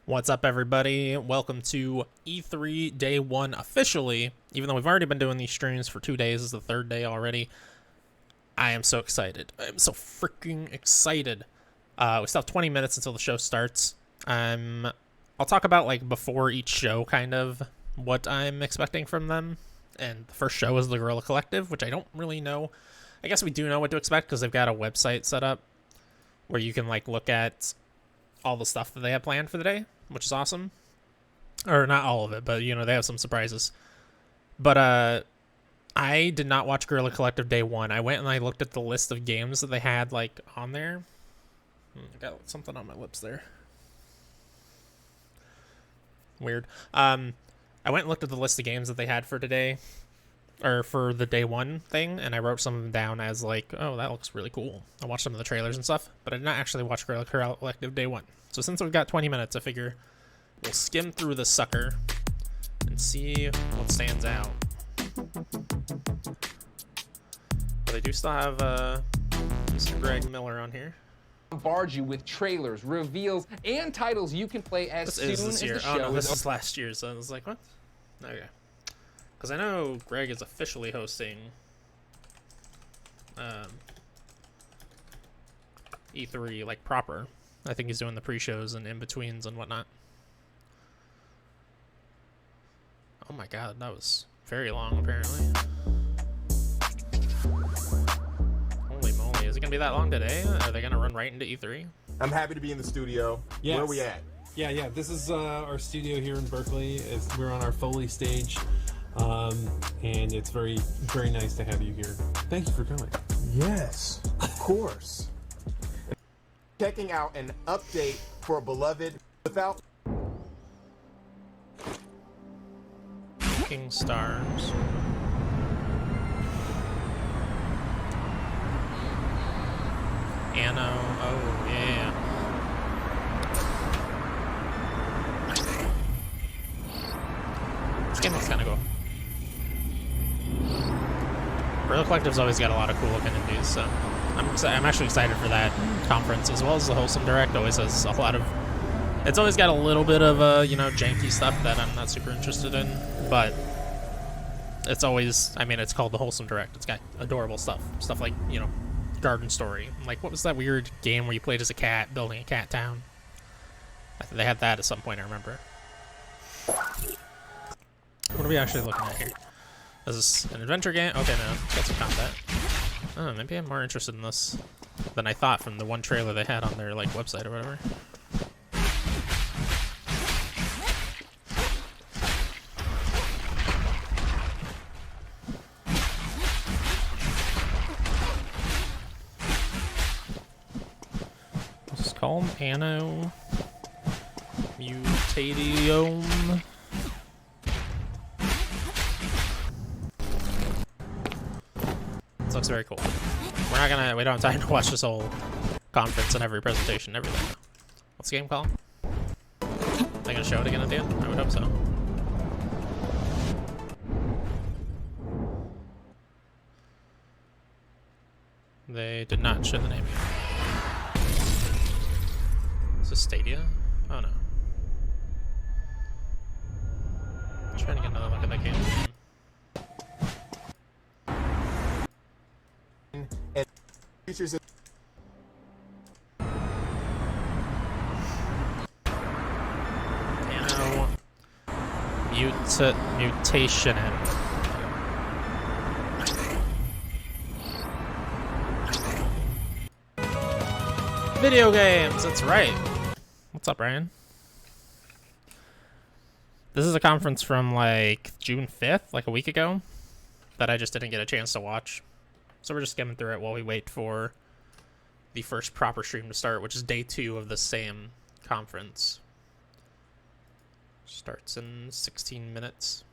What's up, everybody? Welcome to E3 Day 1 officially. Even though we've already been doing these streams for 2 days, this is the third day already. I am so excited. I am so freaking excited. We still have 20 minutes until the show starts. I'll talk about, like, before each show, kind of, what I'm expecting from them. And the first show is the Guerrilla Collective, which I don't really know. I guess we do know what to expect because they've got a website set up where you can, like, look at all the stuff that they have planned for the day, which is awesome. Or not all of it, but, you know, they have some surprises. But, I did not watch Guerrilla Collective Day 1. I went and I looked at the list of games that they had, like, on there. I got something on my lips there. Weird. I went and looked at the list of games that they had for today, or for the Day 1 thing, and I wrote some of them down as, like, oh, that looks really cool. I watched some of the trailers and stuff, but I did not actually watch Guerrilla Collective Day 1. So since we've got 20 minutes, I figure we'll skim through this sucker and see what stands out. But they do still have Mr. Greg Miller on here. Bombard you with trailers, reveals, and titles you can play as soon as the show. Oh no, this is last year, so I was like, what? Okay. Because I know Greg is officially hosting E3, like, proper. I think he's doing the pre-shows and in-betweens and whatnot. Oh my god, that was very long, apparently. Holy moly, is it going to be that long today? Are they going to run right into E3? I'm happy to be in the studio. Yes. Where are we at? Yeah. This is our studio here in Berkeley. We're on our Foley stage, and it's very, very nice to have you here. Thank you for coming. Yes, of course. Checking out an update for Beloved without King Stars. Anno. Oh, yeah. This game looks kind of cool. Guerrilla Collective's always got a lot of cool looking indies, so I'm actually excited for that conference, as well as the Wholesome Direct. Always has a lot of... It's always got a little bit of, you know, janky stuff that I'm not super interested in, but it's always... I mean, it's called the Wholesome Direct. It's got adorable stuff. Stuff like, you know, Garden Story. Like, what was that weird game where you played as a cat, building a cat town? I think they had that at some point, I remember. What are we actually looking at here? Is this an adventure game? Okay, no. It's got some combat. Oh, maybe I'm more interested in this than I thought from the one trailer they had on their, like, website or whatever. What's this called? Anno Mutatium. This looks very cool. We don't have time to watch this whole conference and every presentation, everything. What's the game called? Are they gonna show it again at the end? I would hope so. They did not show the name yet. Is this Stadia? Oh no. I'm trying to get another look at that game. and features. Anno Mutation. Video games, that's right. What's up, Ryan? This is a conference from, like, June 5th, like a week ago, that I just didn't get a chance to watch. So we're just skimming through it while we wait for the first proper stream to start, which is day 2 of the same conference. Starts in 16 minutes.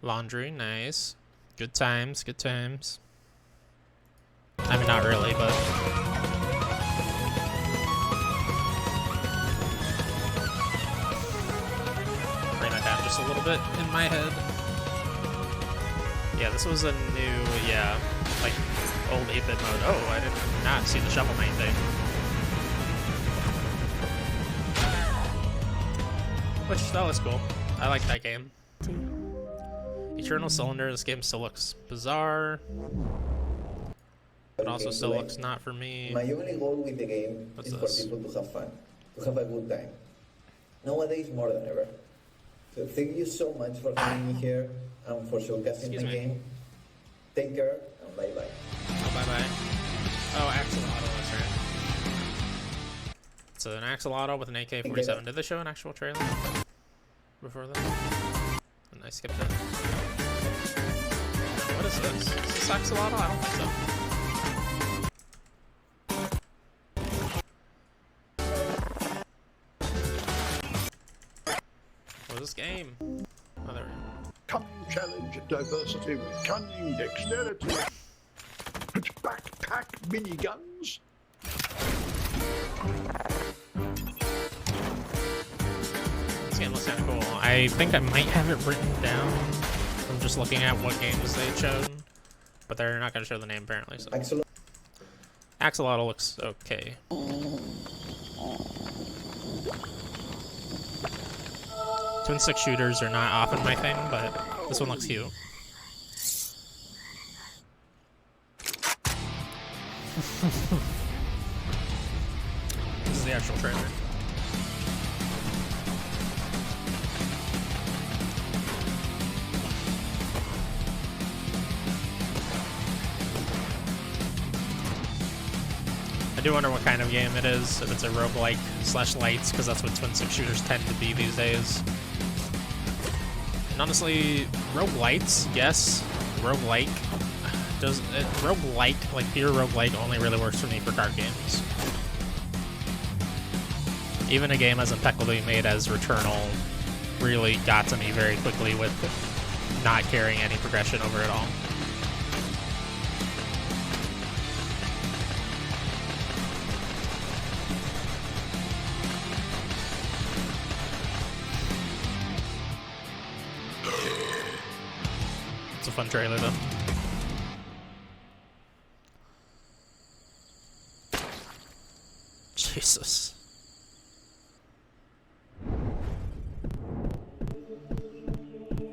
Laundry, nice. Good times, good times. I mean, not really, but... Bring that down just a little bit in my head. Yeah, this was a new, yeah, like, old 8-bit mode. Oh, I did not see the Shovel Knight thing. Which that was cool. I like that game. Eternal Cylinder. This game still looks bizarre, but also still looks not for me. My only goal with the game What's is this? for people to have fun, to have a good time. Nowadays, more than ever. So thank you so much for having me here and for showcasing Excuse the me. game. Take care and bye-bye. Oh, bye-bye. Oh, axolotl, that's right. So an axolotl with an AK-47. Did they show an actual trailer before that? And I skipped it. What is this? Is this axolotl? I don't think so. What is this game? Oh, there we go. Come challenge diversity with cunning dexterity. Backpack miniguns. This game looks kind of cool. I think I might have it written down from just looking at what games they showed, but they're not going to show the name apparently. So Excellent. axolotl looks okay. Twin stick shooters are not often my thing, but this one looks cute. This is the actual trailer. I do wonder what kind of game it is, if it's a roguelike slash lights, because that's what twin stick shooters tend to be these days. And honestly, roguelites, yes. Roguelike. Does it, roguelike, like pure roguelike, only really works for me for card games. Even a game as impeccably made as Returnal really got to me very quickly with not carrying any progression over it all. It's a fun trailer though. Jesus.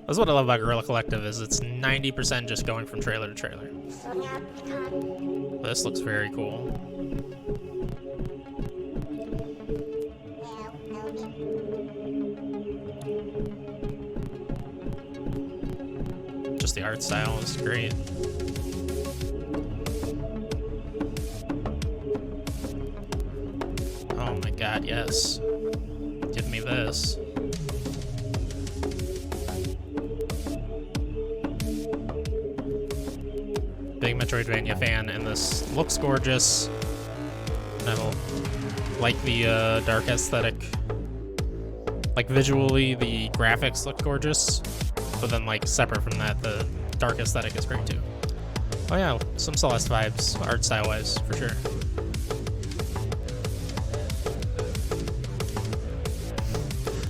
That's what I love about Guerrilla Collective, is it's 90% just going from trailer to trailer. This looks very cool. Just the art style is great. Oh my god, yes. Give me this. Big Metroidvania fan, and this looks gorgeous. I like the dark aesthetic. Like visually, the graphics look gorgeous, but then like separate from that, the dark aesthetic is great too. Oh yeah, some Celeste vibes, art style wise, for sure.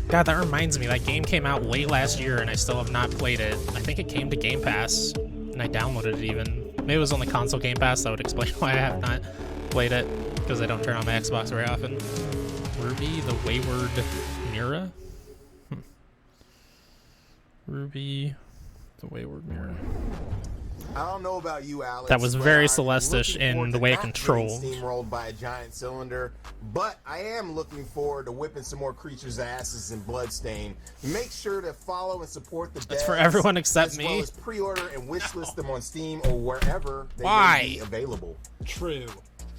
God, that reminds me, that game came out late last year and I still have not played it. I think it came to Game Pass, and I downloaded it even. Maybe it was on the console Game Pass. That would explain why I have not played it, because I don't turn on my Xbox very often. Ruby the Wayward Mirror? Ruby the Wayward Mirror. I don't know about you, Alex. That was but very I'm Celeste-ish looking in forward the to way it not controlled. getting steamrolled by a giant cylinder, but I am looking forward to whipping some more creatures' asses in Bloodstain. Make sure to follow and support the That's for devs, everyone except as me. well as pre-order and wishlist them on Steam or wherever they Why? may be available. True.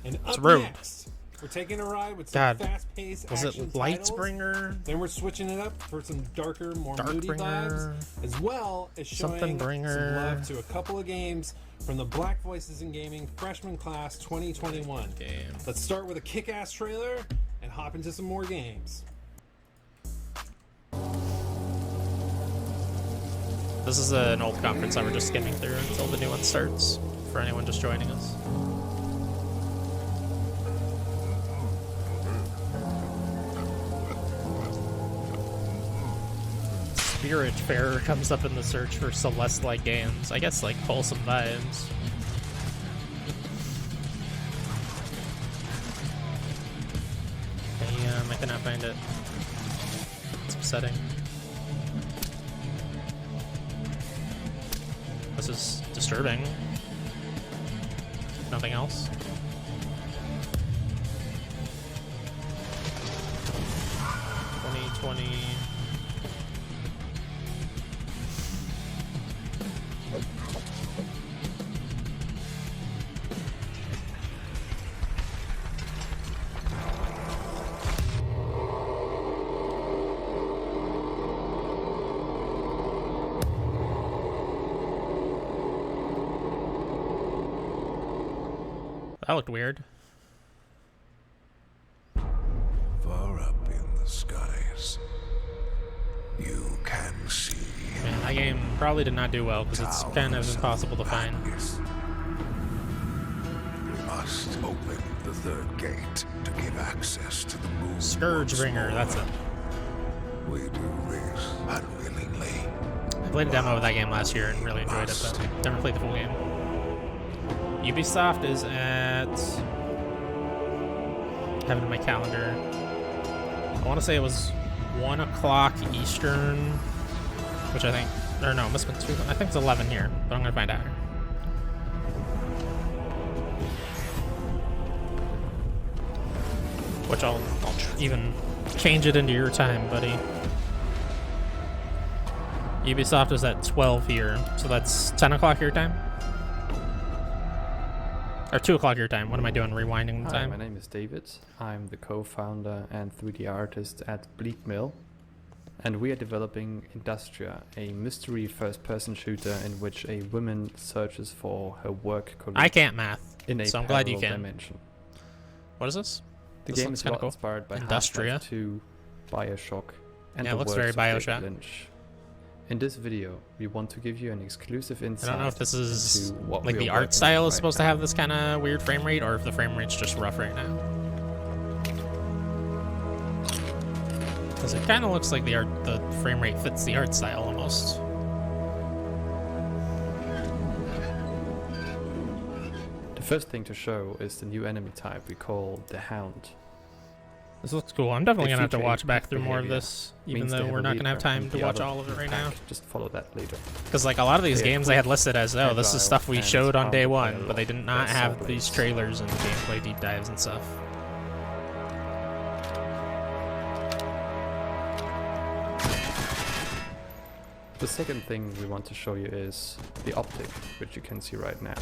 And up rude. next, we're taking a ride with some God. fast-paced Was action it titles. Lightsbringer? Then we're switching it up for some darker, more moody Darkbringer. vibes, as well as showing Something some bringer. love to a couple of games from the Black Voices in Gaming Freshman Class 2021. Game. Let's start with a kick-ass trailer and hop into some more games. This is an old conference that we're just skimming through until the new one starts, for anyone just joining us. Spiritfarer comes up in the search for Celeste-like games. I guess like Wholesome vibes. Damn, I cannot find it. upsetting. This is disturbing. Nothing else. That looked weird. Far up in the skies, you can see. Man, that game probably did not do well because it's kind of impossible to find. Madness. We must open the third gate to give access to the moon. Scourgebringer, that's it. We do this unwillingly. I played a demo of that game last year and really enjoyed it, but never played the full game. Ubisoft is at... I have it in my calendar. I want to say it was 1 o'clock Eastern, which I think... Or no, it must have been 2. I think it's 11 here, but I'm going to find out. Which I'll even change it into your time, buddy. Ubisoft is at 12 here, so that's 10 o'clock your time? Or 2 o'clock your time. What am I doing? Rewinding the time? Hi, my name is David. I'm the co-founder and 3D artist at Bleak Mill. And we are developing Industria, a mystery first-person shooter in which a woman searches for her work colleague. I can't math, in a so I'm glad you parallel can. dimension. What is this? The This game looks is kinda well cool. inspired by Industria. Half-Life 2, Bioshock, and Yeah, the it looks works very of David Bioshock. Lynch. In this video, we want to give you an exclusive I insight don't know if this is into what like we the are art working style on is right supposed to now. have this kind of weird frame rate, or if the frame rate's just rough right now. Because it kind of looks like the frame rate fits the art style almost. The first thing to show is the new enemy type we call the Hound. This looks cool. I'm definitely They gonna have to feature watch a back pack through more of behavior. this, even Means they though have we're a not gonna have leader, time and to the watch other all of it right now. pack just follow that leader. Because like a lot of these They are games they had quick, listed as, oh, this is agile, stuff we and showed on day armed one, with but they did not their have saw these blades. trailers and gameplay deep dives and stuff. The second thing we want to show you is the optic, which you can see right now.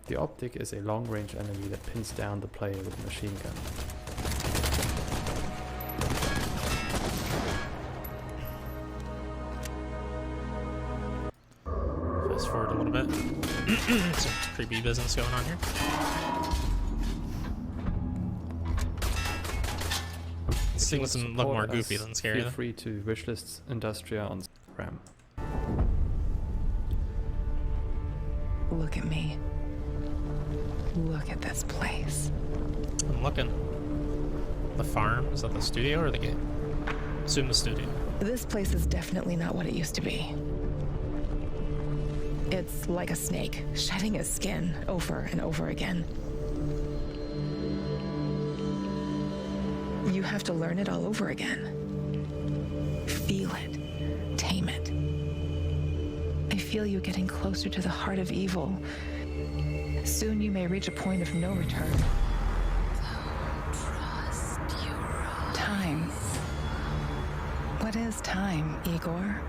The optic is a long-range enemy that pins down the player with a machine gun. Fast forward a little bit. Some creepy business going on here. This thing doesn't look more goofy than scary. Feel Though. free to wishlist Industria on Instagram. Look at me. Look at this place. I'm looking. The farm? Is that the studio or the game? Assume the studio. This place is definitely not what it used to be. It's like a snake, shedding its skin over and over again. You have to learn it all over again. Feel it. Tame it. I feel you getting closer to the heart of evil. Soon you may reach a point of no return. Time. What is time, Igor?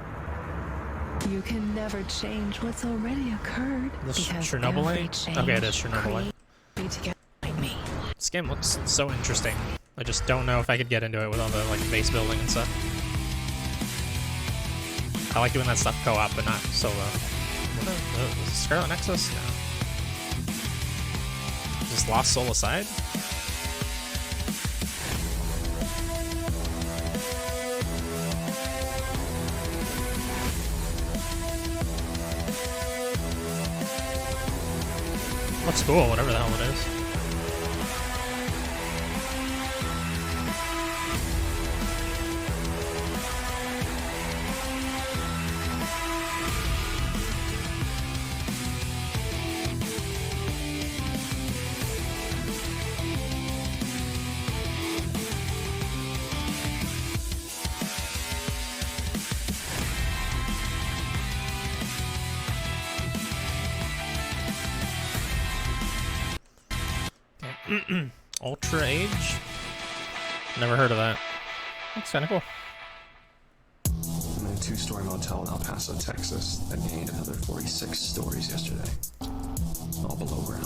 You can never change what's already occurred. This because Chernobyl? every change Okay, it is Chernobyl. creates you to get like me. This game looks so interesting. I just don't know if I could get into it with all the like base building and stuff. I like doing that stuff co-op, but not solo. Is Scarlet Nexus? No. Just Lost Soul aside? Looks cool, whatever the hell it is. Ultra Age? Never heard of that. That's kind of cool. I'm in a 2-story motel in El Paso, Texas that gained another 46 stories yesterday. All below ground.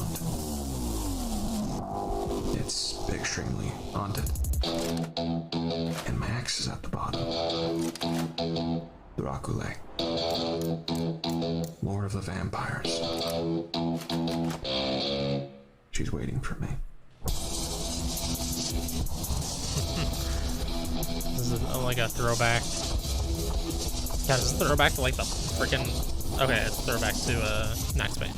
It's extremely haunted. And my ex is at the bottom. Dracula. Lord of the Vampires. She's waiting for me. This is like a throwback. Yeah, this is a throwback to like the freaking. Okay, it's a throwback to Max Payne.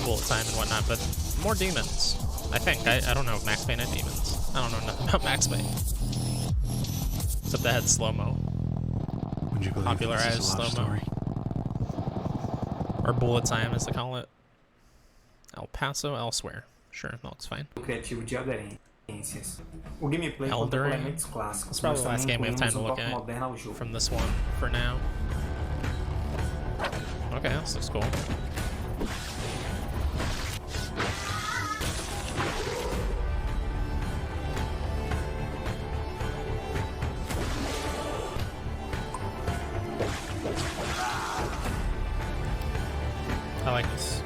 Bullet time and whatnot, but more demons. I think. I don't know if Max Payne had demons. I don't know nothing about Max Payne. Except that had slow-mo. Would you believe Popularized this is a love slow-mo. story? Or bullet time, as they call it. El Paso, elsewhere. Sure, no, it's fine. Criativo de aderências. O gameplay conta Elder com Ring. elementos clássicos, It's probably mas the last também game we have time to incluímos look toque at moderno ao jogo. from this one for now. Okay, this looks cool. I like this.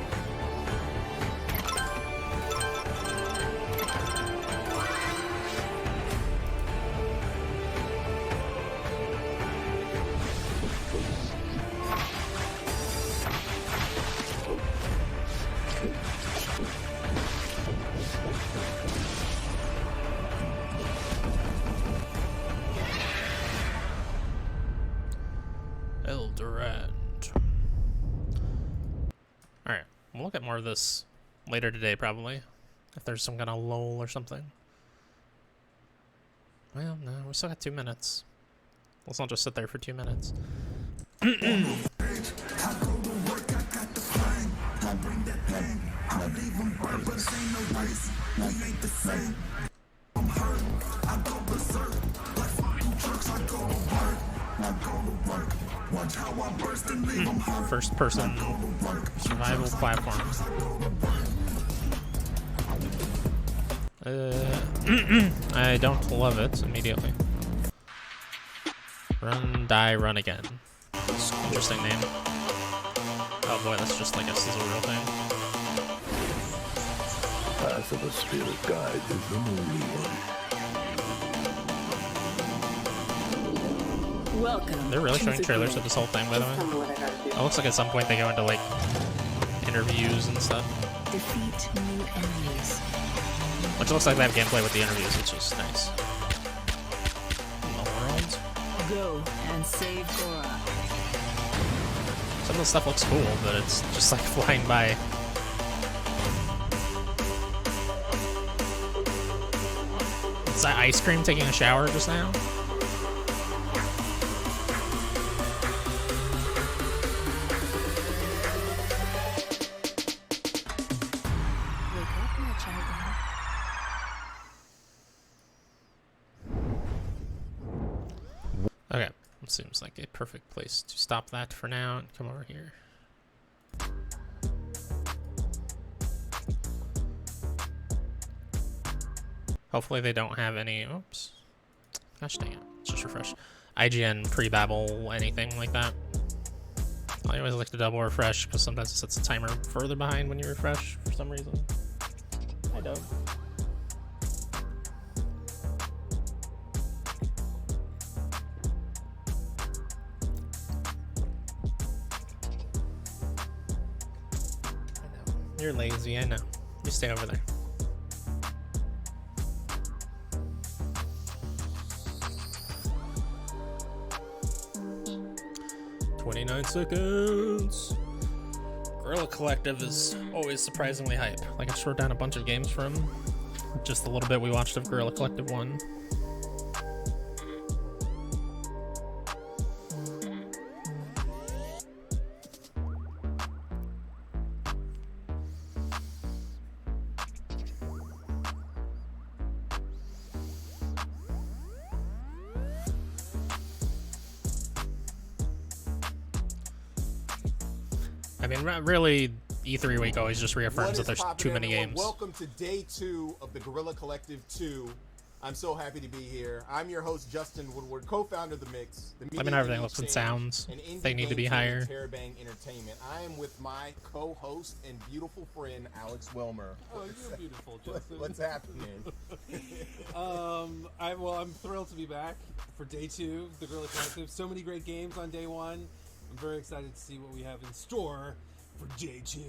Eldorad. Alright, we'll look at more of this later today, probably. If there's some kind of lull or something. Well, no, we still got 2 minutes. Let's not just sit there for 2 minutes. First person survival platform. I don't love it immediately. Run, die, run again. Interesting name. Oh boy, that's just like a sizzle reel thing. Path of a spirit guide is the only one. Welcome. They're really showing trailers of this whole thing, by the way. It looks like at some point they go into like interviews and stuff. Defeat new enemies. Which looks like they have gameplay with the interviews, which is nice. In the world. Go and save Gora. Some of the stuff looks cool, but it's just like flying by. Is that ice cream taking a shower just now? Wake up, my child. Okay, it seems like a perfect place to stop that for now and come over here. Hopefully they don't have any, oops, gosh dang it, let's just refresh. IGN pre-babble, anything like that. I always like to double refresh because sometimes it sets a timer further behind when you refresh for some reason. I don't. You're lazy, I know. You stay over there. "29 seconds. Guerrilla Collective is always surprisingly hype. Like I just wrote down a bunch of games from just a little bit we watched of Guerrilla Collective 1. I mean, really, E3 week always just reaffirms What that is there's poppin', too many everyone? games. Welcome to day 2 of the Guerrilla Collective 2. I'm so happy to be here. I'm your host, Justin Woodward, co-founder of The Mix. Let me know everything looks and sounds. They need to be higher. Terabang Entertainment. I am with my co-host and beautiful friend, Alex Wilmer. Oh, you're beautiful, Justin. What's happening? I'm thrilled to be back for day 2 of the Guerrilla Collective. So many great games on day 1. I'm very excited to see what we have in store for day 2.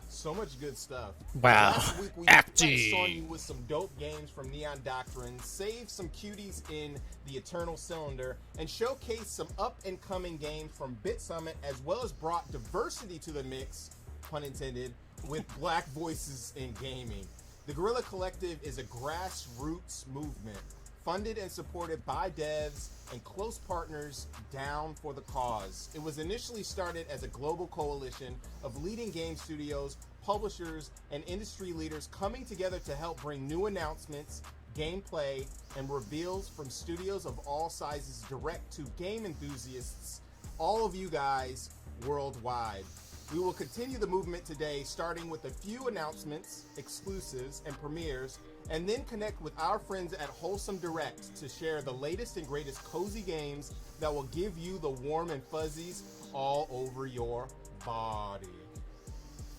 So much good stuff. Wow. Last week we Acty. flexed on you with some dope games from Neon Doctrine, saved some cuties in the Eternal Cylinder, and showcased some up-and-coming games from Bit Summit, as well as brought diversity to the mix, pun intended, with black voices in gaming. The Guerrilla Collective is a grassroots movement, funded and supported by devs and close partners down for the cause. It was initially started as a global coalition of leading game studios, publishers, and industry leaders coming together to help bring new announcements, gameplay, and reveals from studios of all sizes direct to game enthusiasts, all of you guys worldwide. We will continue the movement today, starting with a few announcements, exclusives, and premieres, and then connect with our friends at Wholesome Direct to share the latest and greatest cozy games that will give you the warm and fuzzies all over your body.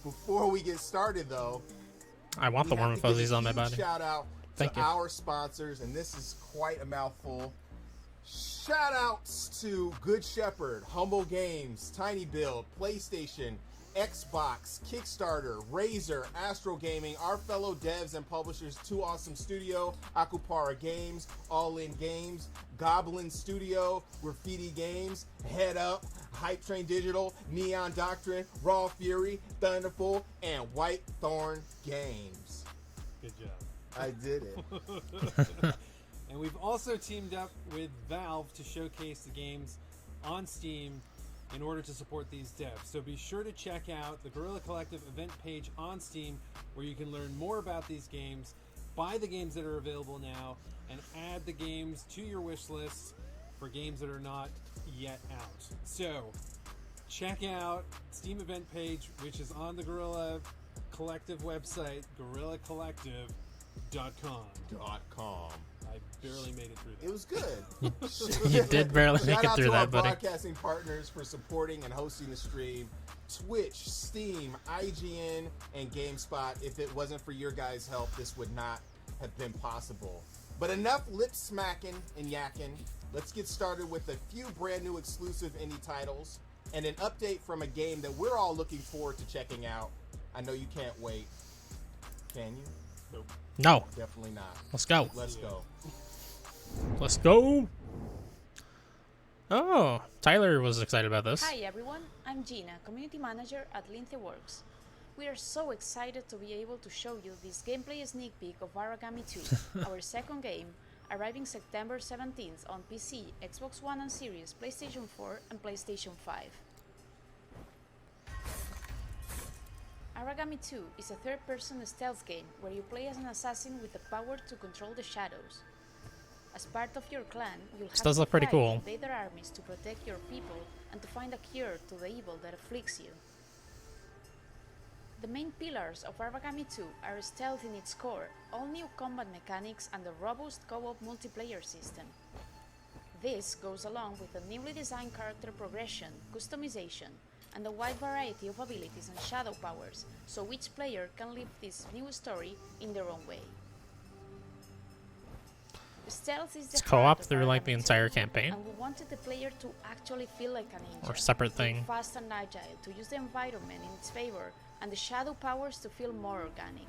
Before we get started, though, I want the warm and fuzzies on my body. Shout out Thank to you. our sponsors, and this is quite a mouthful. Shout outs to Good Shepherd, Humble Games, Tiny Build, PlayStation, Xbox, Kickstarter, Razer, Astro Gaming, our fellow devs and publishers, Two Awesome Studio, Akupara Games, All In Games, Goblin Studio, Graffiti Games, Head Up, Hype Train Digital, Neon Doctrine, Raw Fury, Thunderful, and White Thorn Games. Good job. I did it. And we've also teamed up with Valve to showcase the games on Steam in order to support these devs. So be sure to check out the Guerrilla Collective event page on Steam, where you can learn more about these games, buy the games that are available now, and add the games to your wish list for games that are not yet out. So check out Steam event page, which is on the Guerrilla Collective website, guerrillaccollective.com. I barely made it through that. It was good. You did barely make Shout it out through to our that, buddy. broadcasting partners for supporting and hosting the stream. Twitch, Steam, IGN, and GameSpot. If it wasn't for your guys' help, this would not have been possible. But enough lip smacking and yakking. Let's get started with a few brand new exclusive indie titles and an update from a game that we're all looking forward to checking out. I know you can't wait. Can you? Nope. No. Definitely not. Let's go. Let's go. Let's go. Oh, Tyler was excited about this. Hi everyone, I'm Gina, Community Manager at Lintheworks. We are so excited to be able to show you this gameplay sneak peek of Aragami 2, our second game, arriving September 17th on PC, Xbox One and Series, PlayStation 4 and PlayStation 5. Aragami 2 is a third-person stealth game where you play as an assassin with the power to control the shadows. As part of your clan, you'll have does to look pretty fight cool. invader armies to protect your people and to find a cure to the evil that afflicts you. The main pillars of Aragami 2 are stealth in its core, all new combat mechanics and a robust co-op multiplayer system. This goes along with a newly designed character progression, customization, and a wide variety of abilities and shadow powers, so each player can live this new story in their own way. Stealth is the It's heart co-op of through like the Aragami 2, entire campaign, and we wanted the player to actually feel like a ninja, or separate to thing. be fast and agile, to use the environment in its favor, and the shadow powers to feel more organic.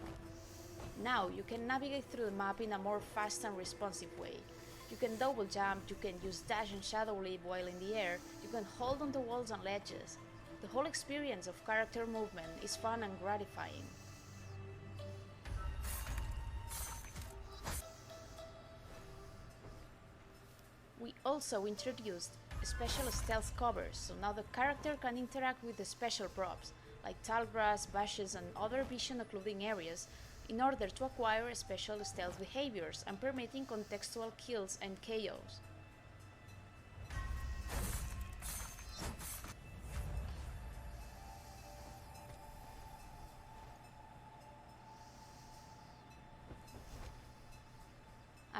Now you can navigate through the map in a more fast and responsive way. You can double jump, you can use dash and shadow leap while in the air, you can hold onto walls and ledges. The whole experience of character movement is fun and gratifying. We also introduced special stealth covers, so now the character can interact with the special props, like tall grass, bushes and other vision occluding areas, in order to acquire special stealth behaviors and permitting contextual kills and KOs.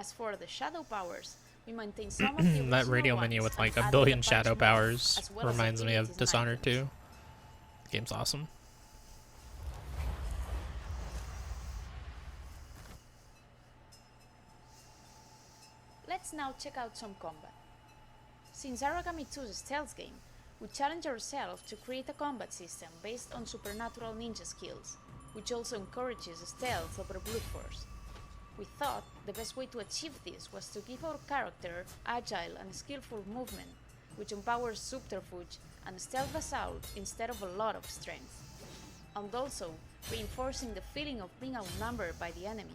As for the shadow powers, we maintain some of the That original radio ones menu with and like a added billion bunch shadow more, powers as well as reminds me of abilities and Dishonored items. 2. The game's awesome. Let's now check out some combat. Since Aragami 2's a stealth game, we challenge ourselves to create a combat system based on supernatural ninja skills, which also encourages stealth over brute force. We thought the best way to achieve this was to give our character agile and skillful movement, which empowers subterfuge and stealth us out instead of a lot of strength, and also reinforcing the feeling of being outnumbered by the enemy.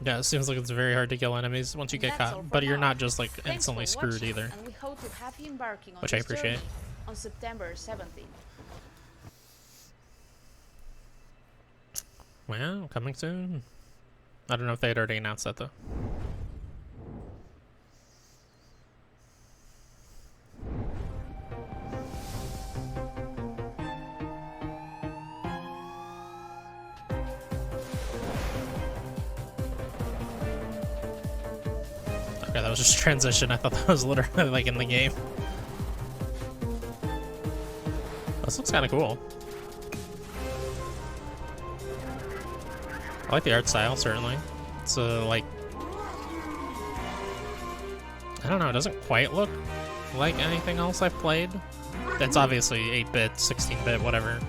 Yeah, it seems like it's very hard to kill enemies once you get caught, but you're not just like Thanks instantly for screwed watching, either. And we hope to have you embarking on Which I this appreciate. journey on September 17th. Well, coming soon. I don't know if they had already announced that though. Okay, that was just transition. I thought that was literally like in the game. This looks kind of cool. I like the art style, certainly. It's like, I don't know, it doesn't quite look like anything else I've played. It's obviously 8-bit, 16-bit, whatever.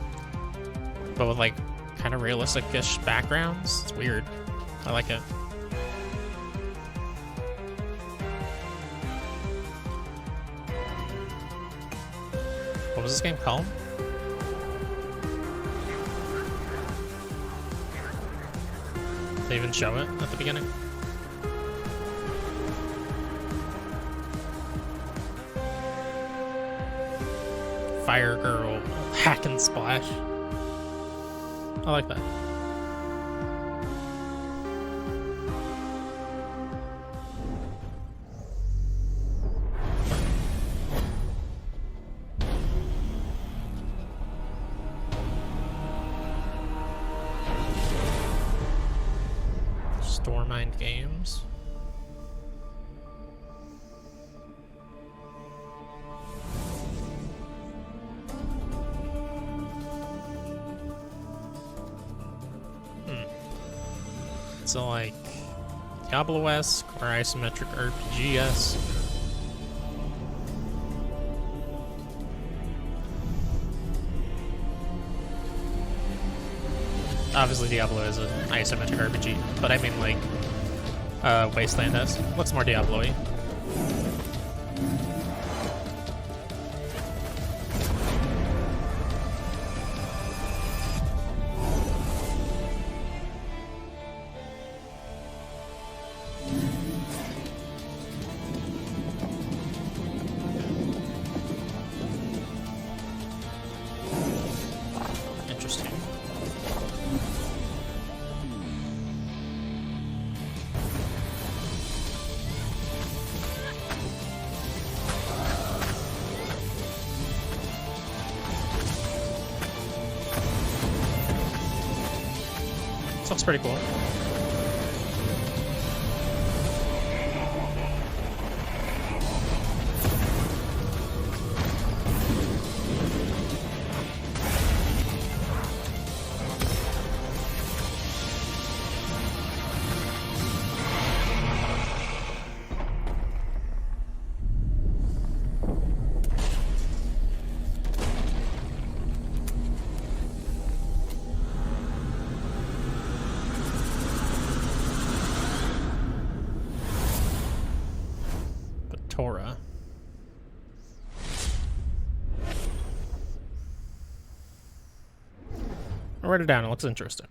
But with like kind of realistic-ish backgrounds. It's weird. I like it. What was this game called? Did they even show it at the beginning? Fire Girl Hack and Splash. I like that. Storemind Games. So like Diablo-esque or isometric RPG-esque. Obviously Diablo is an isometric RPG, but I mean like Wasteland-esque. Looks more Diablo-y. Interesting. This looks pretty cool. Torah. I'll write it down. It looks interesting.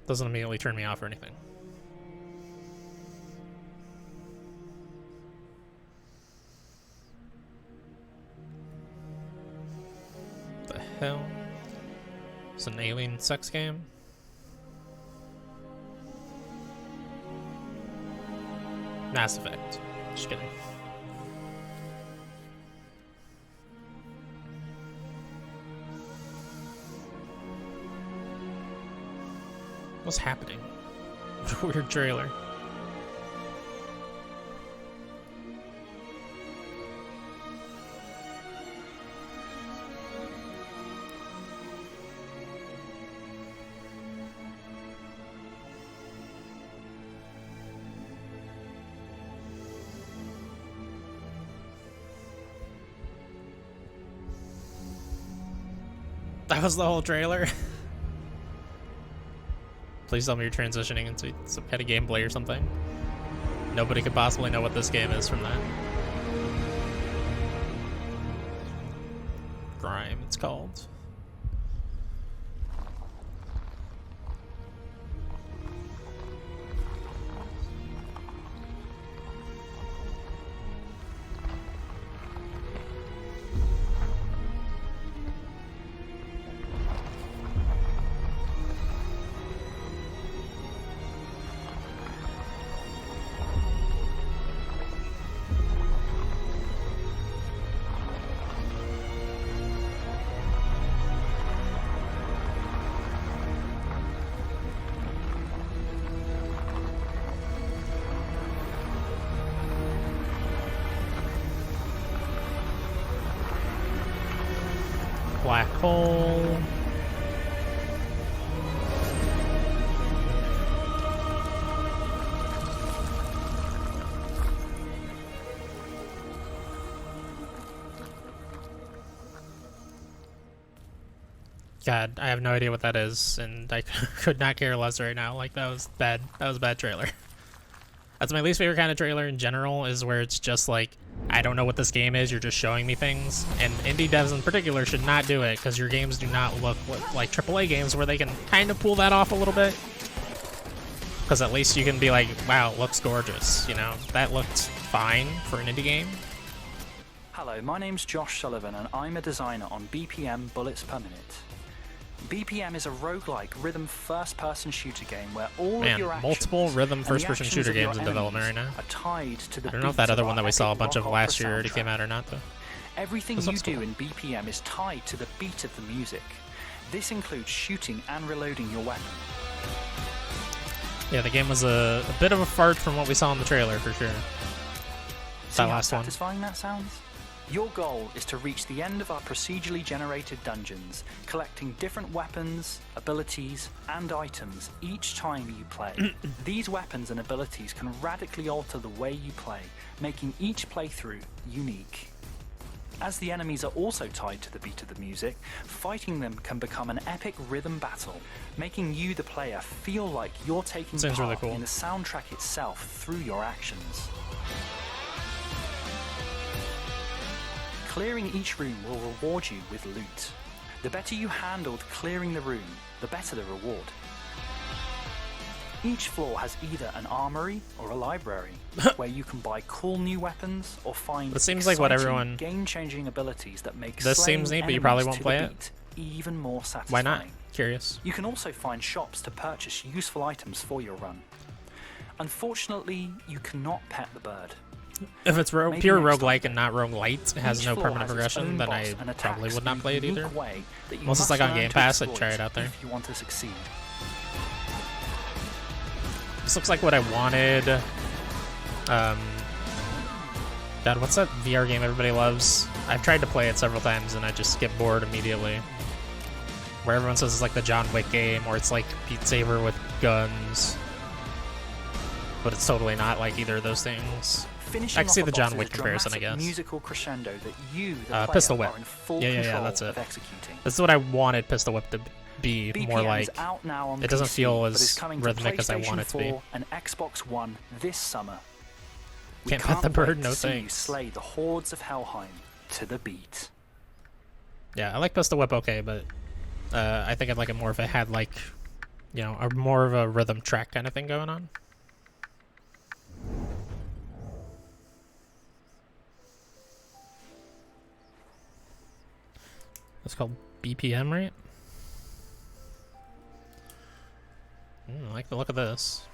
Doesn't immediately turn me off or anything. The hell? It's an alien sex game? Mass Effect. Just kidding. What's happening? Weird trailer. That was the whole trailer. Please tell me you're transitioning into some kind of gameplay or something. Nobody could possibly know what this game is from that. Grime, it's called. Black hole. God, I have no idea what that is, and I could not care less right now. Like, that was bad. That was a bad trailer. That's my least favorite kind of trailer in general, is where it's just like, I don't know what this game is, you're just showing me things. And indie devs in particular should not do it, because your games do not look like AAA games where they can kind of pull that off a little bit. Because at least you can be like, wow, it looks gorgeous, you know? That looked fine for an indie game. Hello, my name's Josh Sullivan, and I'm a designer on BPM Bullets Per Minute. BPM is a roguelike rhythm first-person shooter game where all of your actions multiple rhythm first-person shooter games in development right now. Are tied to the I don't know if that other one that we saw a bunch of last year already came out or not, though. Everything you do in BPM is tied to the beat of the music. This includes shooting and reloading your weapon. Yeah, the game was a bit of a fart from what we saw in the trailer, for sure. See how satisfying that sounds? Your goal is to reach the end of our procedurally generated dungeons, collecting different weapons, abilities, and items each time you play. These weapons and abilities can radically alter the way you play, making each playthrough unique. As the enemies are also tied to the beat of the music, fighting them can become an epic rhythm battle, making you, the player, feel like you're taking part really cool. in the soundtrack itself through your actions. Clearing each room will reward you with loot. The better you handled clearing the room, the better the reward. Each floor has either an armory or a library, where you can buy cool new weapons or find it seems like what everyone game-changing abilities that make this seems neat, but you probably won't play it. Even more satisfying. Why not? Curious. You can also find shops to purchase useful items for your run. Unfortunately, you cannot pet the bird. If it's pure roguelike and not roguelite, it has no permanent progression, then I probably would not play it either. Unless it's like on Game Pass, I'd try it out there. If you want to succeed. This looks like what I wanted. God, what's that VR game everybody loves? I've tried to play it several times and I just get bored immediately. Where everyone says it's like the John Wick game, or it's like Beat Saber with guns. But it's totally not like either of those things. I can see the John Wick comparison, I guess. Musical crescendo that you, the player, Pistol Whip. are in full Yeah, that's it. of executing. This is what I wanted Pistol Whip to be, BPM more like. is out now on It doesn't PC, feel but is as coming to rhythmic as I want it to be. PlayStation 4 and Xbox One this summer. We Can't pet the can't wait bird, no to see you thanks. slay the hordes of Helheim to the beat. Yeah, I like Pistol Whip okay, but I think I'd like it more if it had like, you know, a more of a rhythm track kind of thing going on. It's called BPM, right? I like the look of this.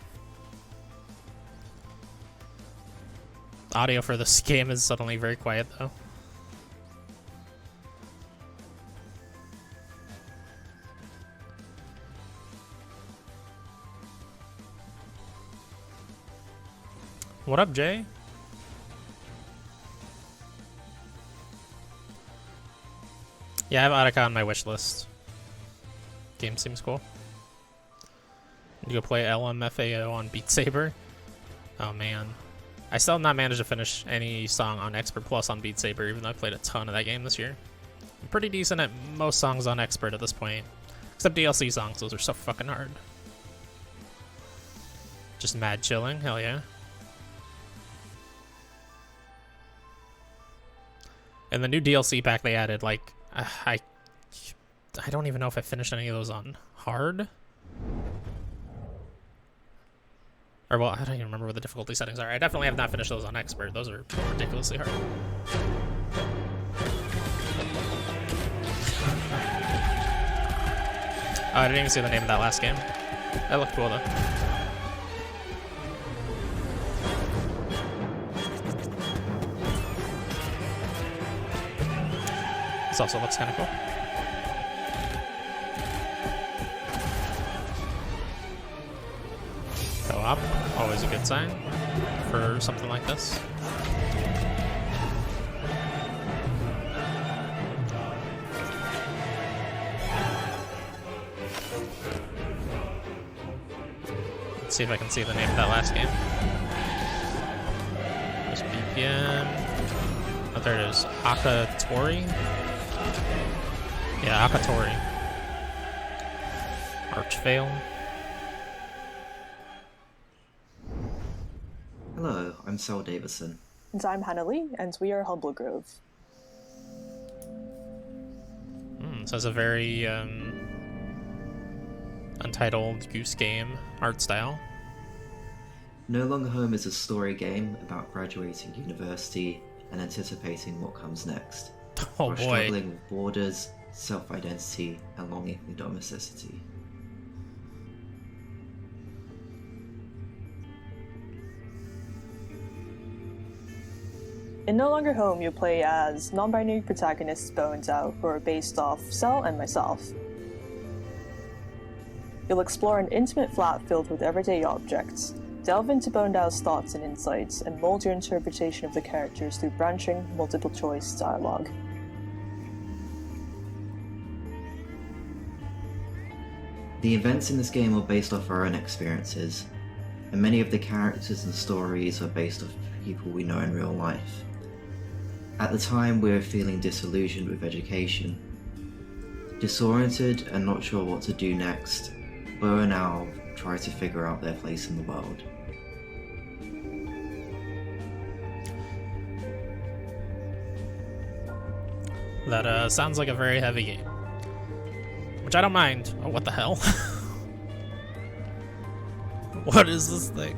Audio for this game is suddenly very quiet, though. What up, Jay? Yeah, I have Attica on my wish list. Game seems cool. You go play LMFAO on Beat Saber. Oh man. I still have not managed to finish any song on Expert Plus on Beat Saber, even though I played a ton of that game this year. I'm pretty decent at most songs on Expert at this point. Except DLC songs, those are so fucking hard. Just mad chilling, hell yeah. And the new DLC pack they added, like, I don't even know if I finished any of those on hard. Or, well, I don't even remember what the difficulty settings are. I definitely have not finished those on Expert. Those are ridiculously hard. Oh, I didn't even see the name of that last game. That looked cool, though. This also looks kind of cool. Co-op, always a good sign for something like this. Let's see if I can see the name of that last game. There's BPM. Oh, there it is. Akatori? Yeah, Akatori. Archvale. Hello, I'm Saul Davison. And I'm Hannah Lee, and we are Humble Grove. So it's a very Untitled Goose Game art style. No Longer Home is a story game about graduating university and anticipating what comes next. Oh while boy. Struggling with borders, self-identity, and longing for domesticity. In No Longer Home, you play as non-binary protagonists Bo and Zhao, who are based off Cell and myself. You'll explore an intimate flat filled with everyday objects, delve into Bo and Zhao's thoughts and insights, and mold your interpretation of the characters through branching, multiple-choice dialogue. The events in this game are based off our own experiences, and many of the characters and stories are based off people we know in real life. At the time, we were feeling disillusioned with education. Disoriented and not sure what to do next, Bo and Al try to figure out their place in the world. That sounds like a very heavy game. Which I don't mind. Oh, what the hell? What is this thing?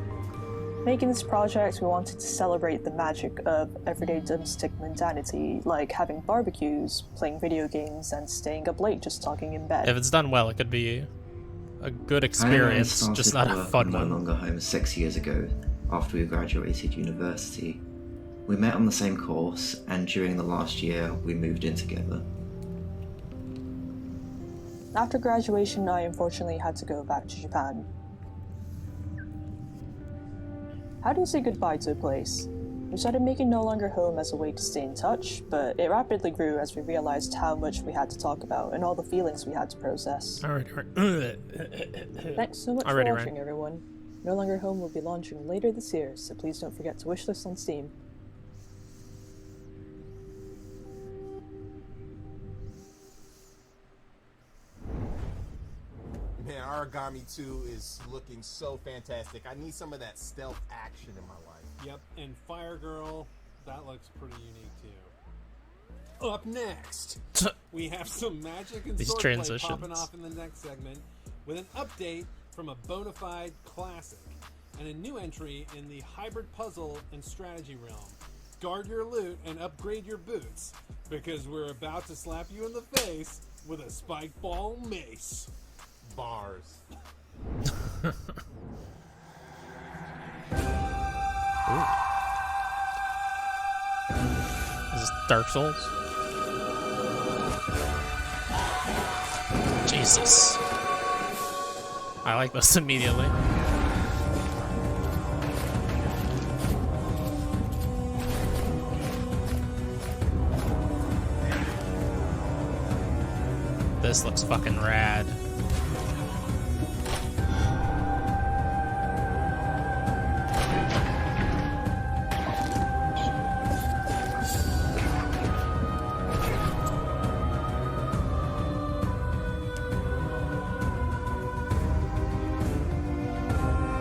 Making this project, we wanted to celebrate the magic of everyday domestic mundanity, like having barbecues, playing video games, and staying up late just talking in bed. If it's done well, it could be a good experience, just not a fun No one. Longer Home 6 years ago, after we graduated university. We met on the same course, and during the last year, we moved in together. After graduation, I unfortunately had to go back to Japan. How do you say goodbye to a place? We started making No Longer Home as a way to stay in touch, but it rapidly grew as we realized how much we had to talk about and all the feelings we had to process. Alright. Thanks so much Already, for watching, everyone. No Longer Home will be launching later this year, so please don't forget to wishlist on Steam. Man, Origami 2 is looking so fantastic. I need some of that stealth action in my life. Yep, and Fire Girl, that looks pretty unique too. Up next, we have some magic and These swordplay transitions. popping off in the next segment with an update from a bona fide classic and a new entry in the hybrid puzzle and strategy realm. Guard your loot and upgrade your boots, because we're about to slap you in the face with a spike ball mace. Bars. Is this Dark Souls? Jesus. I like this immediately. this looks fucking rad.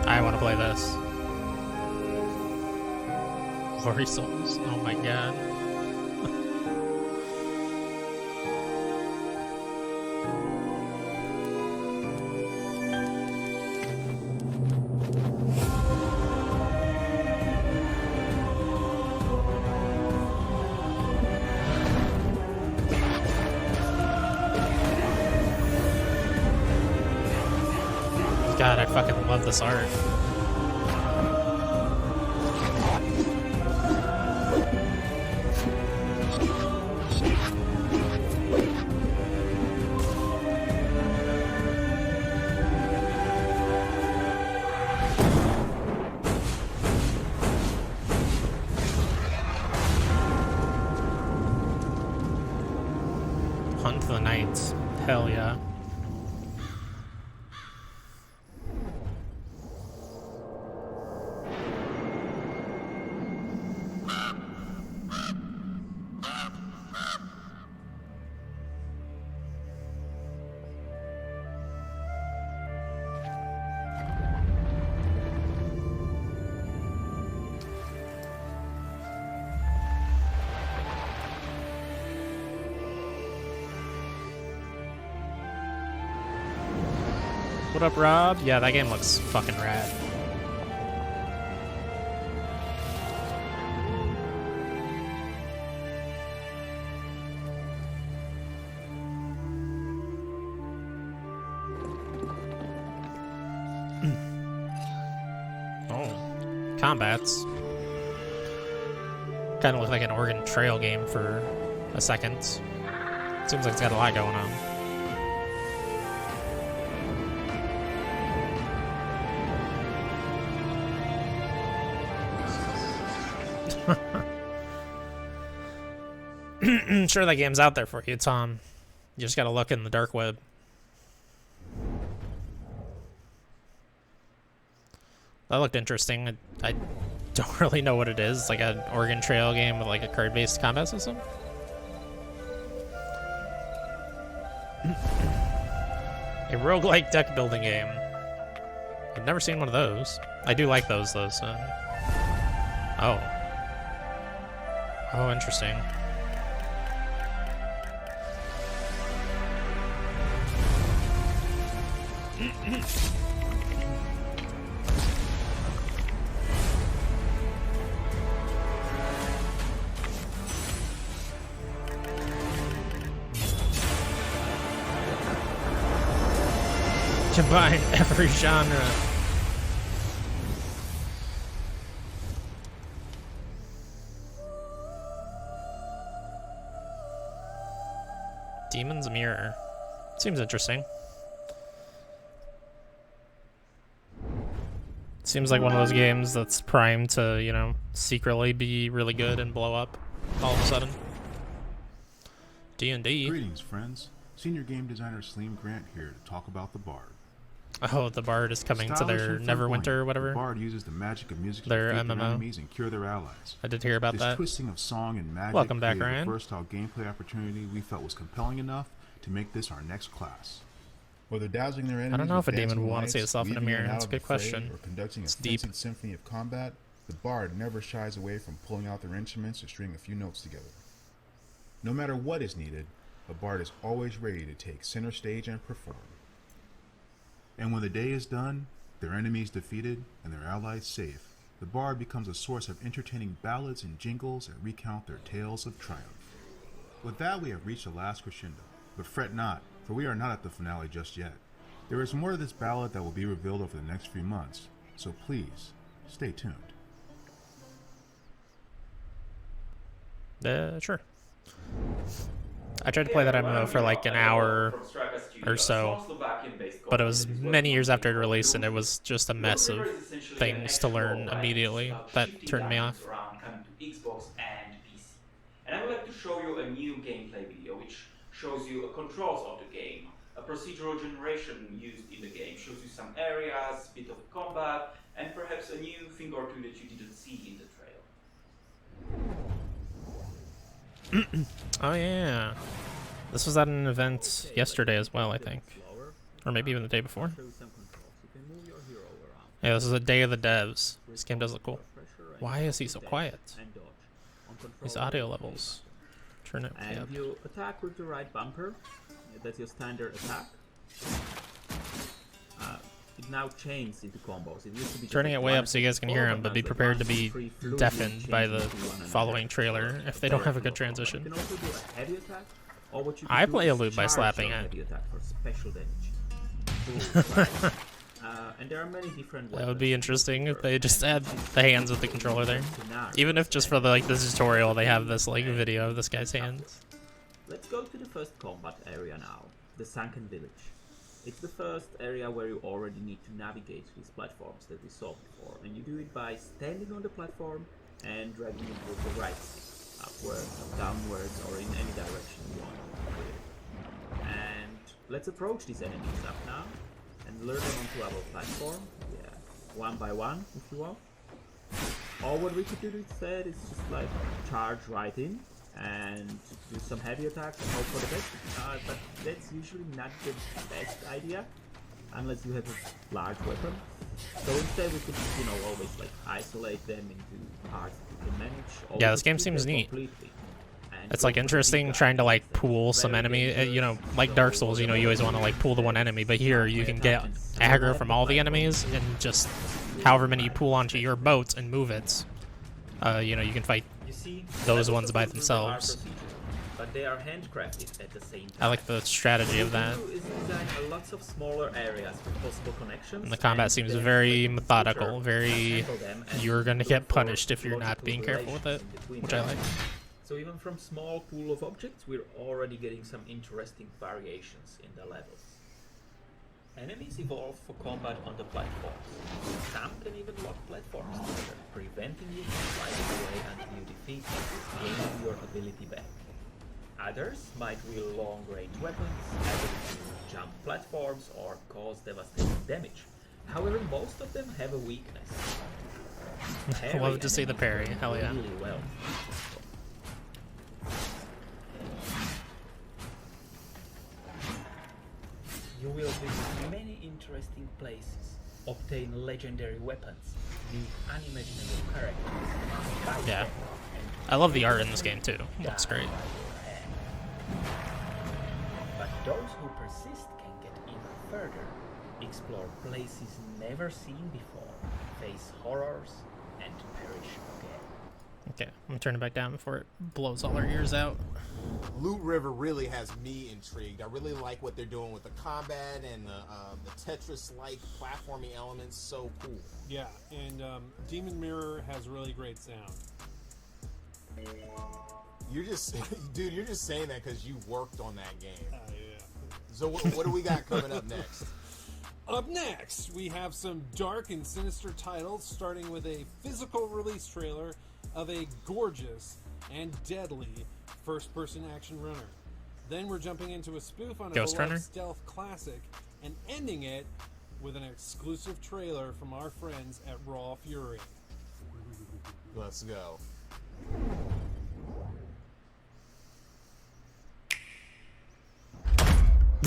I want to play this. Glory Souls. Oh my god. God, I fucking love this art. Hunt the Knights. Hell yeah. What up, Rob? Yeah, that game looks fucking rad. Oh, combats. Kind of look like an Oregon Trail game for a second. Seems like it's got a lot going on. Sure, that game's out there for you, Tom. You just gotta look in the dark web. That looked interesting. I don't really know what it is. It's like an Oregon Trail game with like a card-based combat system. A roguelike deck building game. I've never seen one of those. I do like those though, so. Oh. Oh, interesting. Combine every genre. Demon's Mirror. Seems interesting. Seems like one of those games that's primed to, you know, secretly be really good and blow up all of a sudden. D&D. Greetings, friends. Senior game designer Slim Grant here to talk about the Bard. Oh, the Bard is coming to their Neverwinter or whatever. The Bard uses the magic of music to their defeat MMO. their enemies and cure their allies. I did hear about this that. Twisting of song and magic Welcome back, created Ryan. a versatile gameplay opportunity we felt was compelling enough to make this our next class. Whether dazzling their enemies I don't know if a with demon dancing would want to see lights, itself in a weaving mirror. in and That's a out good of the fray, question. Or conducting It's a deep. frenzied symphony of combat, the Bard never shies away from pulling out their instruments and string a few notes together. No matter what is needed, a Bard is always ready to take center stage and perform. And when the day is done, their enemies defeated and their allies safe, the Bard becomes a source of entertaining ballads and jingles that recount their tales of triumph. With that, we have reached the last crescendo. But fret not, for we are not at the finale just yet. There is more to this ballad that will be revealed over the next few months, so please, stay tuned. Sure. I tried to play that MMO for like an hour or so, but it was many years after it released, and it was just a mess of things to learn immediately. That turned me off. Xbox and PC. And I would like to show you a new gameplay video which shows you controls of the game. A procedural generation used in the game shows you some areas, bit of combat, and perhaps a new thing or two that you didn't see in the trailer. Oh yeah, this was at an event yesterday as well, I think, or maybe even the day before. Yeah, this is a day of the devs. This game does look cool. Why is he so quiet? These audio levels. Turn it way up. And you attack with the right bumper. That's your standard attack. It now changes into combos. It used to be Turning it way up so you guys can hear him, but be prepared to be deafened by the following trailer if they don't have a good transition. You can also do a heavy attack, or what you I can play do a is loop by charge slapping your it. heavy attack for special damage. And there are many different That would be interesting if they just had the hands with the controller there. Even if just for the tutorial they have this video of this guy's hands. Let's go to the first combat area now, the Sunken Village. It's the first area where you already need to navigate these platforms that we saw before, and you do it by standing on the platform and dragging it with the right, upwards, downwards, or in any direction you want. And let's approach these enemies up now and lure them onto our platform. Yeah, one by one, if you want. Or what we could do instead is just like charge right in and do some heavy attacks and hope for the best. But that's usually not the best idea unless you have a large weapon. So instead we could, always like isolate them into parts that you can manage. Yeah, this game seems neat. It's like interesting trying to like pool some enemy, like Dark Souls, you always want to like pool the one enemy, but here you can get aggro from all the enemies and just however many you pool onto your boat and move it. You can fight those ones by themselves. But they are handcrafted at the same time. I like the strategy of that. Is design lots of smaller areas with possible connections. And the combat seems very methodical, very you're gonna get punished if you're not being careful with it, which I like. So even from small pool of objects, we're already getting some interesting variations in the levels. Enemies evolve for combat on the platforms. Some can even lock platforms together, preventing you from sliding away until you defeat them, gaining your ability back. Others might wield long-range weapons, able to jump platforms or cause devastating damage. However, most of them have a weakness. Love to see the parry, hell yeah. Really well. You will visit many interesting places, obtain legendary weapons, meet unimaginable characters. Yeah. I love the art in this game too. Looks great. But those who persist can get even further, explore places never seen before, face horrors, and perish again. Okay, I'm gonna turn it back down before it blows all our ears out. Loot River really has me intrigued. I really like what they're doing with the combat and the Tetris-like platforming elements. So cool. Yeah, and Demon Mirror has really great sound. You're just, dude, you're just saying that because you worked on that game. Yeah. So what do we got coming up next? Up next, we have some dark and sinister titles, starting with a physical release trailer of a gorgeous and deadly first-person action runner. Then we're jumping into a spoof on a Ghost beloved Runner? stealth classic and ending it with an exclusive trailer from our friends at Raw Fury. Let's go.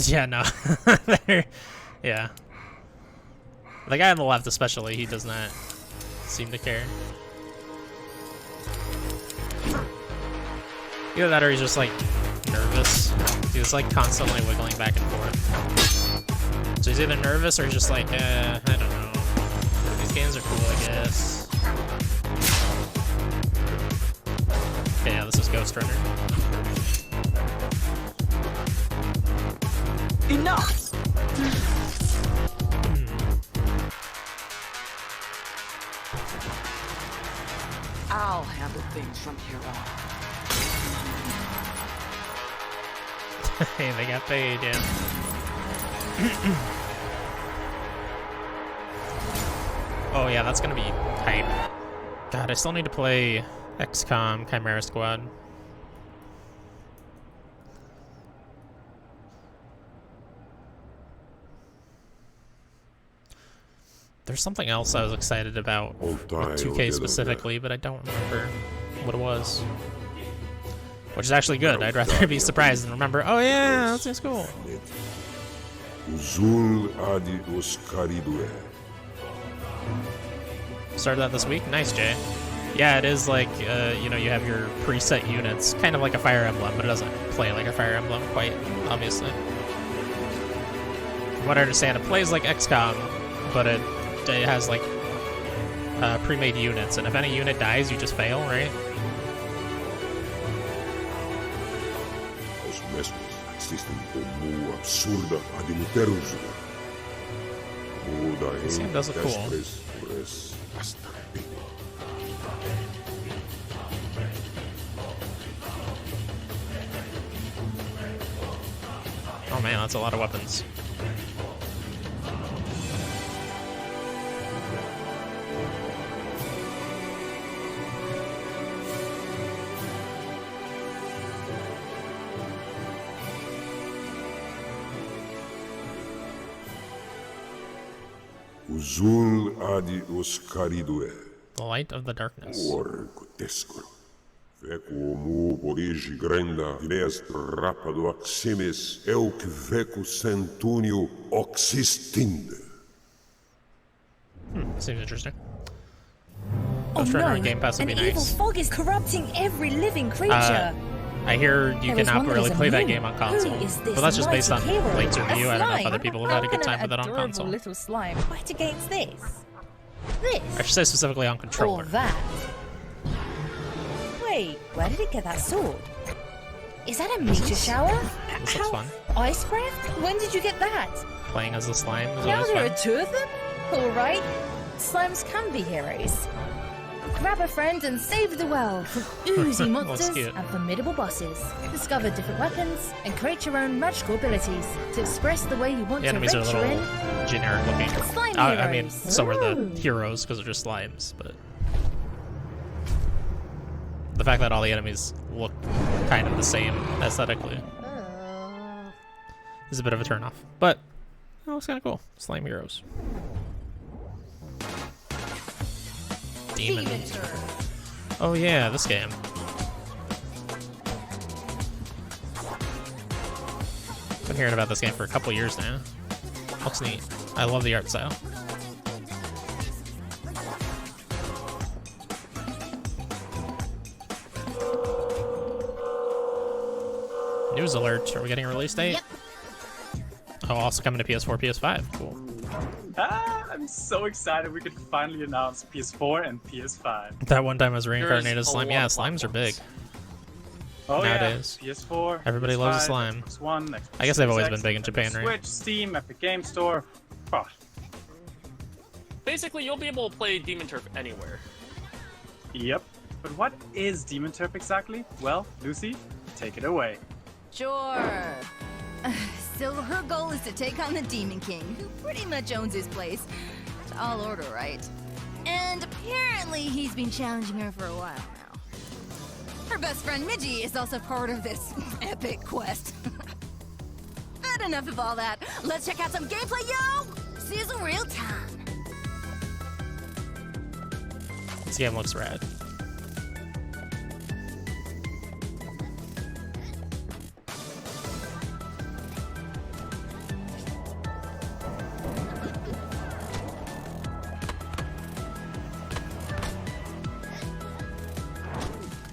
Yeah, no. Yeah. The guy on the left especially, he does not seem to care. Either that or he's just like nervous. He's like constantly wiggling back and forth. So he's either nervous or he's just like, I don't know. These games are cool, I guess. Okay, yeah, this is Ghost Runner. Enough! I'll handle things from here on. Hey, they got paid, yeah. Oh yeah, that's gonna be hype. God, I still need to play XCOM Chimera Squad. There's something else I was excited about with 2K specifically, but I don't remember what it was. Which is actually good. I'd rather be surprised than remember, oh yeah, that seems cool. Started that this week? Nice, Jay. Yeah, it is like, you know, you have your preset units, kind of like a Fire Emblem, but it doesn't play like a Fire Emblem quite, obviously. From what I understand, it plays like XCOM, but it has like pre-made units, and if any unit dies, you just fail, right? Os mesmos existem como absurda ad interusuda. This game does look cool. Oh man, that's a lot of weapons. Uzul adi oscaridue. The light of the darkness. Veco mu origi grenda dineas rapado aximis euc veco centunio oxistinde. Seems interesting. Oh Ghost Runner no, on Game Pass would an be evil nice. fog is corrupting every living creature. I hear you There is cannot one that really is play that immune. game on console. Who is this But that's just based on mighty hero? Blake's A review. I don't know if slime? other people have had a good time with it on Adorable console. little slime. Fight against this. This. I should say specifically on Or controller. that. Wait, where did it get that sword? Is that a meteor shower? This looks fun. Icecraft? When did you get that? Playing as the slime is Now always there fun. are two of them? Alright. Slimes can be heroes. Grab a friend and save the world from oozy That's monsters cute. and formidable bosses. Discover different weapons and create your own magical abilities to express the way you want The to enemies are a venture little in. generic looking. Slime I mean, heroes. so are the Ooh. heroes because they're just slimes, but the fact that all the enemies look kind of the same aesthetically is a bit of a turnoff. But it looks kind of cool. Slime heroes. Demon. Oh yeah, this game. Been hearing about this game for a couple years now. Looks neat. I love the art style. News alert. Are we getting a release date? Yep. Oh, also coming to PS4, PS5. Cool. I'm so excited we could finally announce PS4 and PS5. That one time I was reincarnated There's as slime. a Yeah, lot of slimes are big. Oh Nowadays. yeah, PS4, Everybody PS5, loves a slime. Xbox One, Xbox I guess they've Series always X, been big in Nintendo Japan, right? Switch, Steam, Epic Game Store. Oh, Basically, you'll be able to play Demon Turf anywhere. yep. But what is Demon Turf exactly? Well, Lucy, take it away. Sure. So her goal is to take on the Demon King, who pretty much owns his place. Tall order, right? And apparently he's been challenging her for a while now. Her best friend Midgie is also part of this epic quest. But enough of all that. Let's check out some gameplay, yo! Sizzle real time. This game looks rad.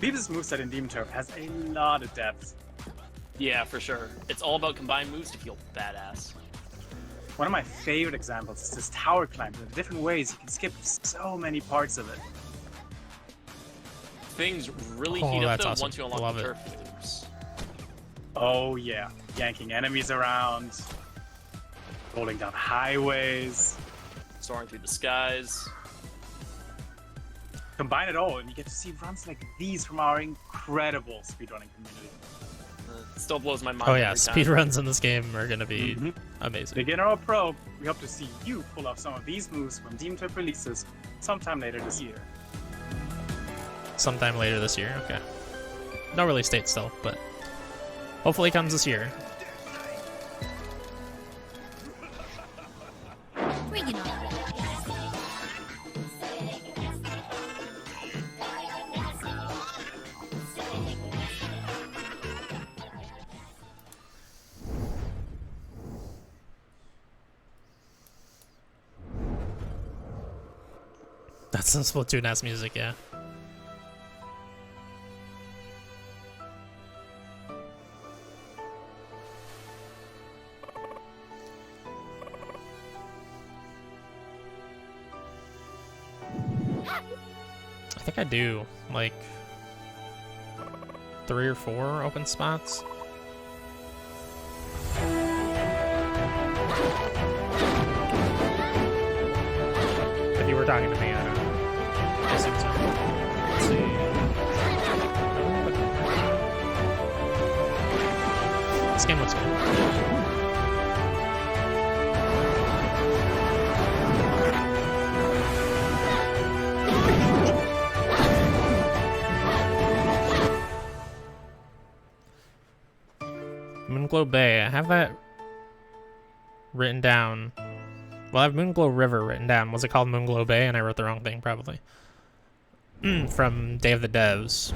Beavis' moveset in Demon Turf has a lot of depth. Yeah, for sure. It's all about combined moves to feel badass. One of my favorite examples is this tower climb. The different ways you can skip so many parts of it. Things really Oh, heat up that's though awesome. once you unlock Love the it. turf moves. Oh yeah, yanking enemies around, rolling down highways. Soaring through the skies. Combine it all and you get to see runs like these from our incredible speedrunning community. Still blows my mind. Oh yeah, every time. speedruns in this game are gonna be amazing. Beginner or pro, we hope to see you pull off some of these moves when Demon Turf releases sometime later this year. Sometime later this year, okay. No release date still, but hopefully it comes this year. Bring it on. That's some Splatoon-ass music, yeah. I think I do, like, 3 or 4 open spots. If you were talking to me, I don't know. I assume so. Let's see. This game looks good. Moonglow Bay. I have that written down. Well, I have Moonglow River written down. Was it called Moonglow Bay? And I wrote the wrong thing, probably. From Day of the Devs.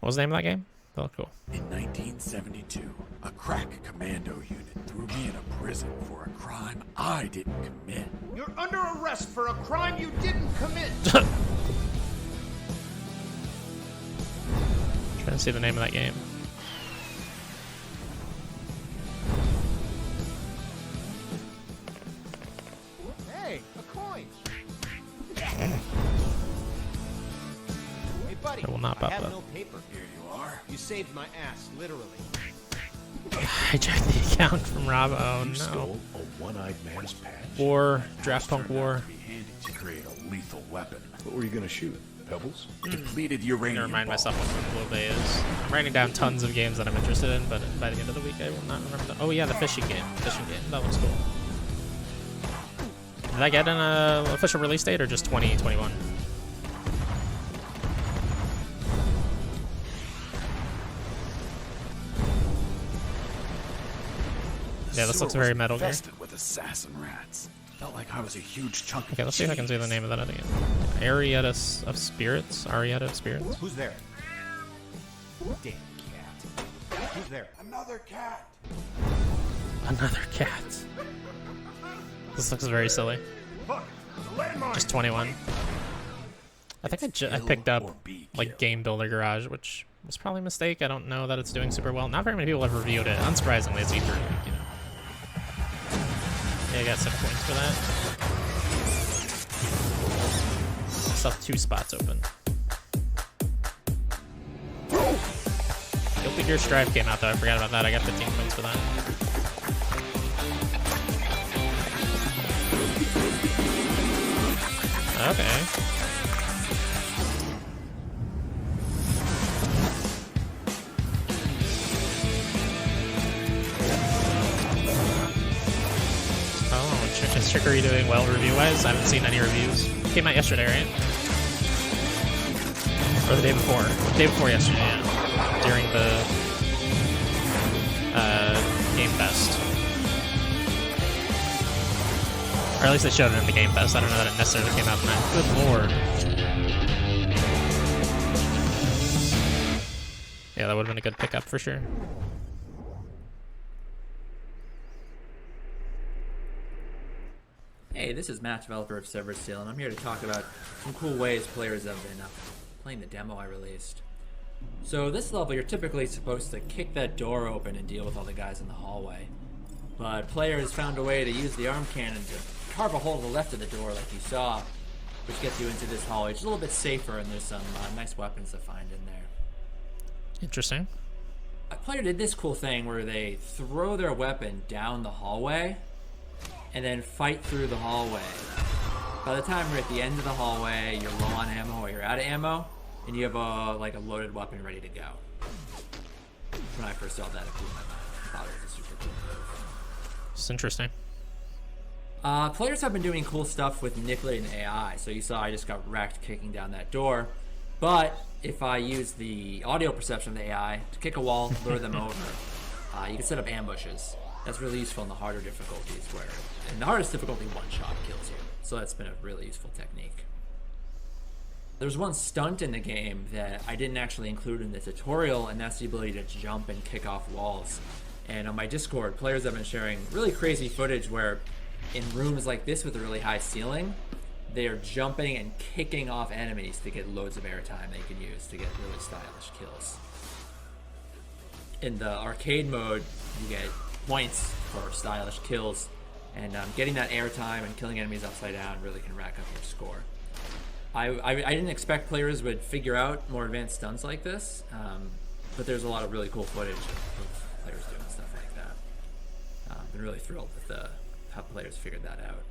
What was the name of that game? That looked cool. In 1972, a crack commando unit threw me in a prison for a crime I didn't commit. You're under arrest for a crime you didn't commit. Trying to see the name of that game. Hey, a coin. Hey, buddy. It will not I pop have up. no paper. Here you are. You saved my ass, literally. Hijack the account from Rob. Oh You no. stole a one-eyed man's patch. War. Draft Punk War. Be handy to create a lethal weapon. What were you gonna shoot? Pebbles? Depleted I uranium. remind balls. myself what Moonglow Bay is. I'm writing down tons of games that I'm interested in, but by the end of the week I will not remember them. Oh yeah, the fishing game. That looks cool. Did I get an official release date or just 2021? Yeah, this looks very Metal Gear. Infested with assassin rats. Felt like I was a huge chunk Okay, of let's see if I can see the name of that again. Arietta of Spirits? Arietta of Spirits? Who's there? Damn cat. Who's there? Another cat. Another cat. This looks very silly. Just 21. I think I picked up like Game Builder Garage, which was probably a mistake. I don't know that it's doing super well. Not very many people have reviewed it. Unsurprisingly, it's E3, you know. Yeah, I got 7 points for that. Still have 2 spots open. Guilty Gear Strive came out though. I forgot about that. I got 15 points for that. Okay. Oh, is Trickery doing well review-wise? I haven't seen any reviews. Came out yesterday, right? Or the day before. Day before yesterday, yeah. During the Game Fest. Or at least they showed it in the Game Fest. I don't know that it necessarily came out tonight. Good lord. Yeah, that would have been a good pickup for sure. Hey, this is Matt, developer of Server Steel, and I'm here to talk about some cool ways players have been playing the demo I released. So this level, you're typically supposed to kick that door open and deal with all the guys in the hallway. But players found a way to use the arm cannon to carve a hole to the left of the door like you saw, which gets you into this hallway. It's a little bit safer, and there's some nice weapons to find in there. Interesting. A player did this cool thing where they throw their weapon down the hallway and then fight through the hallway. By the time you're at the end of the hallway, you're low on ammo or you're out of ammo, and you have a loaded weapon ready to go. When I first saw that, it blew my mind. I thought it was a super cool move. It's interesting. Players have been doing cool stuff with manipulating AI. So you saw I just got wrecked kicking down that door. But if I use the audio perception of the AI to kick a wall, lure them over, you can set up ambushes. That's really useful in the harder difficulties where, in the hardest difficulty, one shot kills you. So that's been a really useful technique. There's one stunt in the game that I didn't actually include in the tutorial, and that's the ability to jump and kick off walls. And on my Discord, players have been sharing really crazy footage where in rooms like this with a really high ceiling, they are jumping and kicking off enemies to get loads of airtime they can use to get really stylish kills. In the arcade mode, you get points for stylish kills, and getting that airtime and killing enemies upside down really can rack up your score. I didn't expect players would figure out more advanced stunts like this, but there's a lot of really cool footage of players doing stuff like that. Been really thrilled with how players figured that out.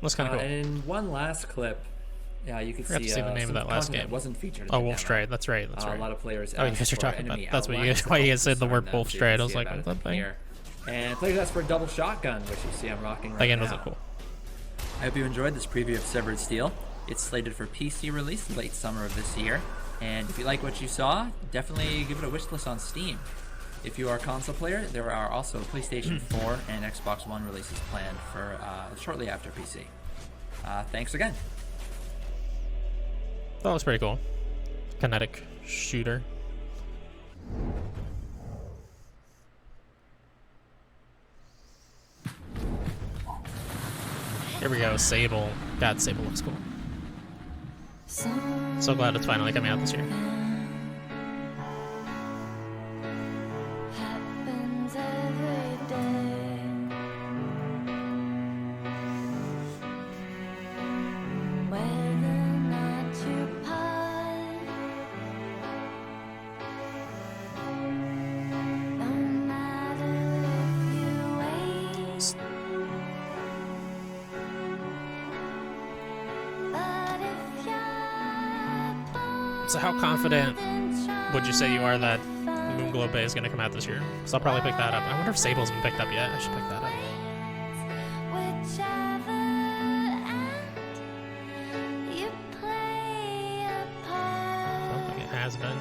That's kind of cool. And in one last clip, you could see the name of that last game. Wasn't featured. Oh, Wolf Stride. That's right. That's right. A lot of players. Oh, you guys are talking about. That's what you guys. Why you guys said the word Wolf Stride? I was like, what's that thing? And players asked for a double shotgun, which you see I'm rocking right that game now. wasn't cool. I hope you enjoyed this preview of Severed Steel. It's slated for PC release late summer of this year, and if you like what you saw, definitely give it a wishlist on Steam. If you are a console player, there are also PlayStation 4 and Xbox One releases planned for shortly after PC. Thanks again. That was pretty cool. Kinetic shooter. Here we go, Sable. God, Sable looks cool. So glad it's finally coming out this year. So how confident would you say you are that Moonglow Bay is going to come out this year? Because I'll probably pick that up. I wonder if Sable's been picked up yet. I should pick that up. I don't think it has been.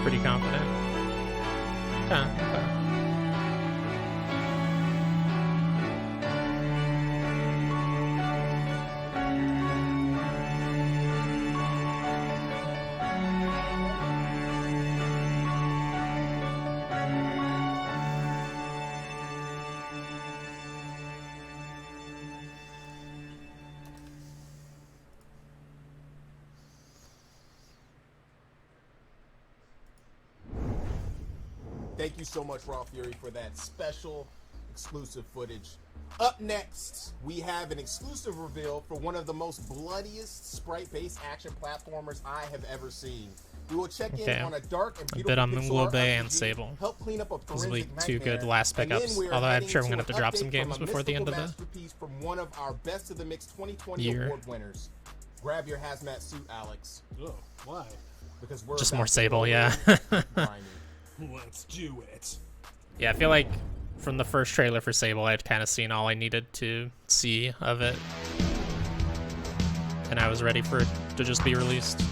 Pretty confident. Okay. Thank you so much, Raw Fury, for that special exclusive footage. Up next, we have an exclusive reveal for one of the most bloodiest sprite-based action platformers I have ever seen. We will check in on a dark and beautiful bit on Moonglow Bay RPG, and Sable. help clean up a Those will be forensic two nightmare, good last and then pickups. we're Although I'm heading sure I'm to going to have to an drop some update games from a before the end of the masterpiece from one of our Best of the Mix 2020 year. award winners. Grab your hazmat suit, Alex. Oh, why? Because we're Just about more to Sable, go yeah. Let's do it. Yeah, I feel like from the first trailer for Sable, I'd kind of seen all I needed to see of it. And I was ready for it to just be released.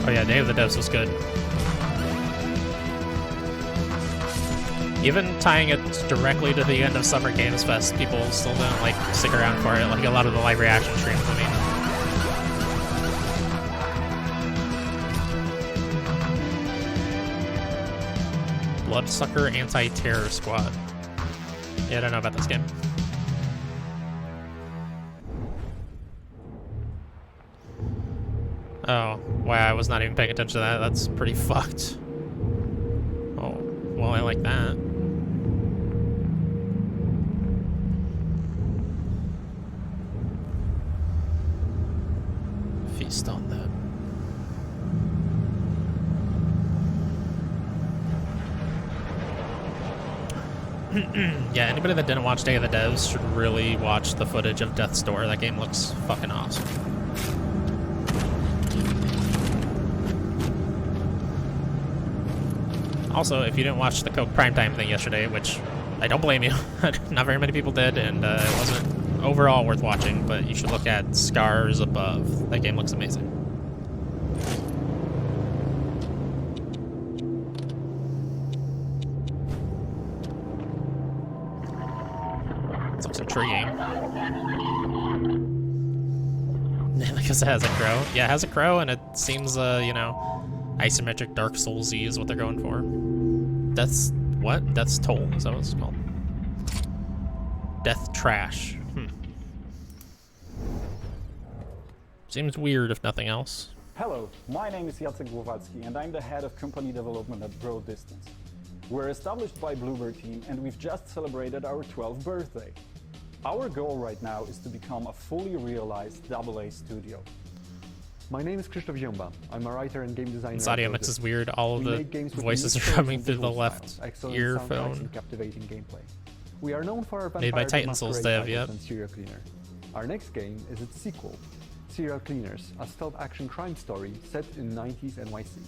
Oh yeah, Day of the Devs was good. Even tying it directly to the end of Summer Games Fest, people still don't like stick around for it. Like a lot of the live reaction streams, I mean. Bloodsucker Anti-Terror Squad. Yeah, I don't know about this game. Oh, wow, I was not even paying attention to that. That's pretty fucked. Oh, well, I like that. Feast on that. Yeah, anybody that didn't watch Day of the Devs should really watch the footage of Death's Door. That game looks fucking awesome. Also, if you didn't watch the Coke Primetime thing yesterday, which I don't blame you, not very many people did, and it wasn't overall worth watching, but you should look at Scars Above. That game looks amazing. This looks intriguing. Because it has a crow. Yeah, it has a crow, and it seems, you know, isometric Dark Souls-y is what they're going for. Death's... what? Death's Toll, is that what it's called? Death Trash. Seems weird, if nothing else. Hello, my name is Jacek Głowacki, and I'm the head of company development at Broad Distance. We're established by Bluebird team, and we've just celebrated our 12th birthday. Our goal right now is to become a fully realized AA studio. My name is Krzysztof Ziomba. I'm a writer and game designer. This audio mix is weird. All of the voices are coming through the left earphone. Captivating gameplay. We are known for our made by Titan Souls dev, yep. And Serial Cleaner. Our next game is its sequel, Serial Cleaners, a stealth action crime story set in 90s NYC.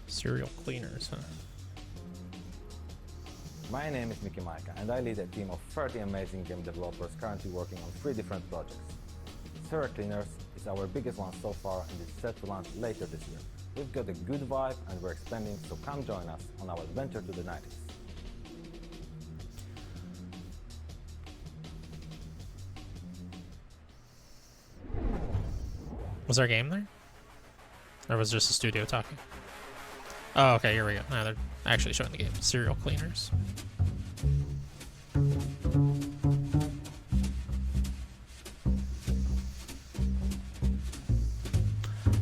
Serial Cleaners, huh? My name is Miki Maika, and I lead a team of 30 amazing game developers currently working on 3 different projects. Serial Cleaners is our biggest one so far and is set to launch later this year. We've got a good vibe and we're expanding, so come join us on our adventure to the 90s. Was there a game there? Or was it just a studio talking? Oh, okay, here we go. Now they're actually showing the game. Serial Cleaners.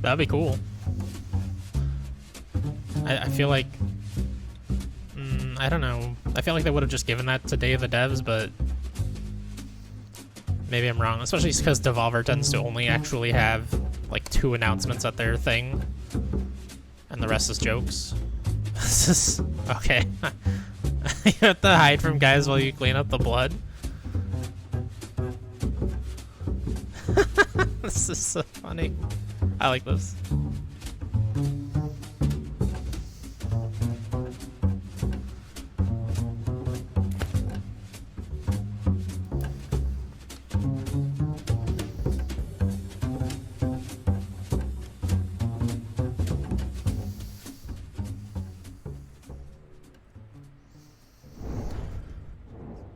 That'd be cool. I feel like... I don't know. I feel like they would have just given that to Day of the Devs, but... maybe I'm wrong. Especially because Devolver tends to only actually have, like, 2 announcements at their thing. And the rest is jokes. This is... okay. You have to hide from guys while you clean up the blood. This is so funny. I like this.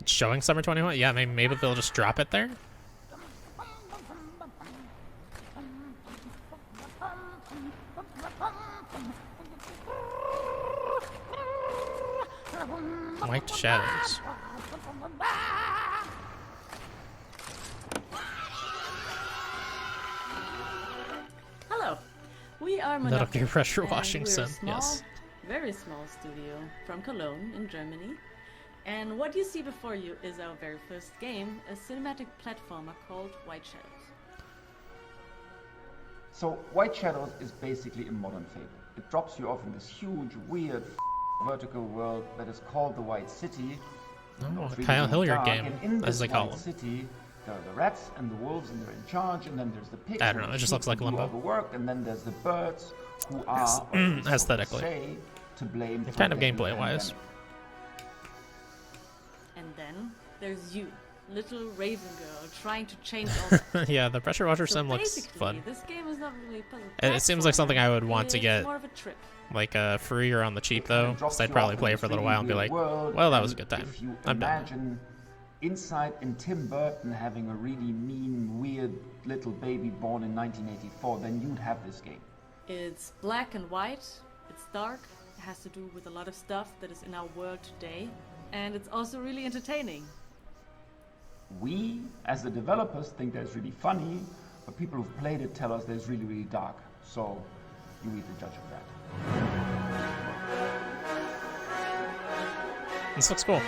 Showing Summer 21? Yeah, maybe they'll just drop it there. White shadows. Hello, we are That'll Monopoly, be pressure and washing we're a sim, small, yes. very small studio from Cologne in Germany. And what you see before you is our very first game, a cinematic platformer called White Shadows. So White Shadows is basically a modern Fable. It drops you off in this huge, weird, vertical world that is called the White City. Oh, It's the Kyle Hilliard dark, game, and in as this they call White them. City, there are the rats and the wolves, and they're in charge. And then there's the pigs. I don't know, it just looks like Limbo. Overworked, and then there's the birds, who are Aesthetically. say, to blame. for Kind of getting gameplay the wise. pandemic. And then there's you, little raven girl, trying to change all that. Yeah, the pressure washer So sim looks basically, fun. This game is not really a puzzle It seems like something I would want to It's get, more of a trip. like, free or on the cheap though. So I'd probably play it for a little while and be like, World, well, that was a and good time. If you I'm done. imagine inside in Tim Burton having a really mean, weird little baby born in 1984, then you'd have this game. It's black and white, it's dark, it has to do with a lot of stuff that is in our world today, and it's also really entertaining. We, as the developers, think that's really funny, but people who've played it tell us that it's really, really dark. So you be the judge of that. This looks cool.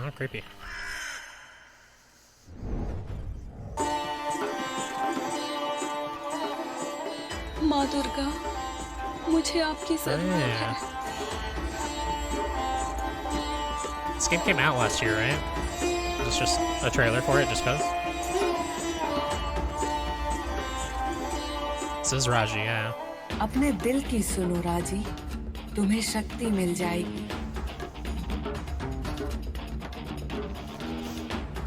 Oh, creepy. माँ दुर्गा, मुझे आपकी जरूरत है. This game came out last year, right? It's just a trailer for it, just cause. This is Raji, yeah. अपने दिल की सुनो राजी, तुम्हें शक्ति मिल जाएगी.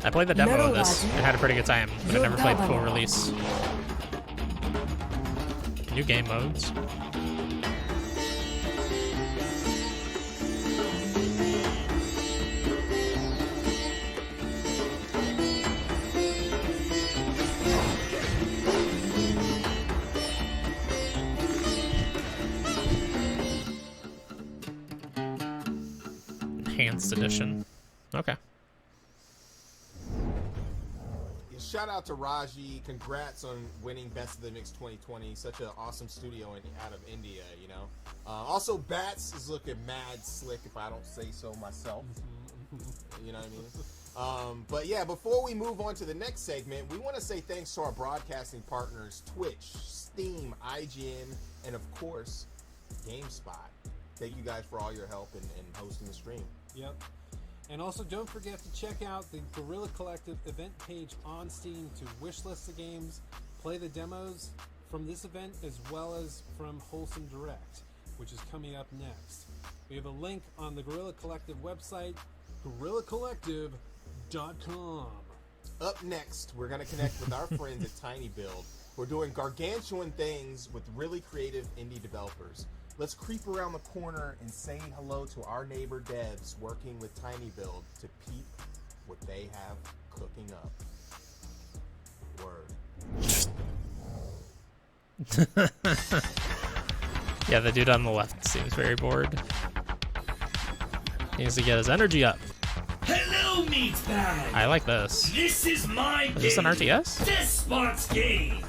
I played the demo of this and had a pretty good time, but I never played the full release. New game modes. Enhanced edition. Okay. Shout out to Raji. Congrats on winning Best of the Mix 2020. Such an awesome studio out of India, you know. Also, Bats is looking mad slick, if I don't say so myself. You know what I mean? But yeah, before we move on to the next segment, we want to say thanks to our broadcasting partners, Twitch, Steam, IGN, and of course, GameSpot. Thank you guys for all your help in hosting the stream. Yep. And also, don't forget to check out the Guerrilla Collective event page on Steam to wishlist the games, play the demos from this event, as well as from Wholesome Direct, which is coming up next. We have a link on the Guerrilla Collective website, guerrillacollective.com. Up next, we're going to connect with our friends at Tiny Build. We're doing gargantuan things with really creative indie developers. Let's creep around the corner and say hello to our neighbor devs working with Tiny Build to peep what they have cooking up. Word. Yeah, the dude on the left seems very bored. He needs to get his energy up. Hello, meatbag! I like this. This is my game. Is this an RTS? Despot's game.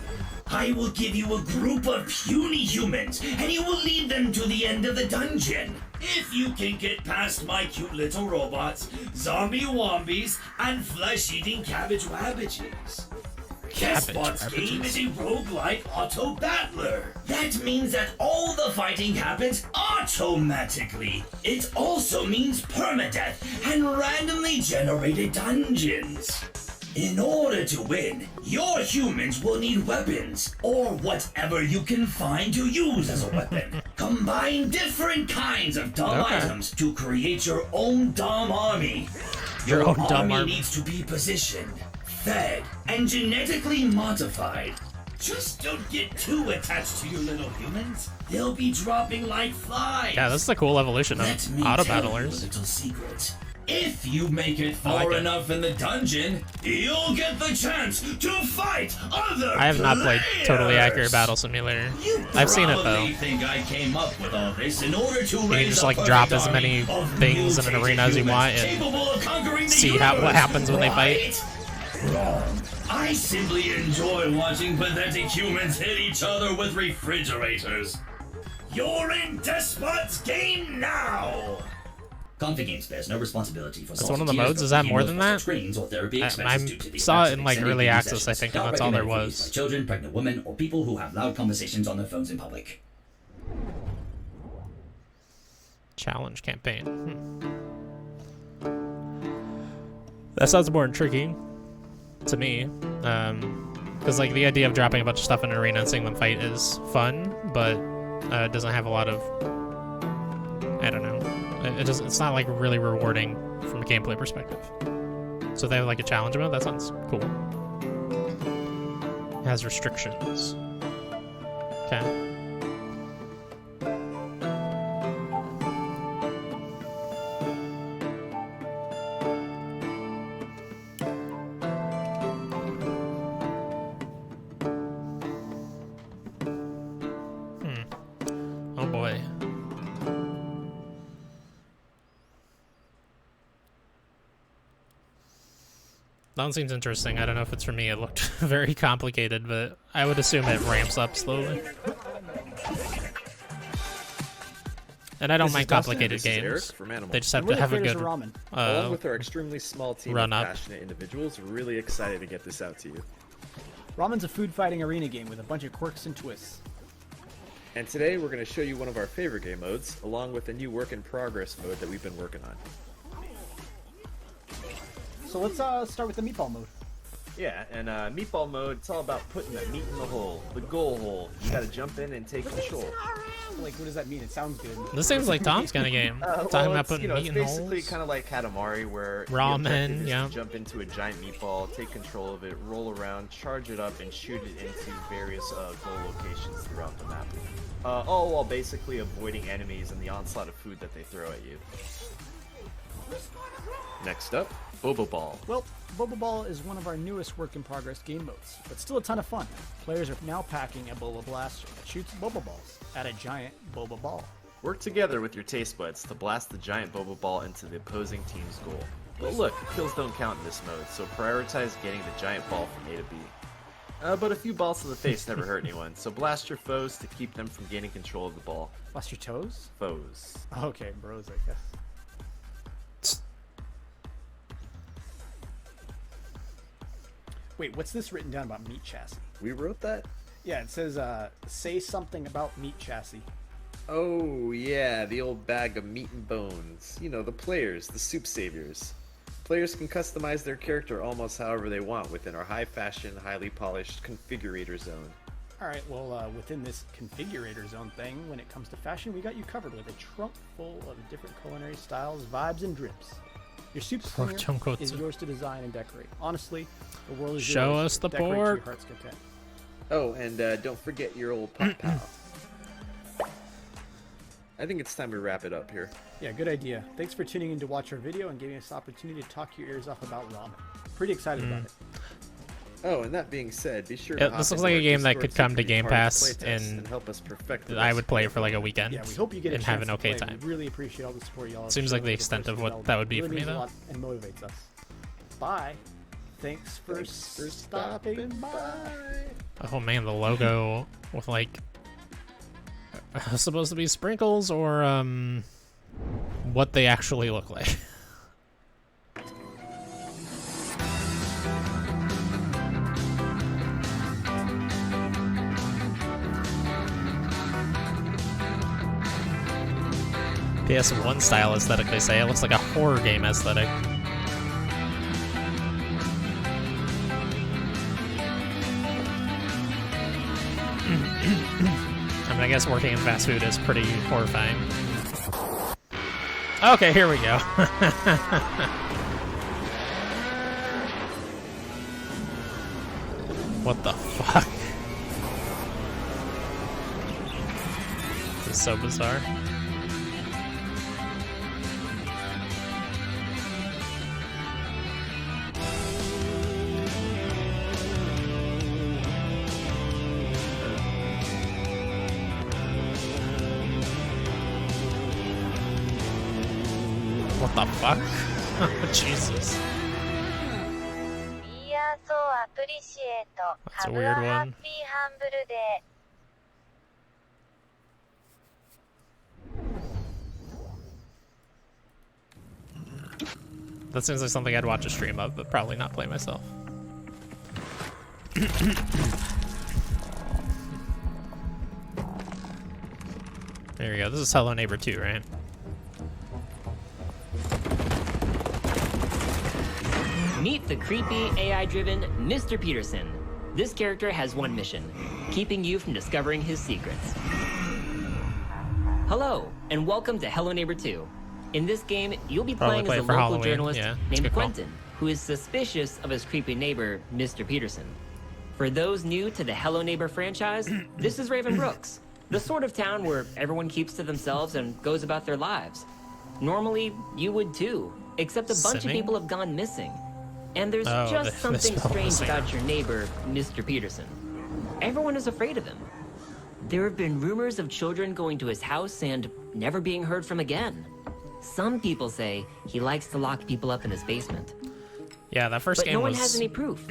I will give you a group of puny humans, and you will lead them to the end of the dungeon. If you can get past my cute little robots, zombie wombies, and flesh-eating cabbage rabbages. Despot's game is a roguelike auto-battler. That means that all the fighting happens automatically. It also means permadeath and randomly generated dungeons. In order to win, your humans will need weapons, or whatever you can find to use as a weapon. Combine different kinds of dumb items to create your own dumb army. Your own dumb army army. needs to be positioned, fed, and genetically modified. Just don't get too attached to your little humans. They'll be dropping like flies. Yeah, this is a cool evolution of Let me auto tell you a battlers. little secret. If you make it I like far it. enough in the dungeon, you'll get the chance to fight other I have not played Totally Accurate players. Battle Simulator. I've seen it though. Probably think I came up with all this in order to You can raise just a like perfect drop as army many of things in an mutated arena as you humans want capable of conquering and the see what universe, happens when they fight. right? Wrong. I simply enjoy watching pathetic humans hit each other with refrigerators. You're in Despot's game now! Config Games bears no responsibility for That's one of the modes. Is that more than that? screens or therapy I expenses due to the saw it effects in of like extended early gaming access, I sessions. think, and Not that's all there recommended for use was. by children, pregnant women, or people who have loud conversations on their phones in public. Challenge campaign. That sounds more intriguing to me. Because like the idea of dropping a bunch of stuff in an arena and seeing them fight is fun, but it doesn't have a lot of, I don't know. It's not like really rewarding from a gameplay perspective. So they have like a challenge mode. That sounds cool. It has restrictions. Okay. Oh boy. That one seems interesting. I don't know if it's for me. It looked very complicated, but I would assume it ramps up slowly. And I don't This mind is Dustin. complicated This is Eric games. from Animal. They just have And to we're have the a creators good of Ramen. Along with our extremely small team of run up. passionate individuals, we're really excited to get this out to you. Ramen's a food fighting arena game with a bunch of quirks and twists. And today we're going to show you one of our favorite game modes, along with a new work in progress mode that we've been working on. So let's start with the meatball mode. Yeah, and meatball mode, it's all about putting the meat in the hole, the goal hole. You gotta jump in and take control. Like, what does that mean? It sounds good. This seems like Tom's kind of game. Talking about putting meat it's in basically holes. kind of like Katamari, where Ramen, the objective is yeah. to jump into a giant meatball, take control of it, roll around, charge it up, and shoot it into various goal locations throughout the map. All while basically avoiding enemies and the onslaught of food that they throw at you. Next up, Bobo Ball. Well, Boba Ball is one of our newest work-in-progress game modes, but still a ton of fun. Players are now packing a Boba Blaster that shoots Boba Balls at a giant Boba Ball. Work together with your taste buds to blast the giant Boba Ball into the opposing team's goal. But look, kills don't count in this mode, so prioritize getting the giant ball from A to B. But a few balls to the face never hurt anyone, so blast your foes to keep them from gaining control of the ball. Blast your toes? Foes. Okay, bros, I guess. Wait, what's this written down about meat chassis? We wrote that? Yeah, it says, say something about meat chassis. Oh, yeah, the old bag of meat and bones. You know, the players, the soup saviors. Players can customize their character almost however they want within our high-fashion, highly polished configurator zone. Alright, well, within this configurator zone thing, when it comes to fashion, we got you covered with a trunk full of different culinary styles, vibes, and drips. Your soup slinger is yours to design and decorate. Honestly, the world is Show yours. us the Decorate to board. your heart's content. Oh, and don't forget your old pop pal. I think it's time we wrap it up here. Yeah, good idea. Thanks for tuning in to watch our video and giving us the opportunity to talk your ears off about ramen. Pretty excited about it. Oh, and that being said, be sure Yeah, to hop this looks into like a our game that Discord could to come to be Game part of the Pass, playtest and help us perfect the I would recipe play it for for like a it. weekend. Yeah, we hope you get a and chance have an to okay play. time. We really appreciate all the support y'all have Seems shown like the us extent for of first what that would be development. for me, Really means a though. lot and motivates us. Bye. Thanks for stopping by. Oh man, the logo with like supposed to be sprinkles or what they actually look like. PS1 style aesthetic, they say. It looks like a horror game aesthetic. I mean, I guess working in fast food is pretty horrifying. Okay, here we go. What the fuck? This is so bizarre. What the fuck? Jesus. That's a weird one. That seems like something I'd watch a stream of, but probably not play myself. There we go. This is Hello Neighbor 2, right? Meet the creepy, AI-driven Mr. Peterson. This character has one mission, keeping you from discovering his secrets. Hello, and welcome to Hello Neighbor 2. In this game, you'll be Probably playing play as a it for local Halloween, journalist yeah, it's a named good call. Quentin, who is suspicious of his creepy neighbor, Mr. Peterson. For those new to the Hello Neighbor franchise, this is Raven Brooks, the sort of town where everyone keeps to themselves and goes about their lives. Normally, you would too, except a bunch of Simming? people have gone missing. And there's Oh, just they something spelled strange missing. about your neighbor, Mr. Peterson. Everyone is afraid of him. There have been rumors of children going to his house and never being heard from again. Some people say he likes to lock people up in his basement. Yeah, that first but game no was one has any proof.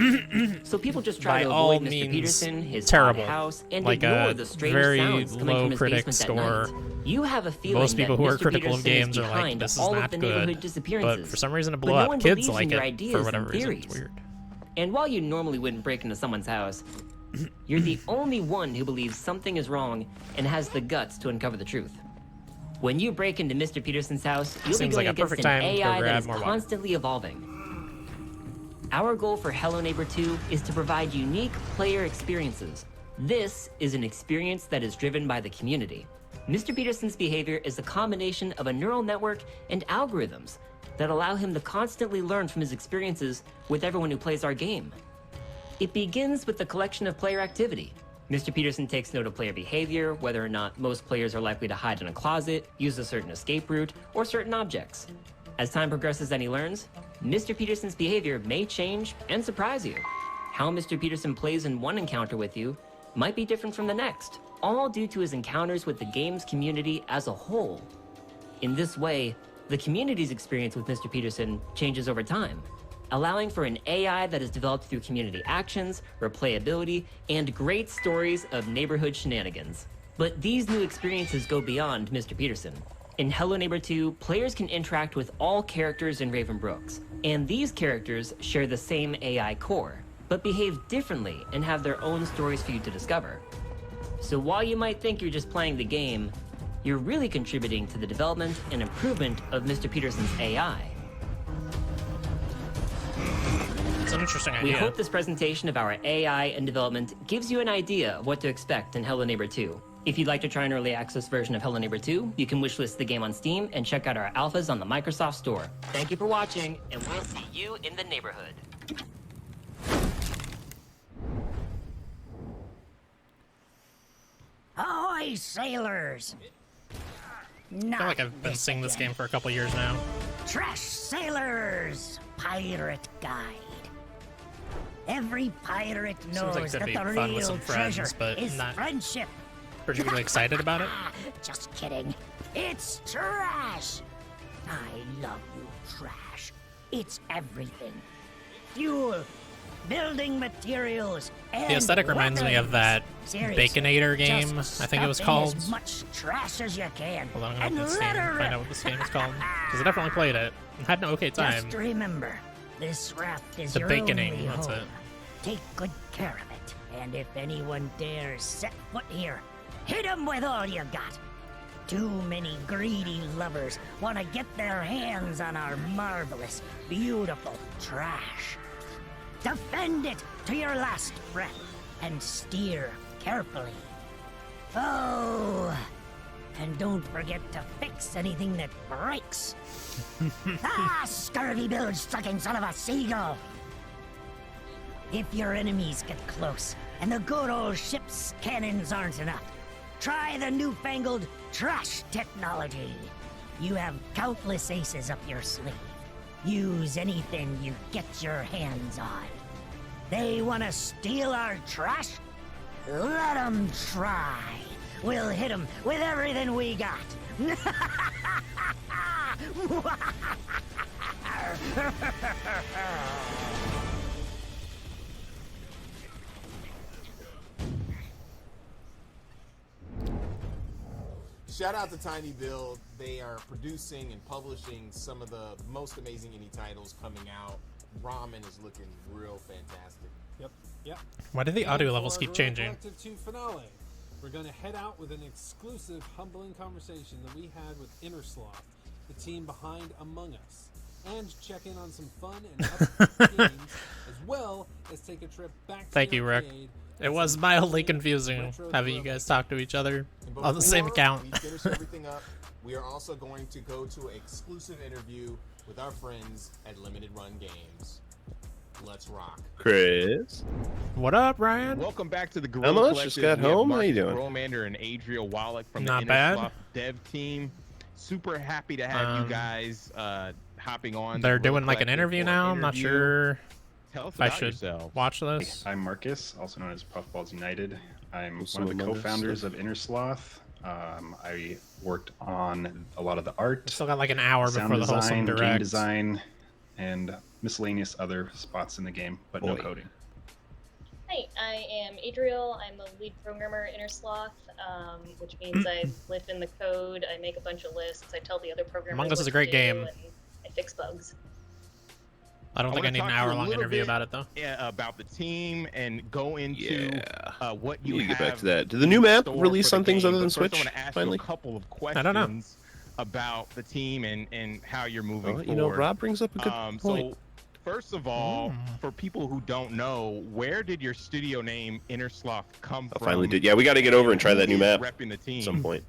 So people just try by to all avoid Mr. means Peterson, his terrible. odd house, and Like ignore a the strange very sounds coming low from his critic basement at score. night. You have a feeling Most people that who are Mr. critical of Peterson games is are like, behind this is all not of the good. neighborhood disappearances. But for some reason, But no one kids believes like in your it ideas for and whatever reason. theories. It's weird. And while you normally wouldn't break into someone's house, you're the only one who believes something is wrong and has the guts to uncover the truth. When you break into Mr. Peterson's house, you'll be Seems going like a against perfect an time to go AI that grab is more water. constantly evolving. Our goal for Hello Neighbor 2 is to provide unique player experiences. This is an experience that is driven by the community. Mr. Peterson's behavior is a combination of a neural network and algorithms that allow him to constantly learn from his experiences with everyone who plays our game. It begins with the collection of player activity. Mr. Peterson takes note of player behavior, whether or not most players are likely to hide in a closet, use a certain escape route, or certain objects. As time progresses and he learns, Mr. Peterson's behavior may change and surprise you. How Mr. Peterson plays in one encounter with you might be different from the next, all due to his encounters with the game's community as a whole. In this way, the community's experience with Mr. Peterson changes over time, allowing for an AI that is developed through community actions, replayability, and great stories of neighborhood shenanigans. But these new experiences go beyond Mr. Peterson. In Hello Neighbor 2, players can interact with all characters in Raven Brooks, and these characters share the same AI core, but behave differently and have their own stories for you to discover. So while you might think you're just playing the game, you're really contributing to the development and improvement of Mr. Peterson's AI. It's an interesting We idea. hope this presentation of our AI and development gives you an idea of what to expect in Hello Neighbor 2. If you'd like to try an early access version of Hello Neighbor 2, you can wishlist the game on Steam and check out our alphas on the Microsoft Store. Thank you for watching, and we'll see you in the neighborhood. Ahoy, sailors! I feel like I've been singing this game for a couple years now. Trash Sailors Pirate Guide. Every pirate Seems knows like it'd that be the fun with real some friends, treasure but is not friendship. particularly excited about it. Just kidding. It's trash. I love you, trash. It's everything. Fuel, building materials, and The aesthetic reminds me of that Seriously, Baconator game, just I think it was stuff in called. as much trash as you can. Hold on, I'm and gonna open Steam and litter find out what this game is called. Because I definitely played it. And had an okay time. Just remember, this raft is The your baconing, only that's home. it. Take good care of it, and if anyone dares set foot here, hit them with all you got. Too many greedy lovers want to get their hands on our marvelous, beautiful trash. Defend it to your last breath, and steer carefully. Oh, and don't forget to fix anything that breaks. Scurvy bilge-sucking son of a seagull! If your enemies get close, and the good old ship's cannons aren't enough, try the newfangled trash technology. You have countless aces up your sleeve. Use anything you get your hands on. They want to steal our trash? Let them try. We'll hit them with everything we got. Shout out to Tiny Build. They are producing and publishing some of the most amazing indie titles coming out. Ramen is looking real fantastic. Yep. Why do the And audio for levels our keep Guerrilla changing? Collective 2 finale, we're going to head out with an exclusive, humbling conversation that we had with Innersloth, the team behind Among Us, and check in on some fun and upbeat games, as well as take a trip back to Thank the you, Rick. arcade. It was mildly confusing having you guys talk to each other on the same account. We finish everything up. We are also going to go to an exclusive interview with our friends at Limited Run Games. Let's rock. Chris. What up, Ryan? Welcome back to the How Guerrilla much? Collective. Just got We have home? How you Marcus doing? Romander and Adria Wallach from Not the bad. Innersloth dev team. Super happy to have you guys hopping on. They're the Guerrilla doing like an Collective interview for now. I'm not interview. sure Tell us if I about should yourselves. watch this. I'm Marcus, also known as Puffballs United. I'm Also one of the Among Us. co-founders of Innersloth. I worked on a lot of the art, Still got like an hour sound before the design, Wholesome game Direct. design, and miscellaneous other spots in the game, but no coding. Hi, I am Adriel. I'm a lead programmer at Innersloth, which means I live in the code, I make a bunch of lists, I tell the other programmers Among Us what is a to great do, game. and I fix bugs. I don't think I need an hour-long interview about it, though. Yeah, about the team and go into what you need to have. get back to that. Did the new map in release store on for the things game, other than but first I Switch? want to ask Finally, you a couple of I don't know. questions about the team and how you're moving forward. You know, Rob brings up a good point. So, first of all, for people who don't know, where did your studio name Innersloth come I from? finally did. Yeah, we got to get over and try that new map Repping the team. at some point.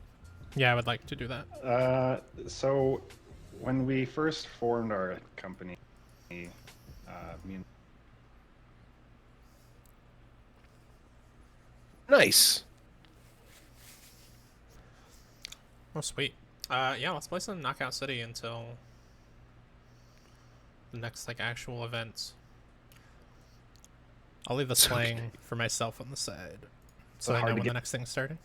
Yeah, I would like to do that. So when we first formed our company, me and Nice. Oh, sweet. Yeah, let's play some Knockout City until the next, like, actual event. I'll leave this playing for myself on the side, so I know when the next thing's starting.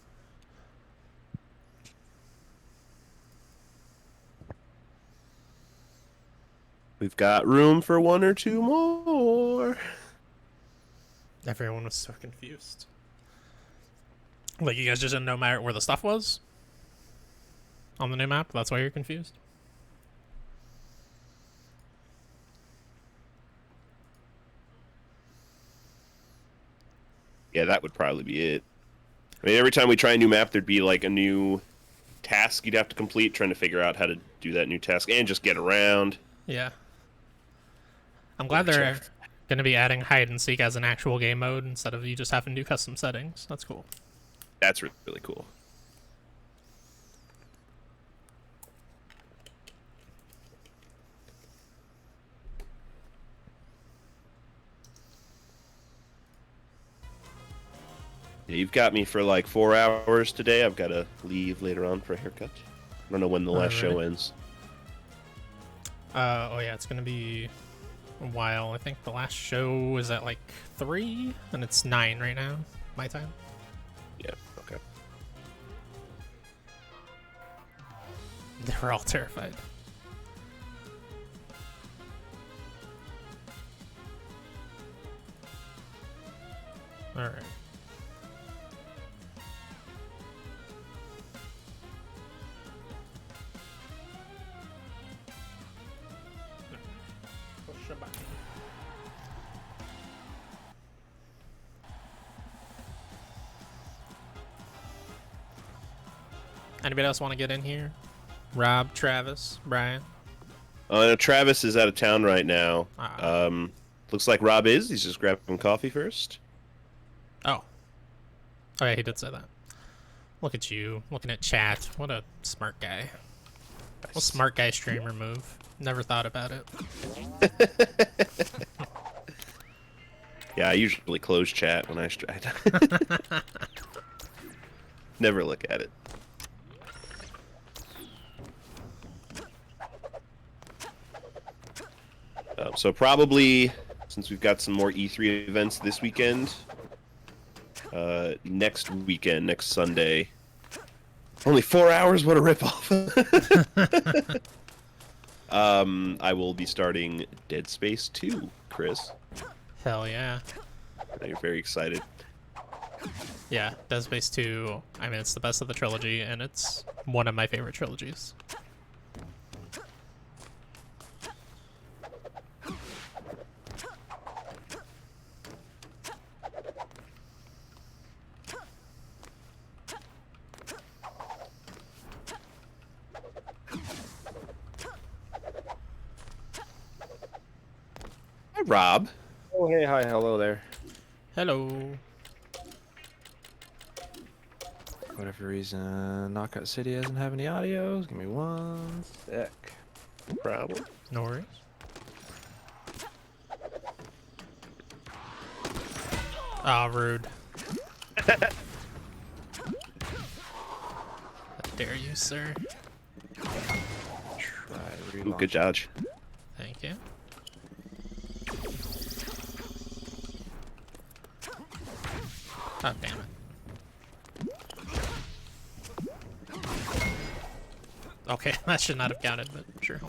We've got room for one or two more. Everyone was so confused. Like, you guys just didn't know where the stuff was? On the new map? That's why you're confused? Yeah, that would probably be it. I mean, every time we try a new map, there'd be like a new task you'd have to complete, trying to figure out how to do that new task and just get around. Yeah. I'm glad they're going to be adding hide and seek as an actual game mode instead of you just having to do custom settings. That's cool. That's really cool. Yeah, you've got me for like 4 hours today. I've got to leave later on for a haircut. I don't know when the last show ends. Oh yeah, it's gonna be a while. I think the last show is at like 3, and it's 9 right now, my time. Yeah, okay. They were all terrified. Alright. Push a button. Anybody else want to get in here? Rob, Travis, Brian? No, Travis is out of town right now. Looks like Rob is. He's just grabbing coffee first. Oh. Oh yeah, he did say that. Look at you, looking at chat. What a smart guy. What a smart guy streamer move. Never thought about it. Yeah, I usually close chat when I never look at it. So probably, since we've got some more E3 events this weekend, next weekend, next Sunday. Only 4 hours, what a ripoff. I will be starting Dead Space 2, Chris. Hell yeah. You're very excited. Yeah, Dead Space 2, I mean, it's the best of the trilogy, and it's one of my favorite trilogies. Hi, Rob. Oh, hey, hi, hello there. Hello. Whatever reason, Knockout City doesn't have any audios. Give me one sec. No problem. No worries. Ah, rude. How dare you, sir? Ooh, good dodge. Thank you. Oh, damn it. Okay, that should not have counted, but sure.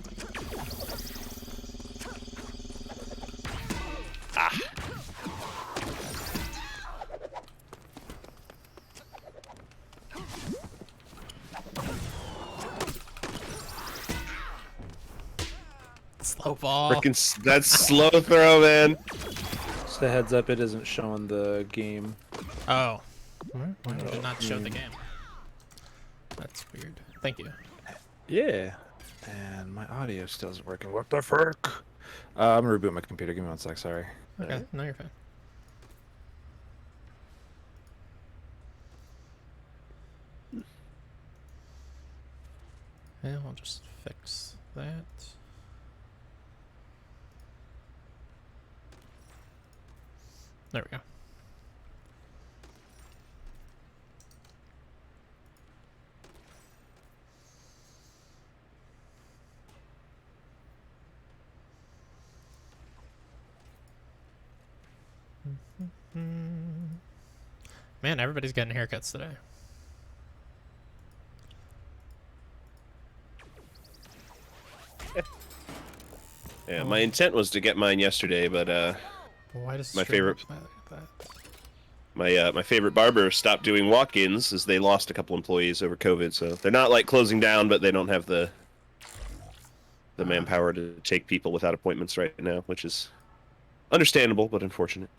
Slow ball. That's slow throw, man. Just a heads up, it isn't showing the game. Oh. Why did it not show the game? That's weird. Thank you. Yeah. And my audio still isn't working. What the fuck? I'm gonna reboot my computer. Give me 1 sec. Sorry. Okay, no, you're fine. Yeah, I'll just fix that. There we go. Man, everybody's getting haircuts today. Yeah, my intent was to get mine yesterday, but why does my favorite my favorite barber stopped doing walk-ins as they lost a couple employees over COVID. So they're not like closing down, but they don't have the manpower to take people without appointments right now, which is understandable but unfortunate.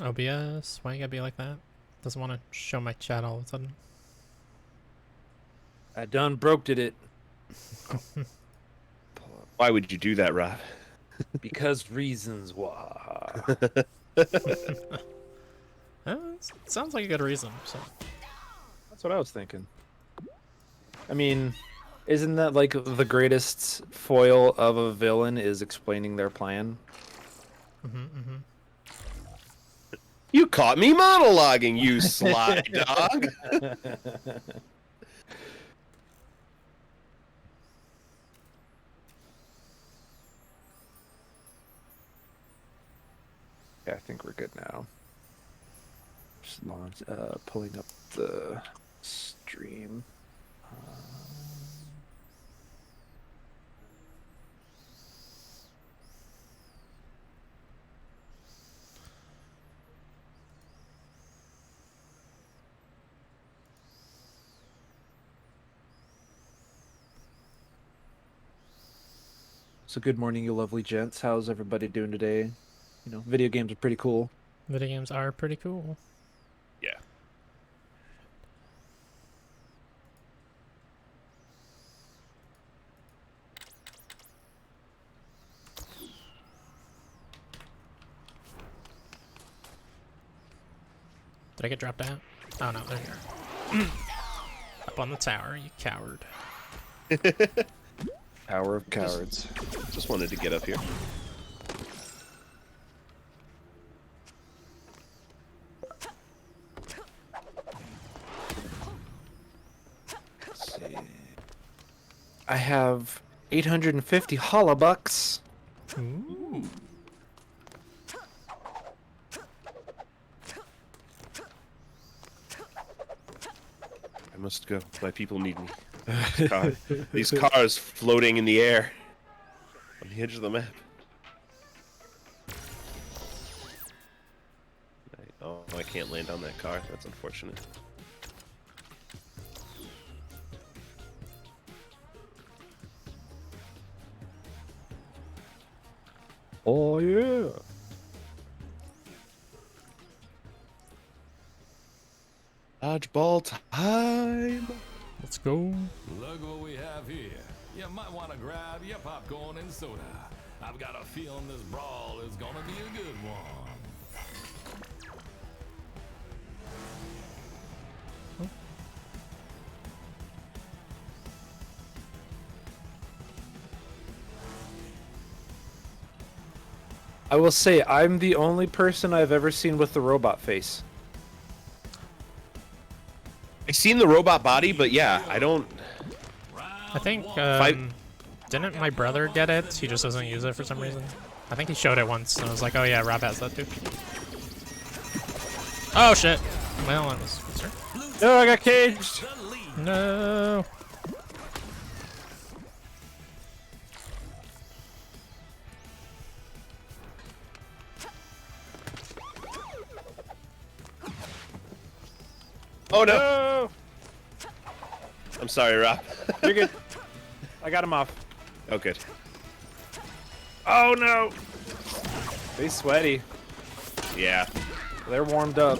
OBS, why you gotta be like that? Doesn't want to show my chat all of a sudden. I done broked it. Why would you do that, Rob? Because reasons why. Sounds like a good reason. So that's what I was thinking. I mean, isn't that like the greatest foil of a villain is explaining their plan? You caught me monologuing, you sly dog. Yeah, I think we're good now. Just pulling up the stream. So good morning, you lovely gents. How's everybody doing today? You know, video games are pretty cool. video games are pretty cool. Yeah. Did I get dropped out? Oh no, there you are. Up on the tower, you coward. Tower of cowards. Just wanted to get up here. Let's see. I have 850 holobucks. Ooh. I must go. My people need me. These cars floating in the air on the edge of the map. Oh, I can't land on that car. That's unfortunate. Oh yeah. Dodgeball time. Let's go. Look what we have here. You might want to grab your popcorn and soda. I've got a feeling this brawl is gonna be a good one. I will say, I'm the only person I've ever seen with the robot face. seen the robot body, but yeah, I don't. I think didn't my brother get it? He just doesn't use it for some reason. I think he showed it once, and I was like, oh yeah, Rob has that too. Oh shit! Well, that was concerned. No, I got caged. No. Oh no! I'm sorry, Rob. You're good. I got him off. Oh, good. Oh no! They sweaty. Yeah. They're warmed up.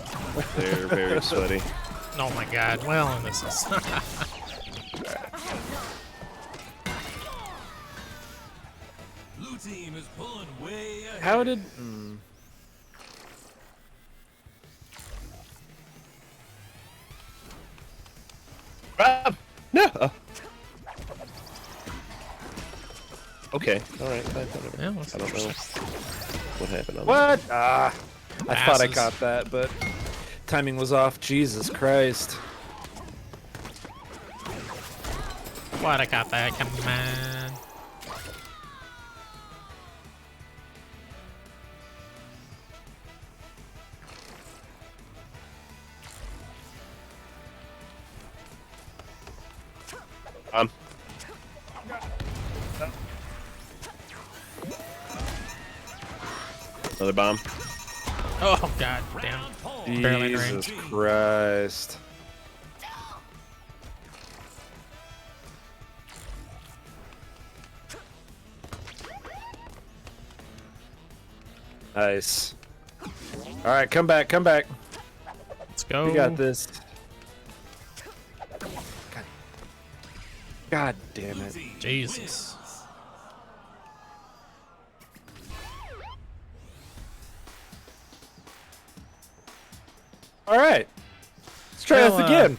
They're very sweaty. Oh my god. Well, this is. Blue team is pulling way ahead. How did? Rob! No! Oh. Okay, alright, whatever. Yeah, I don't know what happened on What? I thought I Asses. caught that, but timing was off. Jesus Christ. What? I got that. Come on. Another bomb. Oh god damn. Barely in range. Jesus Christ. Nice. All right, come back, come back. Let's go. We got this. God damn it. Jesus. All right. Let's try this again.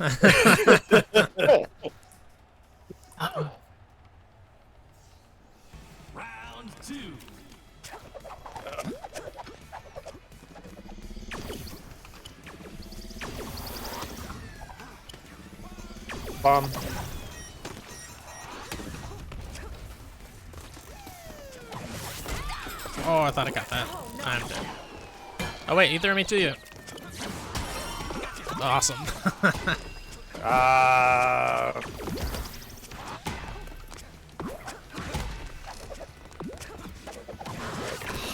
Round 2. Bomb. Oh, I thought I got that. I'm dead. Oh wait, he threw me to you. Awesome.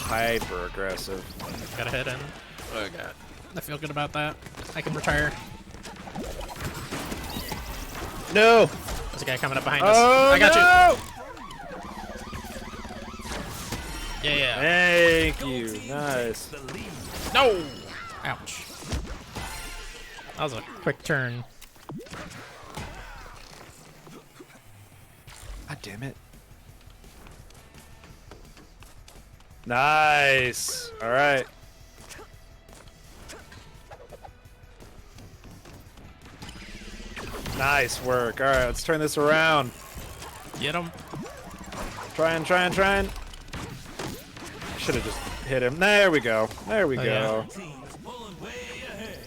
Hyper aggressive. Got a hit in. Oh god. I feel good about that. I can retire. No! There's a guy coming up behind us. Oh, I got no! you. Yeah. Thank you. Nice. No! Ouch. That was a quick turn. God damn it. Nice. All right. Nice work. All right, let's turn this around. Get him. Trying. Should have just hit him. There we go. There we go. Yeah. Team is pulling way ahead.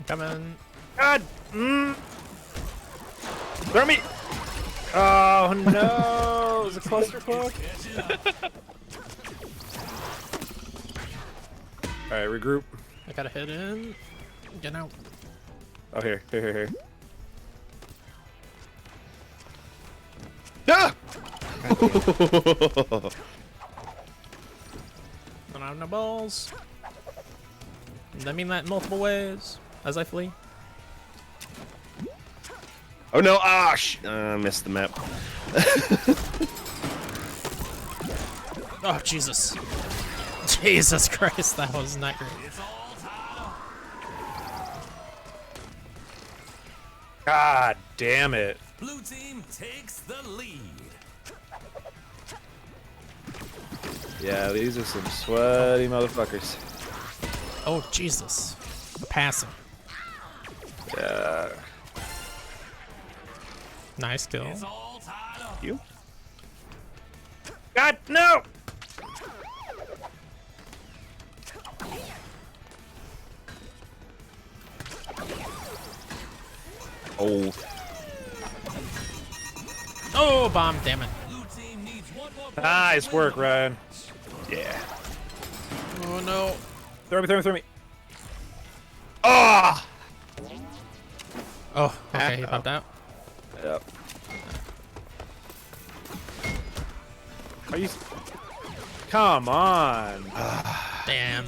Coming. God. Throw me. Oh no! It was a clusterfuck. All right, regroup. I got a hit in. Get out. Oh, here. Ah! Don't have no balls. Does that mean that in multiple ways as I flee? Oh no! Ah, missed the map. Oh Jesus! Jesus Christ, that was not great. God damn it! Blue team takes the lead. Yeah, these are some sweaty motherfuckers. Oh Jesus! the passing. Nice kill. You? God, no! Oh. Oh, bomb, damn it. Nice work, Ryan. Yeah. Oh, no. Throw me. Ah! Oh, okay, he popped out. Yep. Are you... Come on. Damn.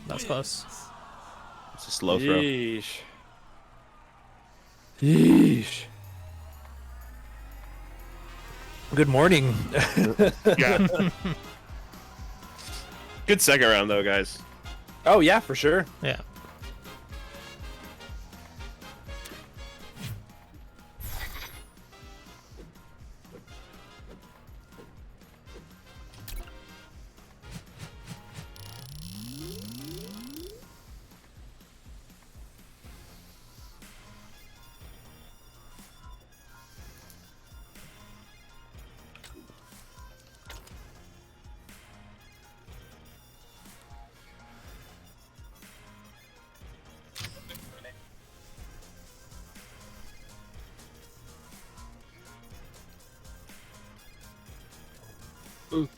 That was close. It's a slow throw. Yeesh. Good morning. Yeah. Good second round, though, guys. Oh, yeah, for sure. Yeah. Ooh.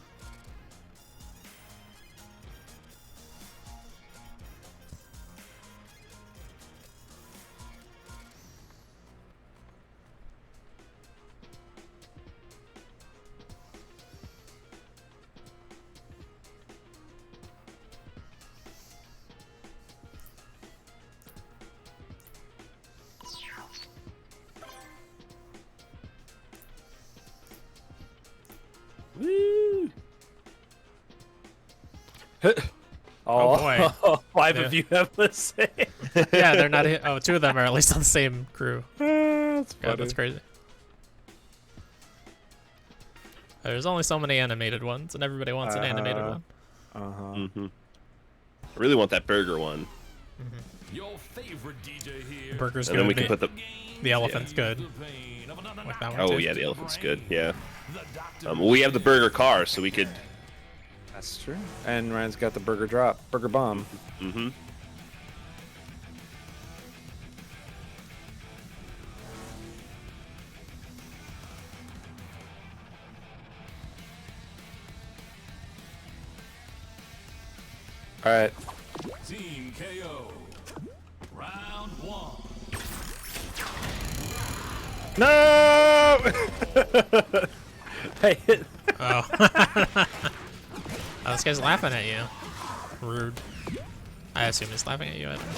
Woo! Oh boy. Five Yeah. of you have the same. Yeah, they're not. Oh, two of them are at least on the same crew. That's God, that's crazy. There's only so many animated ones, and everybody wants an animated one. Mm-hmm. I really want that burger one. Your favorite DJ here. Burger's And good. then we can put the elephant's good. Like that one Oh too. yeah, the elephant's good. Yeah. We have the burger car, so we could. That's true. And Ryan's got the burger drop, burger bomb. Mm-hmm. All right. Team KO. Round one. No! Hey. Oh. Oh, this guy's laughing at you. Rude. I assume he's laughing at you. I don't know.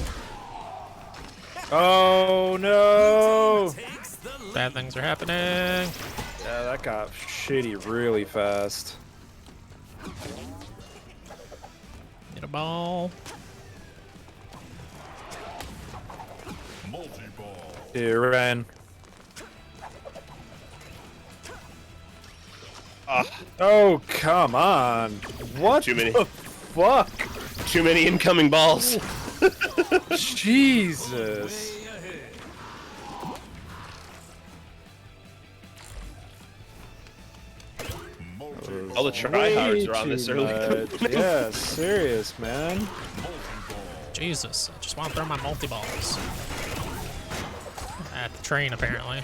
Oh no! Bad things are happening. Yeah, that got shitty really fast. Get a ball. Multi-ball. Here, Ryan. Oh, come on. What Too many. the fuck? Too many incoming balls. Jesus. All the tryhards are on this early. Yeah, serious, man. Jesus, I just want to throw my multi-balls. At the train, apparently.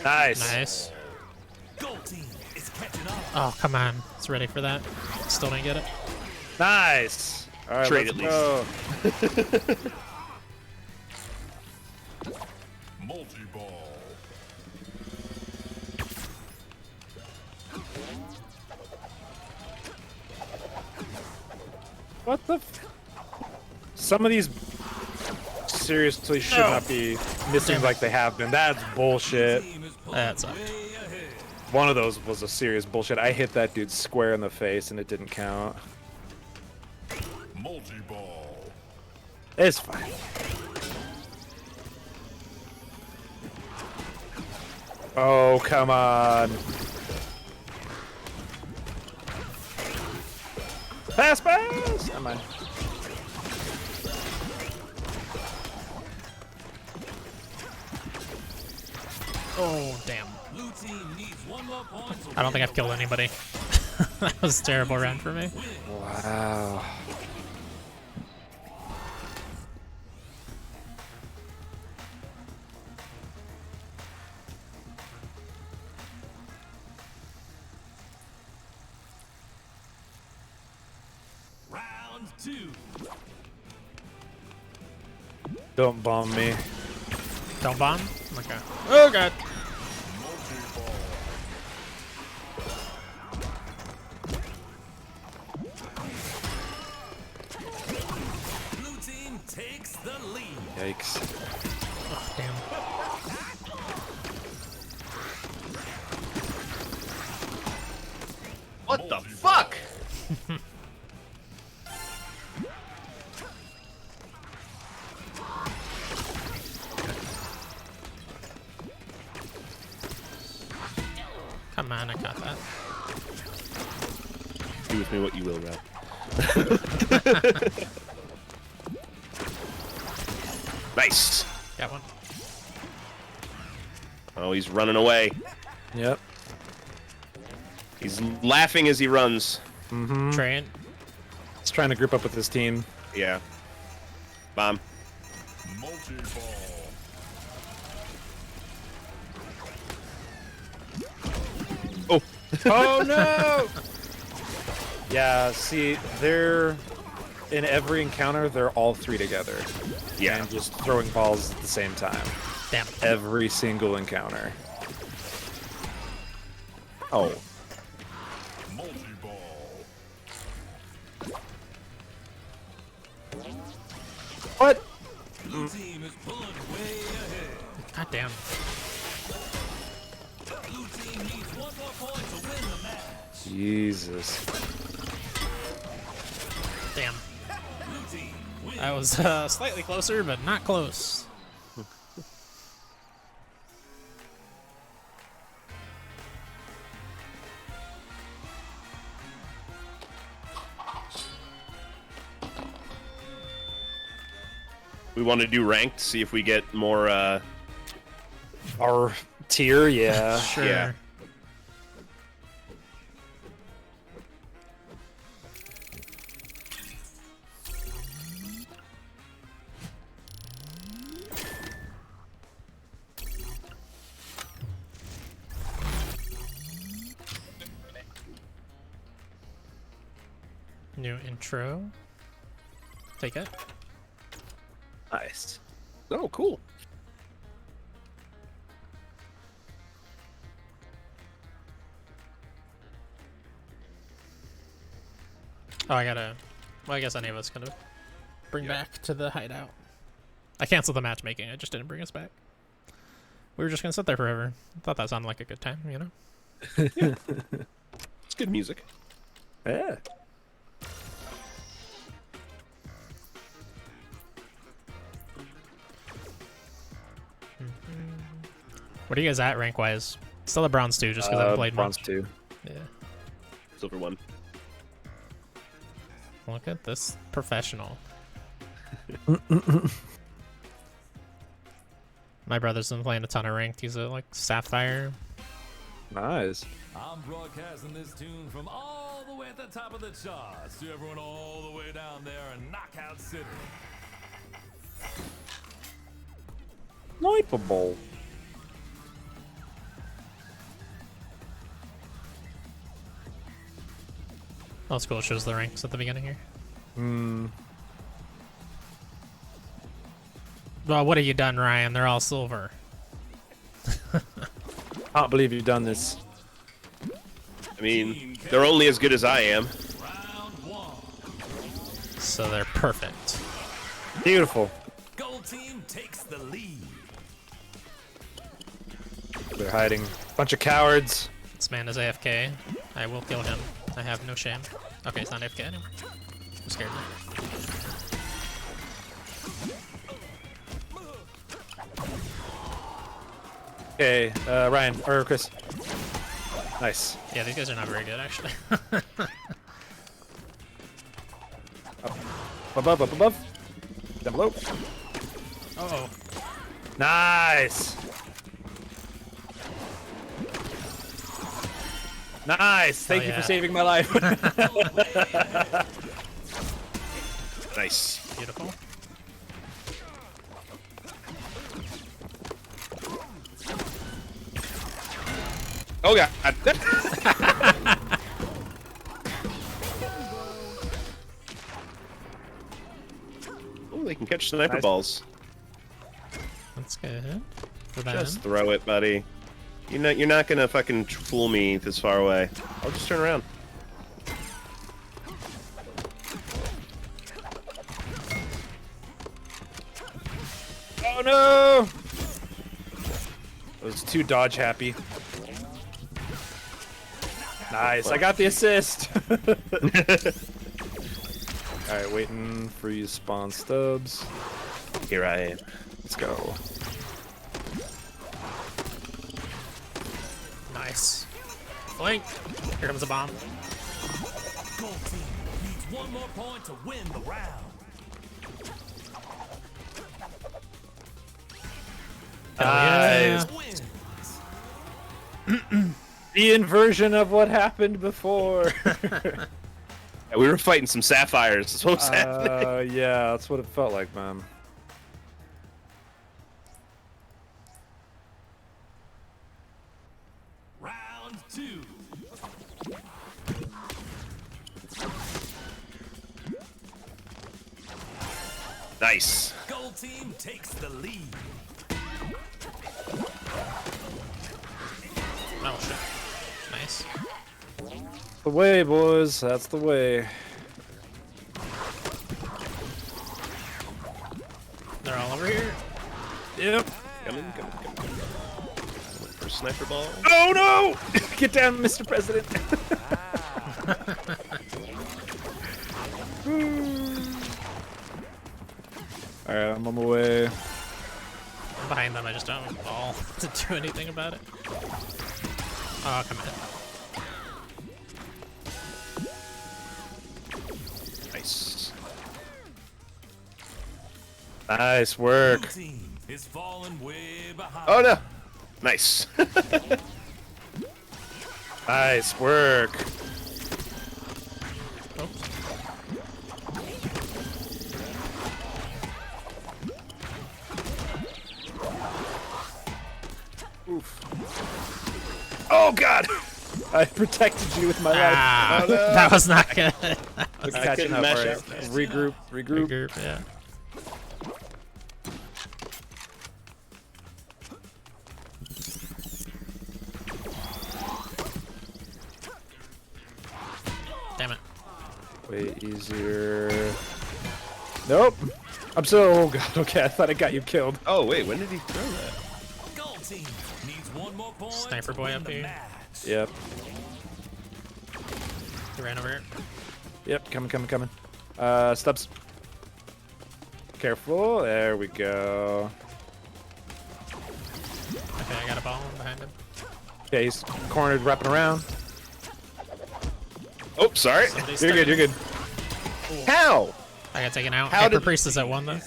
Nice. Nice. Oh, come on. It's ready for that. Still didn't get it. Nice. All right, Trade let's at go. Multi-ball. What the? Some of these seriously should not be missing like they have been. That's bullshit. That sucked. One of those was a serious bullshit. I hit that dude square in the face and it didn't count. Multi-ball. It's fine. Oh, come on. Pass, pass! Never mind. Oh, damn. I don't think I've killed anybody. That was a terrible round for me. Wow. Round 2. Don't bomb me. Don't bomb? Okay. Oh, God. Blue team takes the lead. Yikes. Oh, damn. What the fuck? Come on, I got that. Do with me what you will, Rob. Nice. Got one. Oh, he's running away. Yep. He's laughing as he runs. Mm-hmm. Trent. He's trying to group up with his team. Yeah. Bomb. Multi-ball. Oh. Oh no! Yeah, see, they're in every encounter, they're all three together. Yeah. And just throwing balls at the same time. Damn. Every single encounter. Oh. Multi-ball. What? Blue team is pulling way ahead. God damn. Blue team needs one more point to win the match. Jesus. Damn. Blue team wins. I was slightly closer, but not close. We want to do ranked, see if we get more, Our tier, yeah. Sure. Yeah. New intro. Take it. Nice. Oh, cool. Oh, I gotta... Well, I guess any of us could bring back to the hideout. I canceled the matchmaking. I just didn't bring us back. We were just gonna sit there forever. Thought that sounded like a good time, you know? Yeah. It's good music. Yeah. What are you guys at rank-wise? Still a bronze 2, just because I haven't played bronze much. 2. Yeah. Silver 1. Look at this professional. My brother's been playing a ton of ranked. He's at like Sapphire. Nice. I'm broadcasting this tune from all the way at the top of the charts to everyone all the way down there in Knockout City. Snipeable. Oh, it's cool. It shows the ranks at the beginning here. Hmm. Well, what have you done, Ryan? They're all silver. Can't believe you've done this. I mean, they're only as good as I am. So they're perfect. Beautiful. Gold team takes the lead. They're hiding. Bunch of cowards. This man is AFK. I will kill him. I have no shame. Okay, it's not AFK anymore. I'm scared now. Okay, Ryan or Chris. Nice. Yeah, these guys are not very good, actually. Above, up above. Down below. Uh-oh. Nice. Nice. Thank you for saving my life. Nice. Beautiful. Oh god. Oh, they can catch sniper balls. That's good. For them. Just throw it, buddy. You're not gonna fucking fool me this far away. I'll just turn around. Oh no! I was too dodge happy. Nice, I got the assist. Alright, waiting for you to spawn stubs. Here I am. Let's go. Nice. Flank. Here comes a bomb. Gold team needs one more point to win the round. Nice. The inversion of what happened before. Yeah, we were fighting some sapphires. That's what was happening. Yeah, that's what it felt like, man. Round 2. Nice. Gold team takes the lead. Oh shit. Nice. The way, boys. That's the way. They're all over here. Yep. Coming. Went for a sniper ball. Oh no! Get down, Mr. President. Alright, I'm on my way. I'm behind them, I just don't have a ball to do anything about it. Oh, come in. Nice. Nice work. Blue team is falling way behind. Oh no! Nice. Nice work. Oof. Oh god! I protected you with my life. Oh, no. That was not good. I catching up. Right. Regroup. Regroup, yeah. Damn it. Way easier. Nope. I'm so. Oh god. Okay, I thought I got you killed. Oh wait, when did he throw that? Gold team needs one more point. Sniper boy up here. Yep. He ran over here. Yep. Coming. Stubs. Careful. There we go. Okay, I got a ball behind him. Okay, he's cornered, wrapping around. Oh, sorry. You're good. How? I got taken out. How Hyper did- Priest is at 1 though.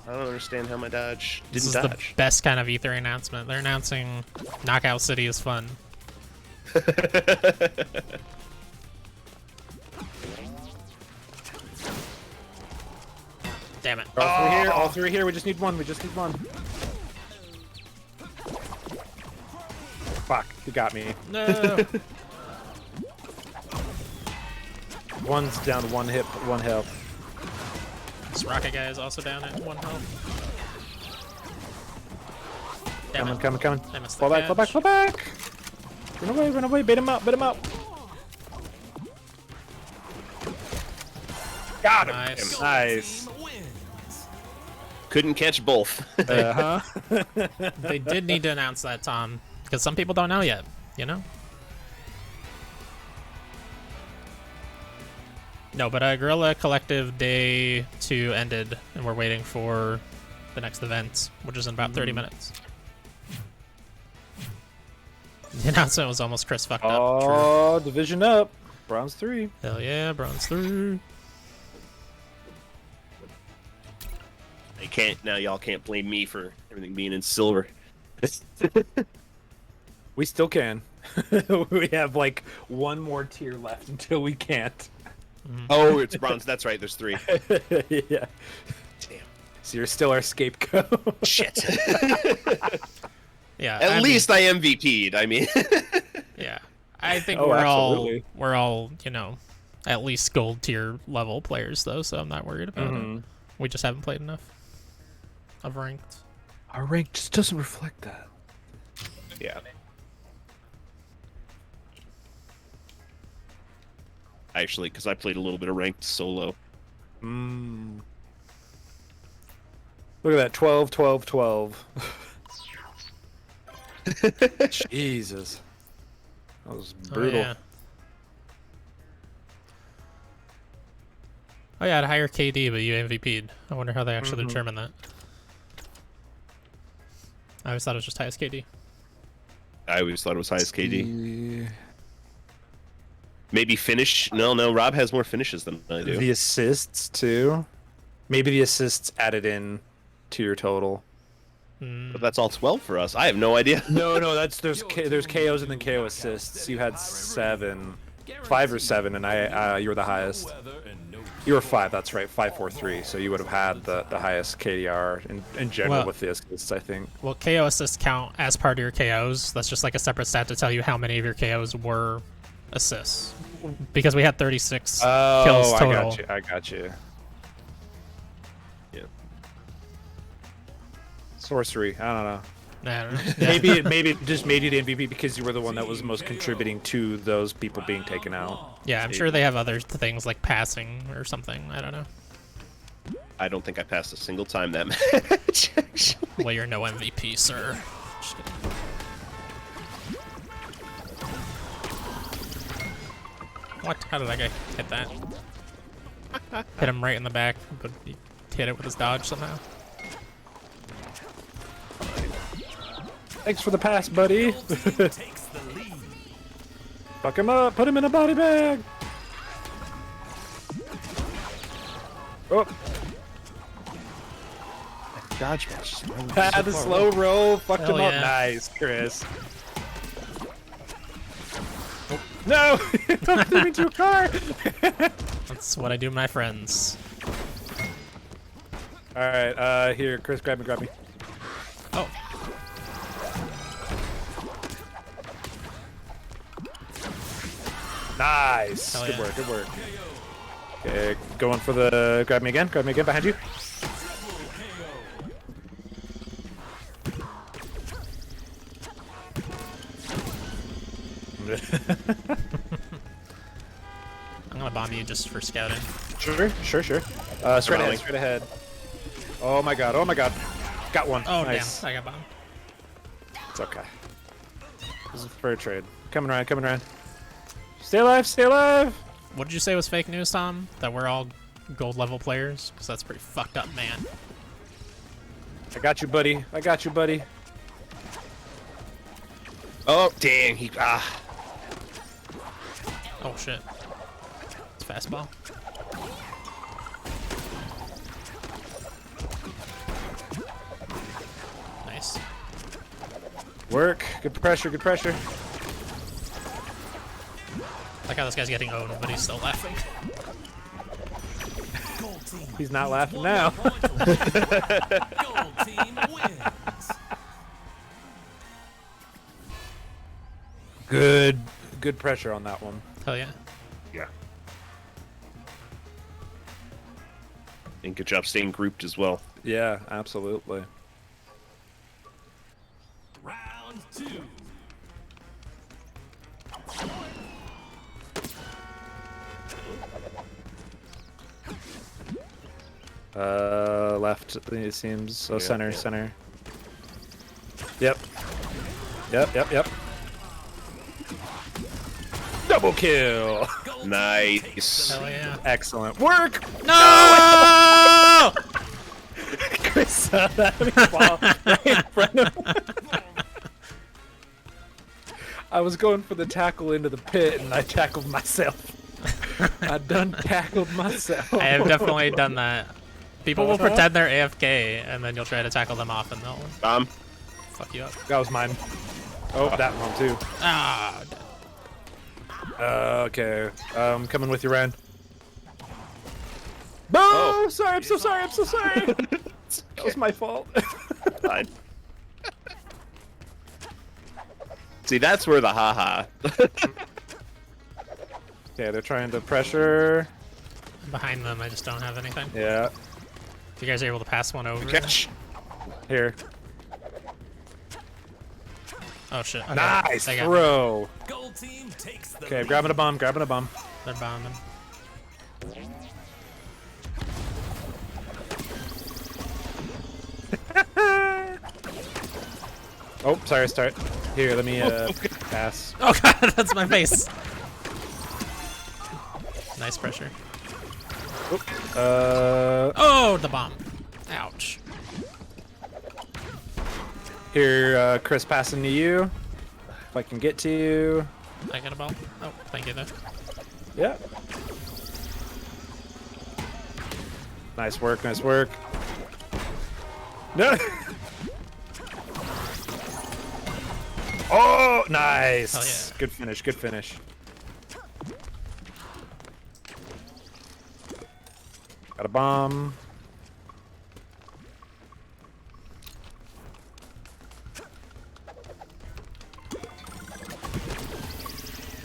I don't understand how my dodge This didn't is the dodge. best kind of E3 announcement. They're announcing Knockout City is fun. Damn it. All three here. We just need one. Fuck, you got me. No. One's down to 1 hit, 1 health. This rocket guy is also down at 1 health. Damn Coming. I missed Fall the back. Run away. Bait him up. Got him. Nice. Nice. Couldn't catch both. They did need to announce that, Tom, because some people don't know yet, you know? No, but Guerrilla Collective Day 2 ended, and we're waiting for the next event, which is in about 30 minutes. You know, so it was almost Chris fucked up. Oh, division up. Bronze 3. Hell yeah, bronze 3. I can't now. Y'all can't blame me for everything being in silver. We still can. We have like one more tier left until we can't. Oh, it's bronze. That's right. There's 3. Yeah. Damn. So you're still our scapegoat. Shit. Yeah. At least I MVP'd. I mean. Yeah. I think Oh, we're absolutely. all, you know, at least gold tier level players though, so I'm not worried about it. We just haven't played enough of ranked. Our rank just doesn't reflect that. Yeah. Actually, because I played a little bit of ranked solo. Look at that. 12, 12, 12. Jesus. That was brutal. Oh yeah, I had a higher KD, but you MVP'd. I wonder how they actually determine that. I always thought it was just highest KD. I always thought it was highest KD. Maybe finish? No, Rob has more finishes than I do. The assists too. Maybe the assists added in to your total. But that's all 12 for us. I have no idea. No, there's KOs and then KO assists. You had 7, 5 or 7, and you were the highest. You were 5. That's right, 5, 4, 3. So you would have had the highest KDR in general with the assists, I think. Well, KO assists count as part of your KOs. That's just like a separate stat to tell you how many of your KOs were assists. Because we had 36 kills total. I got you. Yeah. Sorcery. I don't know. I don't know. Yeah. Maybe it just made you the MVP because you were the one that was most contributing to those people being taken out. Yeah, I'm sure they have other things like passing or something. I don't know. I don't think I passed a single time that match. Actually. Well, you're no MVP, sir. Just kidding. What? How did that guy hit that? Hit him right in the back, but he hit it with his dodge somehow. Thanks for the pass, buddy. Fuck him up. Put him in a body bag. Oh. Dodge match. The slow roll fucked Hell him up. yeah. Nice, Chris. Oh. No! Don't put him into a car! That's what I do, my friends. Alright, here, Chris, grab me. Oh. Nice. Hell Good yeah. work, good work. Okay, going for the... Grab me again behind you. I'm gonna bomb you just for scouting. Sure. Straight ahead. Oh my god. Got one. Oh, nice. damn. I got bombed. It's okay. This is a fair trade. Coming around. Stay alive! What did you say was fake news, Tom? That we're all gold level players? Because that's pretty fucked up, man. I got you, buddy. Oh, dang. Oh, shit. It's fastball. Nice. Work. Good pressure. I like how this guy's getting owned, but he's still laughing. He's not laughing now. Gold team wins. Good pressure on that one. Hell yeah. Yeah. And good job staying grouped as well. Yeah, absolutely. Round 2. Left, it seems. Oh, Yeah, center. yeah. Yep. Double kill! Nice. Hell yeah. Excellent work! No! Chris saw that fall right in front of him. I was going for the tackle into the pit, and I tackled myself. I done tackled myself. I have definitely done that. People will pretend they're AFK, and then you'll try to tackle them off, and they'll fuck you up. That was mine. Oh, that one too. Ah. Okay. Coming with you, Ryan. Oh, sorry. I'm so sorry. I'm so sorry. That was my fault. Fine. See, that's where the haha. Okay, they're trying to pressure. Behind them, I just don't have anything. Yeah. If you guys are able to pass one over. Catch. Here. Oh shit. Okay. Nice They got throw. Gold team takes the Okay, grabbing a bomb. Grabbing a bomb. They're bombing. Oh, sorry, start. Here, let me pass. Oh god, that's my face. Nice pressure. Oh, the bomb. Ouch. Here, Chris, passing to you. If I can get to you. I got a ball. Oh, thank you though. Yeah. Nice work, nice work. No. Oh, nice. Hell yeah. Good finish, good finish. Got a bomb.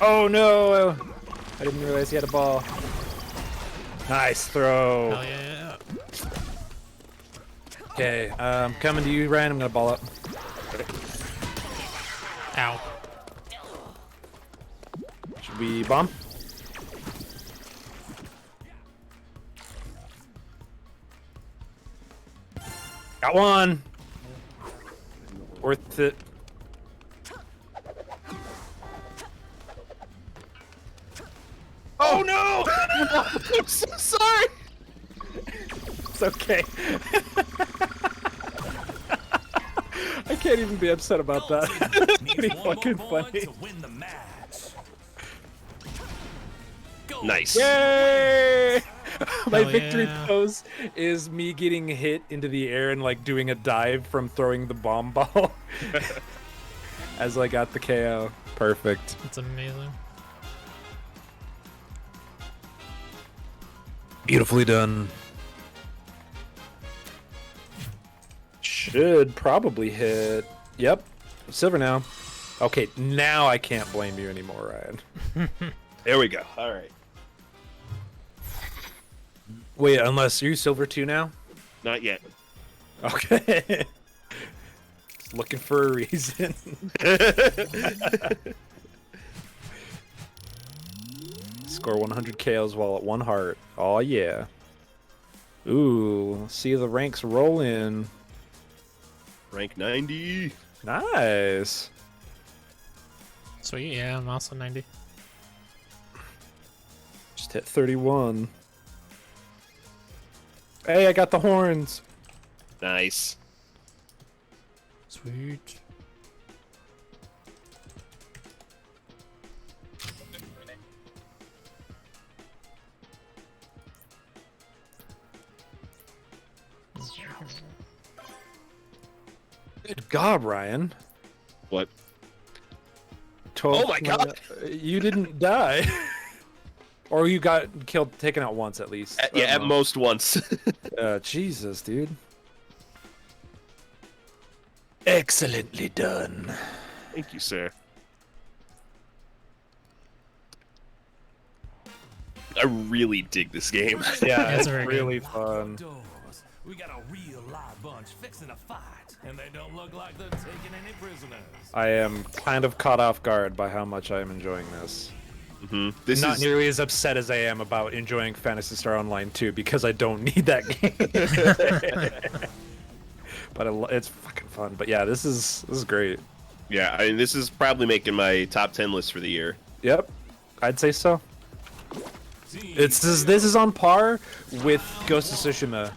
Oh no! I didn't realize he had a ball. Nice throw. Hell yeah. Okay, coming to you, Ryan. I'm gonna ball up. Ow. Should we bomb? Got one. Worth it. Oh no! I'm so sorry. It's okay. I can't even be upset about that. It's pretty fucking funny. Nice. Yay! My Hell victory yeah. pose is me getting hit into the air and like doing a dive from throwing the bomb ball as I got the KO. Perfect. That's amazing. Beautifully done. Should probably hit. Yep. Silver now. Okay, now I can't blame you anymore, Ryan. There we go. All right. Wait, unless you're silver 2 now? Not yet. Okay. Looking for a reason. Score 100 KOs while at 1 heart. Oh yeah. Ooh, see the ranks roll in. Rank 90. Nice. Sweet, yeah, I'm also 90. Just hit 31. Hey, I got the horns. Nice. Sweet. Good God, Ryan. What? Oh my God! You didn't die. Or you got killed, taken out once at least. Yeah, at most once. Jesus, dude. Excellently done. Thank you, sir. I really dig this game. Yeah, it's very really fun. We got a real live bunch fixing a fight, and they don't look like they're taking any prisoners. I am kind of caught off guard by how much I am enjoying this. This Not is nearly as upset as I am about enjoying Phantasy Star Online 2 because I don't need that game. But it's fucking fun. But yeah, this is great. Yeah, I mean, this is probably making my top 10 list for the year. Yep, I'd say so. This is on par with Ghost of Tsushima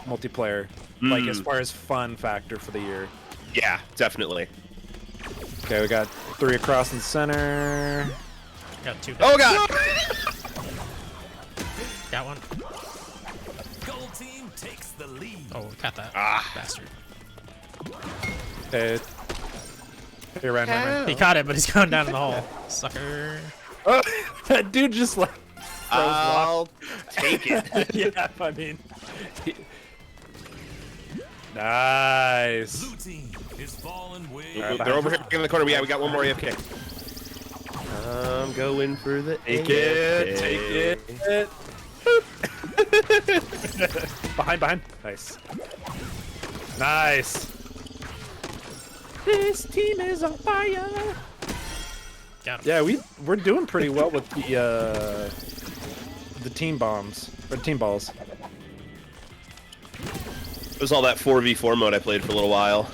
multiplayer, like as far as fun factor for the year. Yeah, definitely. Okay, we got 3 across in the center. Got 2. Oh god! Got 1. Gold team takes the lead. Oh, got that. Bastard. Okay. Here, Ryan. He caught it, but he's going down in the hole. Sucker. Oh, that dude just like. I'll take it. Yeah, I mean. Nice. Blue team is falling way. They're over here in the corner. Yeah, we got one more AFK. I'm going for the Take it. Take it. Behind. Nice. Nice. This team is on fire. Got him. Yeah, we're doing pretty well with the team bombs or team balls. It was all that 4v4 mode I played for a little while.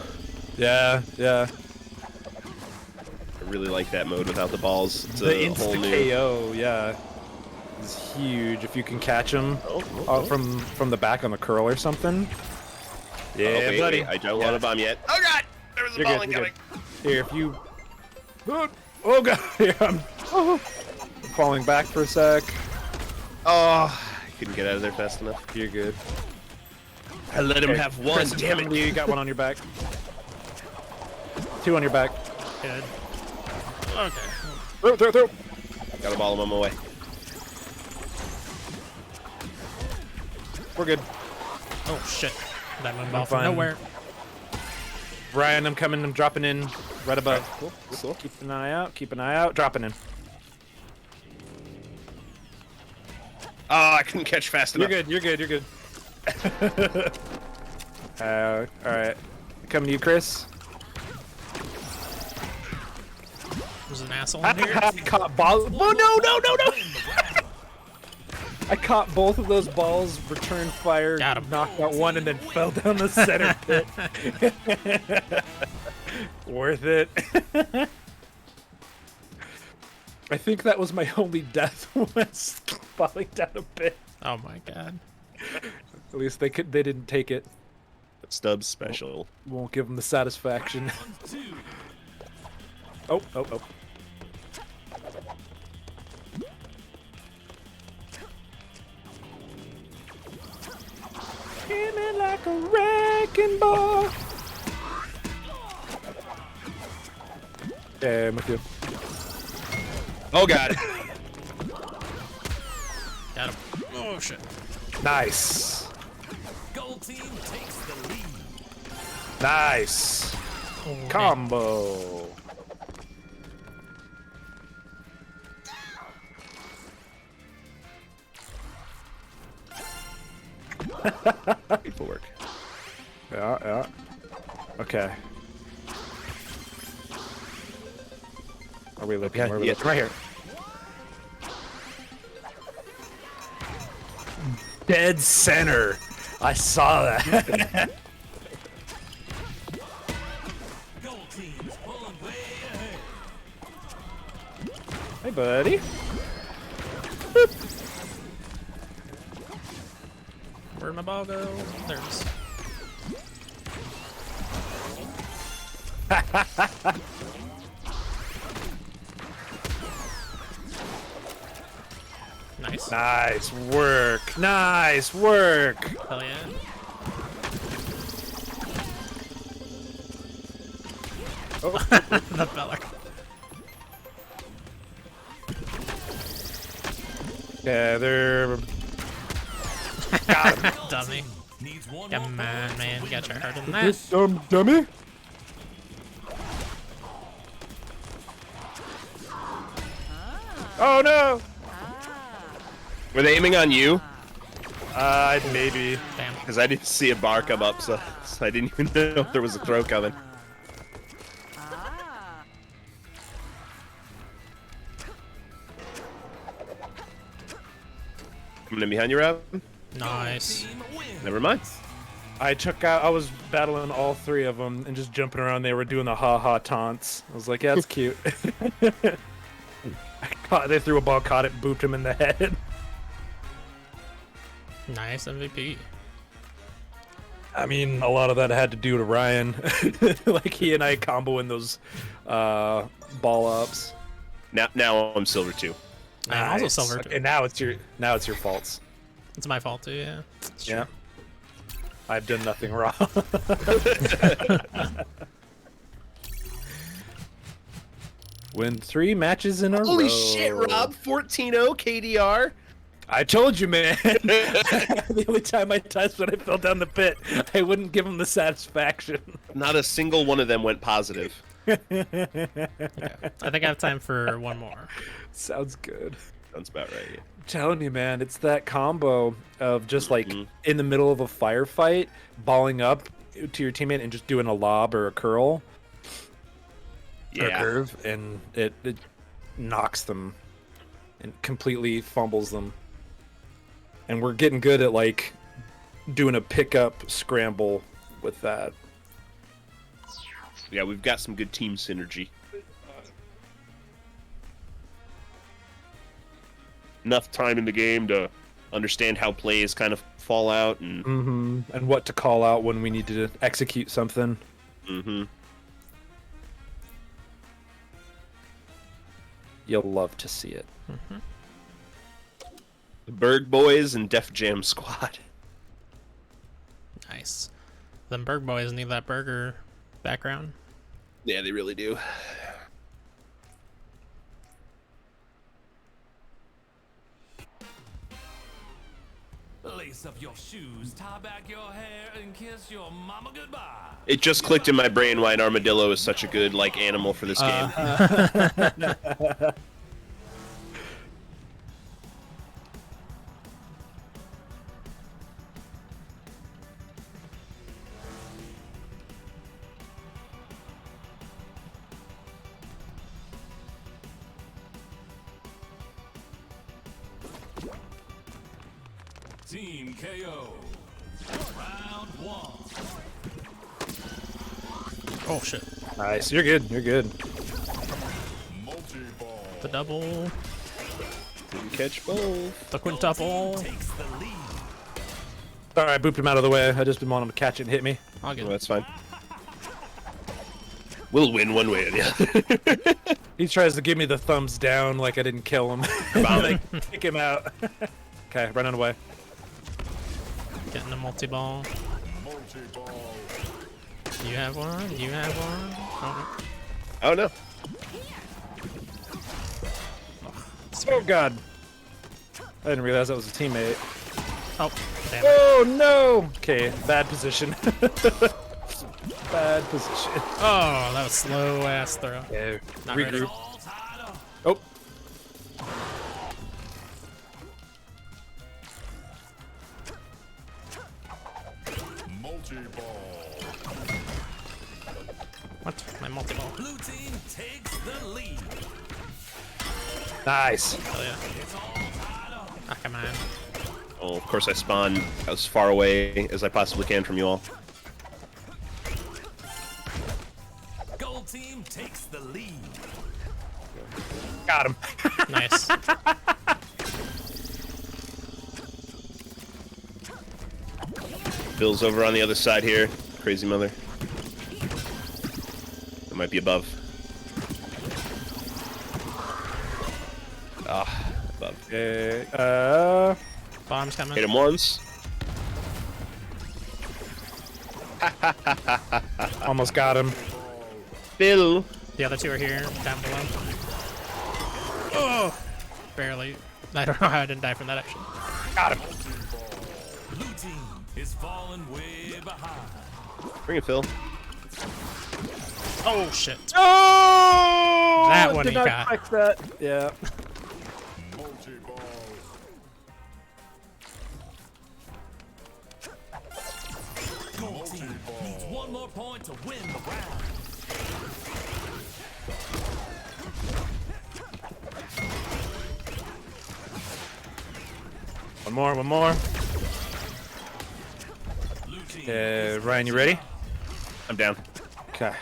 Yeah. I really like that mode without the balls. It's The a whole insta new. KO, yeah, is huge if you can catch them from the back on the curl or something. Yeah, wait, buddy. I don't want to bomb yet. Oh god! There was a You're ball good, incoming. Here, if you. Oh god! Here, I'm falling back for a sec. Oh, I couldn't get out of there fast enough. You're good. I let him have one. Chris, Damn it! You got 1 on your back. 2 on your back. Good. Okay. Throw. Got a ball. I'm on my way. We're good. Oh shit. That went I'm ball from fine. nowhere. Brian, I'm coming. I'm dropping in right above. Cool. Keep an eye out. Keep an eye out. Dropping in. Oh, I couldn't catch fast enough. You're good. All right. Coming to you, Chris. There's an asshole in here. I caught balls. Oh no! I caught both of those balls. Return fire. Got him. Knocked out one and then fell down the center pit. Worth it. I think that was my only death was falling down a pit. Oh my god. At least they didn't take it. Stubbs special. Won't give them the satisfaction. Oh. Hit me like a wrecking ball. Yeah, I'm with you. Oh god. Got him. Oh shit. Nice. Gold team takes the lead. Nice. Oh, Combo. People work. Yeah. Okay. Are we looking? Where are we looking? Right here. Dead center. I saw that. Gold team's pulling way ahead. Hey, buddy. Where'd my ball go? There it is. Nice. Nice work. Nice work. Hell yeah. Oh. The feller. Yeah, they're. Got him. Dummy. Come on, man. You gotta try harder than that. This dumb dummy. Oh no! Were they aiming on you? Maybe. Damn. Because I didn't see a bar come up, so I didn't even know if there was a throw coming. Coming in behind you, Rob? Nice. Never mind. I was battling all 3 of them and just jumping around. They were doing the ha-ha taunts. I was like, yeah, that's cute. They threw a ball, caught it, booped him in the head. Nice MVP. I mean, a lot of that had to do to Ryan. Like he and I comboing those ball ups. Now I'm silver too. I'm also silver too. And now it's your faults. It's my fault too. Yeah. Yeah. I've done nothing wrong. Win 3 matches in a row. Holy shit, Rob! 14-0 KDR. I told you, man. The only time I touched when I fell down the pit, I wouldn't give him the satisfaction. Not a single one of them went positive. Okay. I think I have time for one more. Sounds good. Sounds about right. Yeah. I'm telling you, man, it's that combo of just like in the middle of a firefight, balling up to your teammate and just doing a lob or a curl. Or a curve, and it knocks them and completely fumbles them. And we're getting good at like doing a pickup scramble with that. Yeah, we've got some good team synergy. Enough time in the game to understand how plays kind of fall out and and what to call out when we need to execute something. You'll love to see it. The Berg Boys and Def Jam Squad. Nice. Them Berg boys need that burger background. Yeah, they really do. Lace up your shoes, tie back your hair, and kiss your mama goodbye. It just clicked in my brain why an armadillo is such a good like animal for this game. Team KO. Round 1. Oh shit. Nice, you're good. You're good. The double. Didn't catch both. The quintuple. Sorry, I booped him out of the way. I just didn't want him to catch it and hit me. I'll get that's fine. We'll win one way or the other. He tries to give me the thumbs down like I didn't kill him. Bombing. Kick him out. Okay, running away. Getting a multi-ball. You have one? You have one? Oh no. Oh god. I didn't realize that was a teammate. Oh, damn it. Oh no! Okay, bad position. Bad position. Oh, that was slow ass throw. Yeah, Not regroup. ready. Oh. What? My multi-ball. Blue team takes the lead. Nice. Oh yeah. Ah, come on. Oh, of course I spawn as far away as I possibly can from you all. Gold team takes the lead. Got him. Nice. Bill's over on the other side here. Crazy mother. It might be above. Ah, above. Okay, Bomb's coming. Hit him once. almost got him. Bill. The other two are here, down below. Oh! Barely. I don't know how I didn't die from that action. Got him. Blue team is falling way behind. Bring it, Phil. Oh shit. Oh! That one did he not got. expect that. Yeah. Gold team needs one more point to win the round. One more, one more. Okay, Ryan, you ready? I'm down. Okay.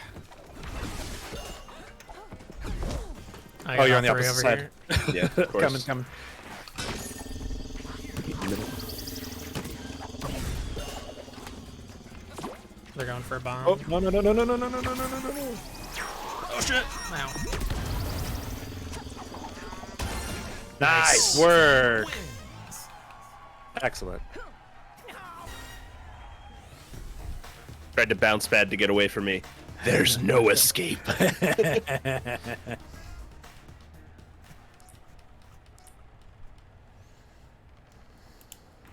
I Oh, you're on got the three opposite over side. Yeah, of course. Coming, coming. They're going for a bomb. Oh, no, no, no, no, no, no, no, no, no, no, no, no. Oh, shit. Wow. Nice work. Excellent. Tried to bounce pad to get away from me. There's no escape.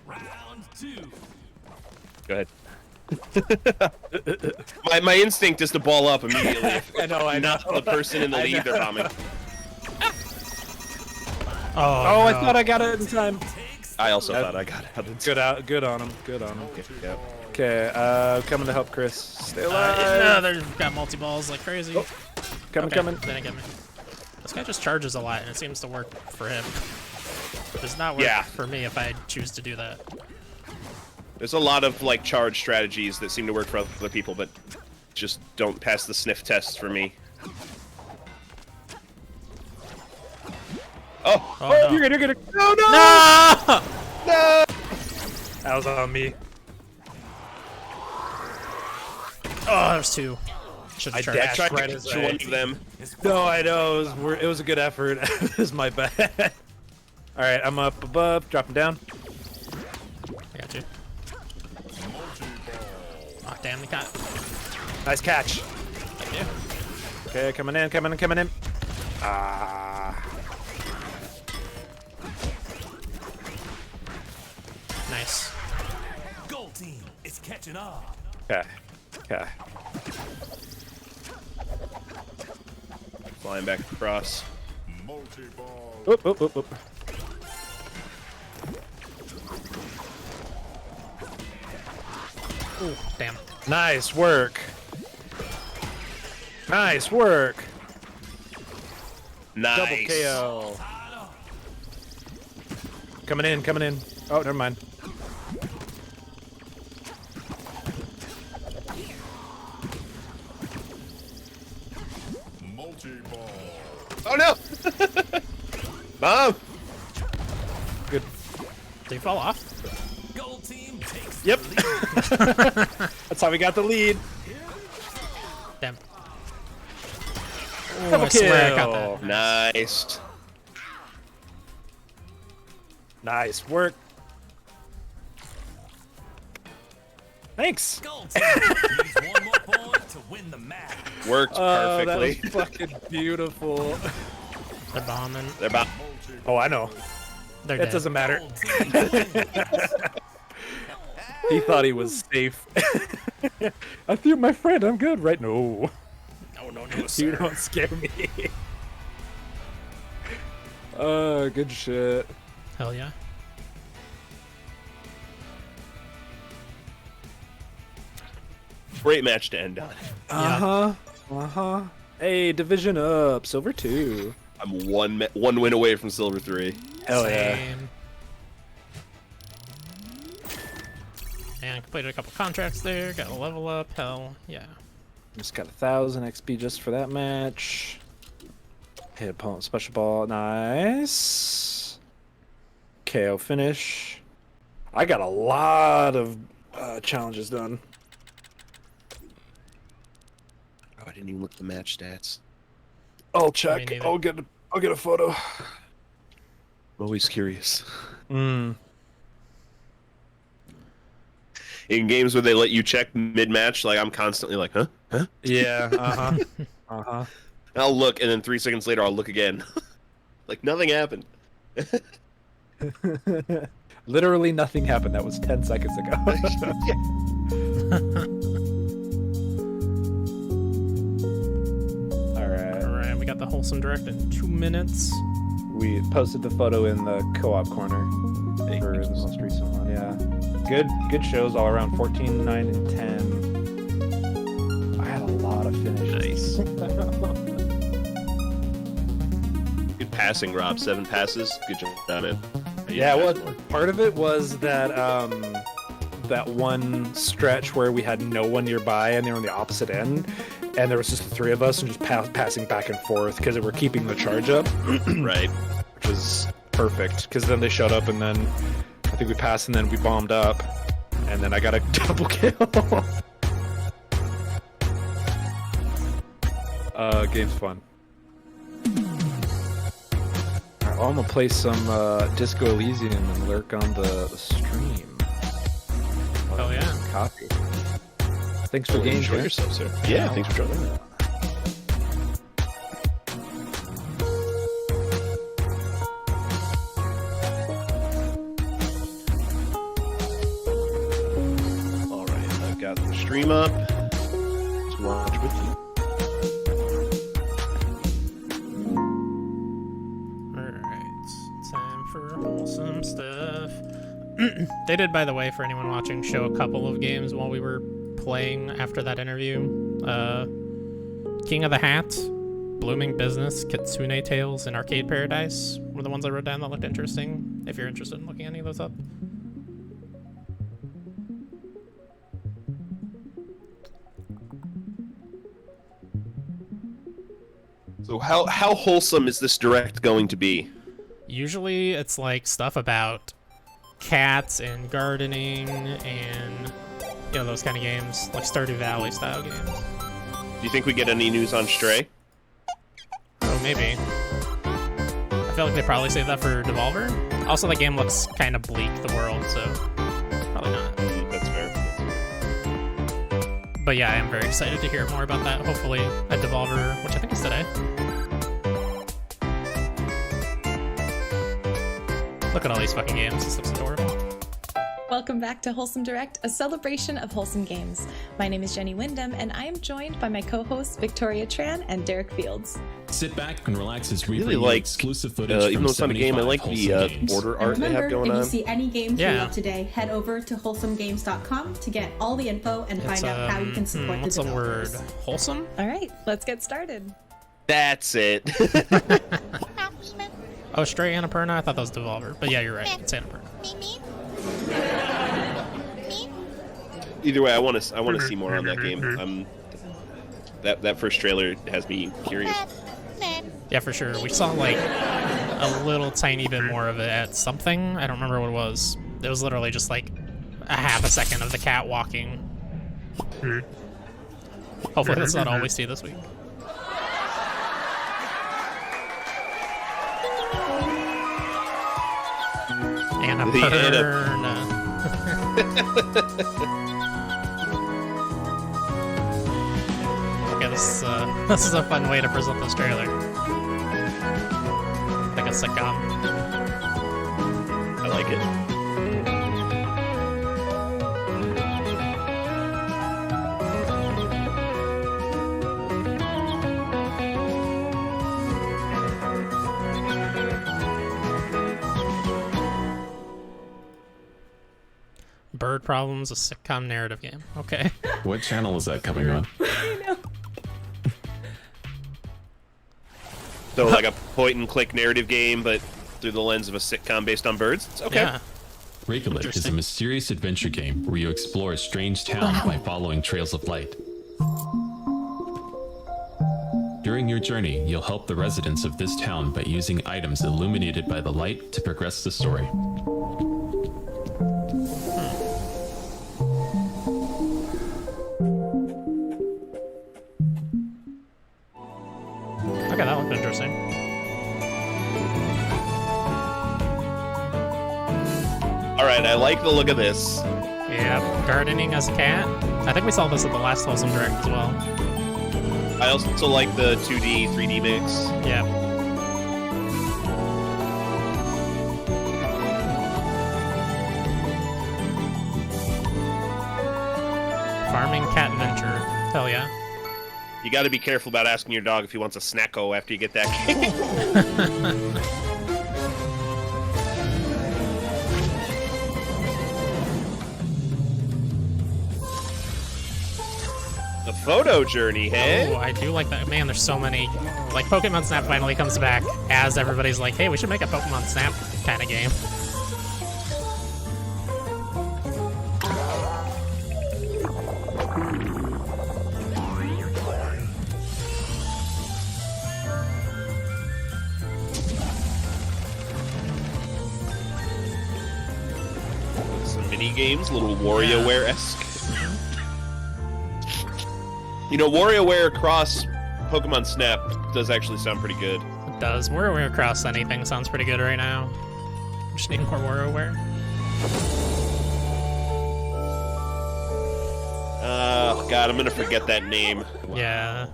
Round 2. Go ahead. my instinct is to ball up immediately. I know. Not the person in the lead they're bombing. Oh, I thought I got it in time. I also thought I got it. Good on him. Good on him. Okay, coming to help Chris. Stay alive. No, they've got multi-balls like crazy. Oh, coming. They didn't get me. This guy just charges a lot, and it seems to work for him. It does not work for me if I choose to do that. There's a lot of like charge strategies that seem to work for other people, but just don't pass the sniff test for me. Oh, no. You're gonna. No! No! No! That was on me. Oh, there's two. I dashed right as one of them. No, I know. It was a good effort. It was my bad. All right, I'm up above, dropping down. I got you. Oh, damn, they got. Nice catch. Thank you. Okay, coming in. Ah. Nice. Gold team is catching up. Okay. Flying back across. Oop. Ooh, damn. Nice work. Nice. Double KO. Coming in. Oh, never mind. Oh no! Mom! Good. Did he fall off? Gold team takes Yep. That's how we got the lead. Damn. Ooh, Double I swear I got kill. that. Nice. Nice work. Thanks. Gold team needs one more point to win the match. Worked perfectly. That was fucking beautiful. They're bombing. They're about. Oh, I know. They're It dead. doesn't matter. He thought he was safe. I threw my friend. I'm good, right? No. No, You sir. don't scare me. Good shit. Hell yeah. Great match to end on. Hey, division up, silver 2. I'm one win away from silver 3. Hell yeah. Same. And completed a couple contracts there. Got a level up. Hell yeah. Just got 1,000 XP just for that match. Hit opponent special ball. Nice. KO finish. I got a lot of challenges done. Oh, I didn't even look at the match stats. I'll check. I'll get a photo. I'm always curious. Mm. In games where they let you check mid-match, like I'm constantly like, huh? Yeah. Uh-huh. I'll look, and then 3 seconds later, I'll look again. Like nothing happened. Literally nothing happened. That was 10 seconds ago. Alright, we got the Wholesome Direct in 2 minutes. We posted the photo in the co-op corner for the most recent one. Yeah, good shows all around. 14, 9, and 10. I had a lot of finishes. Nice. Good passing, Rob. 7 passes. Good job, man. Yeah, well, part of it was that that one stretch where we had no one nearby and they were on the opposite end, and there was just the 3 of us and just passing back and forth because we're keeping the charge up. Right. Which was perfect because then they showed up and then I think we passed and then we bombed up and then I got a double kill. Game's fun. Alright, well, I'm gonna play some Disco Elysium and lurk on the stream. Oh yeah. Copy. Thanks for games. Enjoy yourself, sir. Yeah, thanks for joining. All right, I've got the stream up to watch with you. Time for wholesome stuff. They did, by the way, for anyone watching, show a couple of games while we were playing after that interview. King of the Hat, Blooming Business, Kitsune Tales, and Arcade Paradise were the ones I wrote down that looked interesting, if you're interested in looking any of those up. So how wholesome is this direct going to be? Usually it's like stuff about cats and gardening and, you know, those kind of games, like Stardew Valley style games. Do you think we get any news on Stray? Oh, maybe. I feel like they probably save that for Devolver. Also, the game looks kind of bleak, the world, so probably not. That's fair. But yeah, I am very excited to hear more about that, hopefully at Devolver, which I think is today. Look at all these fucking games, this looks adorable. Welcome back to Wholesome Direct, a celebration of wholesome games. My name is Jenny Wyndham, and I am joined by my co-hosts Victoria Tran and Derek Fields. Sit back and relax as we really like exclusive footage even though it's not a game, I like the border art they have going if on. you see any games Yeah. we love today, head over to wholesomegames.com to get all the info and find out how you can support the what's the developers. word? Wholesome? All right, let's get started. That's it. Oh, Stray Annapurna? I thought that was Devolver. But yeah, you're right. It's Annapurna. Either way, I want to see more on that game. That first trailer has me curious. Yeah, for sure. We saw like a little tiny bit more of it at something. I don't remember what it was. It was literally just like a half a second of the cat walking. Hopefully that's not all we see this week. Annapurna. Okay, this is a fun way to present this trailer. Like a sitcom. I like it. Bird Problems, a sitcom narrative game. Okay. What channel is that coming on? So like a point-and-click narrative game, but through the lens of a sitcom based on birds? It's okay. Yeah. Reykjavik is a mysterious adventure game where you explore a strange town by following trails of light. During your journey, you'll help the residents of this town by using items illuminated by the light to progress the story. Okay, that looked interesting. Alright, I like the look of this. Yeah, gardening as a cat. I think we saw this at the last Wholesome Direct as well. I also like the 2D, 3D mix. Yeah. Farming cat venture. Hell yeah. You gotta be careful about asking your dog if he wants a snacko after you get that game. The photo journey, hey? Oh, I do like that. Man, there's so many. Like, Pokemon Snap finally comes back as everybody's like, hey, we should make a Pokemon Snap kind of game. Some mini games, a little WarioWare-esque. You know, WarioWare cross Pokemon Snap does actually sound pretty good. It does. WarioWare across anything sounds pretty good right now. Just need more WarioWare. Oh god, I'm gonna forget that name. Yeah.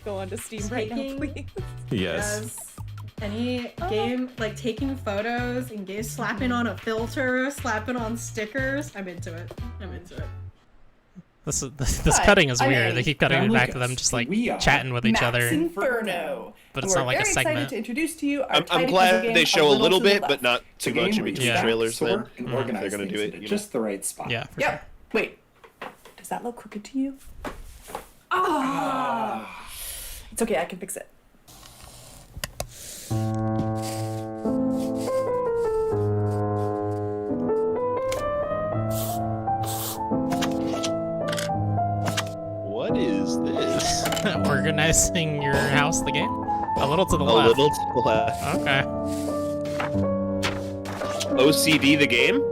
Go on to Steam right now, please. Yes. Any game, like taking photos and slapping on a filter, slapping on stickers, I'm into it. I'm into it. This cutting is weird. They keep cutting it back to them just like chatting with each Max other. Inferno. But it's not like a We're very segment. excited to introduce to you our I'm tiny glad puzzle game, they show a little to the bit, left. but not too The game much in where you between stack, trailers. Then sort, and organize they're gonna things do it. into just the right spot. Yeah, for Yep. Wait. Does that look crooked to you? Ah. It's okay. I can fix it. What is this? Organizing your house, the game? A little to the A left. little to the left. Okay. OCD the game?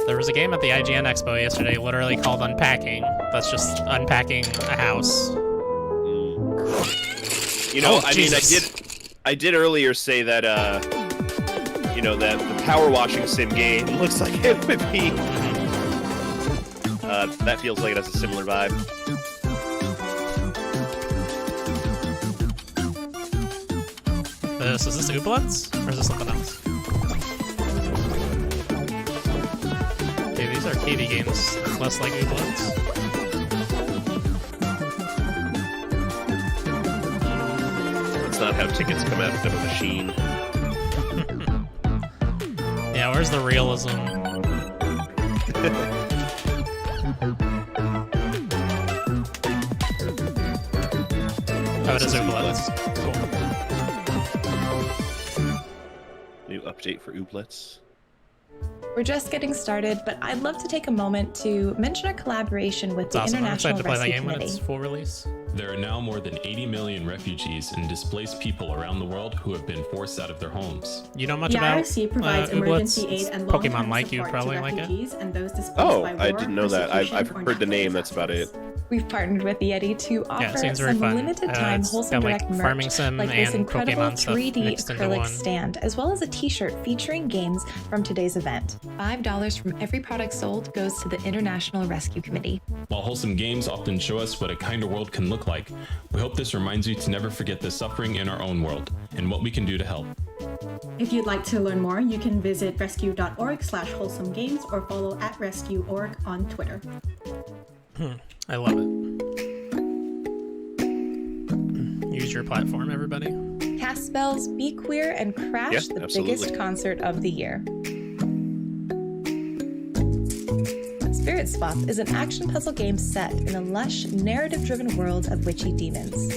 There was a game at the IGN Expo yesterday literally called Unpacking. That's just unpacking a house. You know, Oh, Jesus. I did earlier say that you know, that the power washing sim game looks like it would be. That feels like it has a similar vibe. Is this Ooblets? Or is this something else? Okay, these are arcade games. Less like Ooblets. That's not how tickets come out of a machine. Yeah, where's the realism? Oh, it is Ooblets. Cool. New update for Ooblets. We're just getting started, but I'd love to take a moment to mention our collaboration with It's the awesome. I'm International excited to play that Rescue game when Committee. it's full release. There are now more than 80 million refugees and displaced people around the world who have been forced out of their homes. You know much The about IRC provides emergency aid and Pokemon long-term like you support probably to like it. refugees and those displaced Oh, by war, I didn't know that. persecution, I've or heard the natural name. That's about it. We've partnered with Yeti to offer it seems some very fun. limited time It's Wholesome got, like, Direct merch, farming sim like this and incredible Pokemon stuff 3D mixed into acrylic one. stand, as well as a t-shirt featuring games from today's event. $5 from every product sold goes to the International Rescue Committee. While wholesome games often show us what a kinder world can look like, we hope this reminds you to never forget the suffering in our own world and what we can do to help. If you'd like to learn more, you can visit rescue.org/wholesomegames or follow @rescue.org on Twitter. I love it. Use your platform, everybody. Cast spells, be queer, and crash Yeah, the absolutely. biggest concert of the year. Spirit Swap is an action puzzle game set in a lush, narrative-driven world of witchy demons.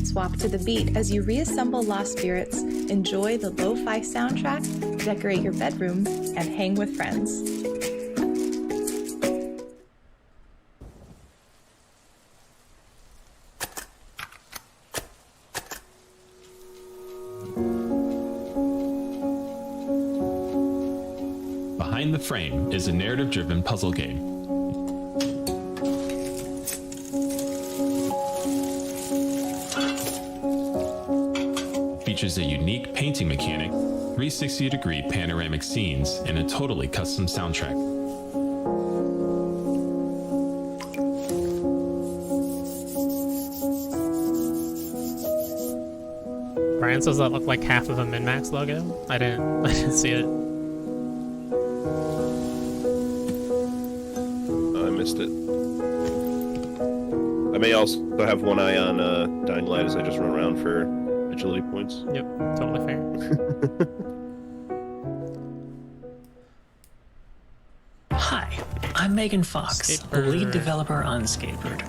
Swap to the beat as you reassemble lost spirits, enjoy the lo-fi soundtrack, decorate your bedroom, and hang with friends. Behind the Frame is a narrative-driven puzzle game. Features a unique painting mechanic, 360-degree panoramic scenes, and a totally custom soundtrack. Brian says that looked like half of a Min-Max logo. I didn't see it. I missed it. I may also have one eye on Dying Light as I just run around for agility points. Yep, totally fair. Hi, I'm Megan Fox, Skatebird. lead developer on Skatebird.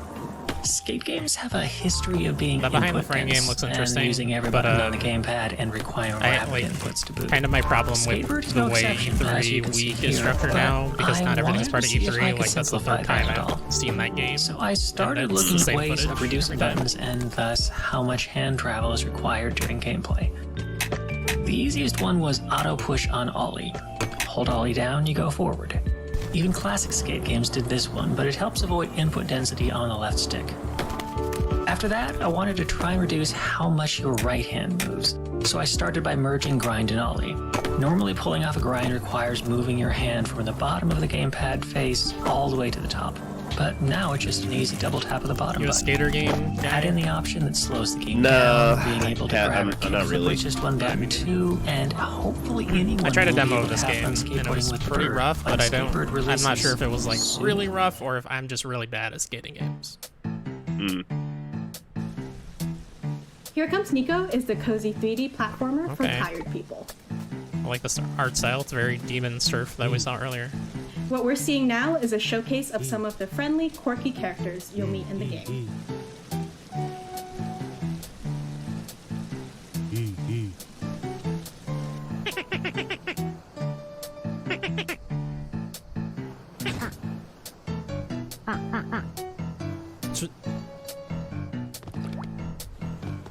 Skate games have a history of being That behind the input frame dense game looks and interesting, using every but, button on the gamepad and requiring rapid inputs to boot. Kind of my problem with Skatebird is the no way exception, as you E3 can see week here, is structured but now, because I not everything's wanted part of to see if I E3. could Like, that's the simplify third time that at all. I've seen that game. So I started and it's the looking at same ways footage of reducing every time. buttons and thus how much hand travel is required during gameplay. The easiest one was auto push on Ollie. Hold Ollie down, you go forward. Even classic skate games did this one, but it helps avoid input density on the left stick. After that, I wanted to try and reduce how much your right hand moves, so I started by merging grind and ollie. Normally pulling off a grind requires moving your hand from the bottom of the gamepad face all the way to the top. But now it's just an easy double tap of the bottom You a button. skater game? Add in the option that slows the game Nah, down, being able to yeah, grab I'm not really. with just one button too, and hopefully anyone I tried a will be demo able of this to have game, fun and it skateboarding was with the pretty bird. rough, Like but I'm Skatebird not sure if it was like releases really rough or if I'm just really bad at skating games. Here Comes Nico is the cozy 3D platformer for Okay. tired people. I like this art style. It's very Demon Surf that we saw earlier. What we're seeing now is a showcase of some of the friendly, quirky characters you'll meet in the game.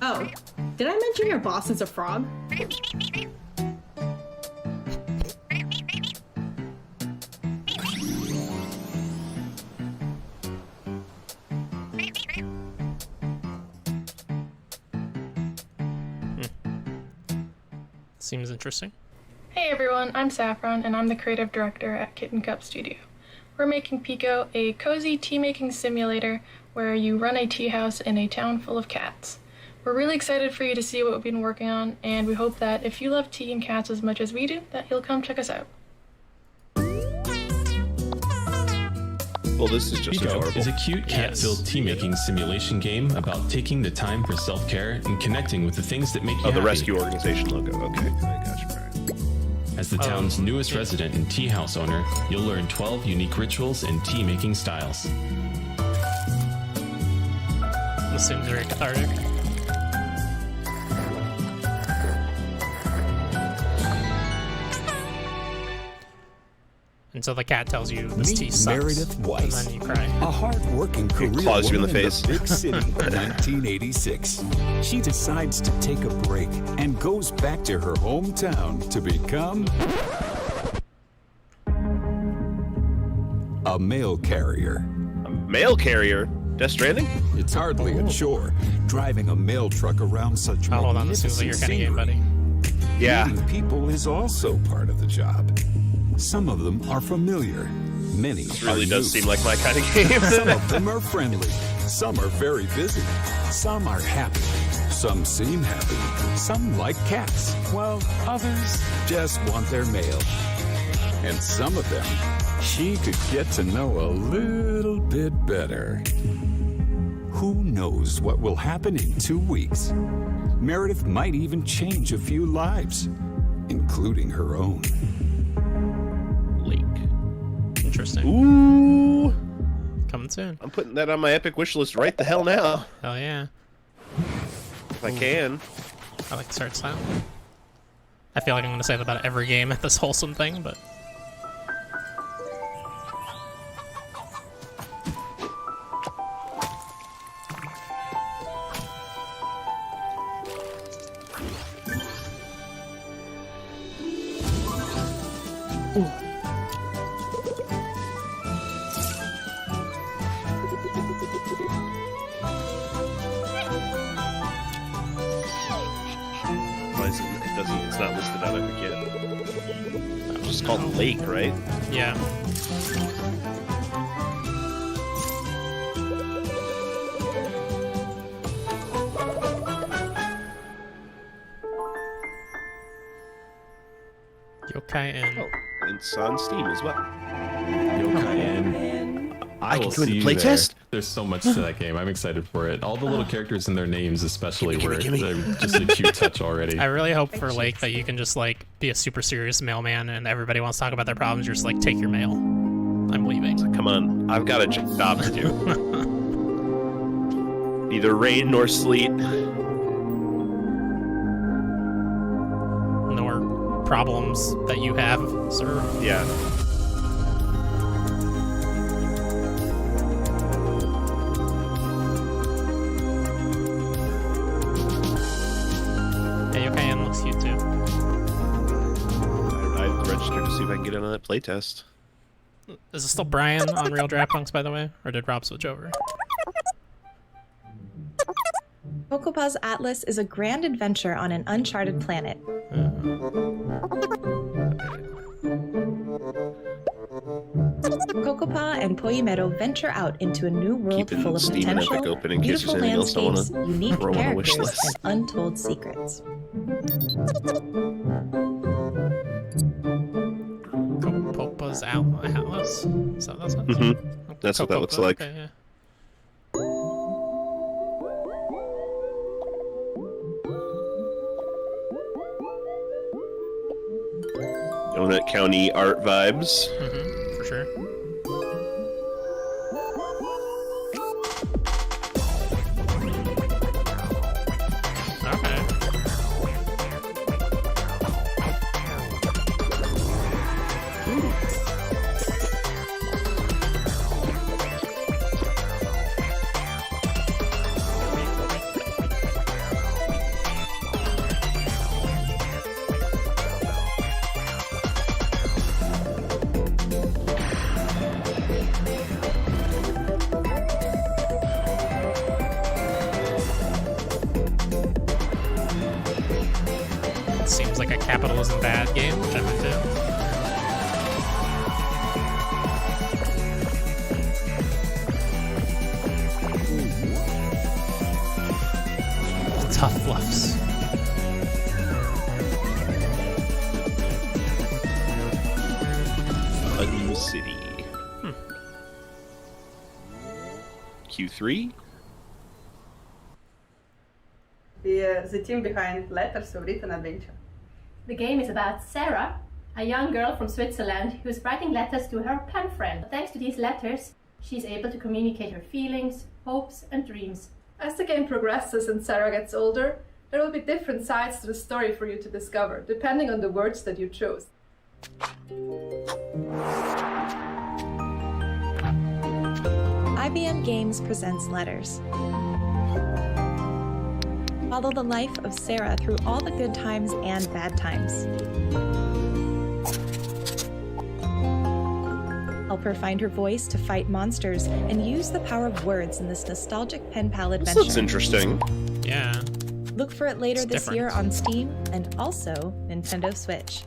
Oh, did I mention your boss is a frog? Seems interesting. Hey everyone, I'm Saffron and I'm the creative director at Kitten Cup Studio. We're making Pico, a cozy tea-making simulator where you run a tea house in a town full of cats. We're really excited for you to see what we've been working on, and we hope that if you love tea and cats as much as we do, that you'll come check us out. Well, this is just Pico adorable. is a cute cat-filled tea-making simulation game about taking the time for self-care and connecting with the things that make you happy. The rescue organization logo. Okay, I got you. As the town's newest resident and tea house owner, you'll learn 12 unique rituals and tea-making styles. This seems very cathartic. Until the cat tells you this tea sucks, Meredith Weiss, and then you cry. a hard-working career claws you in the woman face. big city in 1986. She decides to take a break and goes back to her hometown to become a mail carrier. A mail carrier? Death Stranding? It's hardly a chore, driving a mail truck around such Oh, hold on, this seems like your kind of game, buddy. Yeah. Meeting people is also part of the job. Some of them are familiar. Many This really are does new. seem like my kind of game. Some of them are friendly. Some are very busy. Some are happy. Some seem happy. Some like cats, while others just want their mail. And some of them she could get to know a little bit better. Who knows what will happen in 2 weeks? Meredith might even change a few lives, including her own. Interesting. Ooh. Coming soon. I'm putting that on my epic wish list right the hell now. Hell yeah. If I can. I like the art style. I feel like I'm going to say that about every game at this Wholesome thing, but... Ooh. Why is it's not listed on Epic yet. It's just called Lake, right? Yeah. Yokai and... Oh, it's on Steam as well. Yokai and I can will go in see the you playtest? there. There's so much to that game. I'm excited for it. All the little characters and their names, especially, they're just a cute touch already. I really hope for Lake that you can just like be a super serious mailman and everybody wants to talk about their problems. You're just like, take your mail. I'm leaving. So come on, I've got a job to do. Neither rain nor sleet. Nor problems that you have, sir. Yeah. Yeah, Yokai and looks cute too. I've registered to see if I can get in on that playtest. Is it still Brian on Real Draft Punks, by the way? Or did Rob switch over? Cocopa's Atlas is a grand adventure on an uncharted planet. Cocopa and Pollimero venture out into a new world Keeping full of Steam and potential, Epic open in case beautiful there's anything else I landscapes, wanna unique throw on a wish characters, list. and untold secrets. Cocopa's Atlas? Is that what that says? Mm-hmm. That's what that looks like. Okay, yeah. Donut County art vibes. Mm-hmm, for sure. Okay. Seems like a capitalism bad game, which I'm into. Tough fluffs. Ugly City. Q3? The team behind Letters of Written Adventure. The game is about Sarah, a young girl from Switzerland who is writing letters to her pen friend. Thanks to these letters, she is able to communicate her feelings, hopes, and dreams. As the game progresses and Sarah gets older, there will be different sides to the story for you to discover, depending on the words that you chose. IBM Games presents Letters. Follow the life of Sarah through all the good times and bad times. Help her find her voice to fight monsters and use the power of words in this nostalgic pen pal adventure. This looks interesting. Yeah. Look for it later It's this different. year on Steam and also Nintendo Switch.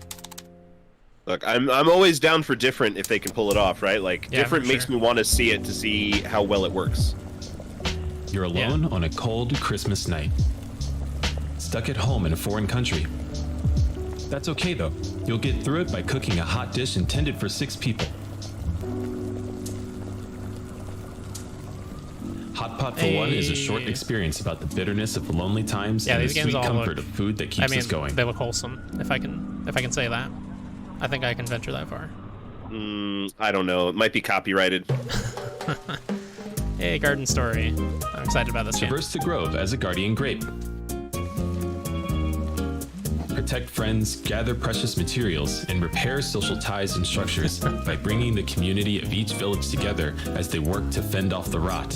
Look, I'm always down for different if they can pull it off, right? Like, Yeah, different for makes sure. me want to see it to see how well it works. You're alone on a cold Christmas night. Stuck at home in a foreign country. That's okay though. You'll get through it by cooking a hot dish intended for 6 people. Hot Pot for One is a short experience about the bitterness of lonely times Yeah, and the these games sweet all comfort look- of food that keeps I mean, us going. they look wholesome. If I can say that, I think I can venture that far. I don't know. It might be copyrighted. Hey, Garden Story. I'm excited about this game. Traverse the Grove as a guardian grape. Protect friends, gather precious materials, and repair social ties and structures by bringing the community of each village together as they work to fend off the rot.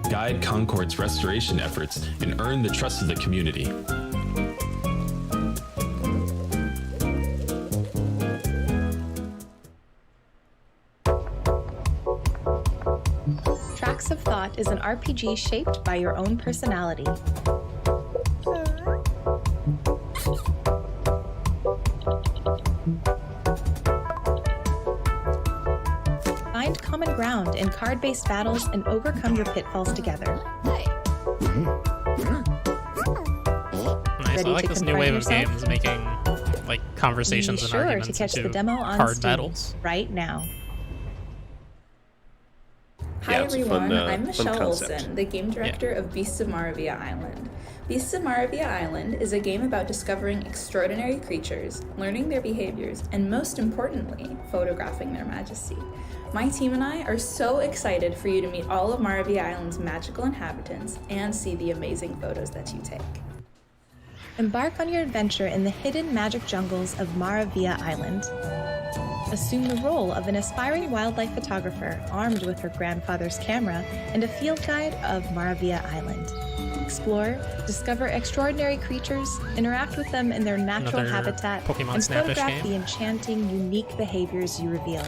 Guide Concord's restoration efforts and earn the trust of the community. Tracks of Thought is an RPG shaped by your own personality. Find common ground in card-based battles and overcome your pitfalls together. Nice. I Ready like to this new confront wave yourself? of games making like conversations Be and sure arguments to catch into the demo on card Steam battles. right now. Hi Yeah, it's a everyone, fun, I'm fun Michelle concept. Olsen, the game director of Beasts of Maravilla Island. Beasts of Maravilla Island is a game about discovering extraordinary creatures, learning their behaviors, and most importantly, photographing their majesty. My team and I are so excited for you to meet all of Maravilla Island's magical inhabitants and see the amazing photos that you take. Embark on your adventure in the hidden magic jungles of Maravilla Island. Assume the role of an aspiring wildlife photographer armed with her grandfather's camera and a field guide of Maravilla Island. explore, discover extraordinary creatures, interact with them in their natural Another habitat, Pokemon and Snap-ish photograph game. the enchanting, unique behaviors you reveal.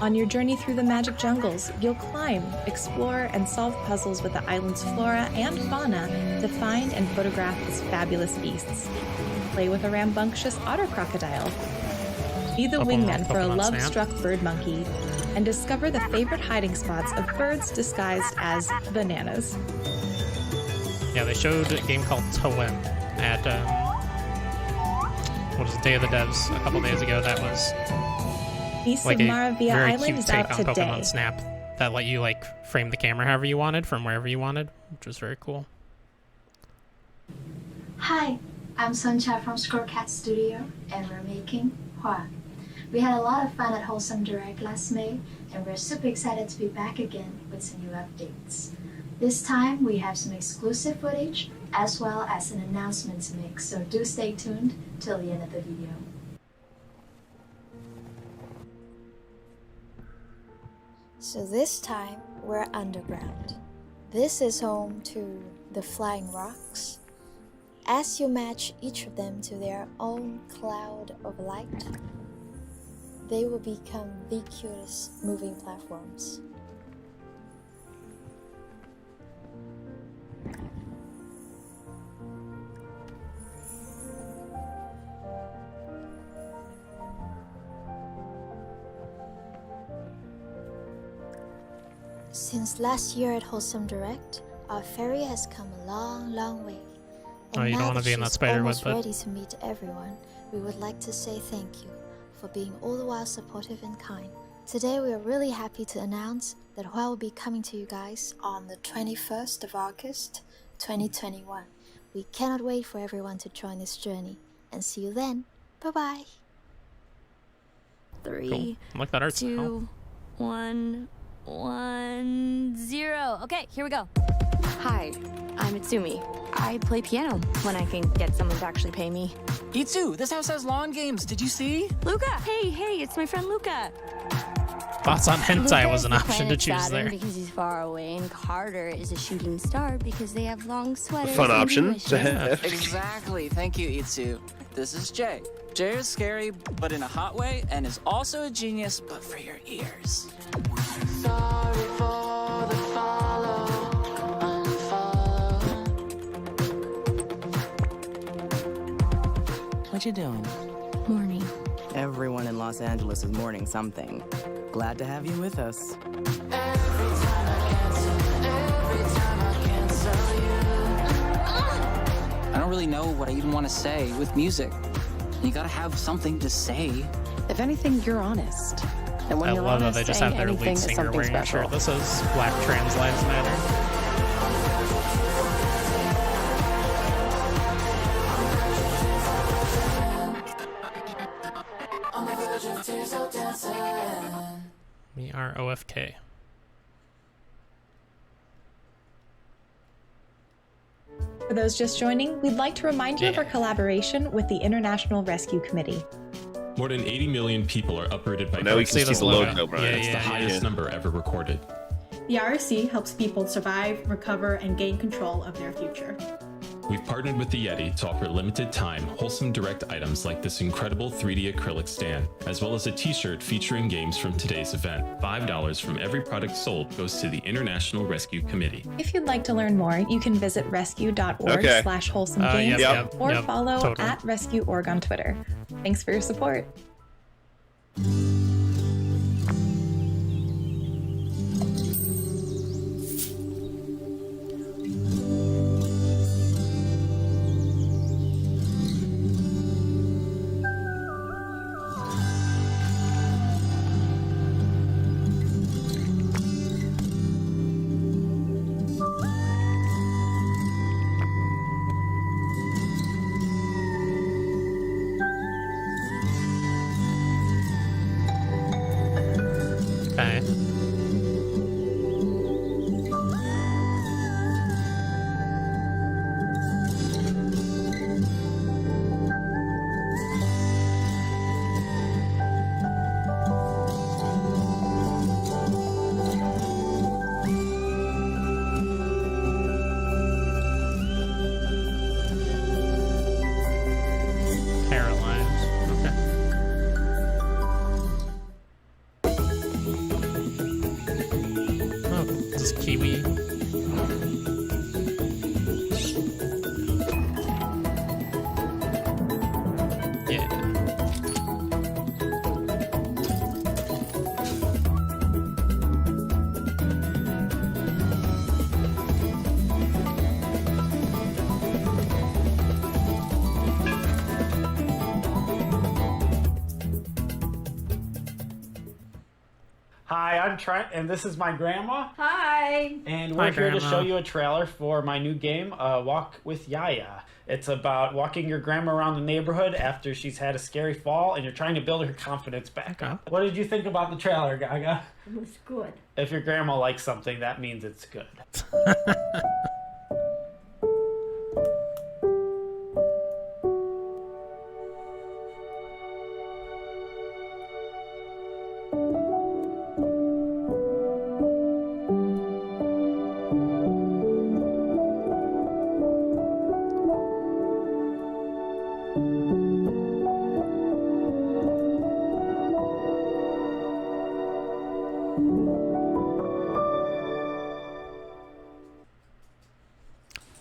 On your journey through the magic jungles, you'll climb, explore, and solve puzzles with the island's flora and fauna to find and photograph its fabulous beasts. Play with a rambunctious otter crocodile. Be the wingman for a Pokemon love-struck bird monkey, and discover the favorite hiding spots of birds disguised as bananas. Yeah, they showed a game called Toem at, what was it, Day of the Devs a couple days ago. That was Beasts like of a Maravilla very Island cute is take out on today. Pokemon Snap that let you like frame the camera however you wanted from wherever you wanted, which was very cool. Hi, I'm Suncha from Scorecat Studio, and we're making Hua. We had a lot of fun at Wholesome Direct last May, and we're super excited to be back again with some new updates. This time, we have some exclusive footage, as well as an announcements mix, so do stay tuned till the end of the video. So this time, we're underground. This is home to the Flying Rocks. As you match each of them to their own cloud of light, they will become the cutest moving platforms. Since last year at Wholesome Direct, our fairy has come a long, long way. Oh, you don't want to be in that spider web, but but ready to meet everyone. We would like to say thank you for being all the while supportive and kind. Today we are really happy to announce that Hua will be coming to you guys on the 21st of August, 2021. We cannot wait for everyone to join this journey, and see you then. Bye bye. cool. 3, I like that art 2, 1, 1, 0. Okay, here we go. Hi, I'm Itsumi. I play piano when I can get someone to actually pay me. Itsu, this house has lawn games. Did you see? Luca! Hey, it's my friend Luca. Thoughts on hentai Luca was is an the option to planet choose Saturn there. because he's far away, and Carter is a shooting star because they have long sweaters. Fun and option wishes. to have. Exactly. Thank you, Itsu. This is Jay. Jay is scary, but in a hot way, and is also a genius, but for your ears. Sorry for the follow, unfollow. What you doing? Morning. Everyone in Los Angeles is mourning something. Glad to have you with us. I don't really know what I even want to say with music. You gotta have something to say. If anything, you're honest. And when I you're love that honest, they just saying have their anything lead is singer something wearing a special. shirt that says Black Trans Lives Matter. We are OFK. For those just joining, we'd like to remind you of our collaboration with the International Rescue Committee. More than 80 million people are uprooted by Now we can see the logo, Brian. It's the highest number ever recorded. The RSC helps people survive, recover, and gain control of their future. We've partnered with the Yeti to offer limited time, wholesome direct items like this incredible 3D acrylic stand, as well as a t-shirt featuring games from today's event. $5 from every product sold goes to the International Rescue Committee. If you'd like to learn more, you can visit rescue.org/wholesomegames or follow totally. @rescueorg on Twitter. Thanks for your support. Okay. This is Kiwi. Yeah. Hi, I'm Trent, and this is my grandma. Hi. And we're Hi, here to Grandma. show you a trailer for my new game, Walk with Yaya. It's about walking your grandma around the neighborhood after she's had a scary fall, and you're trying to build her confidence back up. What did you think about the trailer, Gaga? It was good. If your grandma likes something, that means it's good.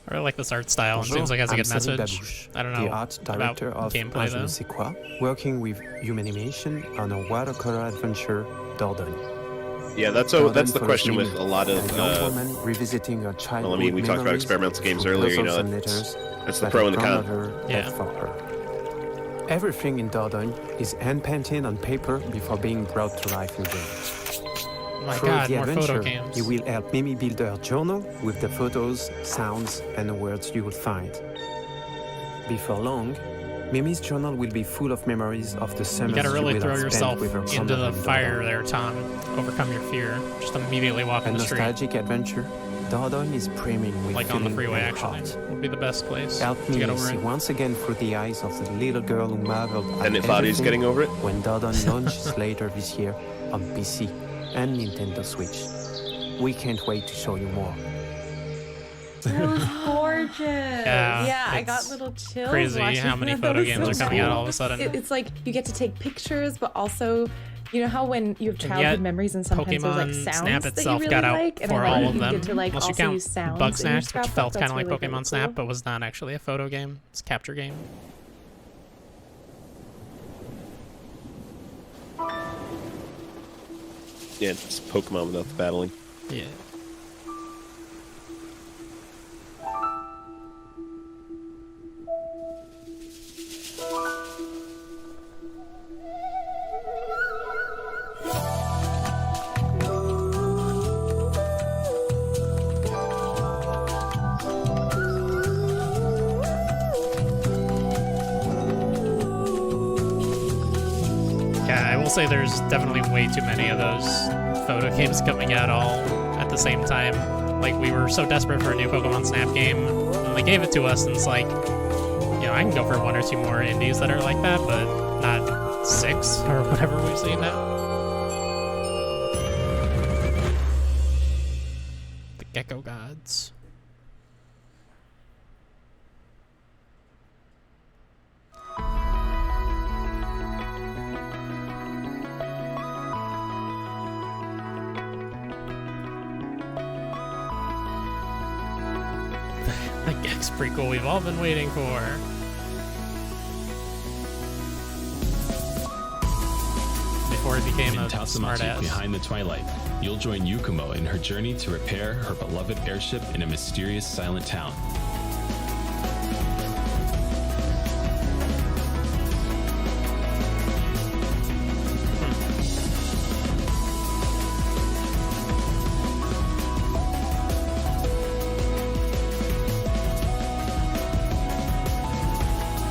I really like this art style. It seems like it has a good I'm Cédric message. Babouche, I don't know the art about director of gameplay Je ne though. sais quoi, working with Humanimation on a watercolor adventure, Dordogne. Yeah, that's Dordogne the question follows with Mimi, a lot of. a young woman revisiting her Well, I childhood mean, we talked about memories experimental games through earlier. You puzzles know, and that's letters the that pro her and the con. grandmother left for her. Everything in Dordogne is hand-painted on paper before being brought to life in games. Oh my Through God, the more photo adventure, games. you will help Mimi build her journal with the photos, sounds, and the words you will find. Before long, Mimi's journal will be full of memories of the You summers gotta really will throw have spent yourself with her into grandmother the in fire Dordogne. there, Tom. Overcome your fear. Just immediately walk A in the street. nostalgic adventure, Dordogne is brimming with Like on the feeling freeway, and actually. heart. Would be the best place Help to me get over see it. once again through the eyes of the little girl who marveled at And if Adi's everything getting over it? when Dordogne launches later this year on PC and Nintendo Switch. We can't wait to show you more. It was gorgeous. Yeah, I got it's little chills. crazy watching how many that. photo That was games so are coming out cool. all of a sudden. It's like you get to take pictures, but also, you know how when you have And childhood yet, memories and sometimes there's like Pokemon sounds Snap that itself you really got out like, and for I all love of you them, get to like unless you also count use sounds Bug in your Snacks, which scrapbook. felt kind That's of like really, Pokemon really Snap, cool. but was not actually a photo game. It's a capture game. Yeah, it's Pokemon without the battling. Yeah. Yeah, I will say there's definitely way too many of those photo games coming out all at the same time. Like, we were so desperate for a new Pokemon Snap game, and they gave it to us, and it's like, you know, I can go for one or two more indies that are like that, but not 6 or whatever we've seen now. The Gecko Gods. The Gex prequel we've all been waiting for. Before he became In a Tatsumachi smartass. Behind the Twilight, you'll join Yukumo in her journey to repair her beloved airship in a mysterious silent town.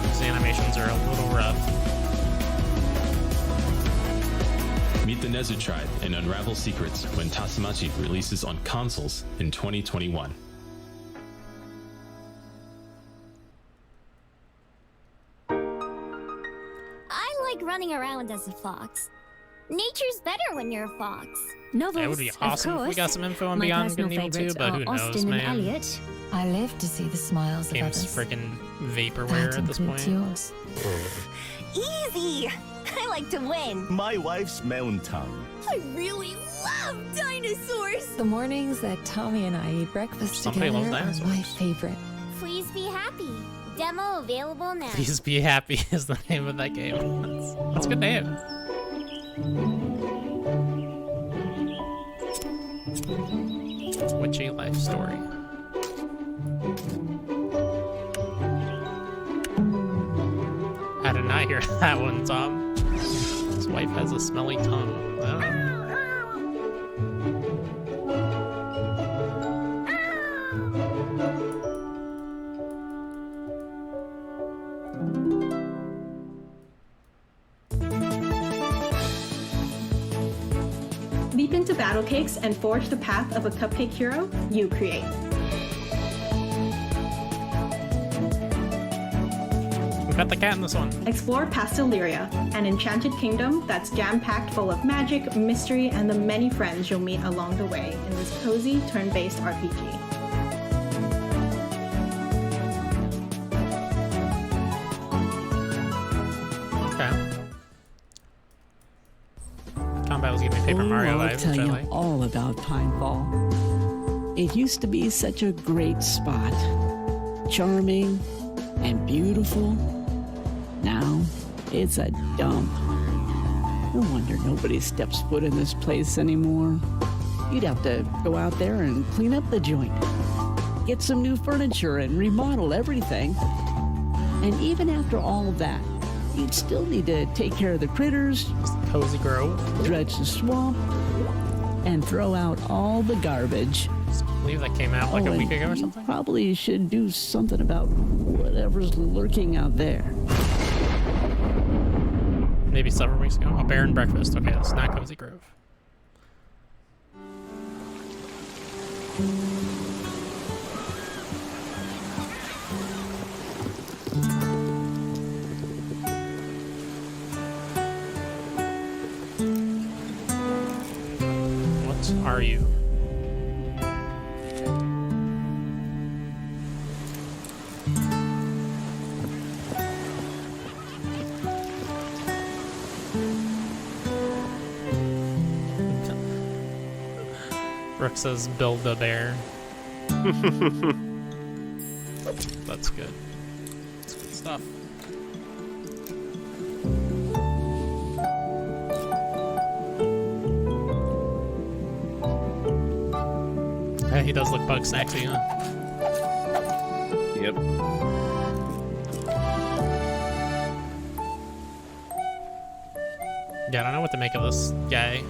These animations are a little rough. Meet the Nezu tribe and unravel secrets when Tatsumachi releases on consoles in 2021. I like running around as a fox. Nature's better when you're a fox. Novels, That would be awesome if we got some info on My Beyond personal Good and Evil 2, favorites but who are knows, Austen man. and Elliot. I live to see the smiles Game's of others. freaking vaporware at this point. yours. Easy! I like to win. My wife's mountain tongue. I really love dinosaurs. The mornings that Tommy and I eat breakfast Somebody together loves are my dinosaurs. favorite. Please be happy. Demo available now. Please Be Happy is the name of that game. That's a good name. Witchy life story. I did not hear that one, Tom. His wife has a smelly tongue. I don't know. Leap into battle cakes and forge the path of a cupcake hero you create. We got the cat in this one. Explore Pastelleria, an enchanted kingdom that's jam-packed full of magic, mystery, and the many friends you'll meet along the way in this cozy turn-based RPG. Okay. Combat was giving me Paper Mario I'll vibes, tell which I you like. all about Pinefall. It used to be such a great spot. Charming and beautiful. Now, it's a dump. No wonder nobody steps foot in this place anymore. You'd have to go out there and clean up the joint. Get some new furniture and remodel everything. And even after all of that, you'd still need to take care of the critters, Cozy Grove, dredge the swamp, and throw out all the garbage. I believe that came out like a week ago or something. Probably should do something about whatever's lurking out there. Maybe several weeks ago. A Bear and Breakfast. Okay, that's not Cozy Grove. What are you? Brooke says, build a bear. That's good. That's good stuff. Yeah, he does look bug sexy, huh? Yep. Yeah, I don't know what to make of this guy.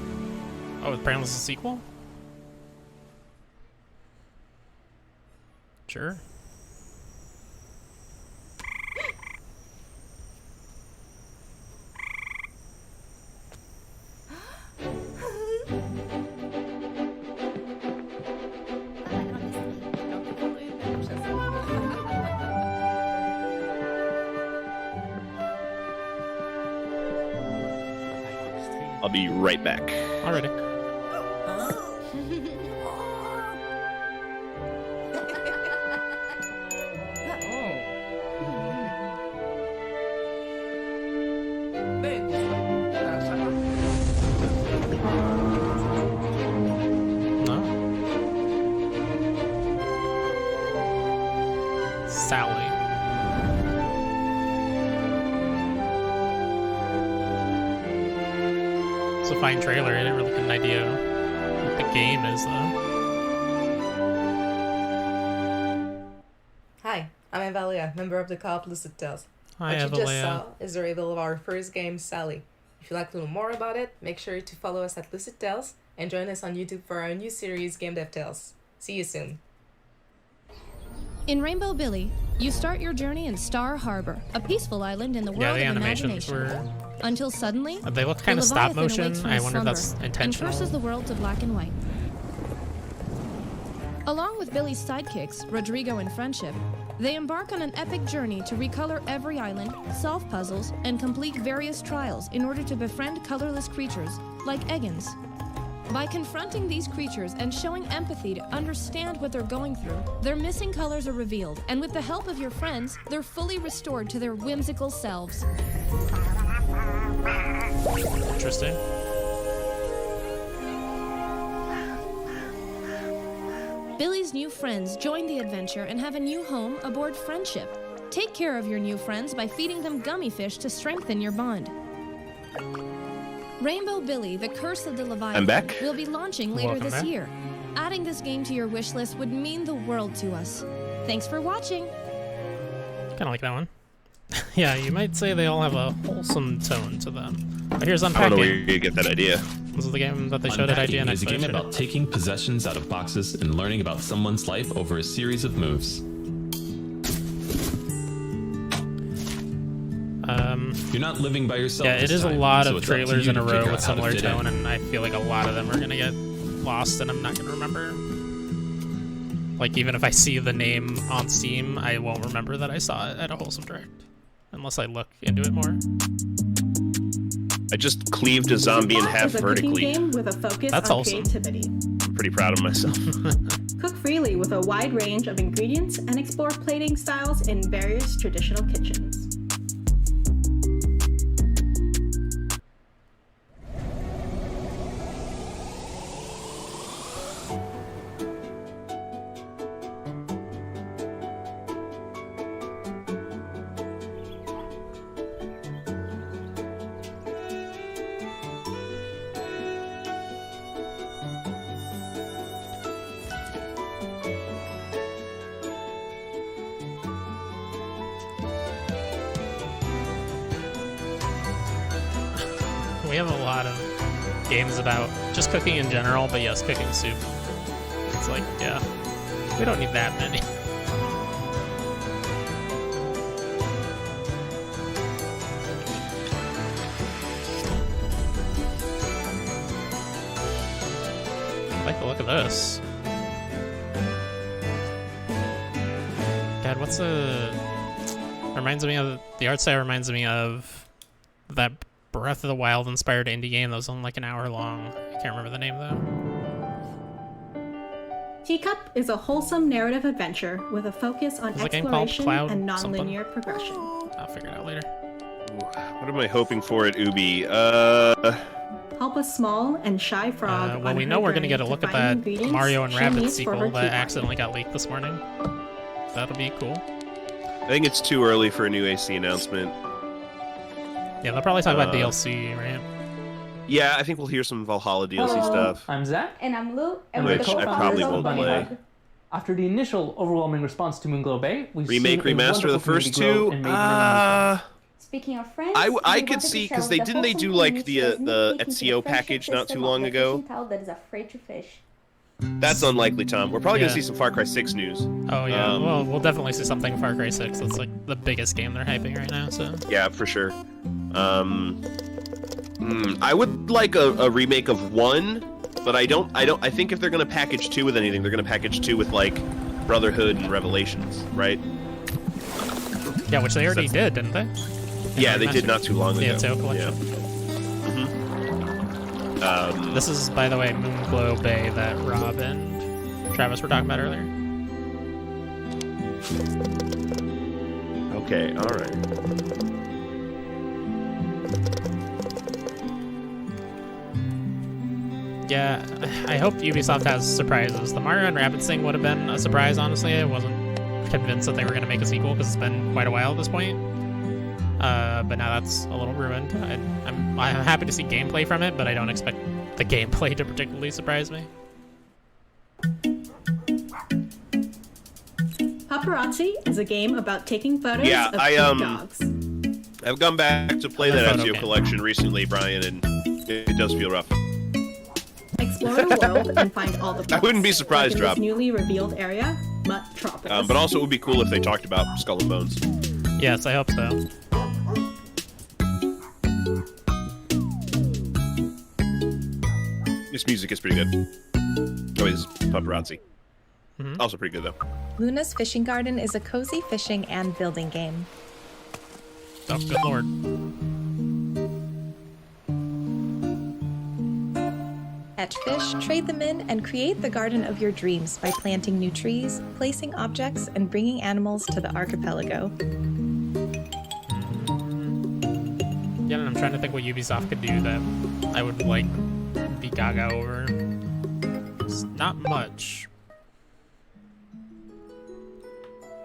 Oh, apparently this is a sequel? Sure. I'll be right back. Already. Sally. It's a fine trailer. I didn't really get an idea what the game is, though. Hi, I'm Evalia, member of the co-op Lucid Tales. Hi, what you just Evalia. saw is the reveal of our first game, Sally. If you'd like to know more about it, make sure to follow us at Lucid Tales and join us on YouTube for our new series, Game Dev Tales. See you soon. In Rainbow Billy, you start your journey in Star Harbor, a peaceful island in the world Yeah, the of animations imagination. were... Until suddenly, They look the kind of stop Leviathan motion. awakes from I his wonder if that's slumber intentional. And curses the world to black and white. Along with Billy's sidekicks, Rodrigo and Friendship, they embark on an epic journey to recolor every island, solve puzzles, and complete various trials in order to befriend colorless creatures like Eggins. By confronting these creatures and showing empathy to understand what they're going through, their missing colors are revealed, and with the help of your friends, they're fully restored to their whimsical selves. Interesting. Billy's new friends join the adventure and have a new home aboard Friendship. Take care of your new friends by feeding them gummy fish to strengthen your bond. Rainbow Billy, The Curse of the Leviathan I'm back. will be launching later Welcome this back. year. Adding this game to your wish list would mean the world to us. Thanks for watching. Kind of like that one. Yeah, you might say they all have a wholesome tone to them. But here's I don't know Unpacking. where you get that idea. This is the game that they showed at Unpacking IGN. is a game about taking possessions out of boxes and learning about someone's life over a series of moves. You're not living by yourself. Yeah, it this is a time, lot so of it's up to trailers you in a to row figure with out how to similar fit tone, in. and I feel like a lot of them are gonna get lost, and I'm not gonna remember. Like, even if I see the name on Steam, I won't remember that I saw it at a Wholesome Direct, unless I look into it more. I just cleaved a zombie in half Is a cooking vertically. game with a focus That's on awesome. creativity. I'm pretty proud of myself. Cook freely with a wide range of ingredients and explore plating styles in various traditional kitchens. We have a lot of games about just cooking in general, but yes, cooking soup. It's like, yeah, we don't need that many. I like the look of this. God, what's the... Reminds me of... The art style reminds me of that Breath of the Wild inspired indie game that was only like an hour long. I can't remember the name though. Teacup is a wholesome narrative adventure with a focus on Is the game called exploration Cloud and something? non-linear progression. I'll figure it out later. What am I hoping for at Ubi? Help a small and shy frog. Well, on we her know we're gonna journey get a to look at find that ingredients Mario and she Rabbids needs for her sequel that tea party. accidentally got leaked this morning. That'll be cool. I think it's too early for a new AC announcement. Yeah, they'll probably talk about DLC, right? Yeah, I think we'll hear some Valhalla DLC Hello, stuff. I'm Zach. And I'm Lou. And Which we're the I co-founders probably of won't Bunny play. Hug. After the initial overwhelming response to Moonglow Bay, we've Remake, seen a remaster wonderful the first community grow two. and made many new Speaking of friends, I we could wanted see to because share they with didn't they wholesome do like community the making Ezio friendship package not too system long of the ago. fishing towel that is afraid to fish. That's unlikely, Tom. We're probably Yeah. gonna see some Far Cry 6 news. Oh yeah, well, we'll definitely see something Far Cry 6. That's like the biggest game they're hyping right now, so... Yeah, for sure. I would like a remake of 1, but I think if they're gonna package 2 with anything, they're gonna package 2 with like Brotherhood and Revelations, right? Yeah, which they already did, didn't they? Yeah, they did not too long The ago. Ezio collection. Yeah. This is, by the way, Moonglow Bay that Rob and Travis were talking about earlier. Okay, alright. Yeah, I hope Ubisoft has surprises. The Mario and Rabbids thing would have been a surprise, honestly. I wasn't convinced that they were going to make a sequel because it's been quite a while at this point. But now that's a little ruined. I'm happy to see gameplay from it, but I don't expect the gameplay to particularly surprise me. Paparazzi is a game about taking photos Yeah, of cute dogs. I've gone back to play Another that photo Ezio game. collection recently, Brian, and it does feel rough. Explore the world and find all the I wouldn't be surprised, like in Rob. this newly revealed area, Muttropolis. But also it would be cool if they talked about Skull and Bones. Yes, I hope so. This music is pretty good. Oh, it's Paparazzi. Also pretty good, though. Luna's Fishing Garden is a cozy fishing and building game. Oh, good lord. Catch fish, trade them in, and create the garden of your dreams by planting new trees, placing objects, and bringing animals to the archipelago. Yeah, and I'm trying to think what Ubisoft could do that I would, like, be gaga over. It's not much.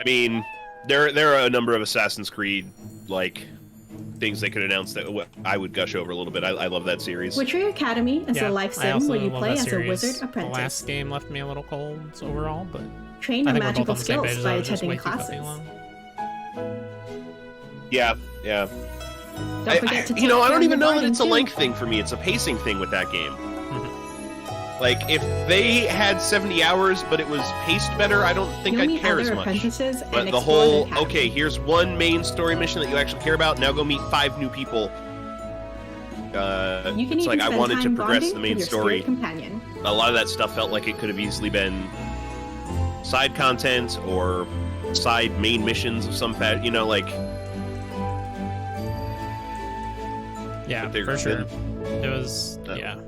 I mean, there are a number of Assassin's Creed like things they could announce that I would gush over a little bit. I love that series. Witchery Academy is a life sim where you play as a wizard The apprentice. last game left me a little cold overall, but Train I your think we're both magical on the same skills page, by though. It's just attending way too fucking classes. long. Yeah. Don't forget to you know, take I don't turn even know that rewarding it's a too. length thing for me. It's a pacing thing with that game. Like, if they had 70 hours, but it was paced better, I don't think You'll I'd meet care as other much. apprentices and But the explore whole, the academy. okay, here's one main story mission that you actually care about, now go meet 5 new people. You can It's even like I spend wanted to time progress bonding the main with your story. spirit companion. A lot of that stuff felt like it could have easily been side content or side main missions of some you know, like... Yeah, But they're for sure. good. It was, yeah.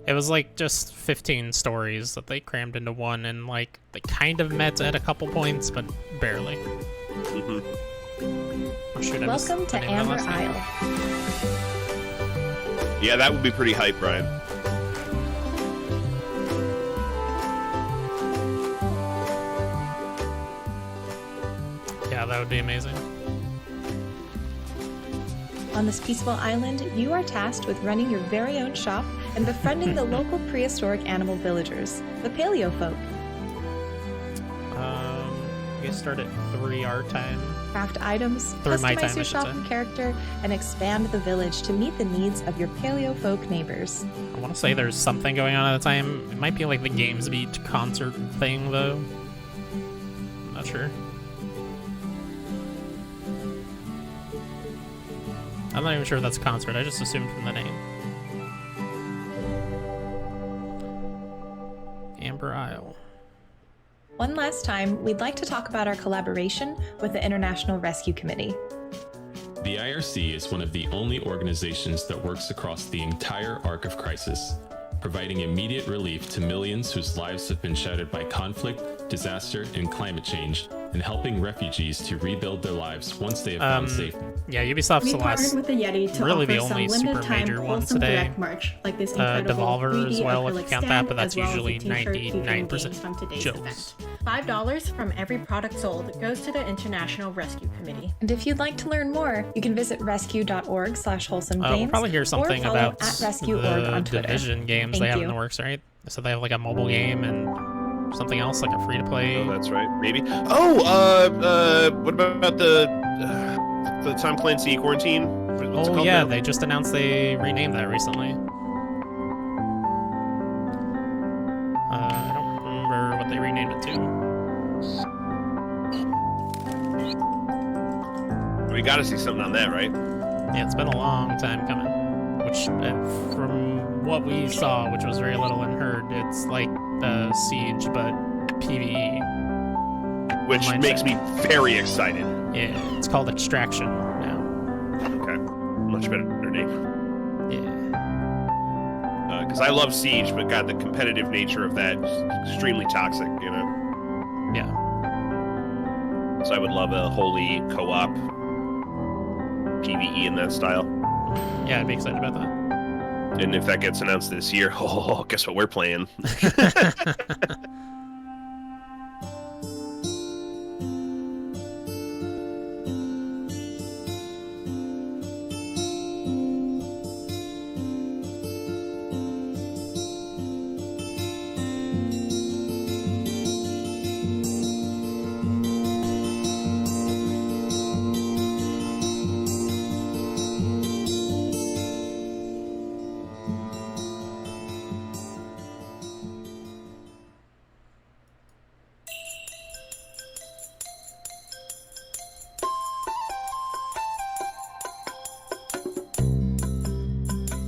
It was like just 15 stories that they crammed into one, and like they kind of met at a couple points, but barely. Mm-hmm. Oh, shoot, I missed Welcome the to name of Amber that last name. Isle. Yeah, that would be pretty hype, Brian. Yeah, that would be amazing. On this peaceful island, you are tasked with running your very own shop and befriending the local prehistoric animal villagers, the paleo folk. You guys start at 3 our time. Craft items, Through my customize time, I your should shop say. and character, and expand the village to meet the needs of your paleo folk neighbors. I want to say there's something going on at the time. It might be like the Games Beat concert thing, though. I'm not sure. I'm not even sure if that's a concert. I just assumed from the name. Amber Isle. One last time, we'd like to talk about our collaboration with the International Rescue Committee. The IRC is one of the only organizations that works across the entire arc of crisis, providing immediate relief to millions whose lives have been shattered by conflict, disaster, and climate change, and helping refugees to rebuild their lives once they have found safety. Yeah, Ubisoft's We the partnered last, with the Yeti to really offer the some only limited super time major one Wholesome today. Direct merch, like this incredible Devolver 3D as well, if you acrylic count that, stand, but that's as well as a usually t-shirt featuring 99% games from today's jokes. event. $5 from every product sold goes to the International Rescue Committee. And if you'd like to learn more, you can visit rescue.org/wholesomegames. We'll probably hear something or follow about at rescue.org the on Twitter. Division games Thank they have you. in the works, right? So they have like a mobile game and something else, like a free-to-play. Oh, that's right. Maybe. Oh, what about the Tom Clancy Quarantine? What's it Oh called yeah, now? they just announced they renamed that recently. I don't remember what they renamed it to. We got to see something on that, right? Yeah, it's been a long time coming. Which, from what we saw, which was very little and heard, it's like Siege, but PvE. Which makes me very excited. Yeah, it's called Extraction now. Okay, much better name. Yeah. Because I love Siege, but God, the competitive nature of that is extremely toxic, you know? Yeah. So I would love a wholly co-op PvE in that style. Yeah, I'd be excited about that. And if that gets announced this year, oh, guess what we're playing?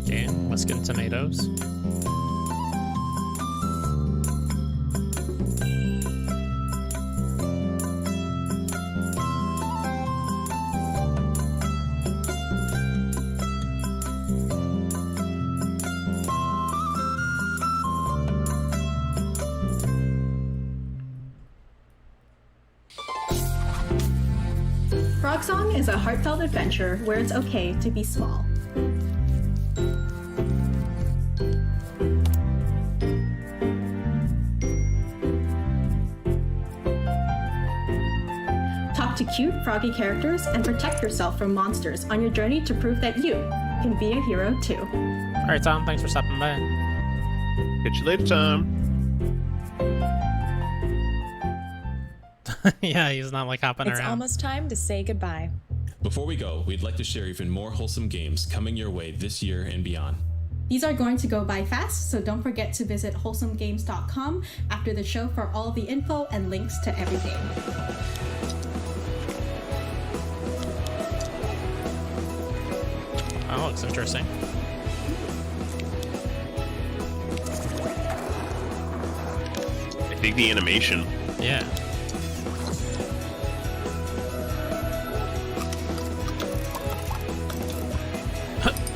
Okay, let's get tomatoes. Frog Song is a heartfelt adventure where it's okay to be small. to cute, froggy characters and protect yourself from monsters on your journey to prove that you can be a hero too. All right, Tom, thanks for stopping by. Catch you later, Tom. Yeah, he's not like hopping It's around. almost time to say goodbye. Before we go, we'd like to share even more wholesome games coming your way this year and beyond. These are going to go by fast, so don't forget to visit wholesomegames.com after the show for all the info and links to every game. Oh, looks interesting. I think the animation. Yeah.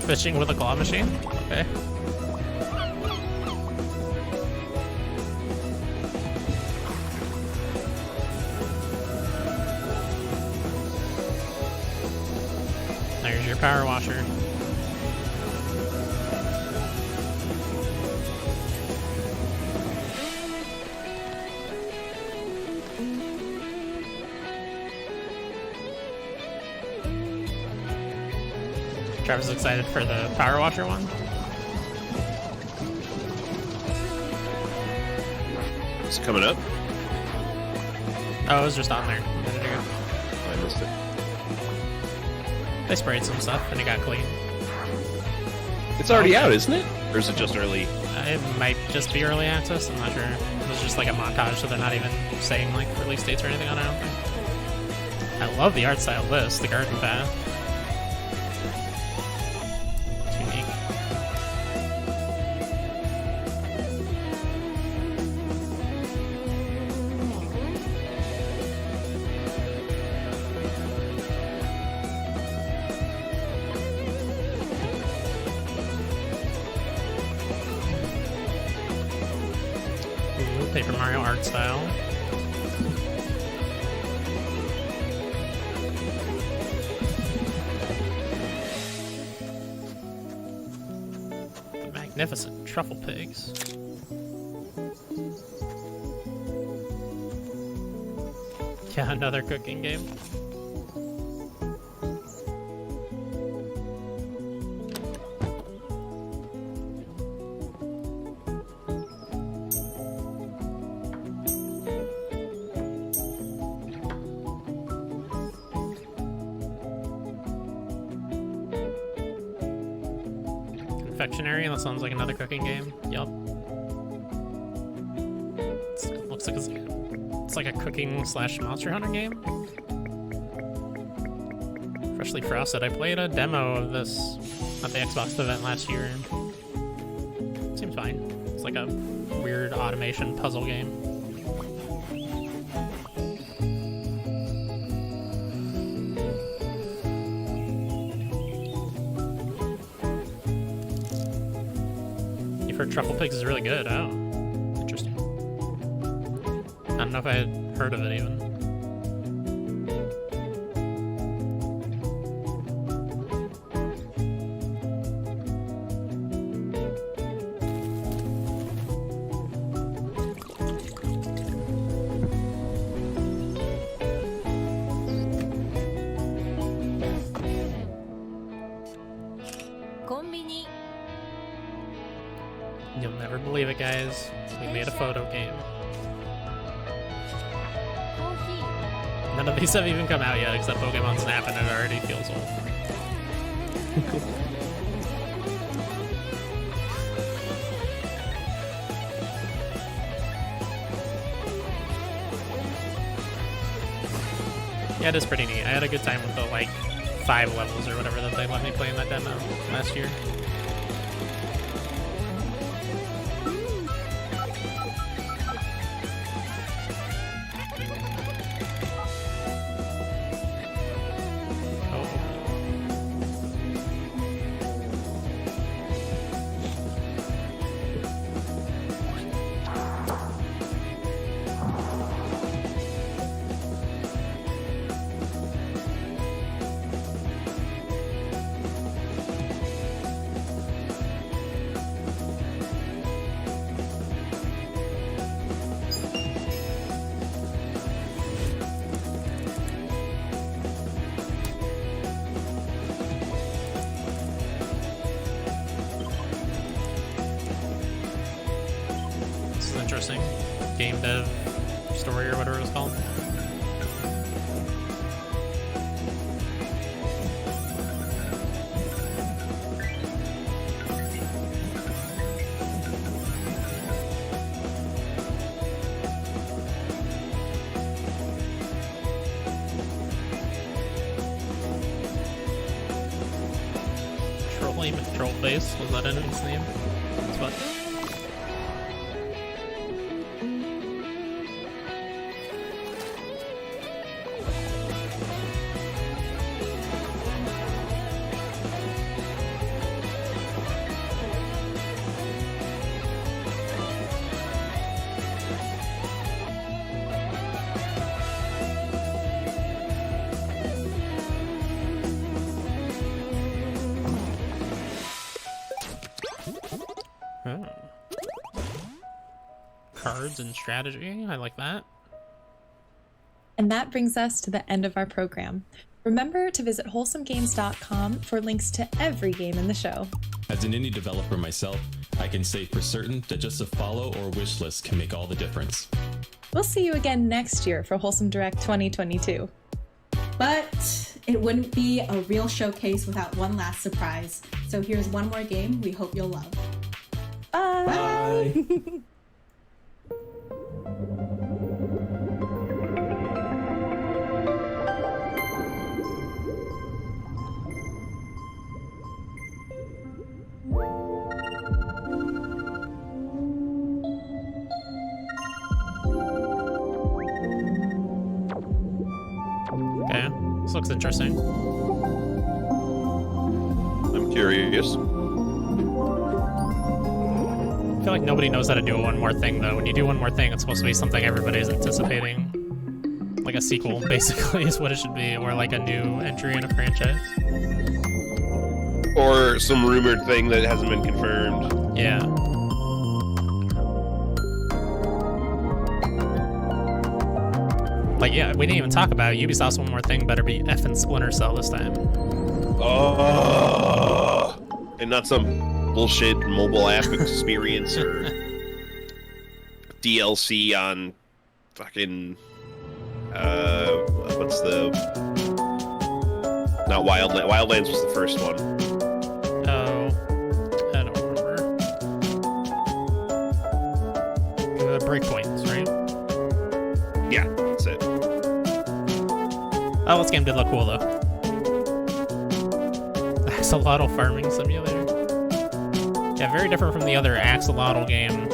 Fishing with a claw machine? Okay. There's your power washer. Travis is excited for the power washer one. It's coming up. Oh, it was just on there. I missed it. They sprayed some stuff and it got clean. It's already out, isn't it? Or is it just early? It might just be early access. I'm not sure. It was just like a montage, so they're not even saying like release dates or anything on it. I don't think. I love the art style of this, the garden path. Paper Mario art style. The magnificent truffle pigs. Yeah, another cooking game. Confectionery, that sounds like another cooking game. Yup. It looks like it's like a cooking / Monster Hunter game. Freshly frosted. I played a demo of this at the Xbox event last year. Seems fine. It's like a weird automation puzzle game. Heard Truffle Pigs is really good. Oh, interesting. I don't know if I had heard of it even. You'll never believe it, guys. We made a photo game. None of these have even come out yet, except Pokemon Snap, and it already feels old. Yeah, it is pretty neat. I had a good time with the, like, 5 levels or whatever that they let me play in that demo last year. interesting. Game dev story or whatever it was called. Troll face, was that enemy's name? That's what. Cards and strategy, I like that. And that brings us to the end of our program. Remember to visit wholesomegames.com for links to every game in the show. As an indie developer myself, I can say for certain that just a follow or wish list can make all the difference. We'll see you again next year for Wholesome Direct 2022. But it wouldn't be a real showcase without one last surprise. So here's one more game we hope you'll love. Bye! Bye. Okay, this looks interesting. I'm curious. I feel like nobody knows how to do one more thing, though. When you do one more thing, it's supposed to be something everybody's anticipating. Like a sequel, basically, is what it should be, or like a new entry in a franchise. Or some rumored thing that hasn't been confirmed. Yeah. Like, yeah, we didn't even talk about it. Ubisoft's one more thing better be effing Splinter Cell this time. Oh, and not some bullshit mobile app experience or DLC on fucking what's the not Wildlands. Wildlands was the first one. Oh, I don't remember. Breakpoints, right? Yeah, that's it. Oh, this game did look cool though. Axolotl farming simulator. Yeah, very different from the other axolotl game,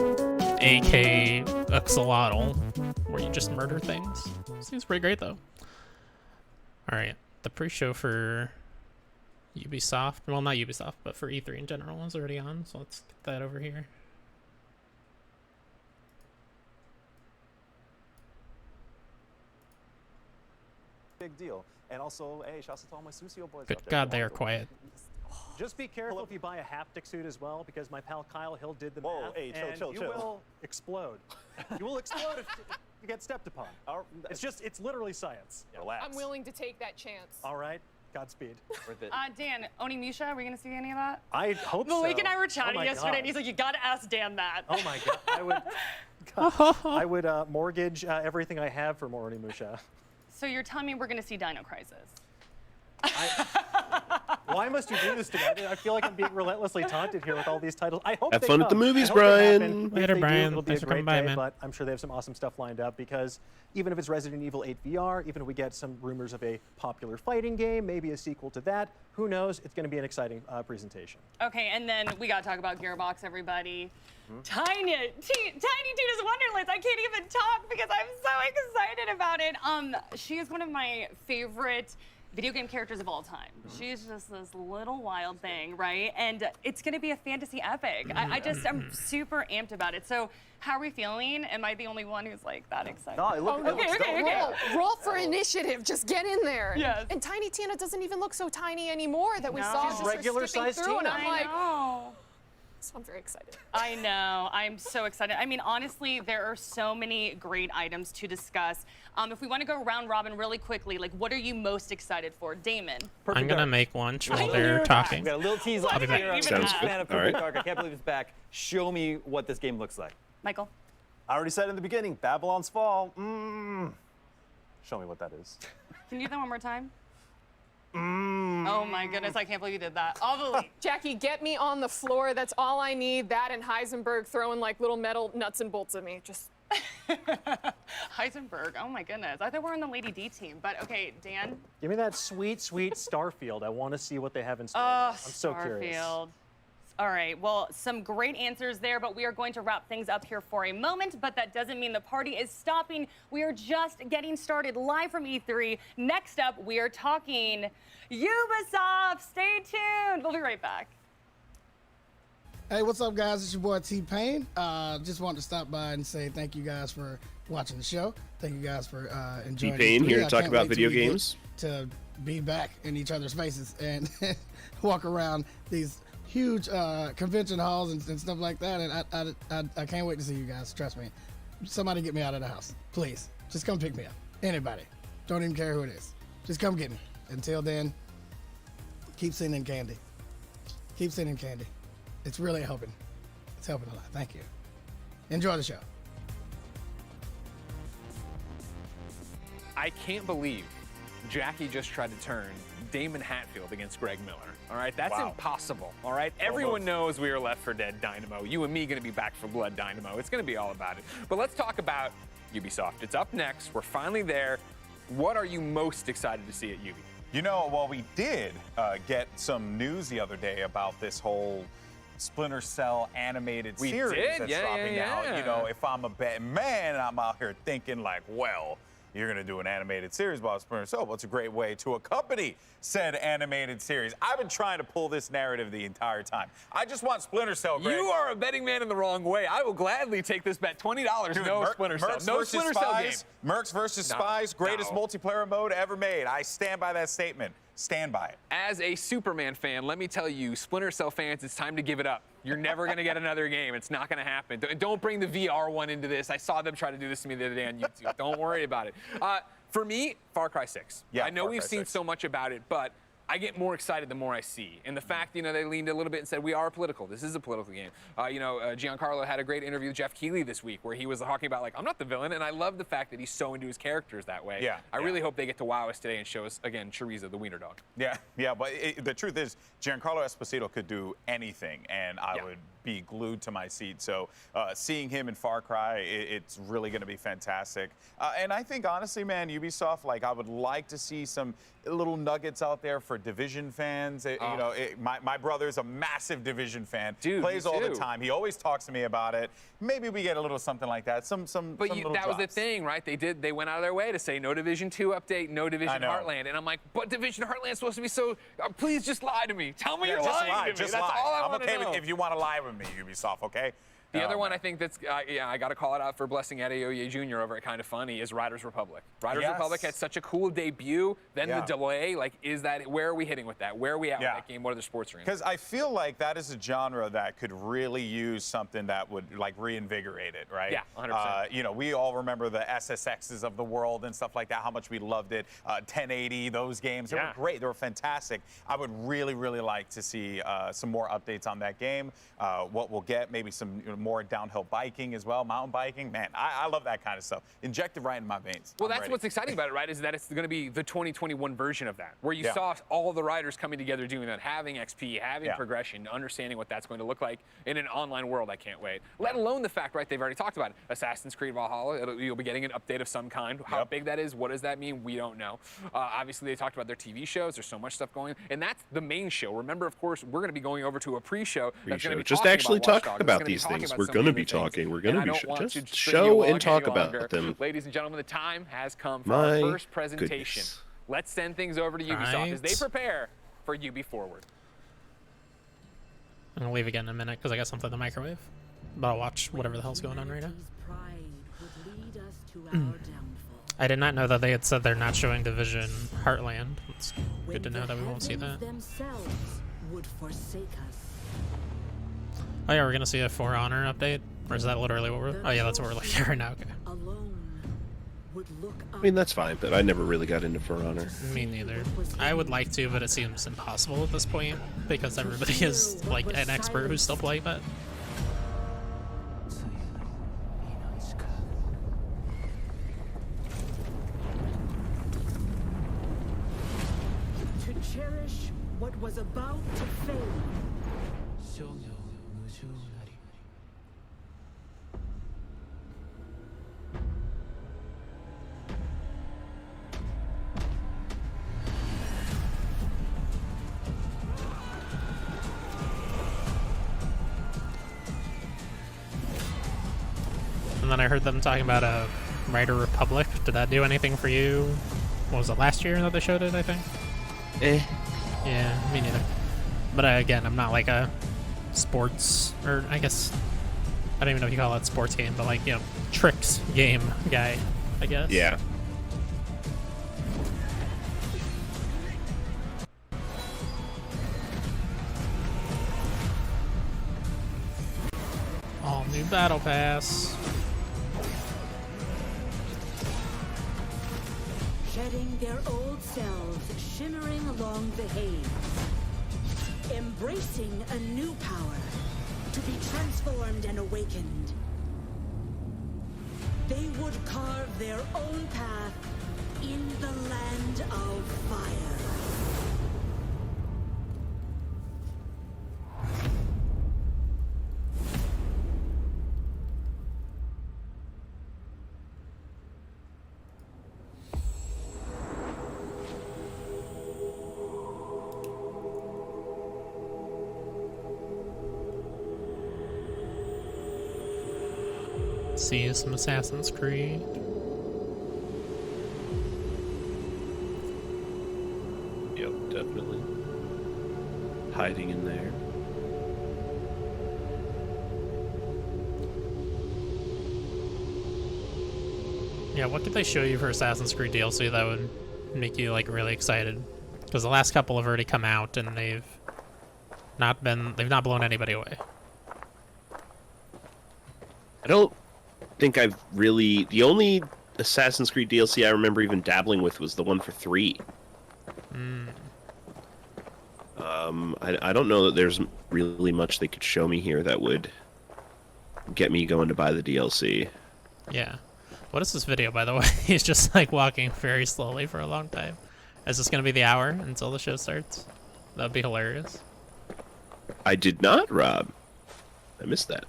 AK Axolotl, where you just murder things. Seems pretty great though. Alright, the pre-show for Ubisoft, well not Ubisoft, but for E3 in general is already on, so let's get that over here. Big deal. And also, hey, shouts to all my Susio boys. Good God, they are quiet. Just be careful if you buy a haptic suit as well, because my pal Kyle Hill did the math. Hey, chill. You will explode. You will explode if you get stepped upon. It's literally science. Relax. I'm willing to take that chance. All right. Godspeed. Worth it. Dan, Onimusha, are we going to see any of that? I hope so. Malik and I were chatting yesterday, God. and he's like, you got to ask Dan that. Oh my God. I would mortgage everything I have for more Onimusha. So you're telling me we're going to see Dino Crisis? Why must you do this to me? I feel like I'm being relentlessly taunted here with all these titles. I hope Have they fun come. at the movies, I hope they Brian. happen. If Later, they Brian. do, it'll be Thanks a for great coming by, day, man. but I'm sure they have some awesome stuff lined up, because even if it's Resident Evil 8 VR, even if we get some rumors of a popular fighting game, maybe a sequel to that, who knows? It's going to be an exciting presentation. Okay, and then we got to talk about Gearbox, everybody. Tiny Tina's Wonderlands. I can't even talk because I'm so excited about it. She is one of my favorite video game characters of all time. She's just this little wild thing, right? And it's gonna be a fantasy epic. I'm super amped about it. So how are we feeling? Am I the only one who's like that excited? No, it looks okay. Roll for initiative, just get in there. Yes. And Tiny Tina doesn't even look so tiny anymore that we saw. She's regular size Tina. And I'm like, oh. So I'm very excited. I know. I'm so excited. I mean, honestly, there are so many great items to discuss. If we want to go round robin really quickly, like, what are you most excited for? Damon. I'm going to make lunch while they're talking. We got a little tease I'll left be back. here. I'm a Sounds fan of good. All right. Perfect Dark. I can't believe it's back. Show me what this game looks like. Michael? I already said in the beginning, Babylon's Fall. Show me what that is. Can you do that one more time? Oh my goodness, I can't believe you did that. I'll believe. Jackie, get me on the floor. That's all I need. That and Heisenberg throwing like little metal nuts and bolts at me. Just. Heisenberg, oh my goodness. I thought we were on the Lady D team, but okay, Dan. Give me that sweet, sweet Starfield. I want to see what they have in store. Oh, I'm so curious. Starfield. All right, well, some great answers there, but we are going to wrap things up here for a moment, but that doesn't mean the party is stopping. We are just getting started live from E3. Next up, we are talking Ubisoft. Stay tuned. We'll be right back. Hey, what's up, guys? It's your boy T-Pain. Just wanted to stop by and say thank you guys for watching the show. Thank you guys for enjoying T-Pain E3. here to I talk can't about wait video till we get games. To be back in each other's faces and walk around these huge convention halls and stuff like that. And I can't wait to see you guys. Trust me. Somebody get me out of the house, please. Just come pick me up. Anybody. Don't even care who it is. Just come get me. Until then, keep sending candy. Keep sending candy. It's really helping. It's helping a lot. Thank you. Enjoy the show. I can't believe Jackie just tried to turn Damon Hatfield against Greg Miller. All right, that's impossible. All right, everyone knows we are Left 4 Dead Dynamo. You and me going to be Back 4 Blood Dynamo. It's going to be all about it. But let's talk about Ubisoft. It's up next. We're finally there. What are you most excited to see at Ubi? You know, well, we did get some news the other day about this whole Splinter Cell animated series that's dropping out. You know, if I'm a betting man, I'm out here thinking like, well, you're going to do an animated series about Splinter Cell. Well, it's a great way to accompany said animated series. I've been trying to pull this narrative the entire time. I just want Splinter Cell, Greg. You are a betting man in the wrong way. I will gladly take this bet. $20, no Splinter Cell. No Splinter Cell game. Mercs versus Spies, greatest multiplayer mode ever made. I stand by that statement. Stand by it. As a Superman fan, let me tell you, Splinter Cell fans, it's time to give it up. You're never going to get another game. It's not going to happen. Don't bring the VR one into this. I saw them try to do this to me the other day on YouTube. Don't worry about it. For me, Far Cry 6. Yeah, I know we've seen so much about it, but I get more excited the more I see. And the fact, you know, they leaned a little bit and said, we are political. This is a political game. Giancarlo had a great interview with Jeff Keighley this week where he was talking about, like, I'm not the villain. And I love the fact that he's so into his characters that way. Yeah. I really hope they get to wow us today and show us, again, Chorizo, the wiener dog. Yeah, but the truth is, Giancarlo Esposito could do anything, and I would be glued to my seat. So seeing him in Far Cry, it's really going to be fantastic. And I think, honestly, man, Ubisoft, like, I would like to see some little nuggets out there for Division fans. My brother's a massive Division fan. Dude, plays all the time. He always talks to me about it. Maybe we get a little something like that. But that was the thing, right? They went out of their way to say no Division 2 update, no Division Heartland. And I'm like, but Division Heartland's supposed to be so. Please just lie to me. Tell me you're lying to me. That's all I want to know. I'm okay if you want to lie with me, Ubisoft. Okay. The other one I think that's, I got to call it out for blessing Eddie Oye Jr. over at Kind of Funny is Riders Republic. Riders Republic had such a cool debut, then the delay. Like, where are we hitting with that? Where are we at with that game? What are the sports arenas? Because I feel like that is a genre that could really use something that would, like, reinvigorate it, right? Yeah, 100%. We all remember the SSXs of the world and stuff like that, how much we loved it. 1080, those games, they were great. They were fantastic. I would really, really like to see some more updates on that game. What we'll get, maybe some more downhill biking as well, mountain biking. Man, I love that kind of stuff. Inject it right in my veins. Well, that's what's exciting about it, right, is that it's going to be the 2021 version of that, where you saw all the riders coming together doing that, having XP, having progression, understanding what that's going to look like in an online world. I can't wait. Let alone the fact, right, they've already talked about it. Assassin's Creed Valhalla, you'll be getting an update of some kind. How big that is, what does that mean? We don't know. Obviously, they talked about their TV shows. There's so much stuff going on. And that's the main show. Remember, of course, we're going to be going over to a pre-show. That's going to be just actually talk about these things. We're going to be talking. We're going to be just show and talk about them. Ladies and gentlemen, the time has come for our first presentation. Let's send things over to Ubisoft as they prepare for Ubi Forward. I'm gonna leave again in a minute because I got something in the microwave. But I'll watch whatever the hell's going on right now. I did not know that they had said they're not showing Division Heartland. It's good to know that we won't see that. Oh yeah, we're gonna see a For Honor update? Or is that literally what we're... Oh yeah, that's what we're looking at right now, okay. I mean, that's fine, but I never really got into For Honor. Me neither. I would like to, but it seems impossible at this point, because everybody is, like, an expert who's still playing it. was about to fade. And then I heard them talking about a Rider Republic. Did that do anything for you? What was it, last year that they showed it, I think? Yeah, me neither. But again, I'm not like a sports, or I guess, I don't even know if you call it sports game, but like, you know, tricks game guy, I guess. Yeah. All new battle pass. Shedding their old selves, shimmering along the haze. Embracing a new power, to be transformed and awakened. They would carve their own path in the land of fire. See some Assassin's Creed. Yep, definitely. Hiding in there. Yeah, what could they show you for Assassin's Creed DLC that would make you like really excited? Because the last couple have already come out and they've not blown anybody away. I don't think I've really... The only Assassin's Creed DLC I remember even dabbling with was the one for 3. I don't know that there's really much they could show me here that would get me going to buy the DLC. Yeah. What is this video, by the way? He's just like walking very slowly for a long time. Is this going to be the hour until the show starts? That would be hilarious. I did not, Rob. I missed that.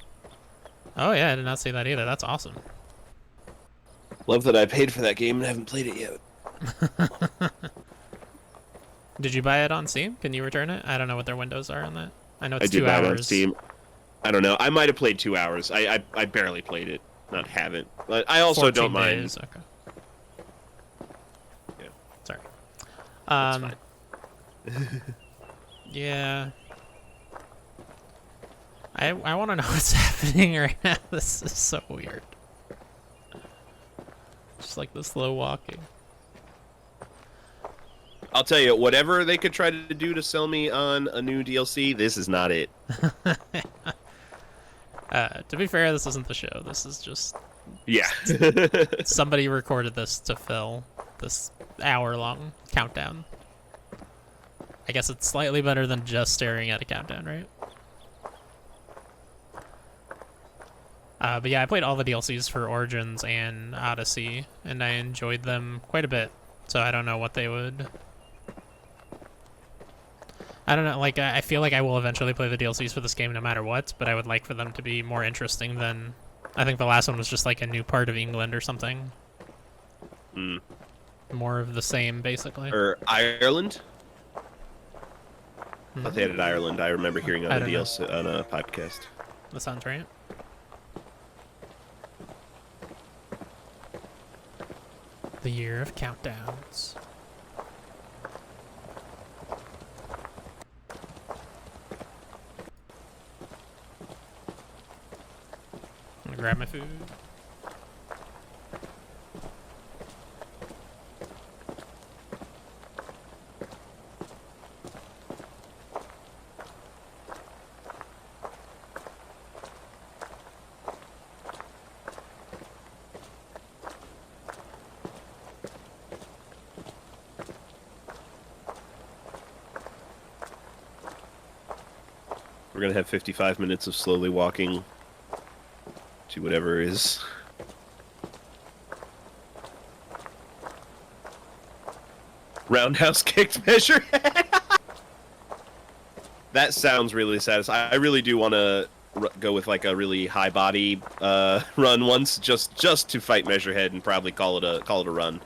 Oh yeah, I did not see that either. That's awesome. Love that I paid for that game and haven't played it yet. Did you buy it on Steam? Can you return it? I don't know what their windows are on that. I know it's I did 2 buy hours. it on Steam. I don't know. I might have played 2 hours. I barely played it. Not haven't. But I also don't mind. Days. Okay. Yeah. Sorry. That's fine. Yeah. I want to know what's happening right now. This is so weird. Just like the slow walking. I'll tell you, whatever they could try to do to sell me on a new DLC, this is not it. To be fair, this isn't the show. This is just... Yeah. Somebody recorded this to fill this hour-long countdown. I guess it's slightly better than just staring at a countdown, right? But yeah, I played all the DLCs for Origins and Odyssey, and I enjoyed them quite a bit. So I don't know what they would... I don't know, like, I feel like I will eventually play the DLCs for this game no matter what, but I would like for them to be more interesting than... I think the last one was just like a new part of England or something. More of the same, basically. Or Ireland? I thought they added Ireland. I remember hearing on a DLC on a podcast. That sounds right. The year of countdowns. I'm gonna grab my food. We're gonna have 55 minutes of slowly walking to whatever is roundhouse kicked measure. That sounds really satisfying. I really do want to go with like a really high body run once, just to fight Measurehead and probably call it a run.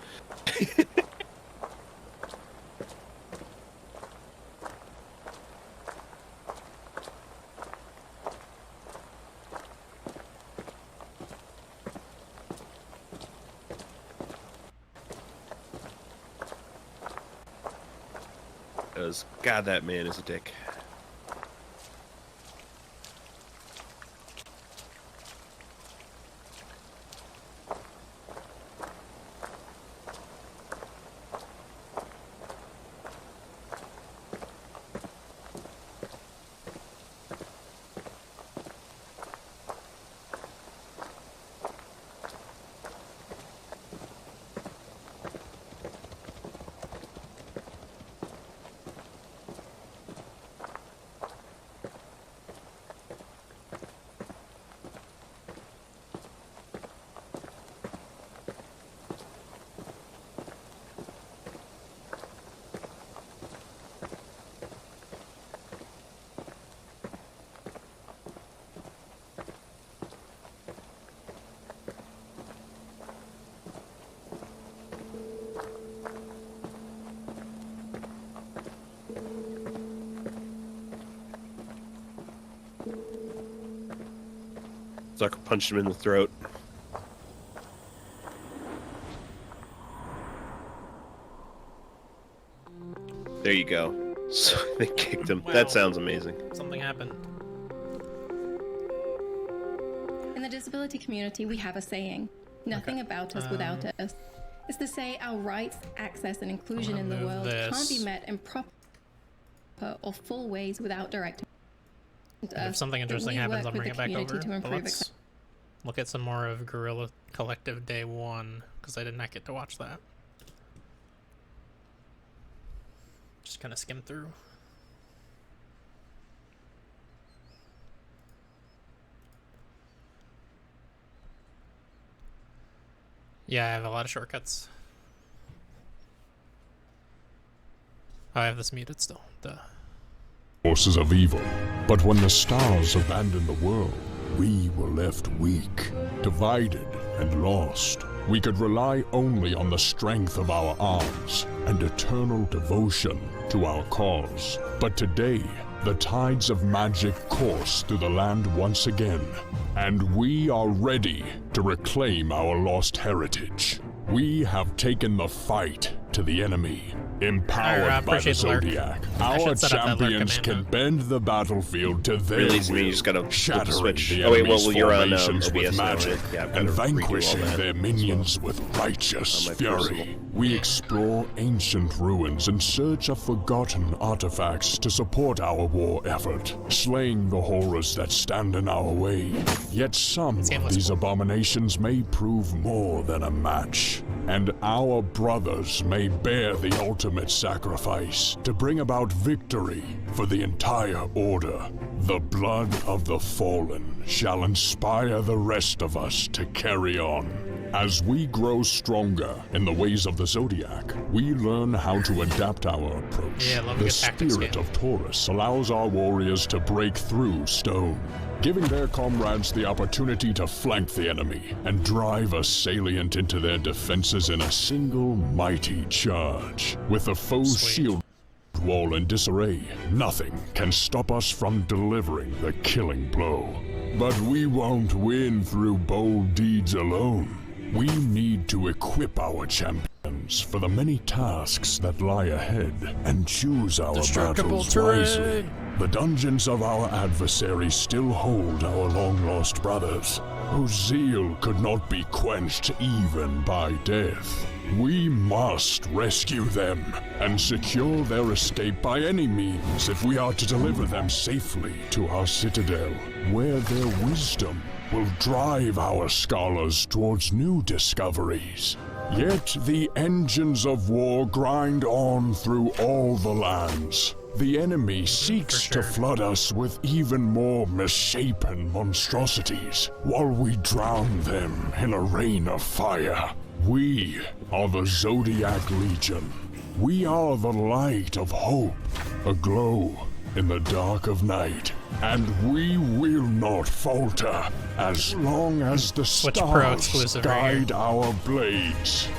Because God, that man is a dick. Sucker punched him in the throat. There you go. So they kicked him. Wow. That sounds amazing. Something happened. In the disability community, we have a saying, nothing about us without us. It's to say our rights, access, and inclusion in the world can't be met in proper or full ways without direct. If something interesting happens, I'll bring it back over. But let's look at some more of Guerrilla Collective Day 1, because I did not get to watch that. Just kind of skim through. Yeah, I have a lot of shortcuts. Oh, I have this muted still. Duh. Forces of evil, but when the stars abandoned the world, we were left weak, divided, and lost. We could rely only on the strength of our arms and eternal devotion to our cause. But today, the tides of magic course through the land once again, and we are ready to reclaim our lost heritage. We have taken the fight to the enemy. Empowered by the Zodiac, our champions can bend the battlefield to their will, shattering the enemy's formations with magic and vanquishing their minions with righteous fury. We explore ancient ruins in search of forgotten artifacts to support our war effort, slaying the horrors that stand in our way. Yet some of these abominations may prove more than a match, and our brothers may bear the ultimate sacrifice to bring about victory for the entire Order. The blood of the fallen shall inspire the rest of us to carry on. As we grow stronger in the ways of the Zodiac, we learn how to adapt our approach. The spirit of Taurus allows our warriors to break through stone, giving their comrades the opportunity to flank the enemy and drive a salient into their defenses in a single mighty charge. With the foe's shield wall in disarray, nothing can stop us from delivering the killing blow. But we won't win through bold deeds alone. We need to equip our champions for the many tasks that lie ahead and choose our battles wisely. The dungeons of our adversaries still hold our long-lost brothers, whose zeal could not be quenched even by death. We must rescue them and secure their escape by any means if we are to deliver them safely to our citadel, where their wisdom will drive our scholars towards new discoveries. Yet the engines of war grind on through all the lands. The enemy seeks to flood us with even more misshapen monstrosities, while we drown them in a rain of fire. We are the Zodiac Legion. We are the light of hope, aglow in the dark of night, and we will not falter as long as the stars guide our blades.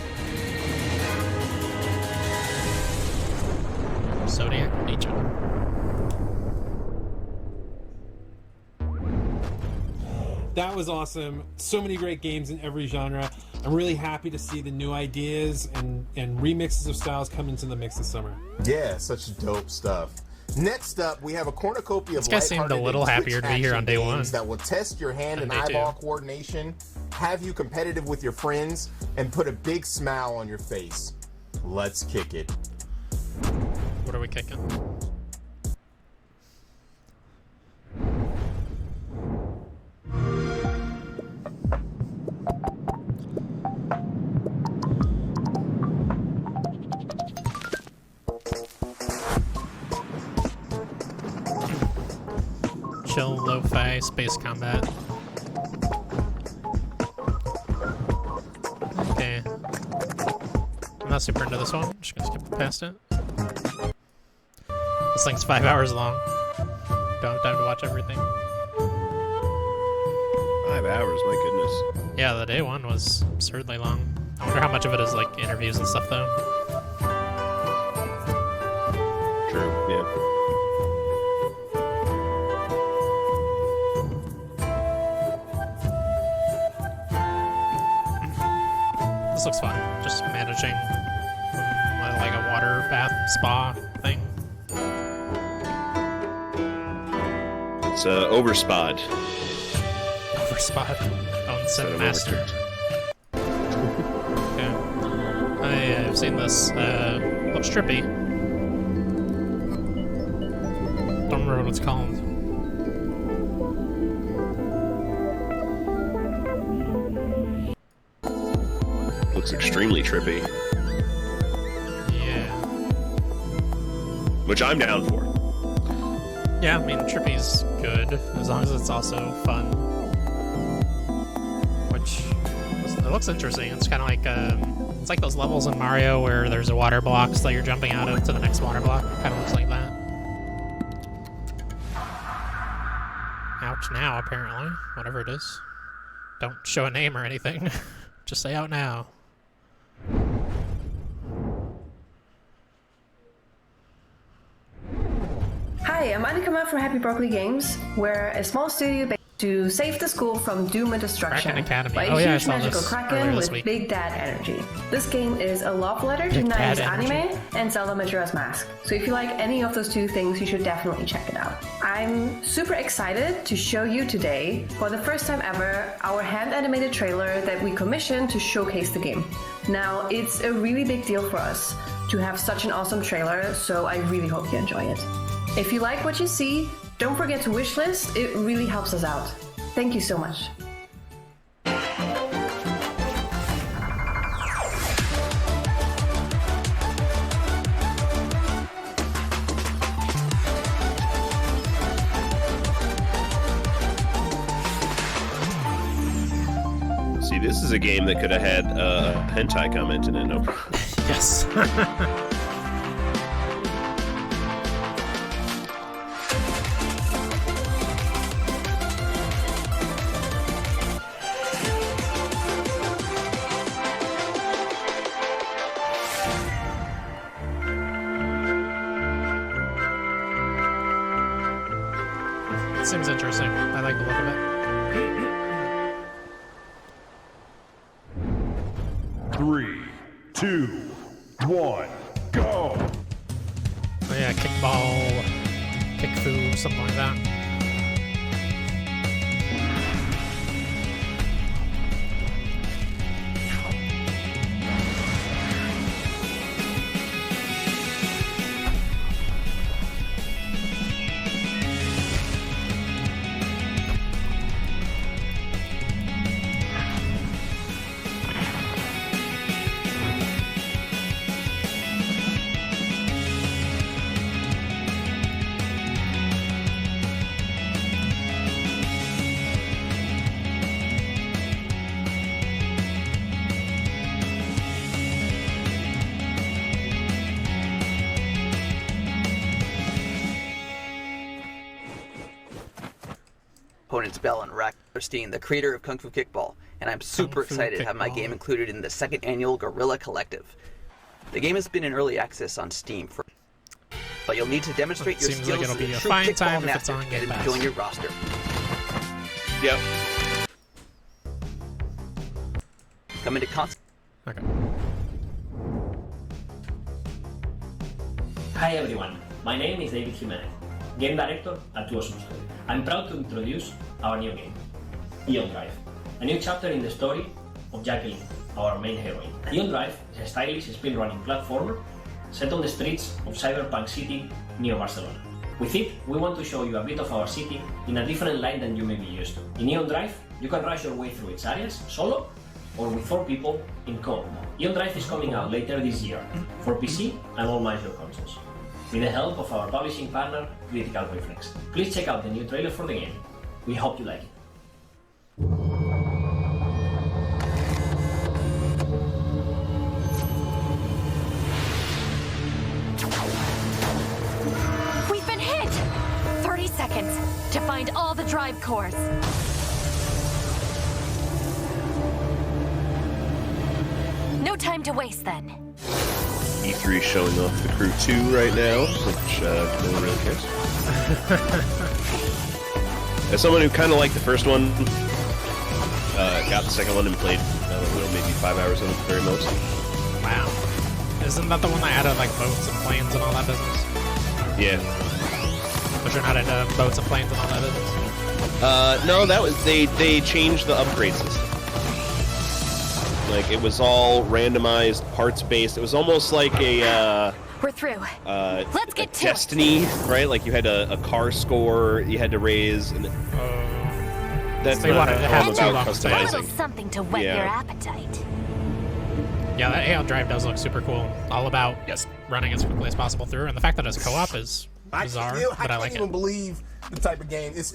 Zodiac Legion. That was awesome. So many great games in every genre. I'm really happy to see the new ideas and remixes of styles come into the mix this summer. Yeah, such dope stuff. Next up, we have a cornucopia of this guy seemed a little happier to be here on day one. That will test your hand and eyeball coordination, have you competitive with your friends, and put a big smile on your face. Let's kick it. What are we kicking? Chill, lo-fi, space combat. Okay. I'm not super into this one. I'm just gonna skip past it. This thing's 5 hours long. Don't have time to watch everything. 5 hours, my goodness. Yeah, the day one was absurdly long. I wonder how much of it is like interviews and stuff though. True, yeah. This looks fun. Just managing like a water bath spa thing. It's Overspod. Overspod. Own Sim Master. Okay. I've seen this. Looks trippy. Don't remember what it's called. Looks extremely trippy. Yeah. Which I'm down for. Yeah, I mean, trippy's good, as long as it's also fun. Which, it looks interesting. It's kind of like, it's like those levels in Mario where there's a water block so you're jumping out of to the next water block. Kind of looks like that. Ouch now, apparently. Whatever it is. Don't show a name or anything. Just say out now. Hi, I'm Annika from Happy Broccoli Games. We're a small studio based to save the school from doom and destruction by a huge magical kraken with big dad energy. This game is a love letter to 90s anime and Zelda Majora's Mask. So if you like any of those two things, you should definitely check it out. I'm super excited to show you today, for the first time ever, our hand-animated trailer that we commissioned to showcase the game. Now, it's a really big deal for us to have such an awesome trailer, so I really hope you enjoy it. If you like what you see, don't forget to wishlist, it really helps us out. Thank you so much. See, this is a game that could have had a hentai comment in it, no problem. Yes. Seems interesting. I like the look of it. 3, 2, 1, go! Oh yeah, kickball, kick-fu, something like that. opponent's bell on Rackstein, the creator of Kung Fu Kickball, and I'm super excited to have my game included in the second annual Guerrilla Collective. The game has been in early access on Steam but you'll need to demonstrate your skills as a true kickball master to get him to join your roster. Yep. Coming to console. Okay. Hi everyone, my name is David Jimenez, game director at Wholesome. I'm proud to introduce our new game, Eon Drive, a new chapter in the story of Jacqueline, our main heroine. Eon Drive is a stylish speedrunning platformer set on the streets of Cyberpunk City near Barcelona. With it, we want to show you a bit of our city in a different light than you may be used to. In Eon Drive, you can rush your way through its areas solo or with 4 people in co-op mode. Eon Drive is coming out later this year for PC and all major consoles, with the help of our publishing partner, Critical Reflex. Please check out the new trailer for the game. We hope you like it. We've been hit! 30 seconds to find all the drive cores. No time to waste then. E3 showing off the Crew 2 right now, which no one really cares. As someone who kind of liked the first one, got the second one and played, maybe 5 hours of it at the very most. Wow. Isn't that the one that added like boats and planes and all that business? Yeah. But you're not into boats and planes and all that business? No, that was they changed the upgrade system. Like, it was all randomized, parts-based. It was almost like a, we're through. Let's get to Destiny, right? Like, you had a car score you had to raise. And that's they wanted to have too long customizing. Something to whet your appetite. Yeah, that Aeon Drive does look super cool. All about running as quickly as possible through, and the fact that it's co-op is bizarre, but I like it. I can't even believe the type of game. It's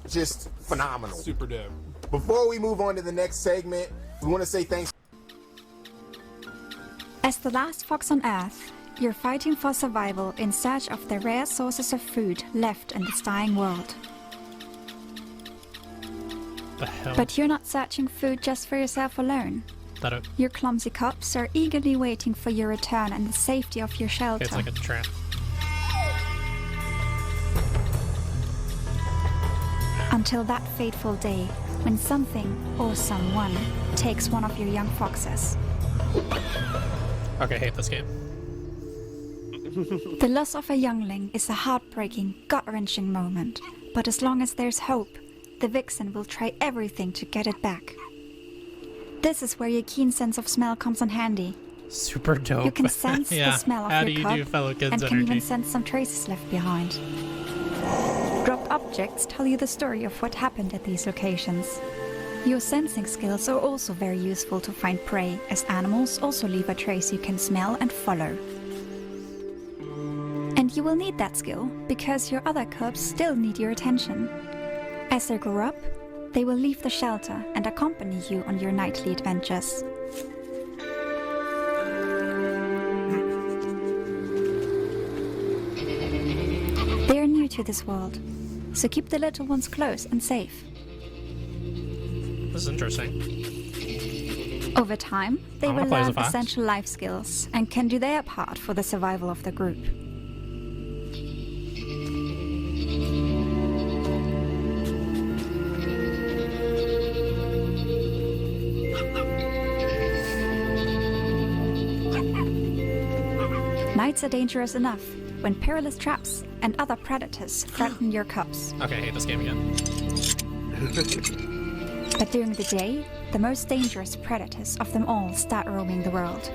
just phenomenal. Super dope. Before we move on to the next segment, we want to say thanks. As the last fox on Earth, you're fighting for survival in search of the rare sources of food left in this dying world. The hell? But you're not searching food just for yourself alone. Your clumsy cops are eagerly waiting for your return and the safety of your shelter. It's like a trap. Until that fateful day when something or someone takes one of your young foxes. Okay, I hate this game. The loss of a youngling is a heartbreaking, gut-wrenching moment. But as long as there's hope, the vixen will try everything to get it back. This is where your keen sense of smell comes in handy. Super dope. You can sense the smell of your cub and can even sense some traces left behind. Dropped objects tell you the story of what happened at these locations. Your sensing skills are also very useful to find prey, as animals also leave a trace you can smell and follow. And you will need that skill, because your other cubs still need your attention. As they grow up, they will leave the shelter and accompany you on your nightly adventures. They are new to this world, so keep the little ones close and safe. This is interesting. Over time, they will learn essential life skills and can do their part for the survival of the group. Nights are dangerous enough when perilous traps and other predators threaten your cubs. Okay, I hate this game again. But during the day, the most dangerous predators of them all start roaming the world.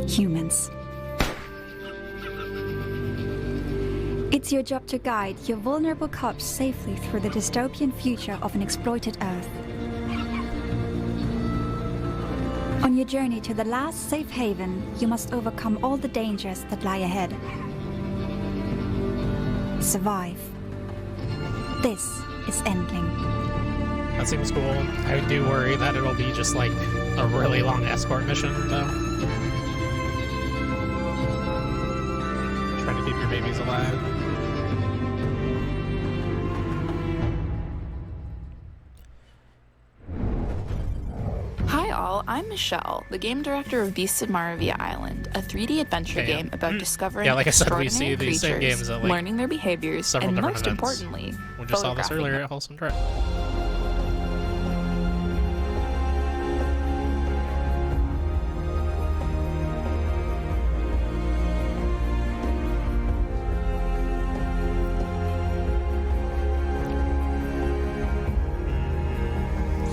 Humans. It's your job to guide your vulnerable cubs safely through the dystopian future of an exploited Earth. On your journey to the last safe haven, you must overcome all the dangers that lie ahead. Survive. This is Endling. That seems cool. I do worry that it'll be just like a really long escort mission, though. Trying to keep your babies alive. Hi all, I'm Michelle, the game director of Beasts of Maravilla Island, a 3D adventure game about discovering like I said, we see extraordinary these same creatures, games at, like, learning their behaviors, and different most events. importantly, We just saw this photographing earlier them. at Wholesome Trip.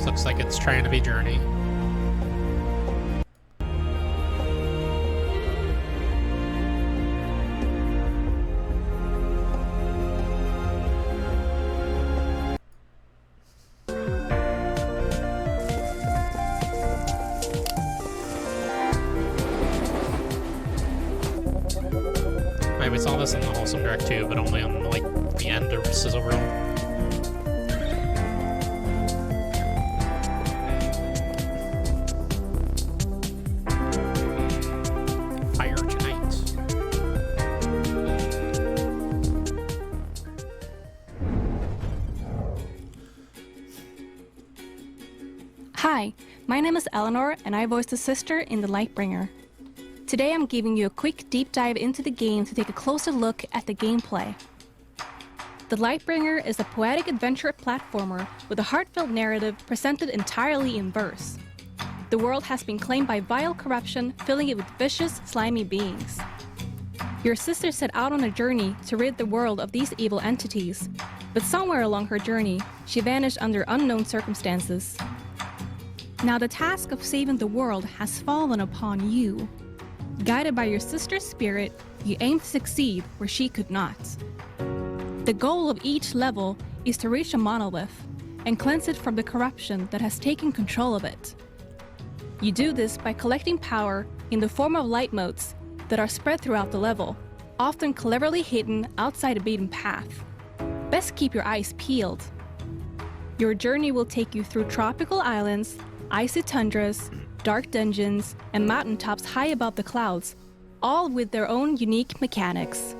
Looks like it's trying to be Journey. Maybe we saw this in the Wholesome Direct too, but only on like the end of Sizzle Reel. Hi, my name is Eleanor and I voice the sister in The Lightbringer. Today I'm giving you a quick deep dive into the game to take a closer look at the gameplay. The Lightbringer is a poetic adventure platformer with a heartfelt narrative presented entirely in verse. The world has been claimed by vile corruption, filling it with vicious, slimy beings. Your sister set out on a journey to rid the world of these evil entities, but somewhere along her journey, she vanished under unknown circumstances. Now the task of saving the world has fallen upon you. Guided by your sister's spirit, you aim to succeed where she could not. The goal of each level is to reach a monolith and cleanse it from the corruption that has taken control of it. You do this by collecting power in the form of light motes that are spread throughout the level, often cleverly hidden outside a beaten path. Best keep your eyes peeled. Your journey will take you through tropical islands, icy tundras, dark dungeons, and mountaintops high above the clouds, all with their own unique mechanics.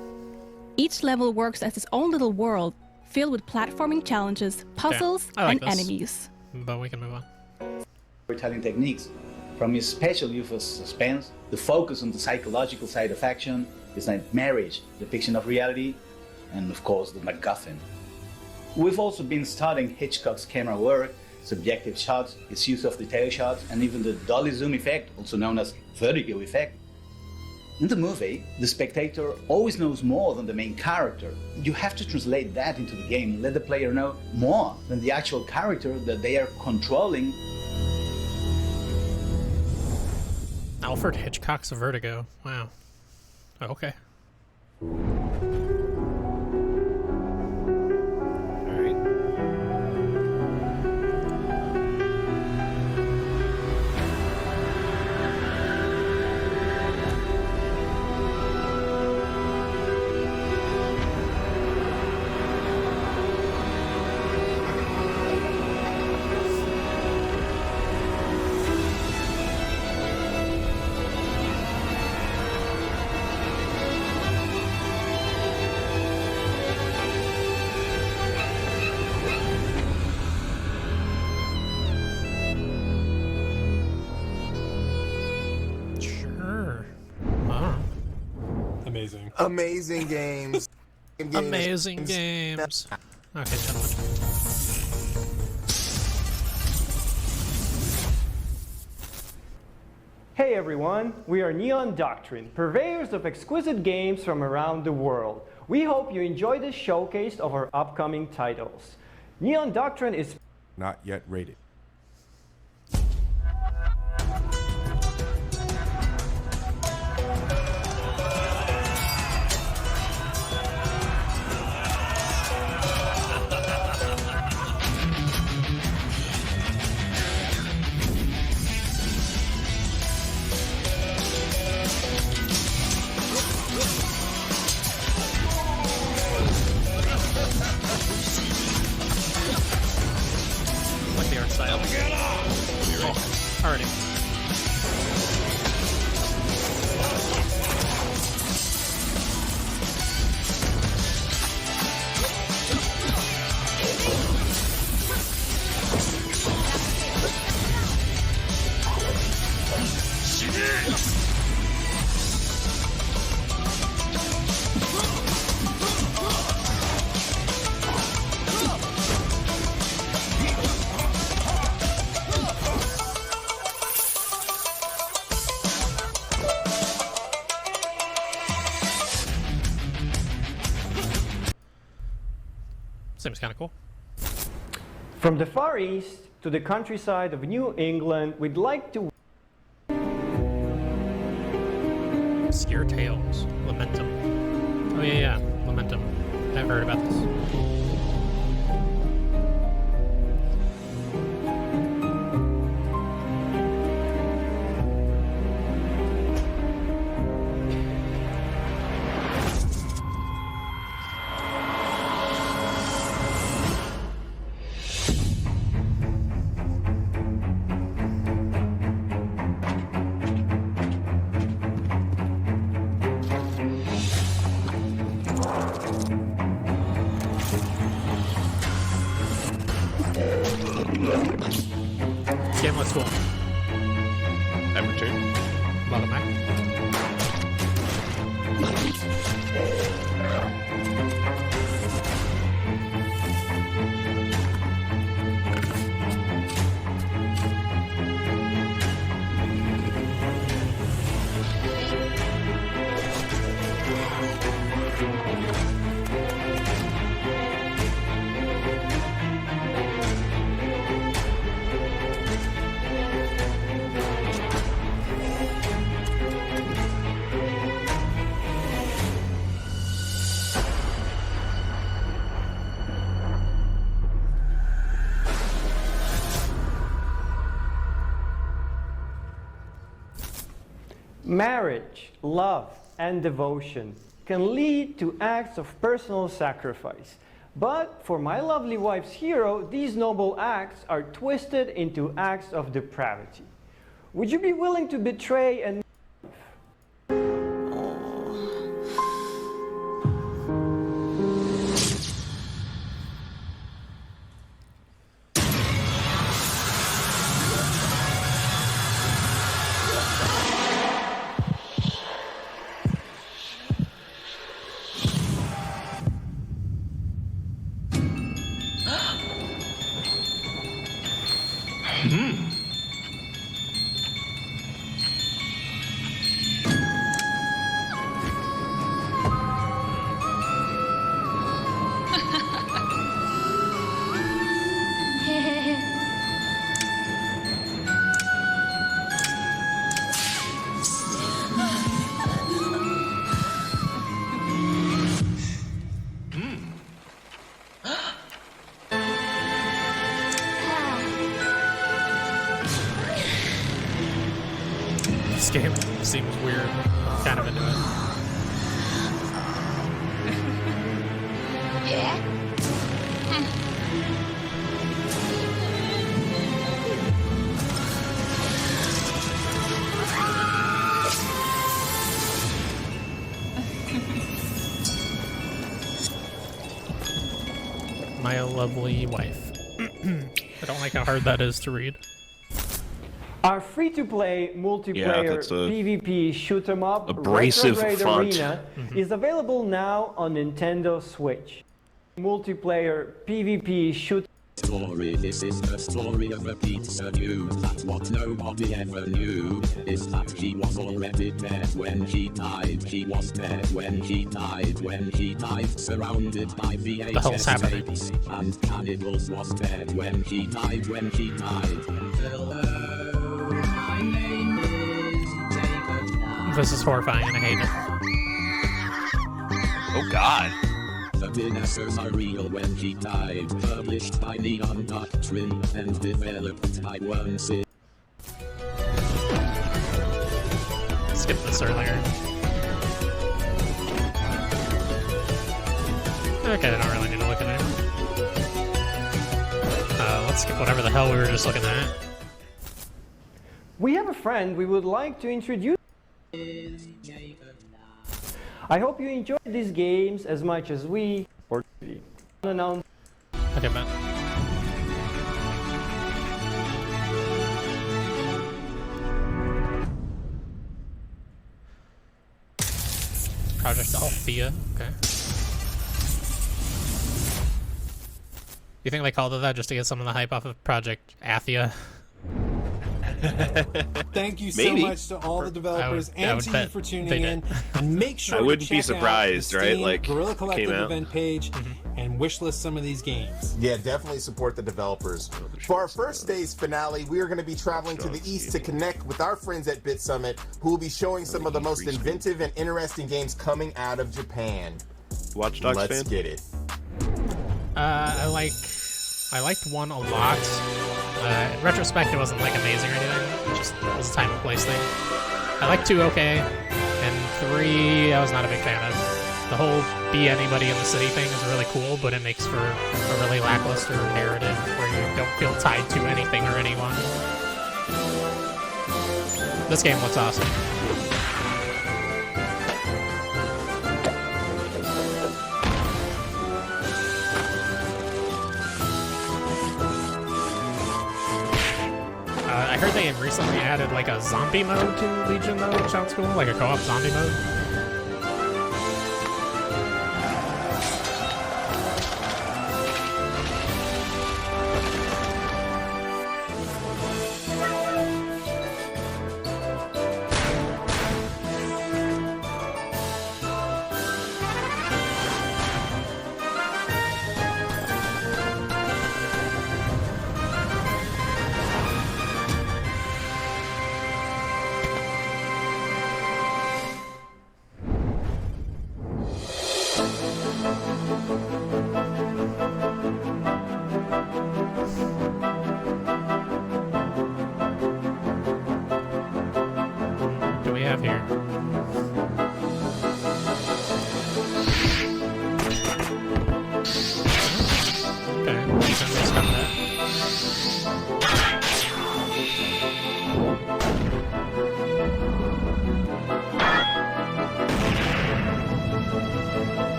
Each level works as its own little world, filled with platforming challenges, puzzles, and enemies. But we can move on. Storytelling techniques, from his special use of suspense, the focus on the psychological side of action, his marriage, depiction of reality, and of course the MacGuffin. We've also been studying Hitchcock's camera work, subjective shots, its use of detail shots, and even the dolly zoom effect, also known as vertigo effect. In the movie, the spectator always knows more than the main character. You have to translate that into the game and let the player know more than the actual character that they are controlling. Alfred Hitchcock's Vertigo. Wow. Okay. Amazing games. Amazing games. Okay, gentlemen. Hey everyone, we are Neon Doctrine, purveyors of exquisite games from around the world. We hope you enjoy this showcase of our upcoming titles. Neon Doctrine is not yet rated. Already. seems kind of cool. From the Far East to the countryside of New England, we'd like to... Obscure Tales. Lamentum. Oh yeah, Lamentum. I've heard about this. Game looks cool. Ever turn? Welcome back. Marriage, love, and devotion can lead to acts of personal sacrifice. But for my lovely wife's hero, these noble acts are twisted into acts of depravity. Would you be willing to betray and... This game seems weird. I'm kind of into it. My lovely wife. I don't like how hard that is to read. Our free-to-play multiplayer PvP shoot-'em-up abrasive font Arena is available now on Nintendo Switch. Multiplayer PvP shoot. Story. This is the story of a pizza dude. That's what nobody ever knew. Is that he was already dead when he died. He was dead when he died. When he died, surrounded by VHS tapes and cannibals. Was dead when he died. When he died. Hello, my name is David. This is horrifying and I hate it. Oh God. The dinosaurs are real when he died. Published by Neon Doctrine and developed by One City. Skip this earlier. Okay, I don't really need to look at it. Let's skip whatever the hell we were just looking at. We have a friend we would like to introduce. I hope you enjoyed these games as much as we, or unannounced. Okay, man. Project Althea, okay. You think they called it that just to get some of the hype off of Project Athia? Thank you so much to all the developers and to you for tuning in. And make sure I wouldn't to check be surprised, out the right? Steam Like Guerrilla came Collective out. event page and wishlist some of these games. Yeah, definitely support the developers. For our first day's finale, we are going to be traveling to the east to connect with our friends at Bit Summit, who will be showing some of the most inventive and interesting games coming out of Japan. Watch Dogs Let's fan? get it. I liked one a lot. In retrospect, it wasn't like amazing or anything. It just was a time and place thing. I liked 2 okay, and 3 I was not a big fan of. The whole be anybody in the city thing is really cool, but it makes for a really lackluster narrative where you don't feel tied to anything or anyone. This game looks awesome. I heard they recently added like a zombie mode to Legion though, which sounds cool, like a co-op zombie mode. Have here. Okay, somebody's got that.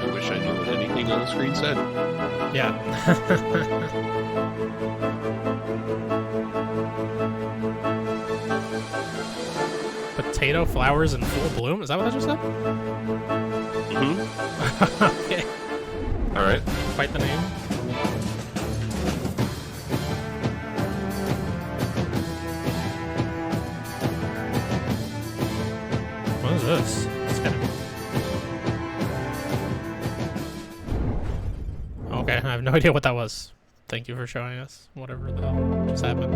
I wish I knew what anything on the screen said. Yeah. Potato flowers in full bloom? Is that what I just said? Mm-hmm. Okay. Alright. Quite the name. What is this? It's kind of... Okay, I have no idea what that was. Thank you for showing us whatever the hell just happened.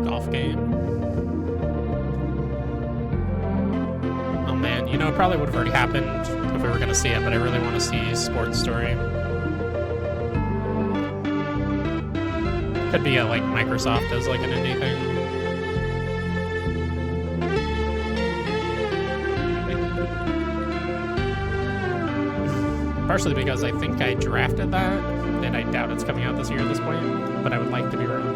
Golf game. Oh man, you know, it probably would have already happened if we were going to see it, but I really want to see Sports Story. Could be a, like, Microsoft as like an indie thing. Partially because I think I drafted that, and I doubt it's coming out this year at this point, but I would like to be wrong.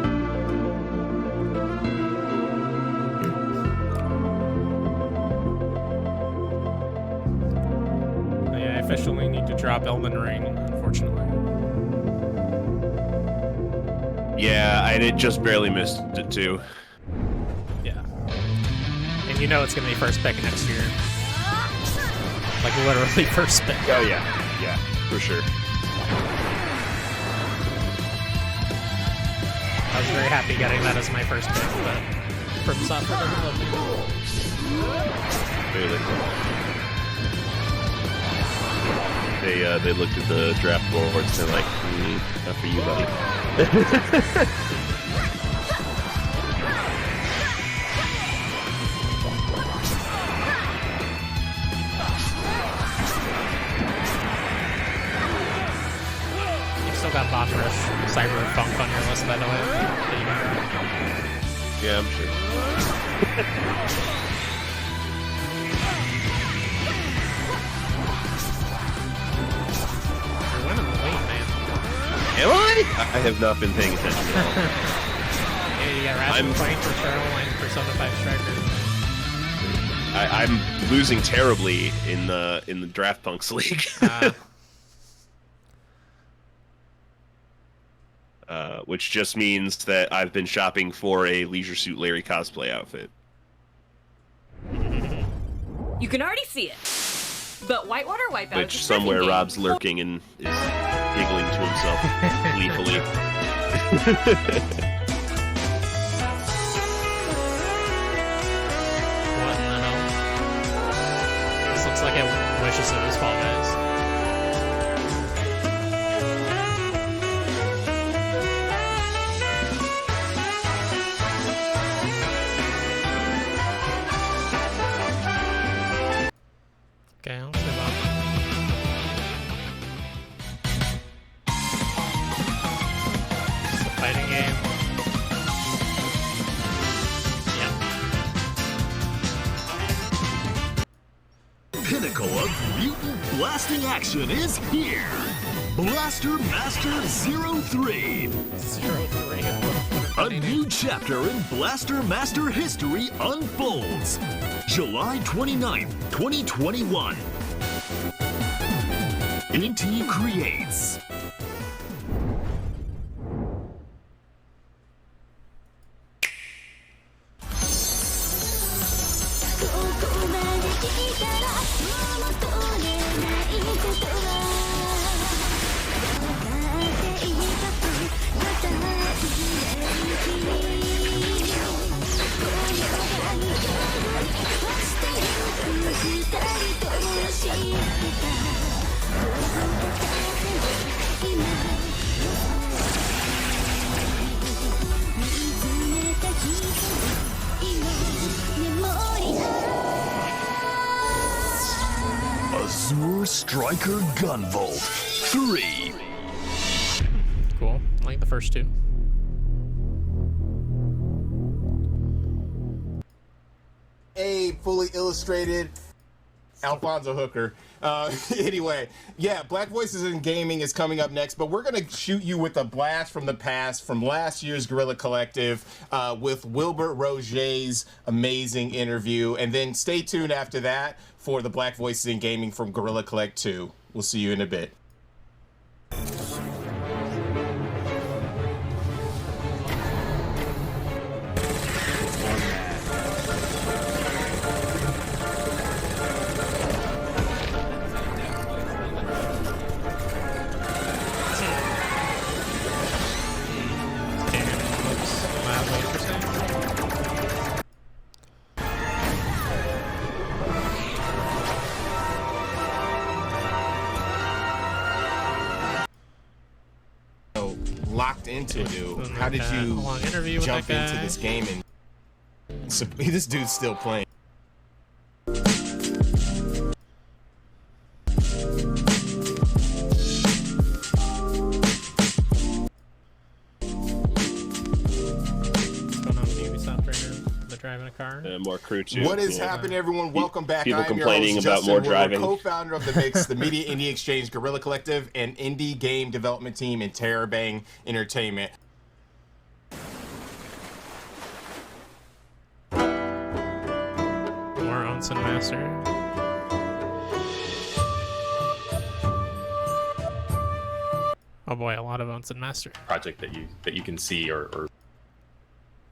Yeah, I officially need to drop Elden Ring, unfortunately. Yeah, I just barely missed it too. Yeah. And you know it's going to be first pick next year. Like, literally first pick. Oh, yeah. Yeah, for sure. I was very happy getting that as my first pick, but From Software doesn't love me. Really? They looked at the draft boards and they're like, not for you, buddy. Got Boss Rush Cyberpunk on your list, by the way. Yeah, I'm sure. You're winning the late, man. Am I? I have not been paying attention at all. Yeah, you got Rasmus playing for Cheryl and Persona 5 Striker. I'm losing terribly in the Draft Punks League. which just means that I've been shopping for a Leisure Suit Larry cosplay outfit. You can already see it. But Whitewater Wipeout Which is a somewhere surfing Rob's game. lurking and is giggling to himself gleefully. What in the hell? This looks like it wishes it was Fall Guys. Okay, I'll move on. It's the fighting game. Pinnacle of mutant blasting action is here! Blaster Master 03! 03. A new chapter in Blaster Master history unfolds. July 29th, 2021. Inti creates. Azure Striker Gunvolt 3. Cool. I like the first two. A fully illustrated Alfonso Hooker. Anyway, yeah, Black Voices in Gaming is coming up next, but we're going to shoot you with a blast from the past from last year's Guerrilla Collective with Wilbert Roget's amazing interview. And then stay tuned after that for the Black Voices in Gaming from Guerrilla Collect 2. We'll see you in a bit. Locked into it. How did you jump into this game and this dude's still playing? Ubisoft right now. They're driving a car. More crew too. What is happening, everyone? Welcome back. People I am complaining your host, about Justin more Woodward, driving. co-founder of the Mix, the Media Indie Exchange, Guerrilla Collective, and indie game development team in Terabang Entertainment. More Onsen Master. Oh boy, a lot of Onsen Master. Project that you can see or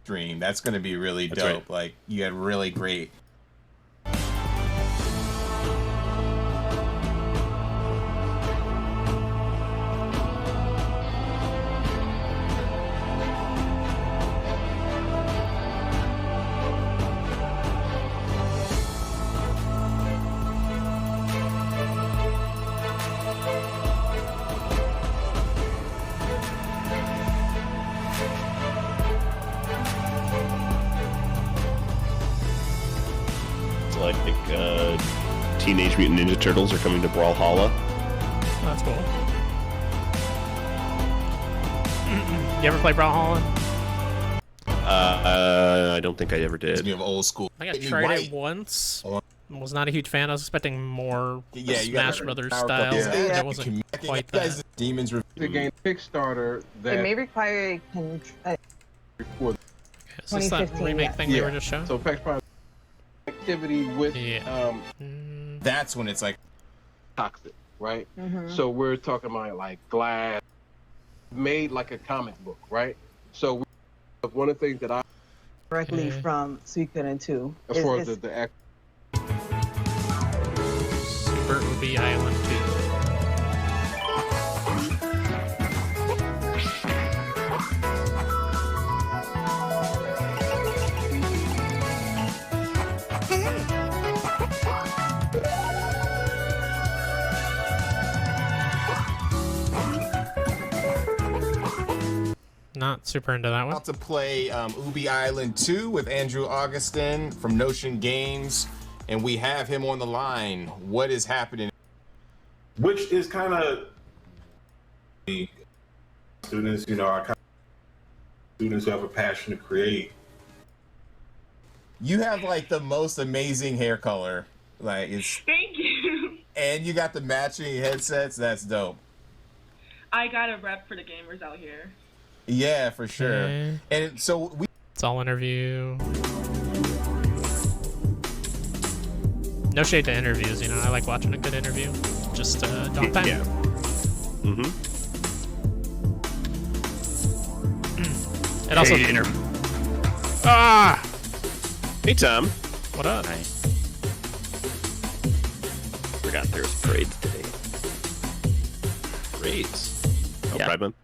Dream. That's going to be really That's dope. right. Like, you had really great. Like Teenage Mutant Ninja Turtles are coming to Brawlhalla. Oh, that's cool. You ever play Brawlhalla? I don't think I ever did. You have old school. I think I tried it once. Was not a huge fan. I was expecting more Yeah, you got Smash Brothers power style. couple. Yeah. It wasn't quite that. Demons the game Kickstarter that It may require a for Is this that 2015, remake yeah. thing they were just showing? so PAX Prime activity with That's when it's like toxic, right? Mhm. So we're talking about like glass, made like a comic book, right? So one of the things that I directly from Suikoden 2. As far as the act. Super Ubi Island 2. Not super into that one. About to play Ubi Island 2 with Andrew Augustin from Notion Games, and we have him on the line. What is happening? Which is kind of students, you know, are kind of students who have a passion to create. You have like the most amazing hair color. Like it's. Thank you. And you got the matching headsets. That's dope. I got a rep for the gamers out here. Yeah, for sure. Okay. And so it's all interview. No shade to interviews, you know. I like watching a good interview. Just don't time. Yeah. Mm-hmm. It also Ah! Hey Tom. What up? Hi. Forgot there's parades today. Parades? Oh, yeah. Pride Month?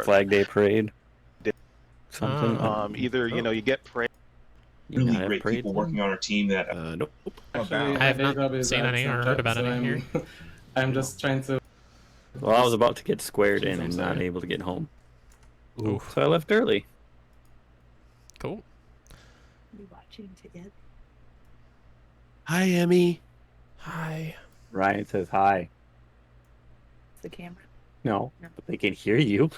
Flag Day parade. Something. Either, you know, you get parade. Really great people working on our team that... nope. I have not seen any or heard about any here. I'm just trying to... Well, I was about to get squared in and not able to get home. Oof. So I left early. Cool. We watching together. Hi, Emmy. Hi. Ryan says hi. The camera. No, but they can hear you.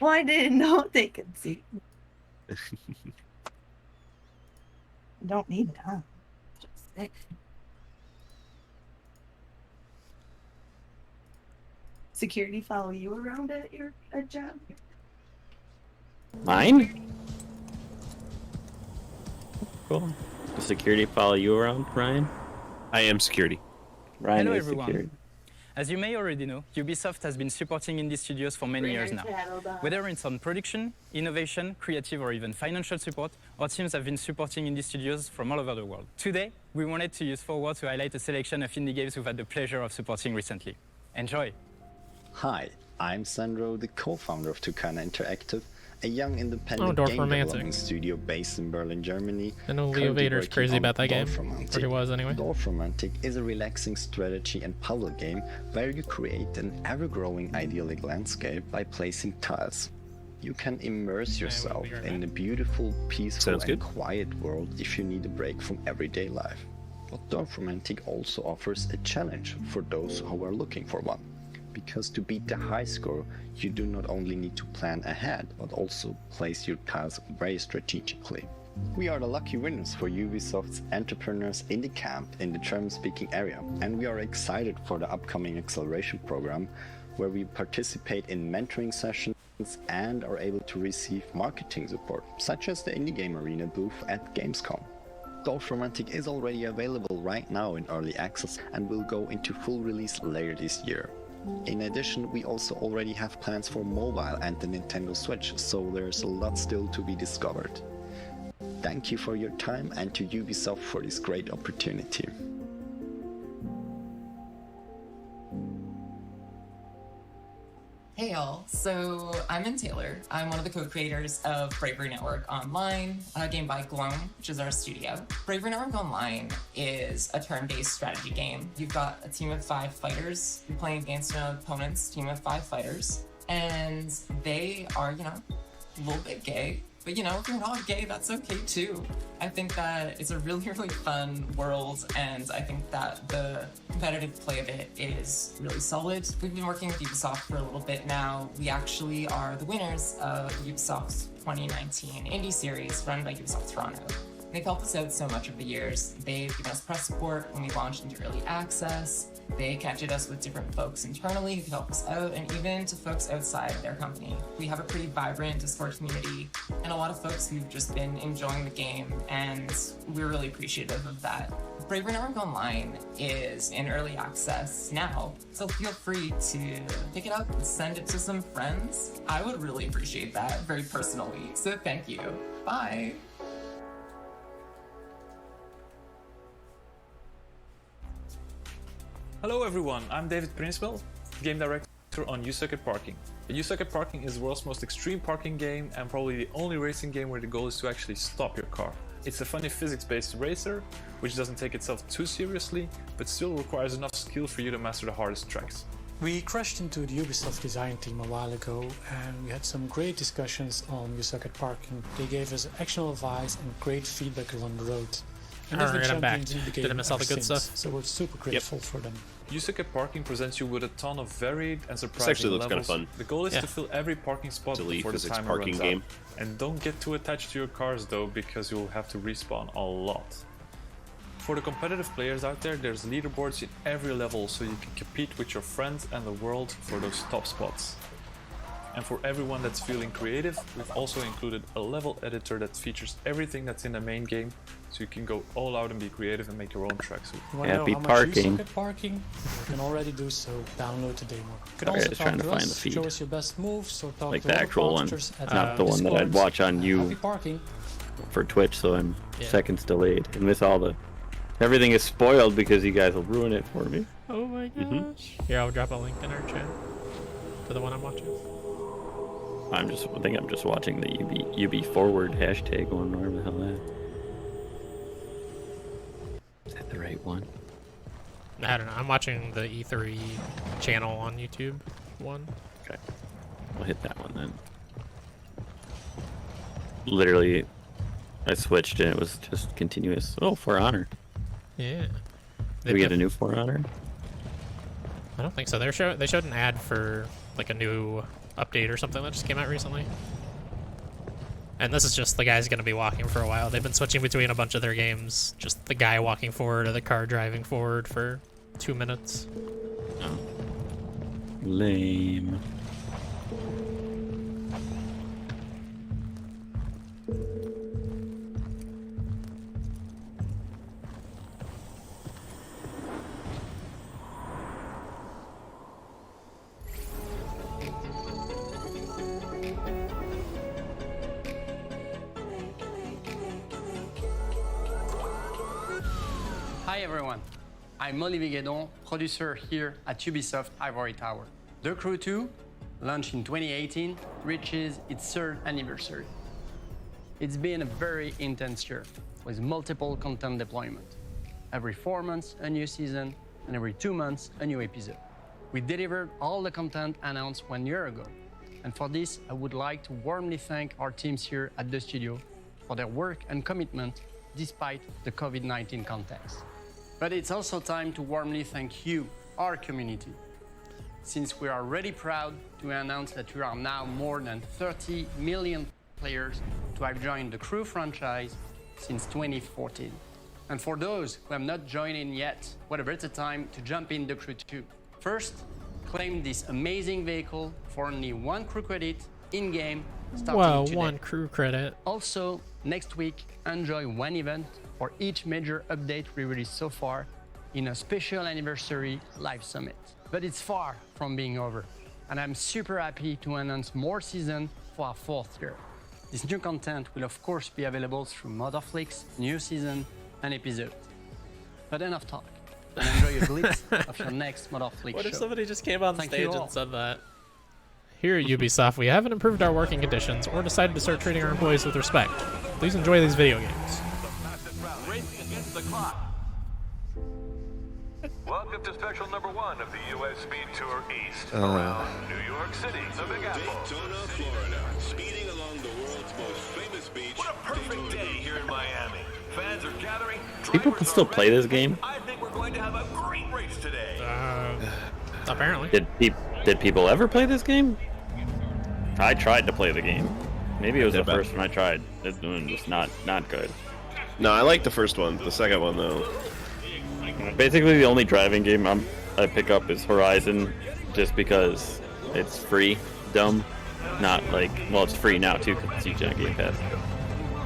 Well, I didn't know they could see. Don't need it, huh? Just sick. Security follow you around at your job? Mine? Cool. Does security follow you around, Ryan? I am security. Ryan Hello is everyone. security. As you may already know, Ubisoft has been supporting indie studios for many years now. Whether it's on production, innovation, creative or even financial support, our teams have been supporting indie studios from all over the world. Today, we wanted to use Forward to highlight a selection of indie games we've had the pleasure of supporting recently. Enjoy! Hi, I'm Sandro, the co-founder of Tucana Interactive, a young independent game development studio based in Berlin, Germany. I know Leo Vader's crazy about that game, or he was anyway. Dorfromantik is a relaxing strategy and puzzle game where you create an ever-growing idyllic landscape by placing tiles. You can immerse yourself in a beautiful, peaceful and quiet world if you need a break from everyday life. But Dorfromantik also offers a challenge for those who are looking for one. Because to beat the high score, you do not only need to plan ahead, but also place your tiles very strategically. We are the lucky winners for Ubisoft's Entrepreneurs Indie Camp in the German-speaking area, and we are excited for the upcoming acceleration program, where we participate in mentoring sessions and are able to receive marketing support, such as the Indie Game Arena booth at Gamescom. Dorfromantik is already available right now in early access and will go into full release later this year. In addition, we also already have plans for mobile and the Nintendo Switch, so there's a lot still to be discovered. Thank you for your time and to Ubisoft for this great opportunity. Hey y'all, so I'm In Taylor. I'm one of the co-creators of Bravery Network Online, a game by Gloam, which is our studio. Bravery Network Online is a turn-based strategy game. You've got a team of 5 fighters. You're playing against an opponent's team of 5 fighters. And they are, you know, a little bit gay. But you know, if you're not gay, that's okay too. I think that it's a really, really fun world, and I think that the competitive play of it is really solid. We've been working with Ubisoft for a little bit now. We actually are the winners of Ubisoft's 2019 Indie Series run by Ubisoft Toronto. They've helped us out so much over the years. They've given us press support when we launched into early access. They connected us with different folks internally who could help us out, and even to folks outside of their company. We have a pretty vibrant Discord community and a lot of folks who've just been enjoying the game, and we're really appreciative of that. Bravery Network Online is in early access now, so feel free to pick it up and send it to some friends. I would really appreciate that, very personally, so thank you. Bye. Hello everyone, I'm David Princewell, game director on You Suck at Parking. You Suck at Parking is the world's most extreme parking game and probably the only racing game where the goal is to actually stop your car. It's a funny physics-based racer, which doesn't take itself too seriously, but still requires enough skill for you to master the hardest tracks. We crashed into the Ubisoft design team a while ago and we had some great discussions on You Suck at Parking. They gave us actionable advice and great feedback along the road. And they've been champions in the game ever since, so we're super grateful for them. You Suck at Parking presents you with a ton of varied and surprising This actually looks levels. kind of fun. The goal is to fill every parking spot before the timer parking runs game. out. And don't get too attached to your cars though, because you'll have to respawn a lot. For the competitive players out there, there's leaderboards in every level so you can compete with your friends and the world for those top spots. And for everyone that's feeling creative, we've also included a level editor that features everything that's in the main game, so you can go all out and be creative and make your own tracks. You want to know how much you suck at parking? You can already do so. Download the demo. You can also talk to us, show us your best moves, or talk Like to the other actual one, fraudsters at not the one that I'd watch on you for Twitch, so I'm seconds delayed. And with all the... Everything is spoiled because you guys will ruin it for me. Oh my gosh. Here, I'll drop a link in our chat to the one I'm watching. I think I'm just watching the UB forward hashtag going, where the hell that? Is that the right one? I don't know. I'm watching the E3 channel on YouTube one. Okay. We'll hit that one then. Literally, I switched and it was just continuous. Oh, For Honor. Yeah. Did we get a new For Honor? I don't think so. They showed an ad for like a new update or something that just came out recently. And this is just the guy's gonna be walking for a while. They've been switching between a bunch of their games. Just the guy walking forward or the car driving forward for 2 minutes. Oh. Lame. Hi everyone, I'm Olivier Guédon, producer here at Ubisoft Ivory Tower. The Crew 2, launched in 2018, reaches its 3rd anniversary. It's been a very intense year, with multiple content deployment. Every 4 months, a new season, and every 2 months, a new episode. We delivered all the content announced 1 year ago. And for this, I would like to warmly thank our teams here at the studio for their work and commitment despite the COVID-19 context. But it's also time to warmly thank you, our community, since we are really proud to announce that we are now more than 30 million players to have joined the Crew franchise since 2014. And for those who have not joined in yet, what a better time to jump in the Crew 2. First, claim this amazing vehicle for only 1 crew credit in-game starting today. 1 crew credit. Also, next week, enjoy 1 event for each major update we released so far in a special anniversary live summit. But it's far from being over, and I'm super happy to announce more season for our 4th year. This new content will of course be available through Motherflix, new season, and episode. But enough talk, and enjoy a glimpse of your next Motherflix What show. if somebody just came on Thank stage you all. and said that? Here at Ubisoft, we haven't improved our working conditions or decided to start treating our employees with respect. Please enjoy these video games. Racing against the clock. Welcome to special number 1 of the U.S. Speed Tour East. Around New York City, the Big Apple. Daytona, Florida. Speeding along the world's most famous beach. What a perfect day here in Miami. Fans are gathering. People can still play this game? I think we're going to have a great race today. Apparently. Did people ever play this game? I tried to play the game. Maybe it was the first one I tried. It was not good. No, I like the first one. The second one, though. Basically, the only driving game I pick up is Horizon, just because it's free. Dumb. Not like, well, it's free now too because it's usually on Game Pass.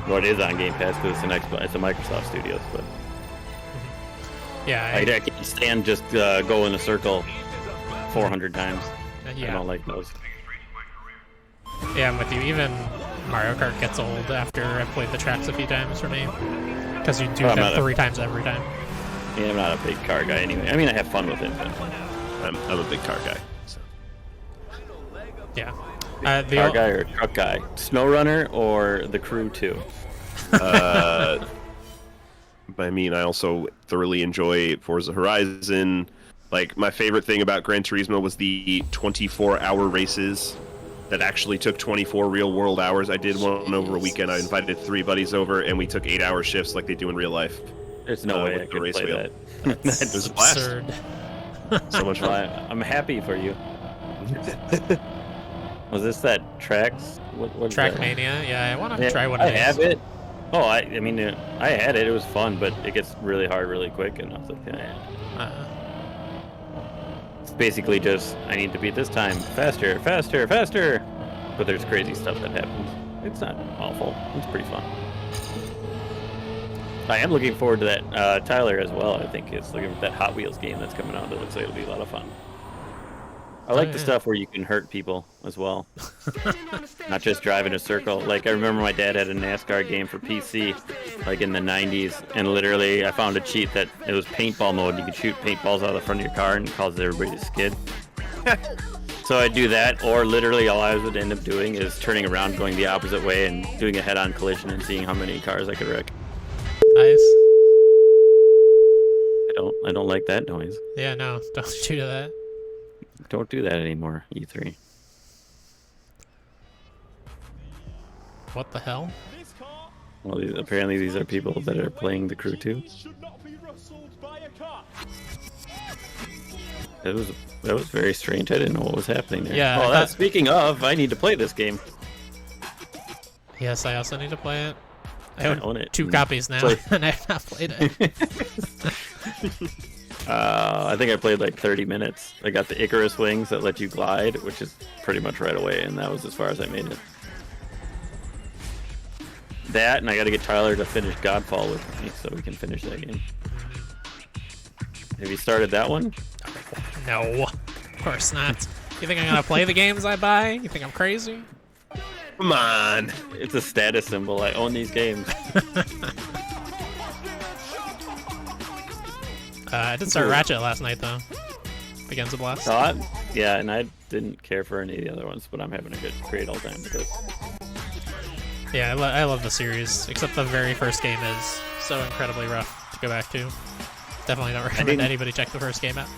Well, it is on Game Pass because it's a Microsoft Studios, but yeah, I can't stand just go in a circle 400 times. Yeah. I don't like those. Yeah, I'm with you. Even Mario Kart gets old after I've played the tracks a few times for me, because you do them 3 times every time. Yeah, I'm not a big car guy anyway. I mean, I have fun with it, but I'm a big car guy. So. Yeah. Car guy or truck guy? SnowRunner or The Crew 2? I mean, I also thoroughly enjoy Forza Horizon. Like, my favorite thing about Gran Turismo was the 24-hour races that actually took 24 real-world hours. I did one over a weekend. I invited 3 buddies over, and we took 8-hour shifts like they do in real life. There's no way I could play that. It was a blast. Absurd. So much fun. I'm happy for you. Was this that Tracks? What Trackmania? Yeah, I want to try one of these. I have it. Oh, I mean, I had it. It was fun, but it gets really hard really quick, and I was like, It's basically just, I need to beat this time. Faster, faster, faster! But there's crazy stuff that happens. It's not awful. It's pretty fun. I am looking forward to that. Tyler as well, I think, is looking for that Hot Wheels game that's coming out. It looks like it'll be a lot of fun. I like the stuff where you can hurt people as well. Not just drive in a circle. Like, I remember my dad had a NASCAR game for PC, like in the 90s, and literally I found a cheat that it was paintball mode. You could shoot paintballs out of the front of your car and it causes everybody to skid. So I'd do that, or literally all I would end up doing is turning around, going the opposite way, and doing a head-on collision and seeing how many cars I could wreck. Nice. I don't like that noise. Yeah, no, don't do that. Don't do that anymore, E3. What the hell? Well, apparently these are people that are playing The Crew 2. That was very strange. I didn't know what was happening there. Yeah. Oh, speaking of, I need to play this game. Yes, I also need to play it. I own it. 2 copies now, and I've not played it. I think I played like 30 minutes. I got the Icarus wings that let you glide, which is pretty much right away, and that was as far as I made it. That, and I got to get Tyler to finish Godfall with me so we can finish that game. Have you started that one? No, of course not. You think I'm gonna play the games I buy? You think I'm crazy? Come on. It's a status symbol. I own these games. I did start Ratchet last night, though. Begins a blast. Yeah, and I didn't care for any of the other ones, but I'm having a great all time with this. Yeah, I love the series, except the very first game is so incredibly rough to go back to. Definitely don't recommend anybody check the first game out.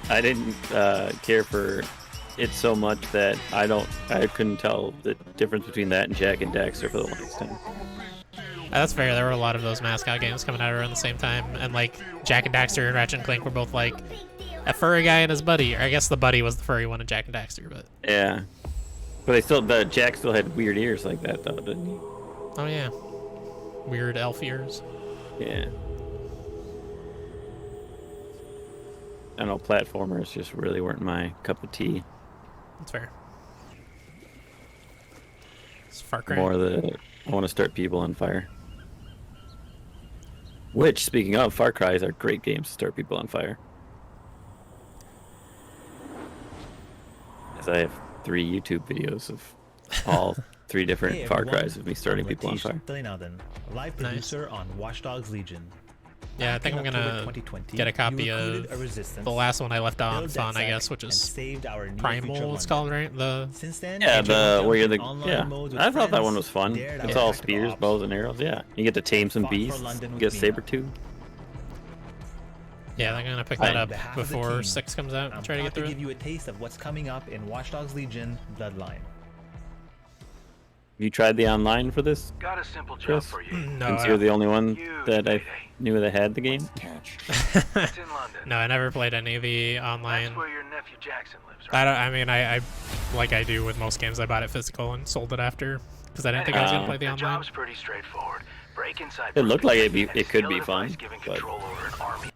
I didn't care for it so much that I couldn't tell the difference between that and Jak and Daxter for the longest time. That's fair. There were a lot of those mascot games coming out around the same time, and like Jak and Daxter and Ratchet and Clank were both like a furry guy and his buddy. Or I guess the buddy was the furry one in Jak and Daxter, but yeah. But Jak still had weird ears like that though, didn't he? Oh yeah, weird elf ears. Yeah. I know platformers just really weren't my cup of tea. That's fair. It's Far Cry. I want to start people on fire. Which, speaking of, Far Cry's are great games to start people on fire. As I have 3 YouTube videos of all 3 different Far Cries of me starting people on fire. Live producer on Watch Dogs Legion. Yeah, I think I'm gonna get a copy of the last one I left on Fun, I guess, which is Primal, it's called, right? I thought that one was fun. It's all spears, bows, and arrows. Yeah, you get to tame some beasts. You get Sabertooth. Yeah, I'm gonna pick that up before 6 comes out and try to get through it. Give you a taste of what's coming up in Watch Dogs Legion Bloodline. You tried the online for this? Got a simple job for you. No, since you're the only one that I knew that had the game. No, I never played any of the online. That's where your nephew Jackson lives, right? I mean, I like I do with most games, I bought it physical and sold it after because I didn't think I was gonna play the online. The job's pretty straightforward. It looked like it could be fun, but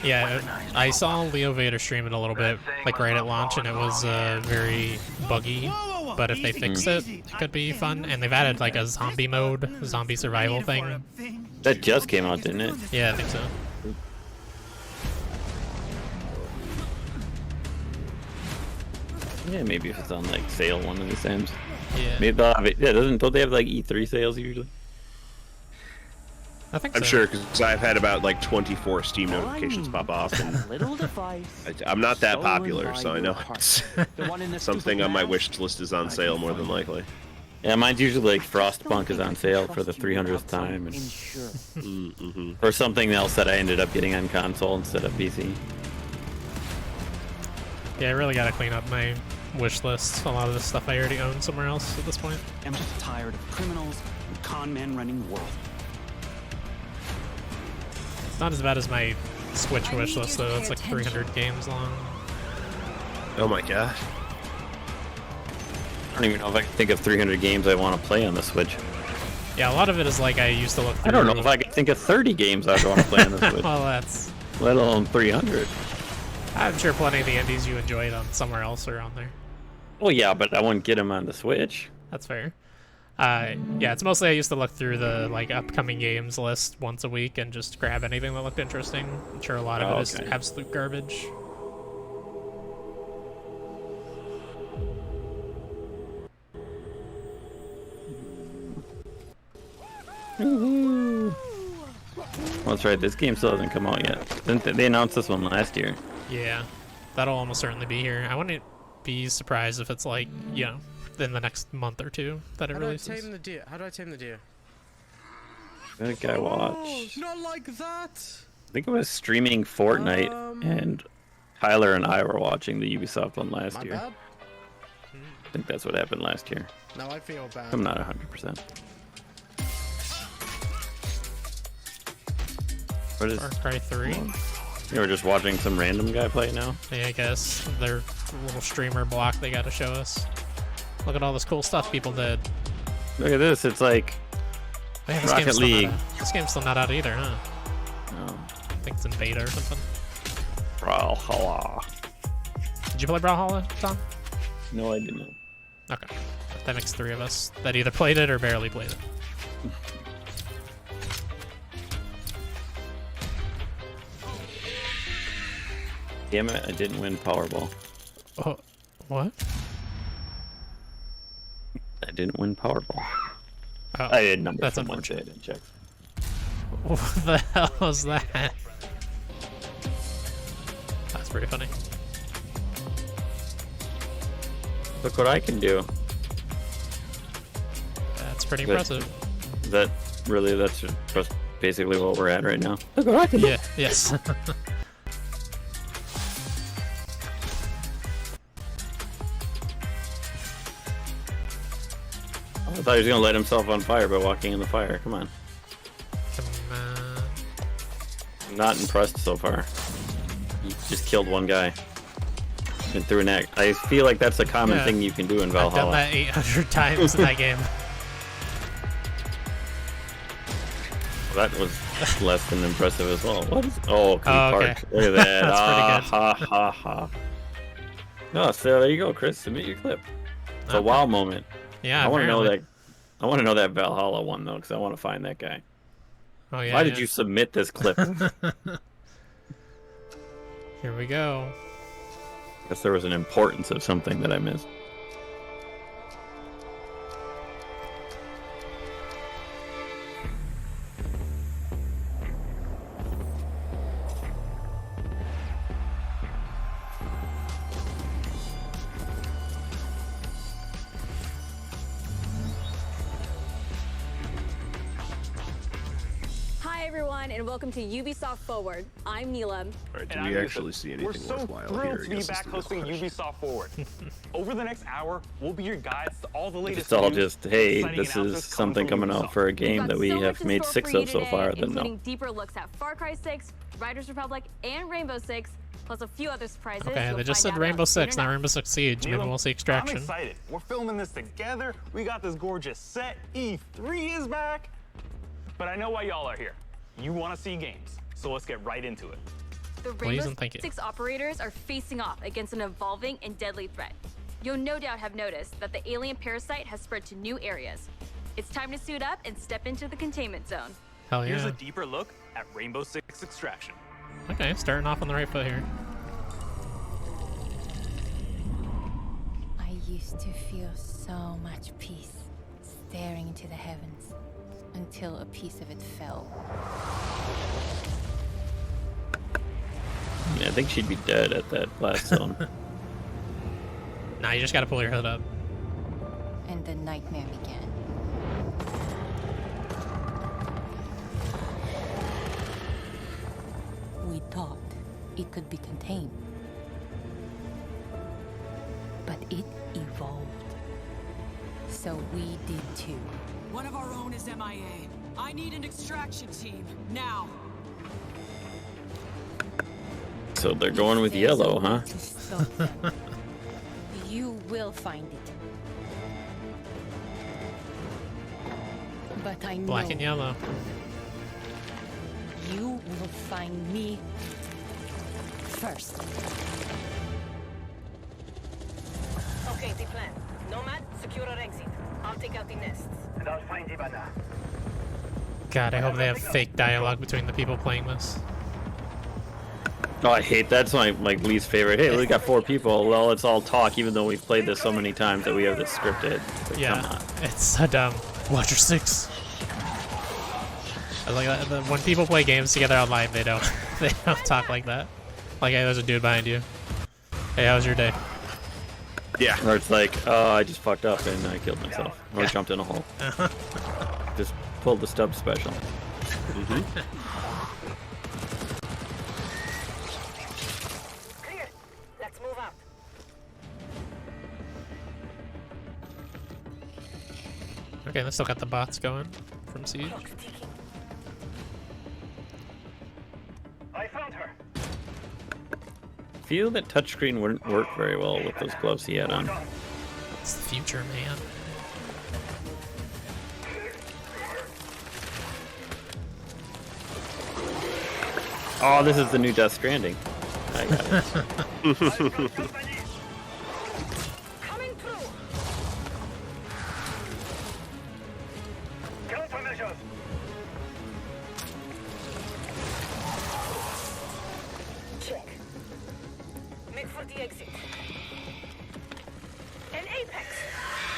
Yeah, I saw Leo Vader stream it a little bit, like right at launch, and it was very buggy. But if they fix it, it could be fun. And they've added like a zombie mode, zombie survival thing. that just came out, didn't it? Yeah, I think so. Yeah, maybe if it's on like sale one of these times. Yeah. Maybe they'll have it. Yeah, don't they have like E3 sales usually? I think I'm so. sure because I've had about like 24 Steam notifications pop off, and I'm not that popular, so I know it's something on my wish list is on sale more than likely. Yeah, mine's usually like Frostpunk is on sale for the 300th time, and or something else that I ended up getting on console instead of PC. Yeah, I really gotta clean up my wish list. A lot of the stuff I already own somewhere else at this point. I'm just tired of criminals and con men running the world. It's not as bad as my Switch wish list, though. It's like 300 games long. Oh my god. I don't even know if I can think of 300 games I want to play on the Switch. Yeah, a lot of it is like I used to look through. I don't know if I can think of 30 games I'd want to play on the Switch. Well, that's... Let alone 300. I'm sure plenty of the indies you enjoyed on somewhere else are on there. Well, yeah, but I wouldn't get them on the Switch. That's fair. Yeah, it's mostly I used to look through the like upcoming games list once a week and just grab anything that looked interesting. I'm sure a lot of it is absolute garbage. Well, that's right. This game still hasn't come out yet. They announced this one last year. Yeah, that'll almost certainly be here. I wouldn't be surprised if it's like, you know, in the next month or two that it releases. How do I tame the deer? How do I tame the deer? That guy watched. Not like that. I think it was streaming Fortnite, and Tyler and I were watching the Ubisoft one last year. Bad? I think that's what happened last year. Now I feel bad. I'm not 100%. What is Far Cry 3? You were just watching some random guy play now? Yeah, I guess. Their little streamer block they gotta show us. Look at all this cool stuff people did. Look at this, it's like Rocket League. This game's still not out either, huh? Oh. I think it's in beta or something. Brawlhalla. Did you play Brawlhalla, Tom? No, I didn't. Okay. That makes 3 of us that either played it or barely played it. Damn it, I didn't win Powerball. Oh, what? I didn't win Powerball. Oh, I had numbers that's from one day, I didn't check. What the hell was that? That's pretty funny. Look what I can do. That's pretty impressive. That's basically what we're at right now. Look what I can do. Yeah, yes. I thought he was gonna light himself on fire by walking in the fire. Come on. I'm not impressed so far. You just killed one guy. And threw an axe. I feel like that's a common thing you can do in Valhalla. I've done that 800 times in that game. That was less than impressive as well. What is? Oh, Park. Okay. Look at that. That's pretty good. Ha ha ha. No, so there you go, Chris. Submit your clip. It's a wow moment. Yeah, I want to know apparently. that. I want to know that Valhalla one though, because I want to find that guy. Oh yeah. Why did you submit this clip? Here we go. Guess there was an importance of something that I missed. Hi everyone, and welcome to Ubisoft Forward. I'm Neela. Alright, do we actually see anything worthwhile here? We're so thrilled to be back hosting Ubisoft Forward. Over the next hour, we'll be your guides to all the latest It's all news, just, hey, exciting this is announcements something coming out for a game that we have made 6 of so far. Then including no. deeper looks at Far Cry 6, Riders Republic, and Rainbow Six, plus a few other surprises. Okay, you'll they just find said out Rainbow about soon Six, not enough. Rainbow Six Siege. Maybe we'll see Extraction. I'm excited. We're filming this together. We got this gorgeous set. E3 is back. But I know why y'all are here. You want to see games, so let's get right into it. The Rainbow Six operators are facing off against an evolving and deadly threat. You'll no doubt have noticed that the alien parasite has spread to new areas. It's time to suit up and step into the containment zone. Hell yeah. Here's a deeper look at Rainbow Six Extraction. Okay, starting off on the right foot here. I used to feel so much peace staring into the heavens until a piece of it fell. Yeah, I think she'd be dead at that blast zone. Nah, you just gotta pull your hood up. And the nightmare began. We thought it could be contained. But it evolved. So we did too. One of our own is MIA. I need an extraction team, now. So they're going with yellow, huh? You will find it. But I know Black and yellow. you will find me first. Okay, the plan. Nomad, secure our exit. I'll take out the nests. And I'll find Ivana. God, I hope they have fake dialogue between the people playing this. Oh, I hate that's my least favorite. Hey, we got 4 people. Well, it's all talk, even though we've played this so many times that we have this scripted. But Yeah, come on. it's so dumb. Watch your 6. I like that. When people play games together online, they don't talk like that. Like, hey, there's a dude behind you. Hey, how was your day? Yeah. Or it's like, oh, I just fucked up and I killed myself. Or jumped in a hole. Just pulled the stub special. Clear. Let's move up. Okay, they still got the bots going from Siege. I found her. I feel that touchscreen wouldn't work very well with those gloves he had on. It's the future, man. Oh, this is the new Death Stranding. I got it. Coming through. Countermeasures. Check. Make for the exit. An apex.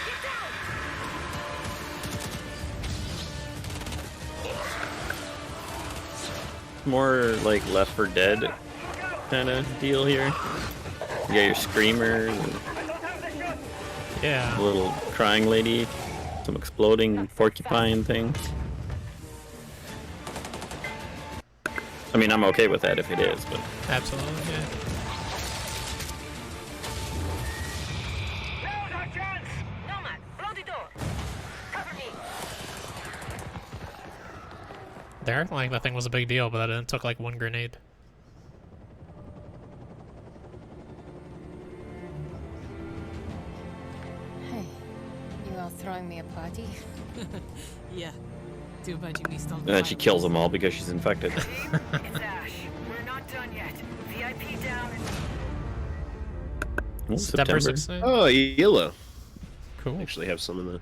Get down. More like Left 4 Dead kind of deal here. You got your screamers, and yeah, a little crying lady, some exploding porcupine things. I mean, I'm okay with that if it is, but absolutely, yeah. Now's our chance. Nomad, blow the door. Cover me. They're acting like that thing was a big deal, but it took like 1 grenade. Hey, you all throwing me a party? Yeah. Too bad you missed all and then she kills them all because she's infected. It's Ash. We're not done yet. VIP down. Ooh, September September. 16th. Oh, yellow. Cool. Actually have some in the...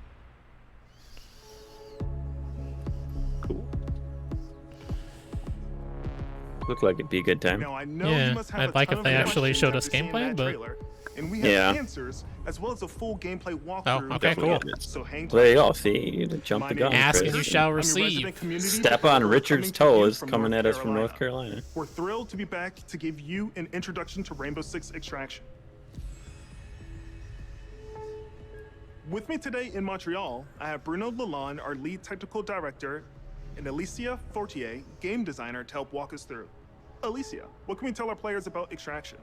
Looked like it'd be a good time. Now, I know Yeah, you must have I'd a like ton if they of actually questions showed us after seeing gameplay, that but- trailer, and we have Yeah. answers as well as a full gameplay walkthrough. Oh, okay, cool. So hang Well, there you tight. go. See, you jumped the gun. Ask Chris. and you shall I'm your receive. resident community Step on reporter Richard's coming to you toes, from coming North at us from North Carolina. We're thrilled to be back to give you an introduction to Rainbow Six Extraction. With me today in Montreal, I have Bruno Lalonde, our lead technical director, and Alicia Fortier, game designer, to help walk us through. Alicia, what can we tell our players about Extraction?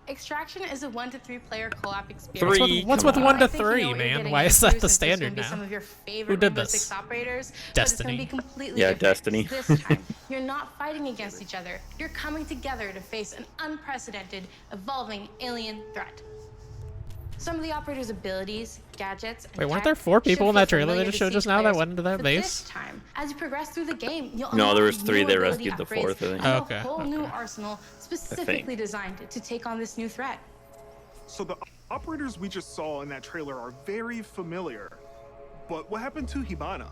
Extraction is a 1 to 3 player co-op experience. What's with 1 to I think you know 3, what you're man? getting Why is into that the since this is standard gonna be now? Some of your favorite Who did Rainbow this? Six operators, Destiny. But it's gonna be completely Yeah, different. Destiny. This time, you're not fighting against each other. You're coming together to face an unprecedented, evolving alien threat. Some of the operator's abilities, gadgets, and Wait, weren't tech there 4 people should in that feel trailer they familiar just to showed just Siege now that players, went into that but base? This time, as you progress through the game, you'll No, there was unlock 3. new They ability rescued the upgrades 4th, I think. and Okay, a whole new arsenal specifically designed to take on this new threat. So the operators we just saw in that trailer are very familiar. But what happened to Hibana?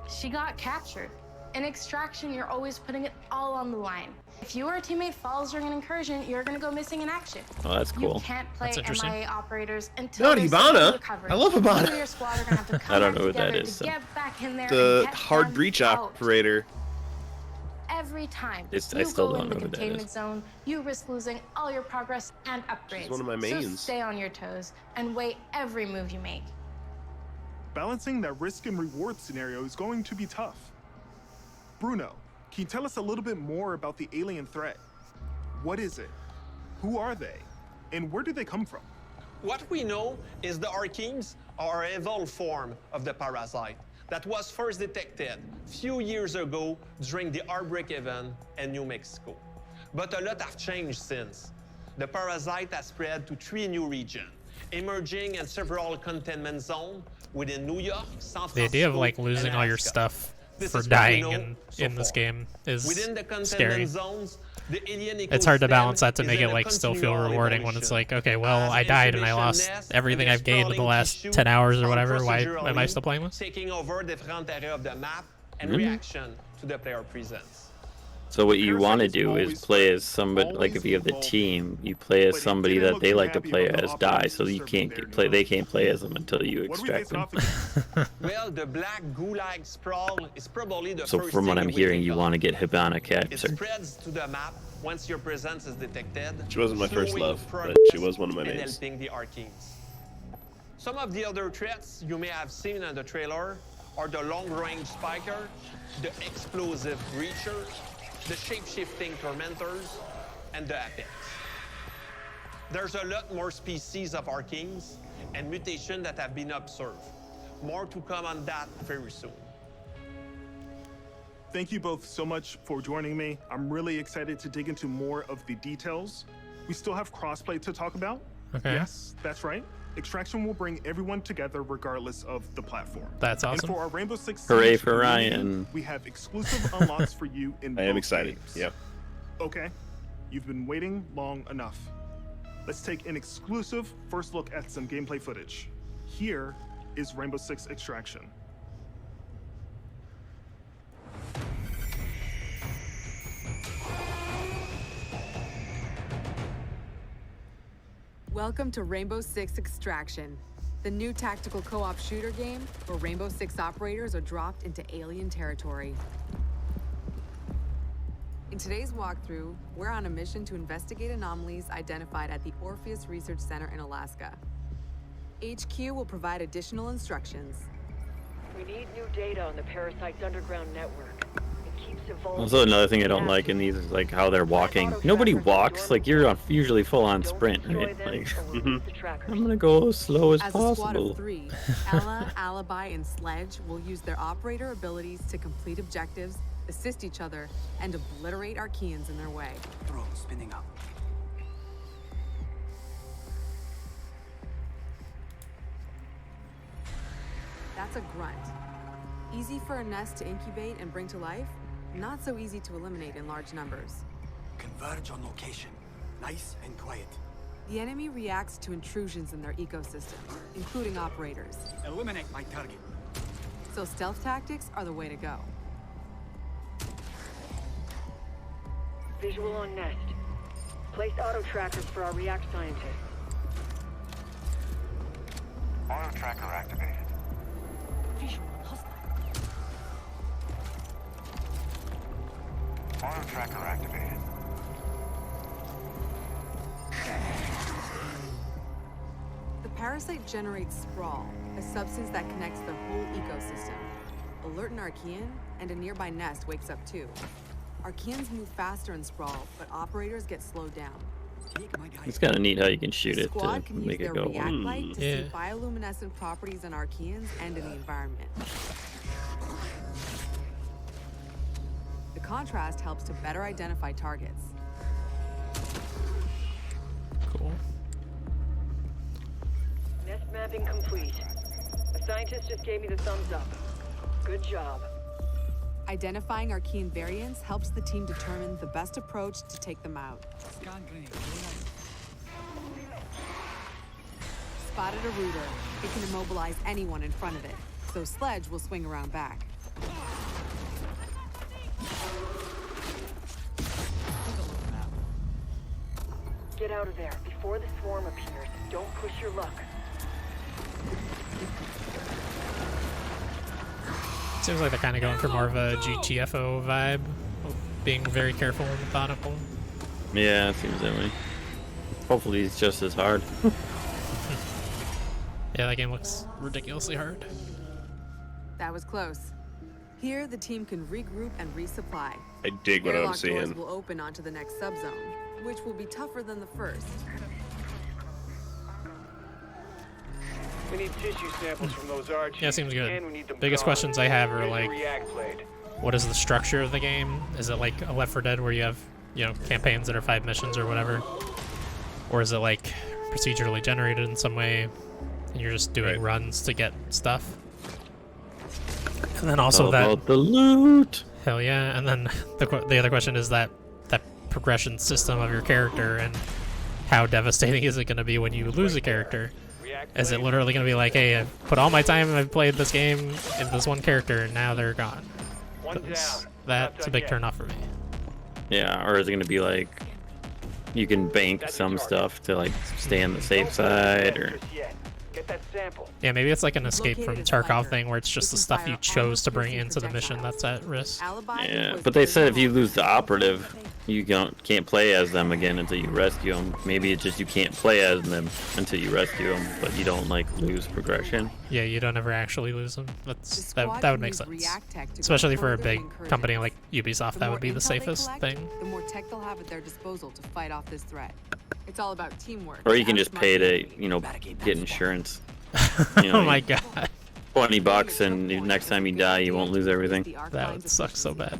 She got captured. In Extraction, you're always putting it all on the line. If you or a teammate falls during an incursion, you're gonna go missing in action. Oh, that's cool. You can't play That's interesting. MIA operators until Not they're Hibana. safely recovered. I love Hibana. You and your squad are gonna have to come I don't back know what that together is, to so. get back in there The and get hard them breach out. operator. Every time I you still go don't in the know who that containment is. zone, you risk losing all your progress and upgrades. one of my So mains. stay on your toes and weigh every move you make. Balancing that risk and reward scenario is going to be tough. Bruno, can you tell us a little bit more about the alien threat? What is it? Who are they? And where do they come from? What we know is the Arkeens are an evolved form of the parasite that was first detected few years ago during the outbreak event in New Mexico. But a lot have changed since. The parasite has spread to 3 new regions, emerging in several containment zones within New York, San Francisco, The idea of like losing and all your Alaska. stuff This for is what we dying know in so this far. game is Within the containment scary. zones, the alien It's hard to ecosystem balance that to is make in it a like still feel continual rewarding when it's evolution. like, okay, well, As I died and I incubation lost nests everything and I've gained in the exploring last tissue 10 hours or are whatever. Why am I procedurally still playing this? taking over different areas of the map and Mhm. reaction to the player presence. So what you want to do is play as somebody, like if you have the team, you play as somebody that they like to play as die, so you can't play. They can't play as them until you extract them. Well, the black goo-like sprawl is probably the So first from what thing I'm you hearing, think you of. want to get Hibana It captured. spreads to the map once your presence is detected. She wasn't my first slowing love, but progress she was one of my and mains. helping the Arkeens. Some of the other threats you may have seen in the trailer are the long-range spiker, the explosive breacher, the shape-shifting tormentors, and the apex. There's a lot more species of Arkeens and mutations that have been observed. More to come on that very soon. Thank you both so much for joining me. I'm really excited to dig into more of the details. We still have crossplay to talk about. Okay. Yes, that's right. Extraction will bring everyone together regardless of the platform. That's awesome. And for our Rainbow Six Hooray Siege for community, Ryan. we have exclusive unlocks for you in I am both excited. games. Yep. Okay, you've been waiting long enough. Let's take an exclusive first look at some gameplay footage. Here is Rainbow Six Extraction. Welcome to Rainbow Six Extraction, the new tactical co-op shooter game where Rainbow Six operators are dropped into alien territory. In today's walkthrough, we're on a mission to investigate anomalies identified at the Orpheus Research Center in Alaska. HQ will provide additional instructions. We need new data on the parasite's underground network. It keeps evolving. Also, another thing I don't like in these is like how they're walking. Nobody walks. Like you're on usually full on sprint, right? Like, I'm gonna go as slow as As a squad possible. of 3, Ella, Alibi, and Sledge will use their operator abilities to complete objectives, assist each other, and obliterate Arkeans in their way. Drone spinning up. That's a grunt. Easy for a nest to incubate and bring to life, not so easy to eliminate in large numbers. Converge on location. Nice and quiet. The enemy reacts to intrusions in their ecosystem, including operators. Eliminate my target. So stealth tactics are the way to go. Visual on nest. Place auto trackers for our React scientists. Auto tracker activated. Visual hostile. Auto tracker activated. The parasite generates sprawl, a substance that connects the whole ecosystem. Alert an Archean, and a nearby nest wakes up too. Archeans move faster in sprawl, but operators get slowed down. It's kind of neat how you can shoot The it squad to can use make their it go. React light to Yeah. see bioluminescent properties in Archeans and in the environment. The contrast helps to better identify targets. Cool. scientist just gave me the thumbs up. Good job. Identifying Archean variants helps the team determine the best approach to take them out. Spotted a rooter. It can immobilize anyone in front of it, so Sledge will swing around back. Get out of there before the swarm appears. Don't push your luck. Seems like they're kind of going for more of a GTFO vibe, of being very careful and methodical. Yeah, it seems that way. Hopefully it's just as hard. Yeah, that game looks ridiculously hard. That was close. Here, the team can regroup and resupply. I dig what I'm Airlock doors seeing. will open onto the next subzone, which will be tougher than the first. We need tissue samples from those arches. Yeah, seems good. And we need them Biggest gone. questions I have are Here's the like, React blade. what is the structure of the game? Is it like a Left 4 Dead where you have, you know, campaigns that are 5 missions or whatever? Or is it like procedurally generated in some way and you're just doing runs to get stuff? And then also All that about the loot. Hell yeah! And then the other question is that progression system of your character, and how devastating is it going to be when you lose a character? Is it literally going to be like, hey, I've put all my time I've played this game in this one character, and now they're gone? That's a big turn-off for me. Yeah, or is it going to be like you can bank some stuff to like stay on the safe side, or Get that sample. Yeah, maybe it's like an Escape from Tarkov thing where it's just the stuff you chose to bring into the mission that's at risk. yeah. But they said if you lose the operative, you can't play as them again until you rescue them. Maybe it's just you can't play as them until you rescue them, but you don't like lose progression. Yeah, you don't ever actually lose them. That would make sense, especially for a big company like Ubisoft. That would be the safest thing. The more tech they'll have at their disposal to fight off this threat. It's all about teamwork. Or you can just pay to, you know, get insurance. You know, Oh my god. $20 and next time you die you won't lose everything. That would suck so bad.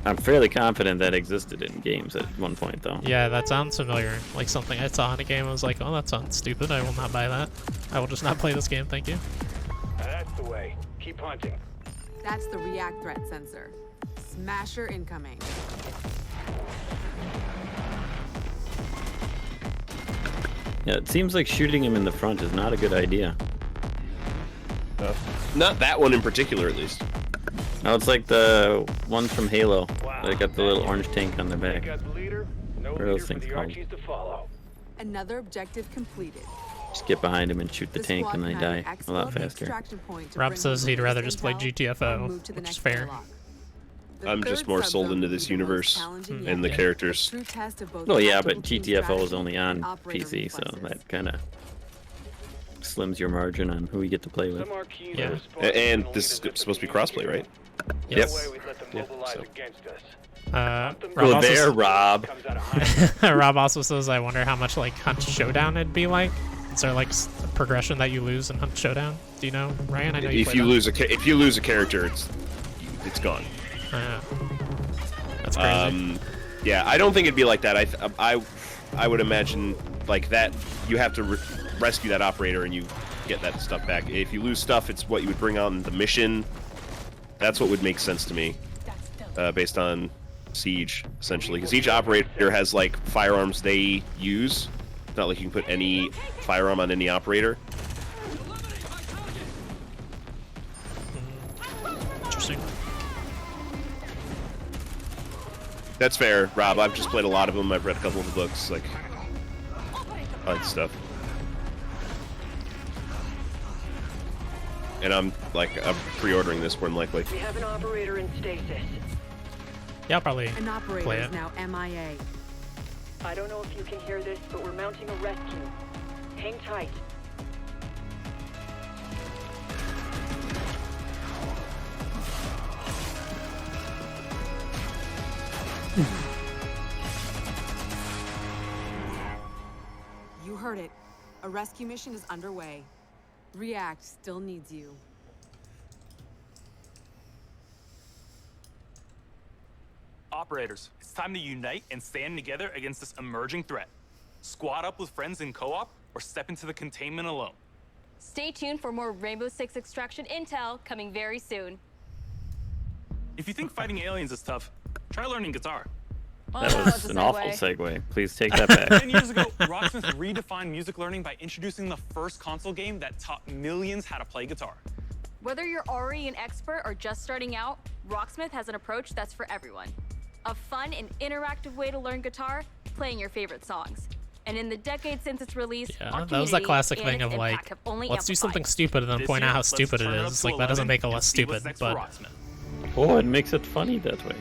I'm fairly confident that existed in games at one point though. Yeah, that sounds familiar. Like something I saw in a game, I was like, oh, that sounds stupid. I will not buy that. I will just not play this game, thank you. That's the way. Keep hunting. That's the React threat sensor. Smasher incoming. Yeah, it seems like shooting him in the front is not a good idea. Not that one in particular, at least. No, it's like the ones from Halo. They got the little orange tank on their back. What are those things called? Another objective completed. Just get behind him and shoot the tank and they die a lot faster. Rob says he'd rather just play GTFO, which is fair. I'm just more sold into this universe and the characters. Well, yeah, but GTFO is only on PC, so that kind of slims your margin on who you get to play with. Yeah. And this is supposed to be crossplay, right? Yes. Yep. Well, there, Rob. Rob also says, I wonder how much like Hunt Showdown it'd be like. Is there like a progression that you lose in Hunt Showdown? Do you know, Ryan? I know you if you lose a character, it's gone. That's crazy. Yeah, I don't think it'd be like that. I would imagine like that you have to rescue that operator and you get that stuff back. If you lose stuff, it's what you would bring on the mission. That's what would make sense to me, based on Siege, essentially, because each operator has like firearms they use. It's not like you can put any firearm on any operator. Interesting. That's fair, Rob. I've just played a lot of them. I've read a couple of the books, like all that stuff. And I'm pre-ordering this more than likely. We have an operator in stasis. Yeah, I'll probably An operator play is it. now MIA. I don't know if you can hear this, but we're mounting a rescue. Hang tight. You heard it. A rescue mission is underway. React still needs you. Operators, it's time to unite and stand together against this emerging threat. Squad up with friends in co-op, or step into the containment alone. Stay tuned for more Rainbow Six Extraction intel coming very soon. If you think fighting aliens is tough, try learning guitar. That was an awful segue. Please take that back. 10 years ago, Rocksmith redefined music learning by introducing the first console game that taught millions how to play guitar. Whether you're already an expert or just starting out, Rocksmith has an approach that's for everyone. A fun and interactive way to learn guitar, playing your favorite songs. And in the decade since its release, yeah, that was that classic thing of like, let's do something stupid and then point out how stupid it is. Like, that doesn't make it less stupid, but... Oh, it makes it funny that way.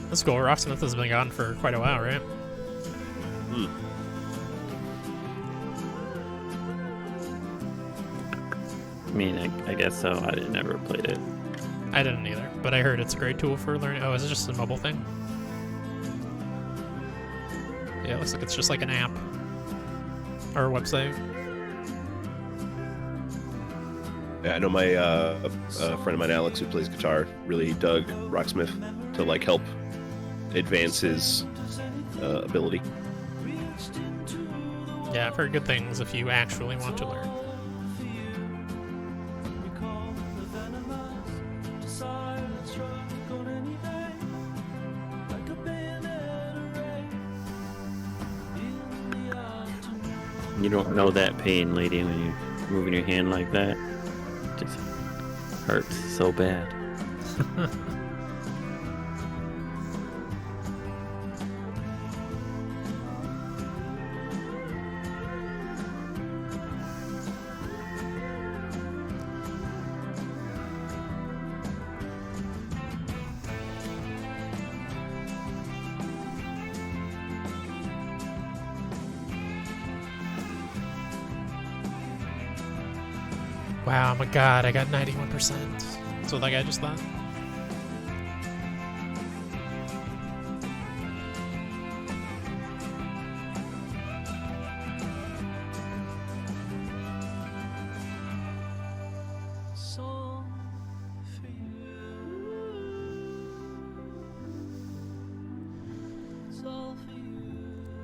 That's cool. Rocksmith has been gone for quite a while, right? I mean, I guess so. I never played it. I didn't either, but I heard it's a great tool for learning. Oh, is it just a mobile thing? Yeah, it looks like it's just like an app. Or a website. Yeah, I know my friend of mine, Alex, who plays guitar, really dug Rocksmith to like help advance his ability. Yeah, I've heard good things if you actually want to learn. You don't know that pain, lady, when you're moving your hand like that. It just hurts so bad. Wow, my god, I got 91%. That's what that guy just thought.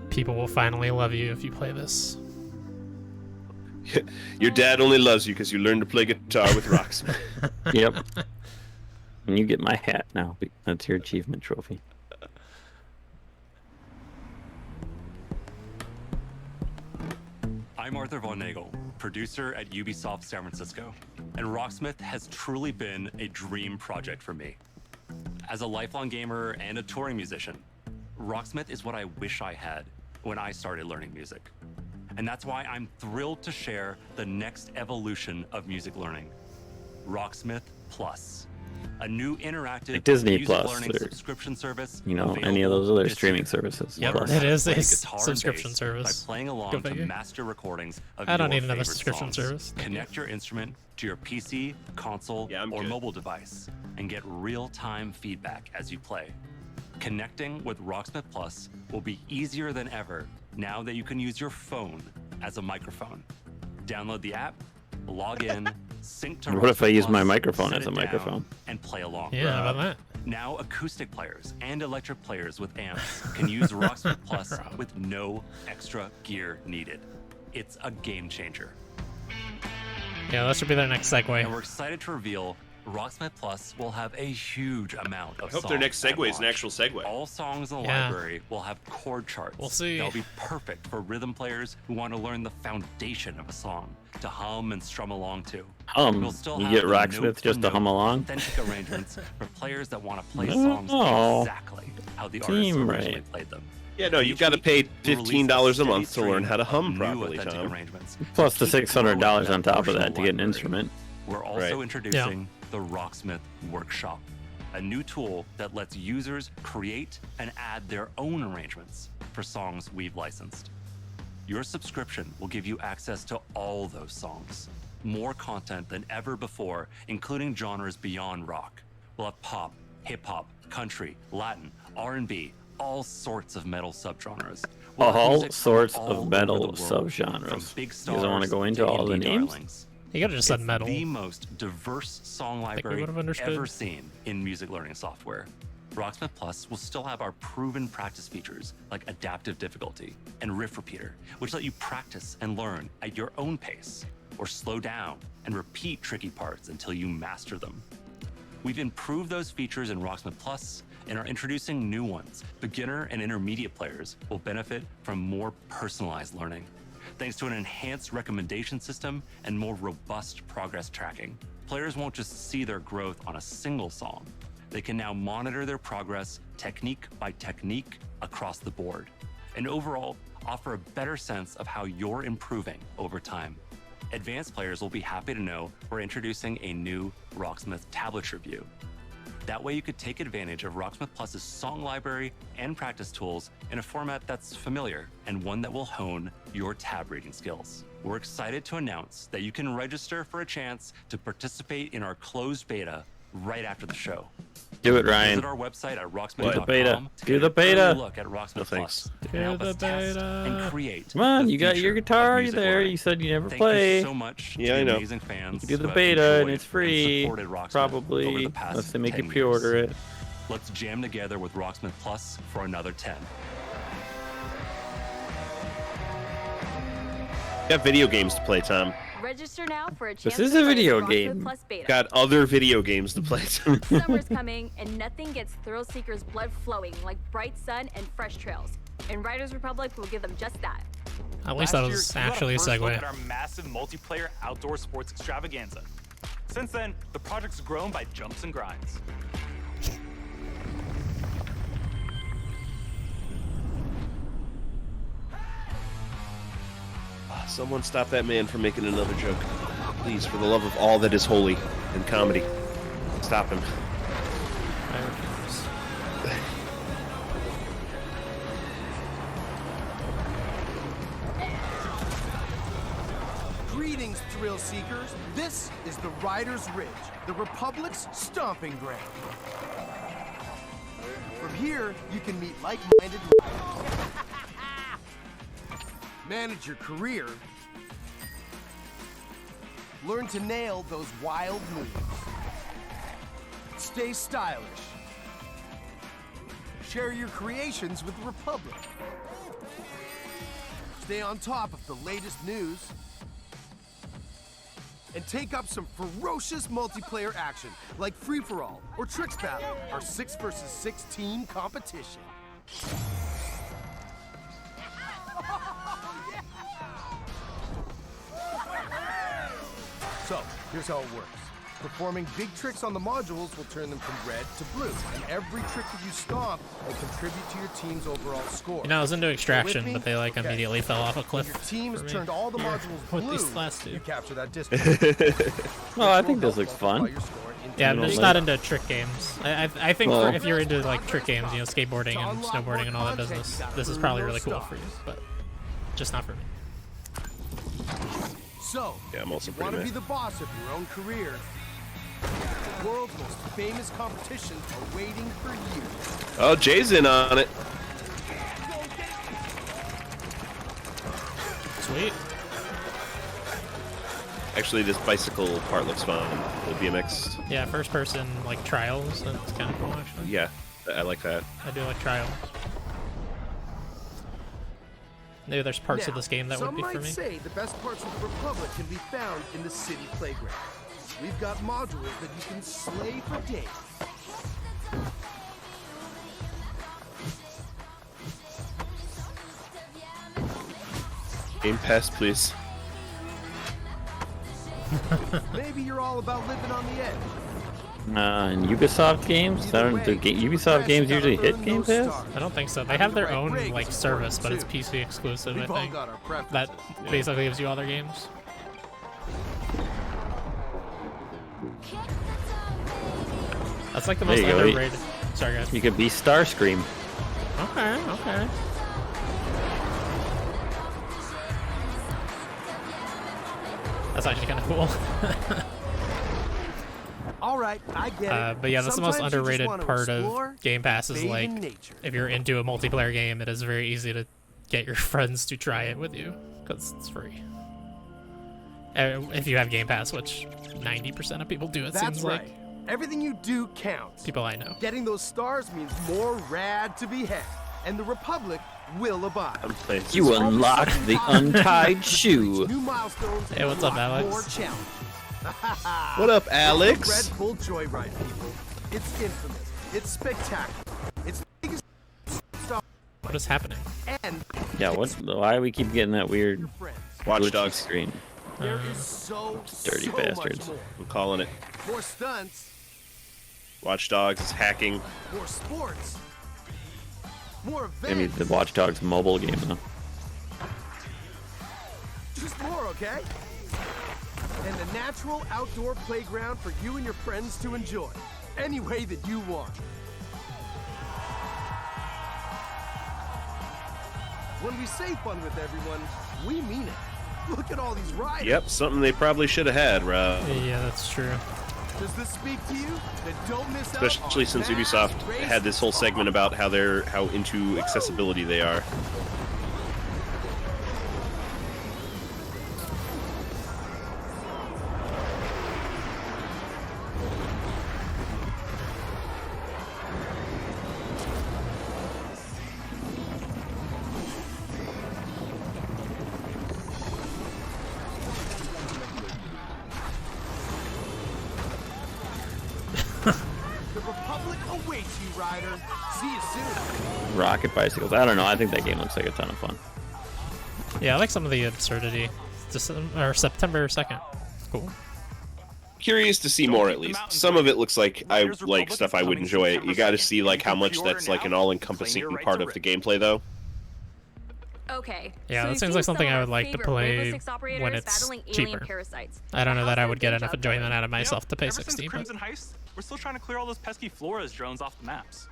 People will finally love you if you play this. Your dad only loves you because you learned to play guitar with Rocksmith. Yep. And you get my hat now. That's your achievement trophy. I'm Arthur Von Nagel, producer at Ubisoft San Francisco, and Rocksmith has truly been a dream project for me. As a lifelong gamer and a touring musician, Rocksmith is what I wish I had when I started learning music. And that's why I'm thrilled to share the next evolution of music learning, Rocksmith Plus, a new interactive Like Disney music Plus, learning or, subscription service. You know, any of those other streaming services. Yep, Plus. it is a Play guitar and subscription bass service. By playing Go along to figure. master recordings of I don't your need another favorite subscription songs. service. Connect your instrument to your PC, console, or mobile device and get real-time feedback as you play. Connecting with Rocksmith Plus will be easier than ever now that you can use your phone as a microphone. Download the app, log in, sync to What if I Rocksmith use my Plus, microphone set as a it down, microphone? and play along. Yeah, how about that? Now acoustic players and electric players with amps can use Rocksmith Plus with no extra gear needed. It's a game changer. Yeah, that should be their next segue. And we're excited to reveal Rocksmith Plus will have a huge amount of I hope their next songs at segue is an launch. actual segue. All songs in the Yeah. library will have chord charts. We'll see. They'll be perfect for rhythm players who want to learn the foundation of a song to hum and strum along to. We'll still You have get the Rocksmith note just to for hum note along? Authentic arrangements for players that want to play No. songs exactly how the artist Team originally right. played them. Yeah, no, you've got to pay $15 a month to learn how to hum New properly, authentic Tom. arrangements. Plus the Keep growing $600 that on top of personal that to get an library. instrument. We're also Right. introducing the Rocksmith Workshop, a new tool that lets users create and add their own arrangements for songs we've licensed. Your subscription will give you access to all those songs, more content than ever before, including genres beyond rock. We'll have pop, hip-hop, country, Latin, R&B, all sorts of metal subgenres. We'll have All music from sorts all of over metal the world, subgenres. from big You guys want to stars go into to all the indie names? darlings. You could have just said metal. The most diverse song we library would have understood. ever seen in music learning software. Rocksmith Plus will still have our proven practice features like adaptive difficulty and riff repeater, which let you practice and learn at your own pace, or slow down and repeat tricky parts until you master them. We've improved those features in Rocksmith Plus and are introducing new ones. Beginner and intermediate players will benefit from more personalized learning, thanks to an enhanced recommendation system and more robust progress tracking. Players won't just see their growth on a single song. They can now monitor their progress technique by technique across the board, and overall offer a better sense of how you're improving over time. Advanced players will be happy to know we're introducing a new Rocksmith tablature view. That way you could take advantage of Rocksmith Plus's song library and practice tools in a format that's familiar and one that will hone your tab reading skills. We're excited to announce that you can register for a chance to participate in our closed beta right after the show. Do it, Ryan. Visit our website at rocksmith.com to Do the get an early beta. look at Rocksmith Plus Do and help the us test beta. and create. Come on, the you got your future guitar of music there. learning. You said you never Thank play. you so much Yeah, to I the know. amazing fans You can do the who have beta and enjoyed it's free. supported Rocksmith over Probably, the past unless they make you 10 pre-order years. it. Let's jam together with Rocksmith Plus for another 10. Got video games to play, Tom. Register now for a chance This is to a play video Rocksmith game. Plus beta. Got other video games to play, Tom. Summer's coming, and nothing gets thrill seekers' blood flowing like bright sun and fresh trails. And Riders Republic will give them just that. At least that was actually a First look segue. at our massive multiplayer outdoor sports extravaganza. Since then, the project's grown by jumps and grinds. Someone stop that man from making another joke. Please, for the love of all that is holy in comedy. Stop him. Greetings, thrill seekers. This is the Riders Ridge, the Republic's stomping ground. From here, you can meet like-minded manage your career, learn to nail those wild moves, stay stylish, share your creations with the Republic, stay on top of the latest news, and take up some ferocious multiplayer action like Free-for-All or Tricks Battle, our 6 versus 6 team competition. So, here's how it works. Performing big tricks on the modules will turn them from red to blue, and every trick that you stomp will contribute to your team's overall score. You know, I was into Extraction, With me? but they like Okay. immediately fell off a cliff. When your team has for me. turned all the modules With blue, these last two. you capture that district. Oh, I think this looks fun. Yeah, I'm You just know, not like- into trick games. I think Well- if you're into like trick games, you know, skateboarding and snowboarding and all that business, this is probably really cool for you, but just not for me. So, Yeah, I'm also if you want to pretty be the boss of your own career, the world's most famous competitions are waiting for you. Oh, Jay's in on it. Sweet. Actually, this bicycle part looks fun. The BMX. Yeah, first person like trials. That's kind of cool, actually. Yeah, I like that. I do like trials. Maybe there's parts of Now, this game that would some be for might me. say the best parts of the Republic can be found in the city playground. We've got modules that you can slay for days. Game Pass, please. Maybe you're all about living on the edge. And Ubisoft games? Ubisoft games usually hit Game Pass? I don't think so. They have their own like service, but it's PC exclusive. We've I all think got our preferences. that basically gives you all their games. That's like the most There you go. underrated. Sorry, guys. You could be Starscream. Okay, okay. That's actually kind of cool. All right, I get it. But yeah, that's the most Sometimes you just underrated wanna part explore, of Game Pass is bathe like, in nature. if you're into a multiplayer game, it is very easy to get your friends to try it with you, because it's free. If you have Game Pass, which 90% of people do, it That's seems right. like. Everything you do counts. People I know. Getting those stars means more rad to be had, and the Republic will abide. You unlock the untied shoe. New milestones. Hey, what's up, Alex? More challenges. What up, Alex? It's a Red Bull Joyride, people. It's infamous. It's spectacular. It's the biggest stop. What is happening? And Yeah, why do we keep getting that weird Watch glitchy Dogs screen? there is so Dirty bastards. much more. I'm calling it. More stunts. Watch Dogs is hacking. More sports. More I mean, events. the Watch Dogs mobile game, though. Just more, okay? And a natural outdoor playground for you and your friends to enjoy. Any way that you want. When we say fun with everyone, we mean it. Look at all these riders. Yep, something they probably should have had, Rob. Yeah, that's true. Does this speak to you? Then don't miss out Especially on since Mass Ubisoft Race had this whole segment about how into accessibility they are. The Republic awaits you, rider. See you soon. Rocket bicycles. I don't know. I think that game looks like a ton of fun. Yeah, I like some of the absurdity. September 2nd. Cool. Curious to see more, at least. Some of it looks like I like stuff I would enjoy. You got to see like how much that's like an all-encompassing part of the gameplay, though. Okay. Yeah, so that we've seems seen like something some I of would our like to favorite play Rainbow Six operators when it's battling alien cheaper. parasites. I don't know that I would get How's enough their enjoyment out of myself to pay Ever 60. since But Crimson Heist, we're still trying to clear all those pesky Flores drones off the maps.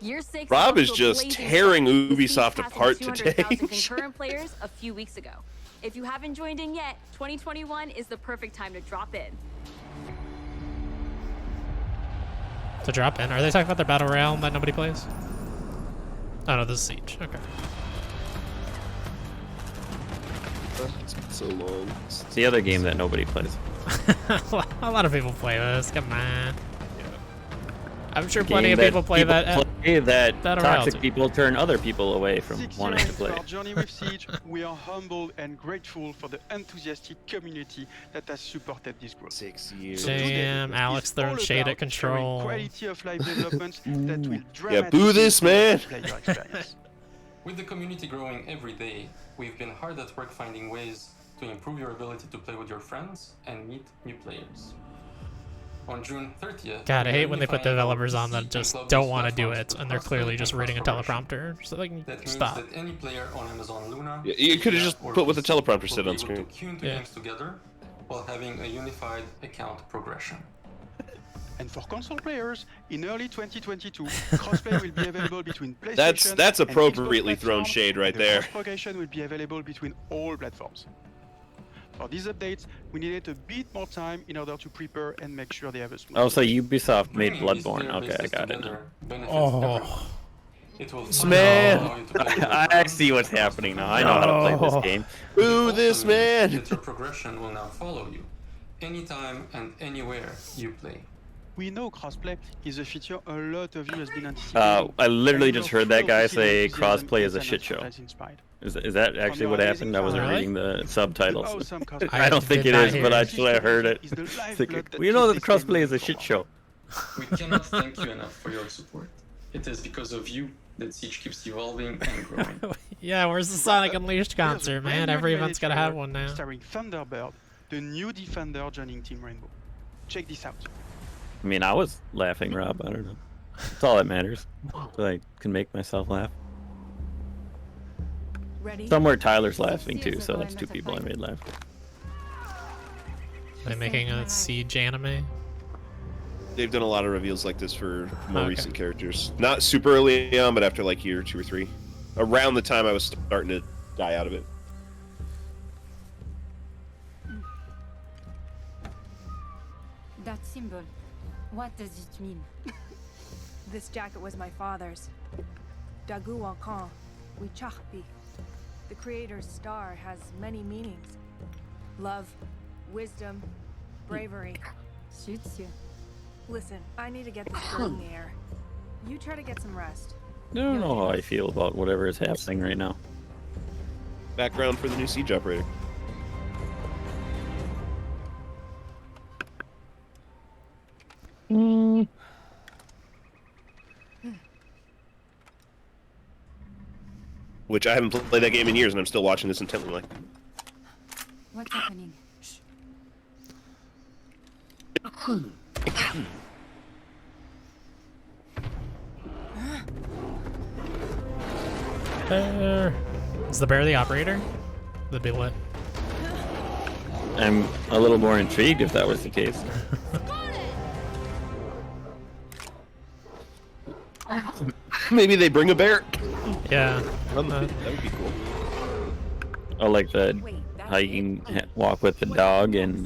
Year 6 Rob is also just blazing tearing fast, with Ubisoft passing apart 200,000 today. concurrent players a few weeks ago. If you haven't joined in yet, 2021 is the perfect time to drop in. to drop in. Are they talking about their battle royale that nobody plays? Oh no, this is Siege. Okay. It's been so long. It's the other game that nobody plays. A lot of people play this. Come on. I'm sure plenty of people play that. That Battle Royale toxic too. people turn other people away from 6 wanting years to play. into our journey with Siege, we are humbled and grateful for the enthusiastic community that has supported this growth. 6 years. Damn, Alex throwing shade at Control. Quality of life developments that will Yeah, dramatically boo this, man! improve player experience. With the community growing every day, we've been hard at work finding ways to improve your ability to play with your friends and meet new players. On June 30th, God, I we hate when they put unified developers our on that PC just and don't cloud-based want to do platforms it, for and they're clearly cross-play just and reading a cross-collaboration. teleprompter, so they can That means stop. that any player on Amazon Luna, Yeah, you could have just or put what the PC teleprompter will said be on able screen. to tune two Yeah. games together while having a unified account progression. And for console players, in early 2022, crossplay will be available between PlayStation That's and appropriately Xbox thrown platforms, shade right and the there. cross-progression will be available between all platforms. For these updates, we needed a bit more time in order to prepare and make sure they have a smooth. Oh, so Ubisoft made Bringing these Bloodborne. player Okay, I bases got it now. together benefits Oh. everyone. It will Man. allow you to play with your I friends, see what's happening now. I know how to play No. this game. Boo It this also man! means that your progression will now follow you, anytime and anywhere you play. We know crossplay is a feature a lot of you has been anticipating. I literally and just we're heard that thrilled guy to see the say enthusiasm crossplay is a and shit show. advertising inspired. Is that actually what happened? I wasn't Really? reading the subtitles. Awesome crossplay. I don't think did it not is, hear but it. actually I heard it. Is the It's lifeblood like, that we know that keeps the this game crossplay is a moving shit forward. show. We cannot thank you enough for your support. It is because of you that Siege keeps evolving and growing. Yeah, where's the Sonic Unleashed There's a concert, brand man? new Every animated event's gotta have trailer one now. Starring Thunderbird, the new Defender joining Team Rainbow. Check this out. I mean, I was laughing, Rob. I don't know. That's all that matters. So I can make myself laugh. Ready? Somewhere Tyler's laughing too, so that's two people I made laugh. Are they making a Siege anime? They've done a lot of reveals like this for more Okay. recent characters. Not super early on, but after like year 2 or 3. Around the time I was starting to die out of it. That symbol, what does it mean? This jacket was my father's. Dagu Wankan, Wichachpi. The creator's star has many meanings. Love, wisdom, bravery. Suits you. Listen, I need to get this girl in the air. You try to get some rest. I don't know how I feel about whatever is happening right now. Background for the new siege operator. Which I haven't played that game in years, and I'm still watching this intently. Like, What's happening? Bear. Is the bear the operator? The be lit. I'm a little more intrigued if that was the case. maybe they bring a bear. Yeah. That would be cool. I like the how you can walk with the dog in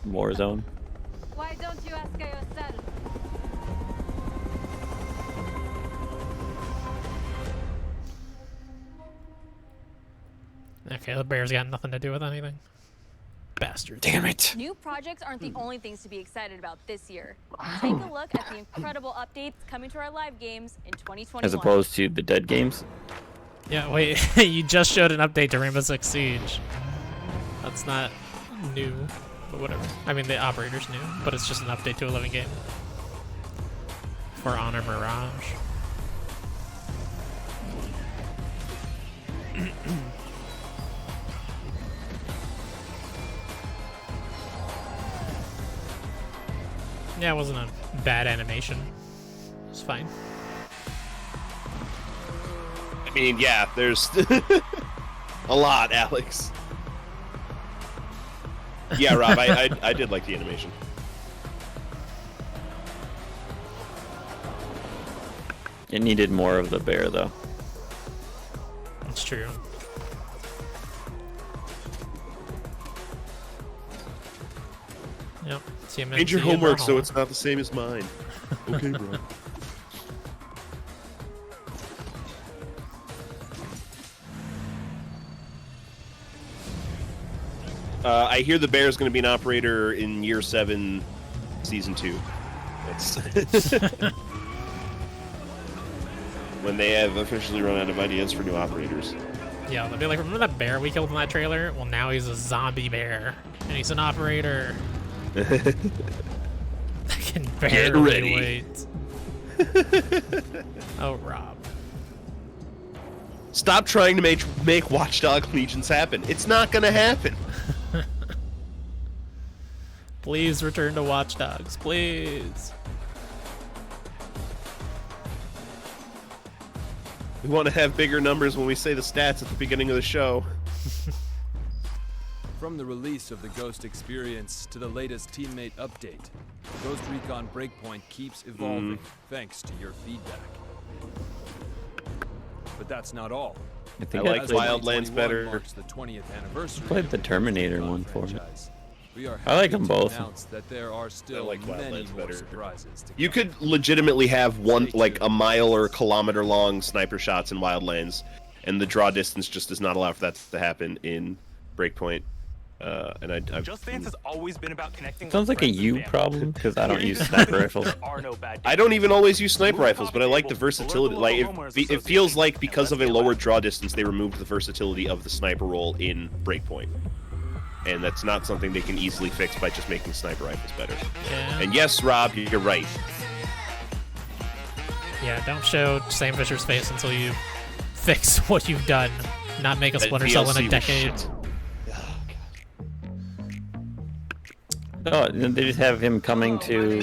Warzone. Why don't you ask her yourself? Okay, the bear's got nothing to do with anything. Bastard. Damn it. New projects aren't the only things to be excited about this year. Take a look at the incredible updates coming to our live games in 2021. As opposed to the dead games. Yeah, wait, you just showed an update to Rainbow Six Siege. That's not new, but whatever. I mean, the operator's new, but it's just an update to a living game. For Honor Mirage. Yeah, it wasn't a bad animation. It was fine. I mean, yeah, there's a lot, Alex. Yeah, Rob, I did like the animation. It needed more of the bear, though. It's true. Yep. Read your homework so it's not the same as mine. Okay, bro. I hear the bear is going to be an operator in Year 7, Season 2. That's when they have officially run out of ideas for new operators. Yeah, they'll be like, remember that bear we killed in that trailer? Well, now he's a zombie bear, and he's an operator. I can barely wait. Oh, Rob. Stop trying to make Watchdog Legions happen. It's not going to happen. Please return to Watch Dogs, please. We want to have bigger numbers when we say the stats at the beginning of the show. From the release of the Ghost experience to the latest teammate update, Ghost Recon Breakpoint keeps evolving thanks to your feedback. But that's not all. I think I like Wildlands better. Marks the 20th anniversary. I played the Terminator one for it. We are I like them both. That there are still like many Wildlands more better. surprises to You could legitimately have one, like a mile or kilometer long sniper shots in Wildlands, and the draw distance just does not allow for that to happen in Breakpoint. Just Dance has always been about connecting. Sounds like a you problem because I don't use sniper rifles. I don't even always use sniper rifles, but I like the versatility. Like it feels like because of a lower draw distance, they removed the versatility of the sniper role in Breakpoint, and that's not something they can easily fix by just making sniper rifles better. Yeah. And yes, Rob, you're right. Yeah, don't show Sam Fisher's face until you fix what you've done. Not make a That Splinter Cell in DLC a was decade. shit. Oh, they just have him coming to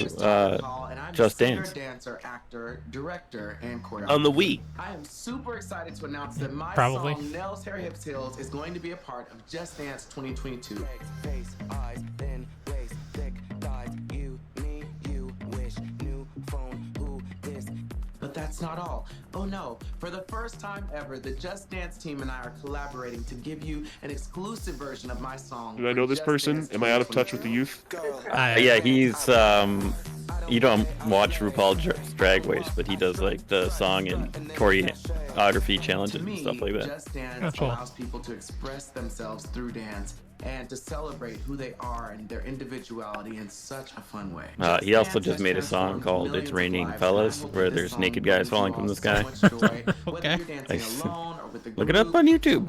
Just Dance. Dancer, actor, director, and choreographer. On the Wii. I am super excited to announce that my Probably. song Nels Hair Hips Hills is going to be a part of Just Dance 2022. Face, eyes, thin, waist, thick, thighs, you, me, you, wish, new phone, who, this. But that's not all. Oh no, for the first time ever, the Just Dance team and I are collaborating to give you an exclusive version of my song. Do I know this Just person? Dance Am I out of touch with the 2022. youth? Yeah, he's you don't watch RuPaul's Drag Race, but he does like the song and choreography challenges To and me, stuff like that. Just Dance That's cool. allows people to express themselves through dance. and to celebrate who they are and their individuality in such a fun way. He also just made a song called "It's Raining Fellas," where there's naked guys falling from the sky. Okay. Nice. Look it up on YouTube.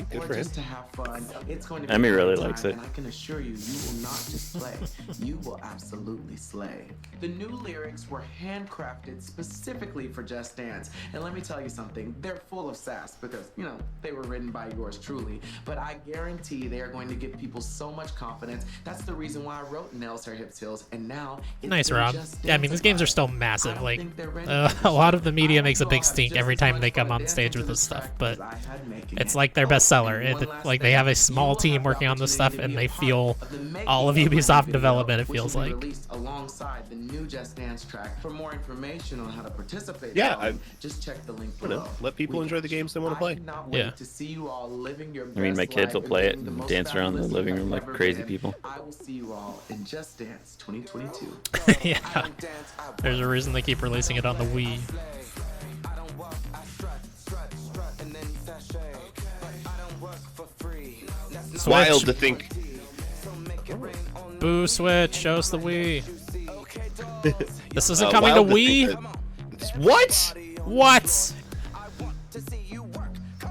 Good for him. To have fun. It's going to Emmy be a really great likes time, it. and I can assure you, you will not just play. You will absolutely slay. The new lyrics were handcrafted specifically for Just Dance. And let me tell you something, they're full of sass because, you know, they were written by yours truly. But I guarantee they are going to give people so much confidence. That's the reason why I wrote Nails Her Hips Heels. And now it's Nice, their Rob. Just Yeah, I mean, these games are still massive. Like, a lot of the media makes a big stink every time they come on stage with this stuff, but it's like their bestseller. Like, they have a small team working on this stuff, and they feel all of Ubisoft development, it feels like. Released alongside the new Just Dance track. For more information on how to participate, just check the link below. Let people enjoy the games they want to play. Yeah. To see you all living your I mean, my best kids will life play it and doing and the dance most around the fabulous living thing room I've like ever crazy been. people. I will see you all in Just Dance 2022. Yeah. There's a reason they keep releasing it on the Wii. It's wild to think. Boo Switch, show us the Wii. This isn't coming coming to Wii? What? What?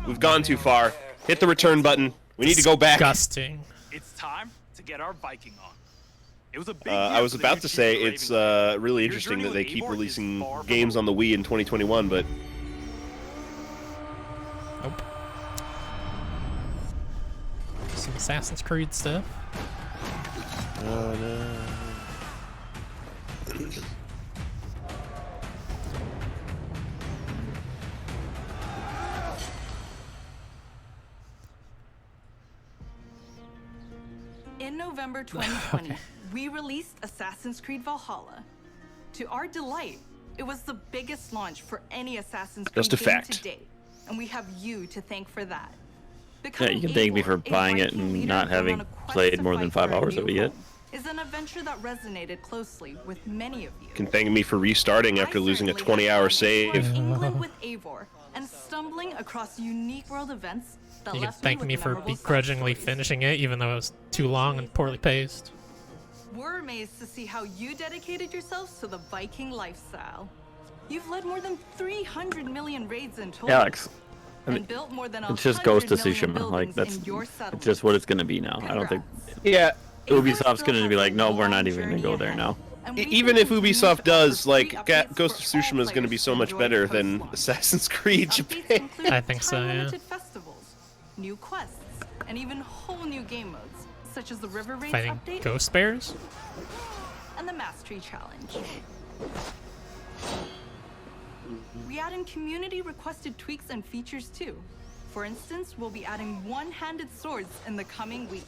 We've gone too far. Hit the return button. We need to go back. Disgusting. It's time to get our Viking on. It was a big I was about to say it's really interesting that they keep releasing games on the Wii in 2021, but nope. Some Assassin's Creed stuff. Oh no. In November 2020, we released Assassin's Creed Valhalla. To our delight, it was the biggest launch for any Assassin's Creed Just a game fact. to date, and we have you to thank for that. Yeah, you can thank me for buying it and not having played more than 5 hours of it yet. Is an adventure that resonated closely with many of you. You can thank me for restarting after losing a 20-hour save. England with Eivor and stumbling across unique world events that You can left me thank with me for memorable begrudgingly finishing it, even though it was too long and poorly paced. We're amazed to see how you dedicated yourselves to the Viking lifestyle. You've led more than 300 million raids in total. Alex, and built more than it's just Ghost of 100 million Tsushima. Like, buildings that's in your it's settlement. just what it's gonna be now. I don't think. Yeah. Ubisoft's gonna be like, no, we're not even gonna go there now. Even if Ubisoft does, like, Ghost of Tsushima is going to be so much better than Assassin's Creed Japan. I think so, yeah. Limited festivals, new quests, and even whole new game modes, such as the River Raids Fighting update ghost bears? and the Mastery Challenge. We add in community-requested tweaks and features too. For instance, we'll be adding one-handed swords in the coming weeks.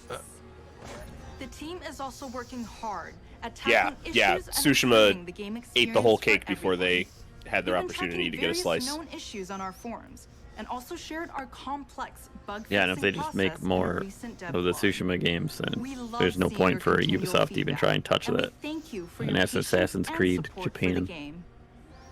The team is also working hard at tackling issues and improving the game Tsushima ate the whole experience cake for before they everyone. had their We've been opportunity to tracking get a various slice. known issues on our forums, and also shared our complex bug Yeah, and if they fixing just make process in more recent dev of the blog. Even games, then We love there's no seeing point your for continual Ubisoft to even feedback, try and touch and we that. thank you for And your that's patience Assassin's and Creed support for the Japan. game.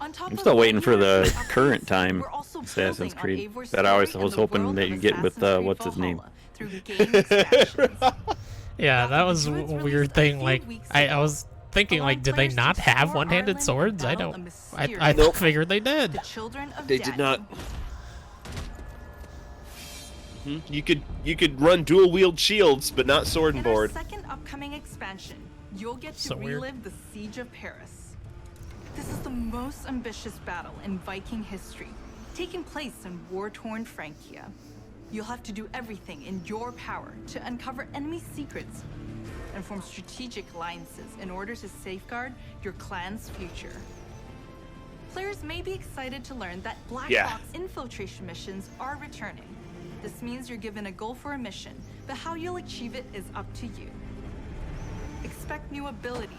On top I'm of still waiting for regular the updates, current time we're also Assassin's building on Creed Eivor's that I story was and the hoping world that of you get with Assassin's Creed what's his name. Valhalla through game expansions. Yeah, that was a weird thing. Like, I was thinking, like, did they not have one-handed swords? I don't. I figured they did. They did not. You could run dual wield shields, but not sword and board. Second upcoming expansion, you'll get to So weird. relive the Siege of Paris. This is the most ambitious battle in Viking history, taking place in war-torn Francia. You'll have to do everything in your power to uncover enemy secrets and form strategic alliances in order to safeguard your clan's future. Players may be excited to learn that Black Box infiltration missions are returning. This means you're given a goal for a mission, but how you'll achieve it is up to you. Expect new abilities,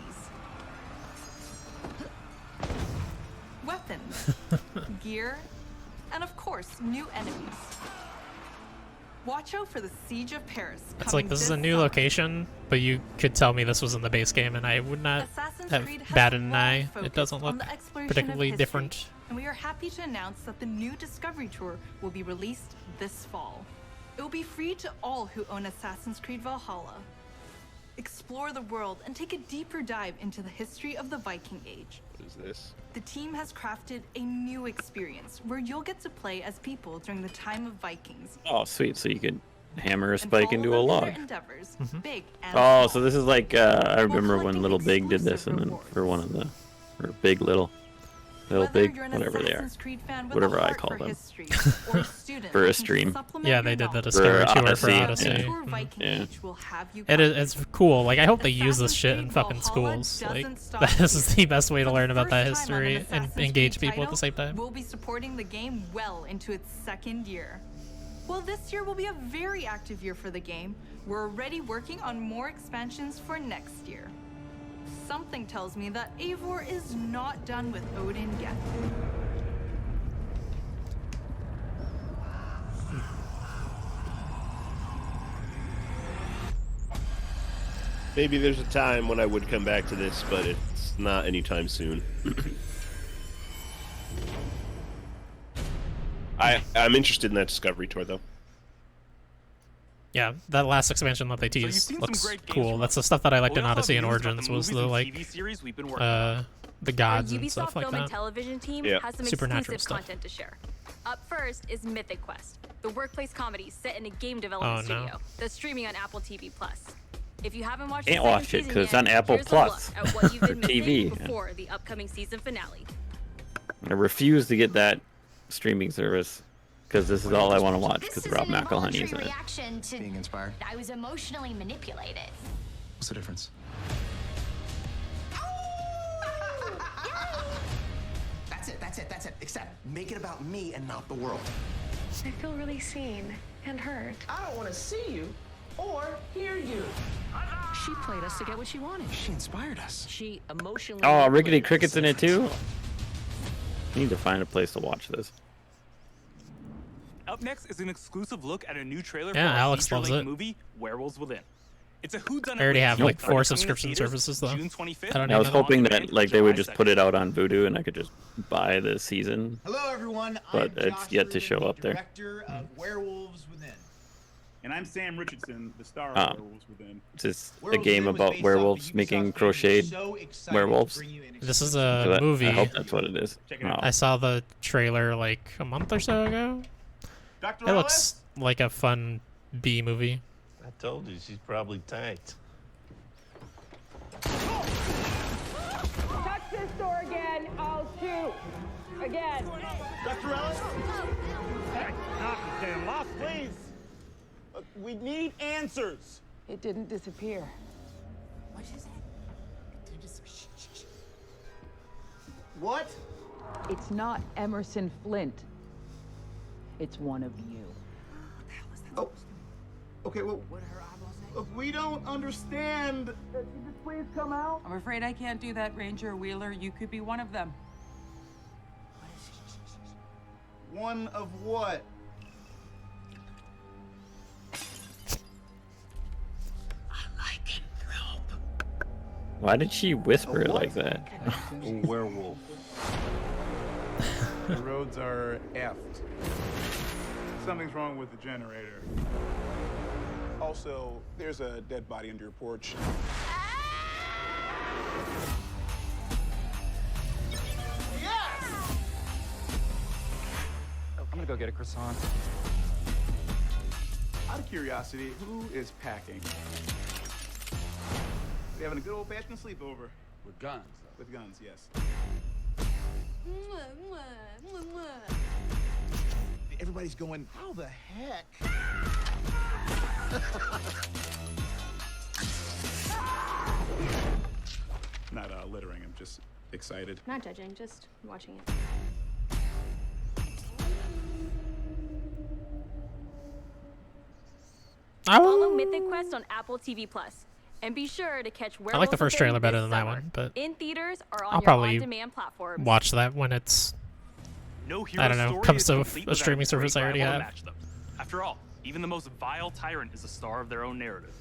weapons, gear, and of course, new enemies. Watch out for the Siege of Paris. It's like, this is a new location, but you could tell me this was in the base game, and I would not have batted an eye. It doesn't look particularly different. And we are happy to announce that the new Discovery Tour will be released this fall. It will be free to all who own Assassin's Creed Valhalla. Explore the world and take a deeper dive into the history of the Viking Age. What is this? The team has crafted a new experience where you'll get to play as people during the time of Vikings. Oh, sweet. So you could hammer a spike into a log. Endeavors, big and Oh, so this is like, I remember when Little Big did this, and then for one of the, or Big Little Big, whatever they are. Whatever I call them. For a stream. Yeah, they did the Discovery Tour for Odyssey. Yeah. It's cool. Like, I hope they use this shit in fucking schools. Like, this is the best way to learn about that history and engage people at the same time. We'll be supporting the game well into its second year. Well, this year will be a very active year for the game. We're already working on more expansions for next year. Something tells me that Eivor is not done with Odin yet. Maybe there's a time when I would come back to this, but it's not anytime soon. I'm interested in that Discovery Tour, though. Yeah, that last expansion that they teased looks cool. That's the stuff that I liked in Odyssey and Origins, was the like the gods and stuff like Film and that. Television team has some Supernatural exclusive stuff. content to share. Up first is Mythic Quest, the workplace comedy set in a game development studio that's streaming on Apple TV+. If you haven't watched Can't the watch second it 'cause season it's on yet, Apple here's a Plus look at what you've been for missing TV. before the upcoming season finale. I refuse to get that streaming service because this is all I want to watch because Rob McElhenney is in it. Reaction to being inspired. I was emotionally manipulated. What's the difference? That's it. Except make it about me and not the world. I feel really seen and heard. I don't want to see you or hear you. She played us to get what she wanted. She inspired us. She emotionally. Oh, Rickety Cricket's in it too? I need to find a place to watch this. Up next is an exclusive look at a new trailer Yeah, for our Alex loves feature-length it. movie, Werewolves Within. It's a whodunit. I already have like 4 coming subscription in theaters services though. June 25th. I don't I was even know. hoping that like they would just put it out on Vudu and I could just buy the season. Hello, everyone. But I'm it's Josh yet to Rubin, show the up there. Director of Werewolves Within. And I'm Sam Richardson, the star of Oh. Werewolves Within. It's just a Werewolves game Within was about based off werewolves the making Ubisoft crocheted game. So excited to werewolves. bring you in This is So a movie. I hope that's what it is. Oh. I saw the trailer like a month or so ago. Dr. It looks like a fun B movie. I told you, she's probably tanked. Touch this door again, I'll shoot. Again. Dr. Ellis? Stay lost, please. We need answers. It didn't disappear. What is it? What? It's not Emerson Flint. It's one of you. Oh. Okay, well, look, we don't understand. Could you just please come out? I'm afraid I can't do that, Ranger Wheeler. You could be one of them. One of what? Why did she whisper it like that? A werewolf. The roads are effed. Something's wrong with the generator. Also, there's a dead body under your porch. I'm gonna go get a croissant. Out of curiosity, who is packing? We having a good old-fashioned sleepover. With guns. With guns, yes. Everybody's going, how the heck? Not littering, I'm just excited. Not judging, just watching it. Follow Mythic Quest on Apple TV+. And be sure to catch I like the first trailer better than that summer. one, but In theaters or on I'll your probably on-demand platforms. watch that when it's, No hero I don't know, story comes is to complete a without streaming a service I great already rival to have. match them. After all, even the most vile tyrant is a star of their own narrative.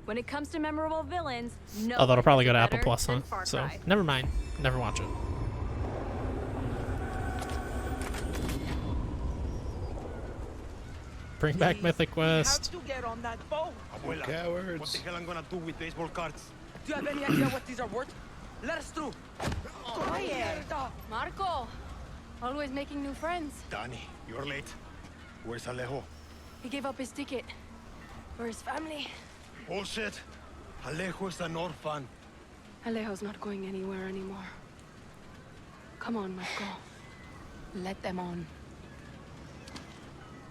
When it comes to memorable villains, no Although it'll probably go to one Apple does it Plus, better huh? than Far So Cry. never mind. Never watch it. Bring back Mythic Quest. To get on that boat. Abuela, Cowards. what the hell I'm gonna do with baseball cards? Do you have any idea what these are worth? Let us through. Marco, always making new friends. Danny, you're late. Where's Alejo? He gave up his ticket for his family. Bullshit. Alejo is an orphan. Alejo's not going anywhere anymore. Come on, Marco. Let them on.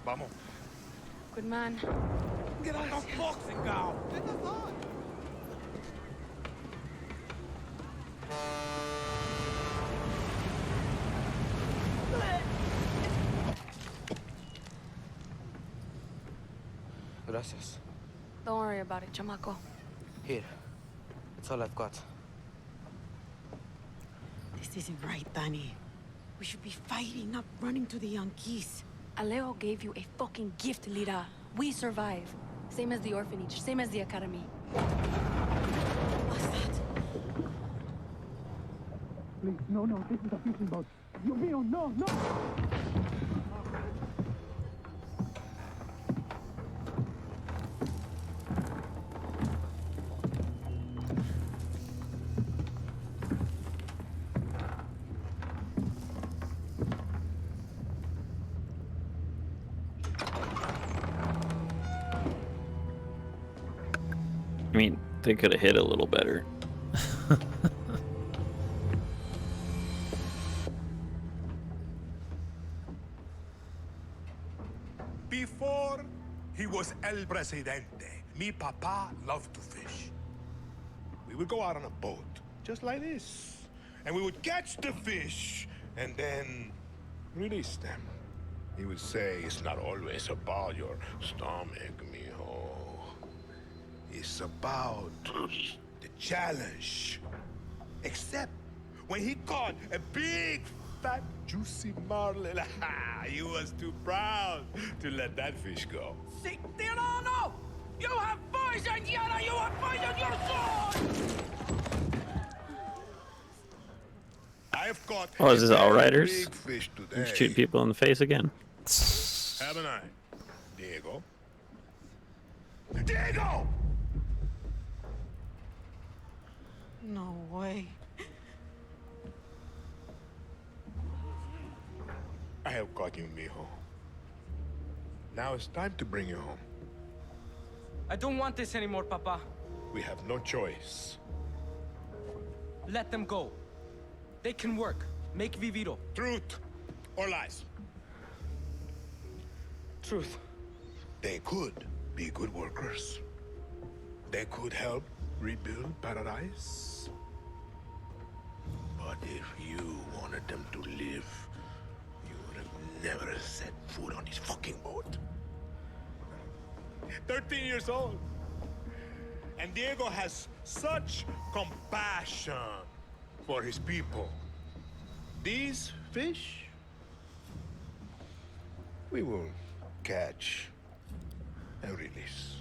Vamos. Good man. Get on the boxing gown. Gracias. Don't worry about it, chamaco. Here. It's all I've got. This isn't right, Danny. We should be fighting, not running to the Yankees. Alejo gave you a fucking gift, Lira. We survive. Same as the orphanage, same as the academy. What's that? Please, no, this is a fishing boat. Dios mío, no! I mean, they could have hit a little better. Before he was El Presidente, mi papa loved to fish. We would go out on a boat, just like this. And we would catch the fish, and then release them. He would say, it's not always about your stomach, mijo. It's about the challenge. Except when he caught a big, fat, juicy marlin, he was too proud to let that fish go. See, Tirano! You have poisoned Yara! You have poisoned your sword! I've caught Oh, is this a Outriders? big fish today. Just shoot people in the face again. Haven't I, Diego? Diego! No way. I have caught you, mijo. Now it's time to bring you home. I don't want this anymore, Papa. We have no choice. Let them go. They can work. Make Viviro. Truth or lies? Truth. They could be good workers. They could help rebuild paradise. But if you wanted them to live, you would have never set foot on this fucking boat. 13 years old. And Diego has such compassion for his people. These fish, we will catch and release.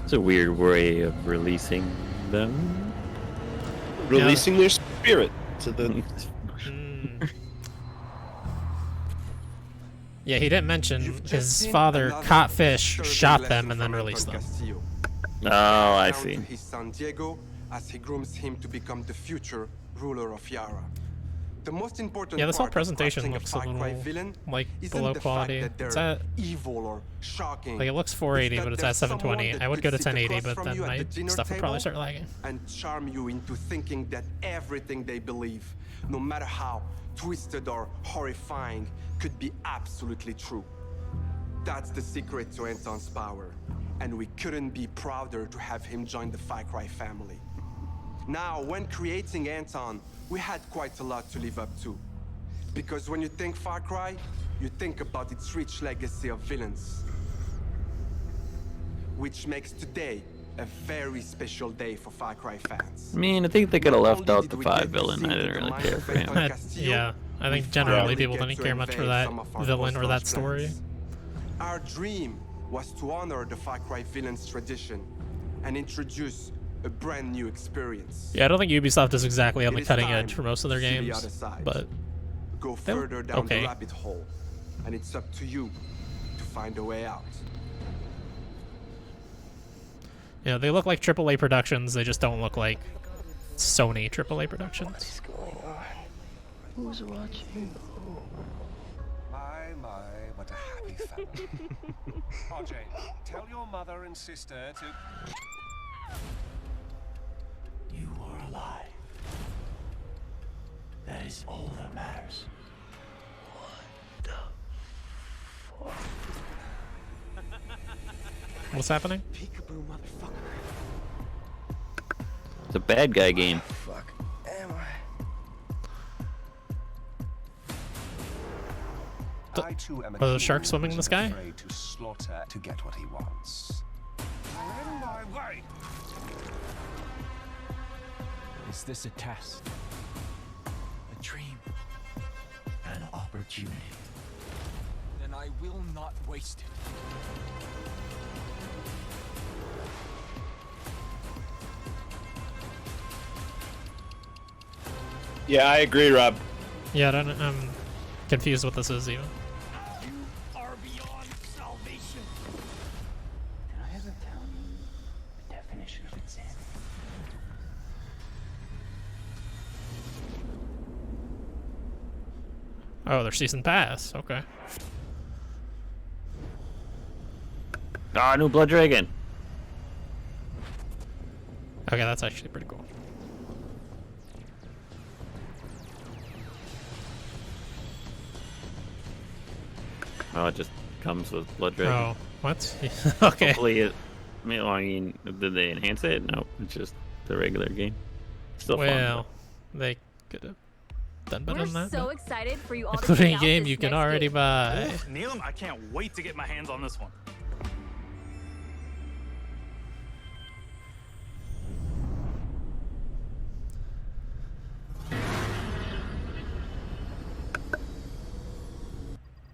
It's a weird way of releasing them. Releasing their spirit to the... Yeah, he didn't mention his father caught fish, shot them, and then released them. Oh, I see. His son Diego, as he grooms him to become the future ruler of Yara. The most important Yeah, this whole part of presentation crafting looks a Far Cry little villain like isn't below the quality. fact that It's they're at evil or shocking. like it looks 480, It's but that it's at there's 720. someone I would that go to could sit 1080, across but from then you at my the dinner stuff would probably table start lagging. and charm you into thinking that everything they believe, no matter how twisted or horrifying, could be absolutely true. That's the secret to Anton's power, and we couldn't be prouder to have him join the Far Cry family. Now, when creating Anton, we had quite a lot to live up to. Because when you think Far Cry, you think about its rich legacy of villains. Which makes today a very special day for Far Cry fans. I mean, I think they could have left out the 5 villain. I didn't really care for him. Yeah, I think generally people didn't care much for that villain or that story. Our dream was to honor the Far Cry villain's tradition and introduce a brand new experience. Yeah, I don't think Ubisoft is exactly on the It is cutting time edge for most of their to see the games, other side. but Go they look further down okay. the rabbit hole, and it's up to you to find a way out. Yeah, they look like AAA productions. They just don't look like Sony AAA productions. What's going on? Who's watching? My, what a happy family. RJ, tell your mother and sister to... You are alive. That is all that matters. What the fuck? What's happening? Peekaboo, motherfucker. It's a bad guy game. Fuck am I? I too am a Are the king sharks swimming in the who's sky? afraid to slaughter to get what he wants. In my way. Is this a test? A dream? An opportunity? Then I will not waste it. Yeah, I agree, Rob. Yeah, I'm confused what this is even. You are beyond salvation. Can I ever tell you the definition of insanity? Oh, they're season pass. Okay. Ah, new Blood Dragon. Okay, that's actually pretty cool. Oh, it just comes with Blood Dragon. Oh, what? Okay. Hopefully it... I mean, did they enhance it? No, it's just the regular game. Still well, fun. they could have done better We're than that. so but- excited for you all to Including check a out game this you can next already game. buy. Neelam, I can't wait to get my hands on this one.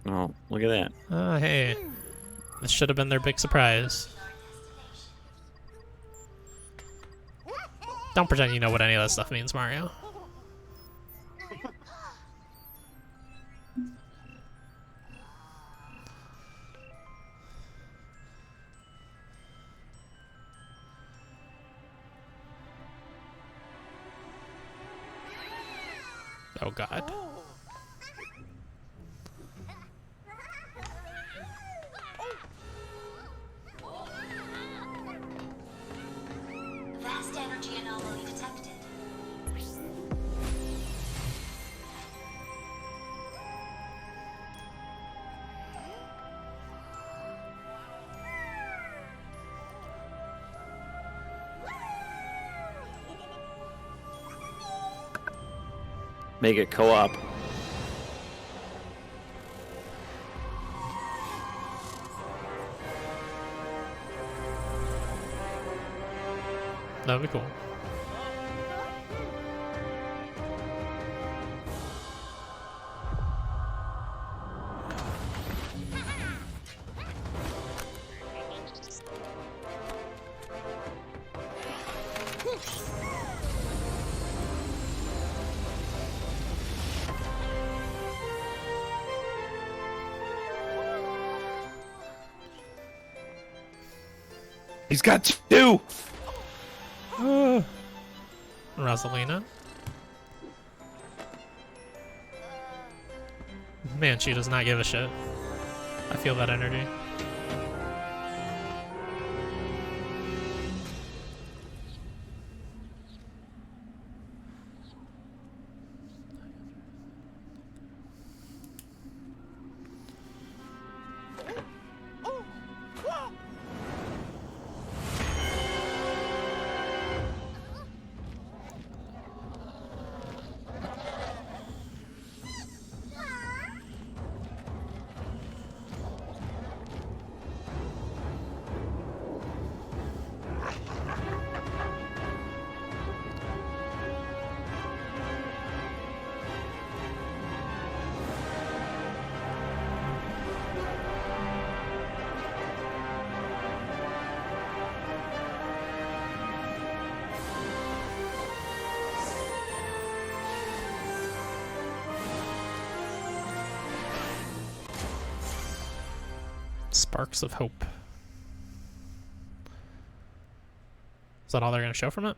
Oh, look at that. Oh, hey. This should have been their big surprise. Don't pretend you know what any of that stuff means, Mario. Oh, God. Vast energy anomaly detected. Make it co-op. That would be cool. He's got two! Rosalina. Man, she does not give a shit. I feel that energy. Sparks of Hope. Is that all they're going to show from it?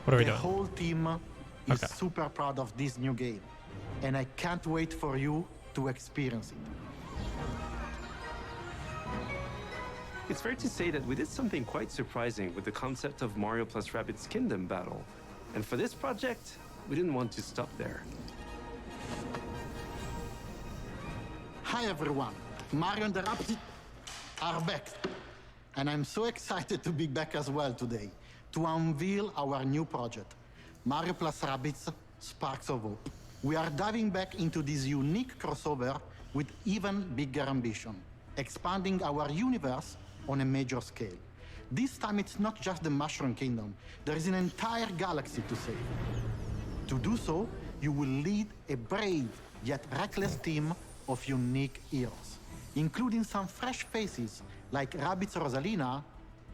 What are we doing? The whole team is super proud of this new game, and I can't wait for you to experience it. It's fair to say that we did something quite surprising with the concept of Mario plus Rabbids Kingdom battle. And for this project, we didn't want to stop there. Hi everyone, Mario and the Rabbids are back. And I'm so excited to be back as well today to unveil our new project, Mario plus Rabbids Sparks of Hope. We are diving back into this unique crossover with even bigger ambition, expanding our universe on a major scale. This time it's not just the Mushroom Kingdom, there is an entire galaxy to save. To do so, you will lead a brave yet reckless team of unique heroes, including some fresh faces like Rabbids Rosalina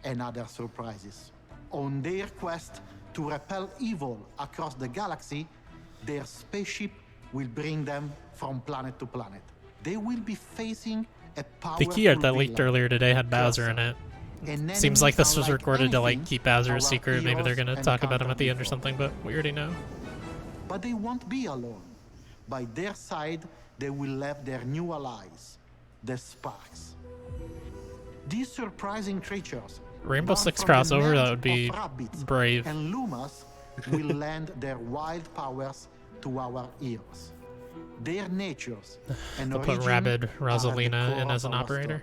and other surprises. On their quest to repel evil across the galaxy, their spaceship will bring them from planet to planet. They will be facing a powerful The key art that leaked villain, earlier today had Bowser in it. Seems like this was recorded to like keep Bowser a secret. Maybe they're gonna talk about him at the end or something, but we already know. But they won't be alone. By their side, they will have their new allies, the Sparks. These surprising creatures, Rainbow born Six from the crossover, that merge would be of Rabbids brave. and Lumas, will lend their wild powers to our heroes. Their natures and They'll put origin Rabid are at the Rosalina core in as of an our operator. story.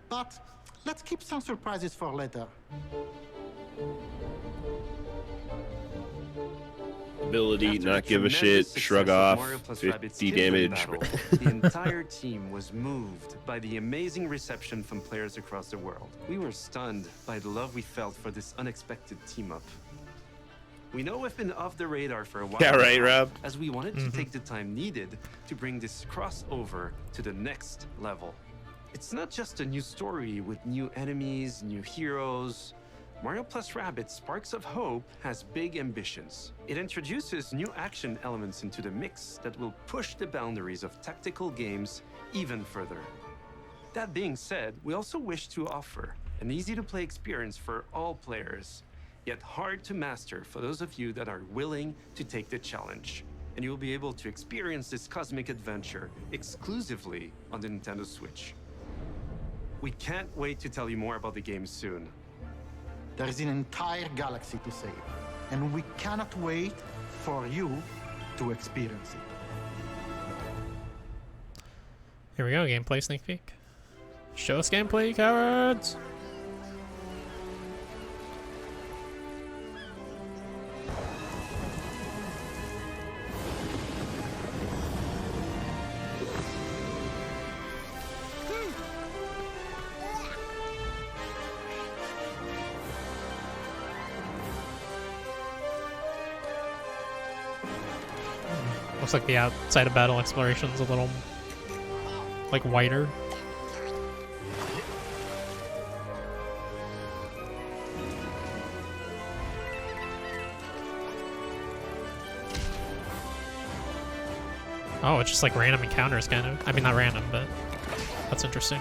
But let's keep some surprises for later. Ability, not give a shit, shrug off, Mario plus 50 Rabbids Kingdom damage. battle, the entire team was moved by the amazing reception from players across the world. We were stunned by the love we felt for this unexpected team-up. We know we've been off the radar for a while. Yeah, right, now, Rob? As we wanted to take the time needed to bring this crossover to the next level. It's not just a new story with new enemies, new heroes. Mario plus Rabbids Sparks of Hope has big ambitions. It introduces new action elements into the mix that will push the boundaries of tactical games even further. That being said, we also wish to offer an easy-to-play experience for all players, yet hard to master for those of you that are willing to take the challenge. And you will be able to experience this cosmic adventure exclusively on the Nintendo Switch. We can't wait to tell you more about the game soon. There is an entire galaxy to save, and we cannot wait for you to experience it. Here we go, gameplay sneak peek. Show us gameplay, cowards! Looks like the outside of battle exploration is a little, like, whiter. Oh, it's just like random encounters, kind of. I mean, not random, but that's interesting.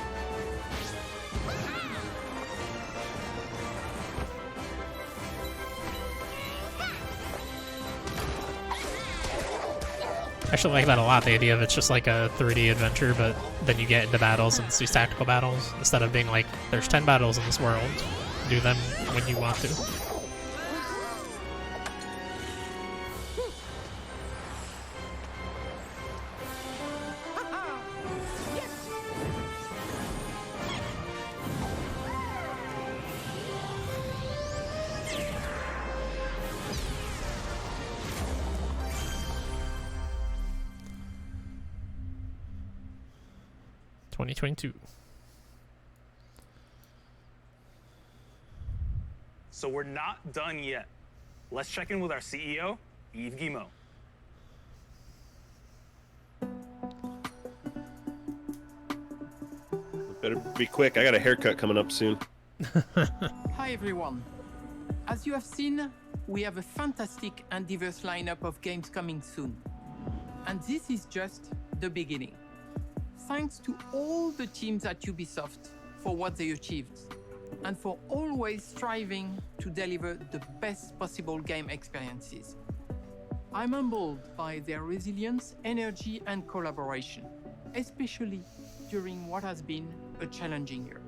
I actually like that a lot, the idea of it's just like a 3D adventure, but then you get into battles and it's these tactical battles, instead of being like, there's 10 battles in this world, do them when you want to. So we're not done yet. Let's check in with our CEO, Yves Guillemot. Better be quick. I got a haircut coming up soon. Hi everyone. As you have seen, we have a fantastic and diverse lineup of games coming soon. And this is just the beginning. Thanks to all the teams at Ubisoft for what they achieved, and for always striving to deliver the best possible game experiences. I'm humbled by their resilience, energy, and collaboration, especially during what has been a challenging year.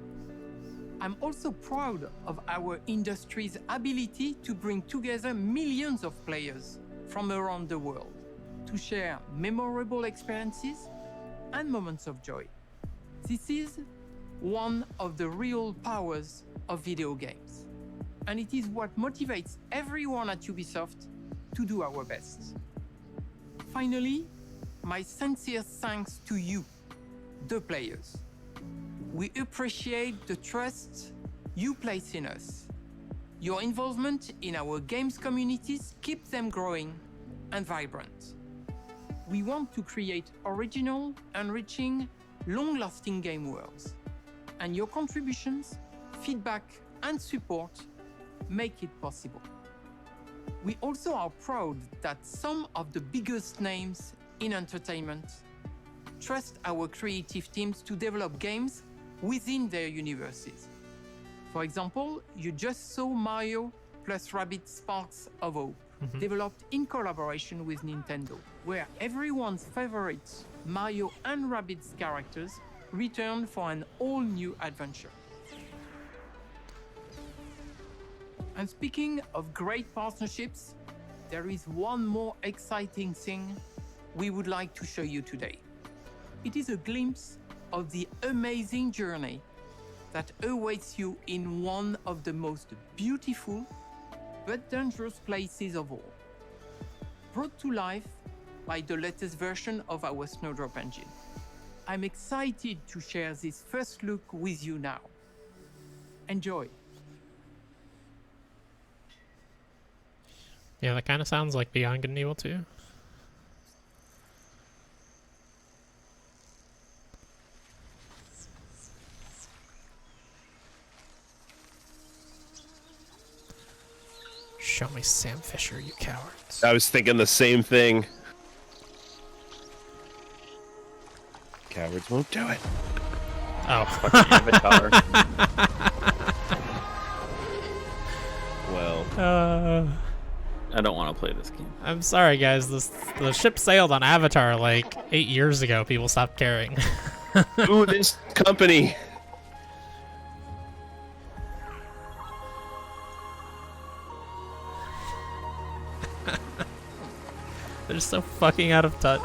I'm also proud of our industry's ability to bring together millions of players from around the world to share memorable experiences and moments of joy. This is one of the real powers of video games, and it is what motivates everyone at Ubisoft to do our best. Finally, my sincere thanks to you, the players. We appreciate the trust you place in us. Your involvement in our games communities keeps them growing and vibrant. We want to create original, enriching, long-lasting game worlds, and your contributions, feedback, and support make it possible. We also are proud that some of the biggest names in entertainment trust our creative teams to develop games within their universes. For example, you just saw Mario plus Rabbids Sparks of Hope, developed in collaboration with Nintendo, where everyone's favorite Mario and Rabbids characters return for an all-new adventure. And speaking of great partnerships, there is one more exciting thing we would like to show you today. It is a glimpse of the amazing journey that awaits you in one of the most beautiful but dangerous places of all, brought to life by the latest version of our Snowdrop engine. I'm excited to share this first look with you now. Enjoy. Yeah, that kind of sounds like Beyond Good and Evil 2. Show me Sam Fisher, you cowards. I was thinking the same thing. Cowards won't do it. Oh. Fucking Avatar. Well. I don't want to play this game. I'm sorry, guys. The ship sailed on Avatar like 8 years ago. People stopped caring. Ooh, this company. They're so fucking out of touch.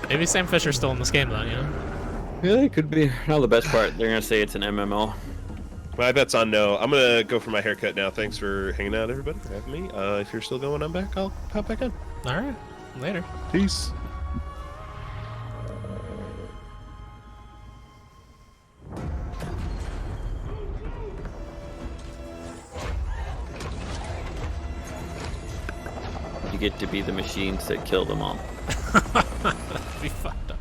Maybe Sam Fisher's still in this game, though, you know? Yeah, it could be. Now the best part, they're gonna say it's an MMO. My bet's on no. I'm gonna go for my haircut now. Thanks for hanging out, everybody. Have me. If you're still going, I'm back. I'll pop back in. All right. Later. Peace. You get to be the machines that kill them all. That'd be fucked up.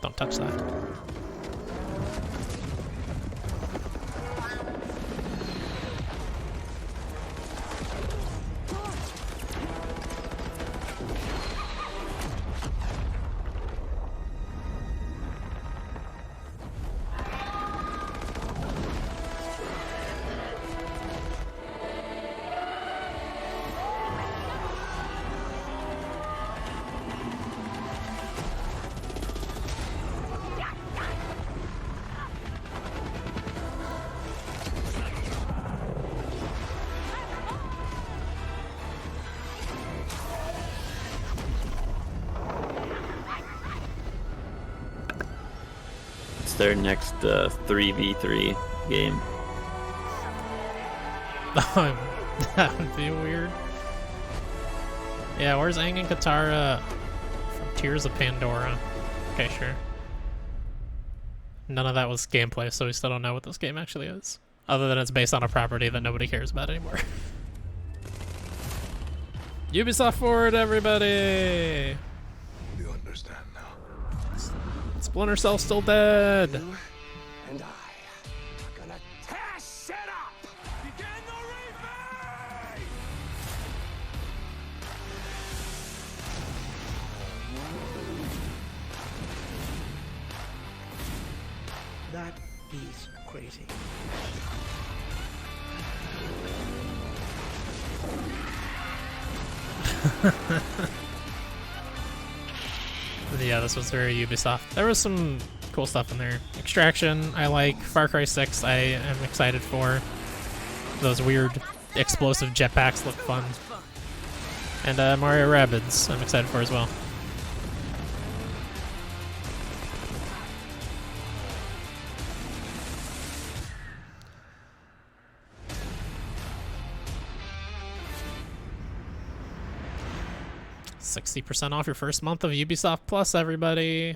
Don't touch that. Their next 3v3 game. That would be weird. Yeah, where's Aang and Katara from Tears of Pandora? Okay, sure. none of that was gameplay, so we still don't know what this game actually is. Other than it's based on a property that nobody cares about anymore. Ubisoft Forward, everybody! You understand now. Splinter Cell's still dead! You and I are gonna tear shit up! Begin the replay! That is crazy. Yeah, this was very Ubisoft. There was some cool stuff in there. Extraction, I like. Far Cry 6, I am excited for. Those weird explosive jetpacks look fun. And Mario Rabbids, I'm excited for as well. $60% off your first month of Ubisoft Plus, everybody.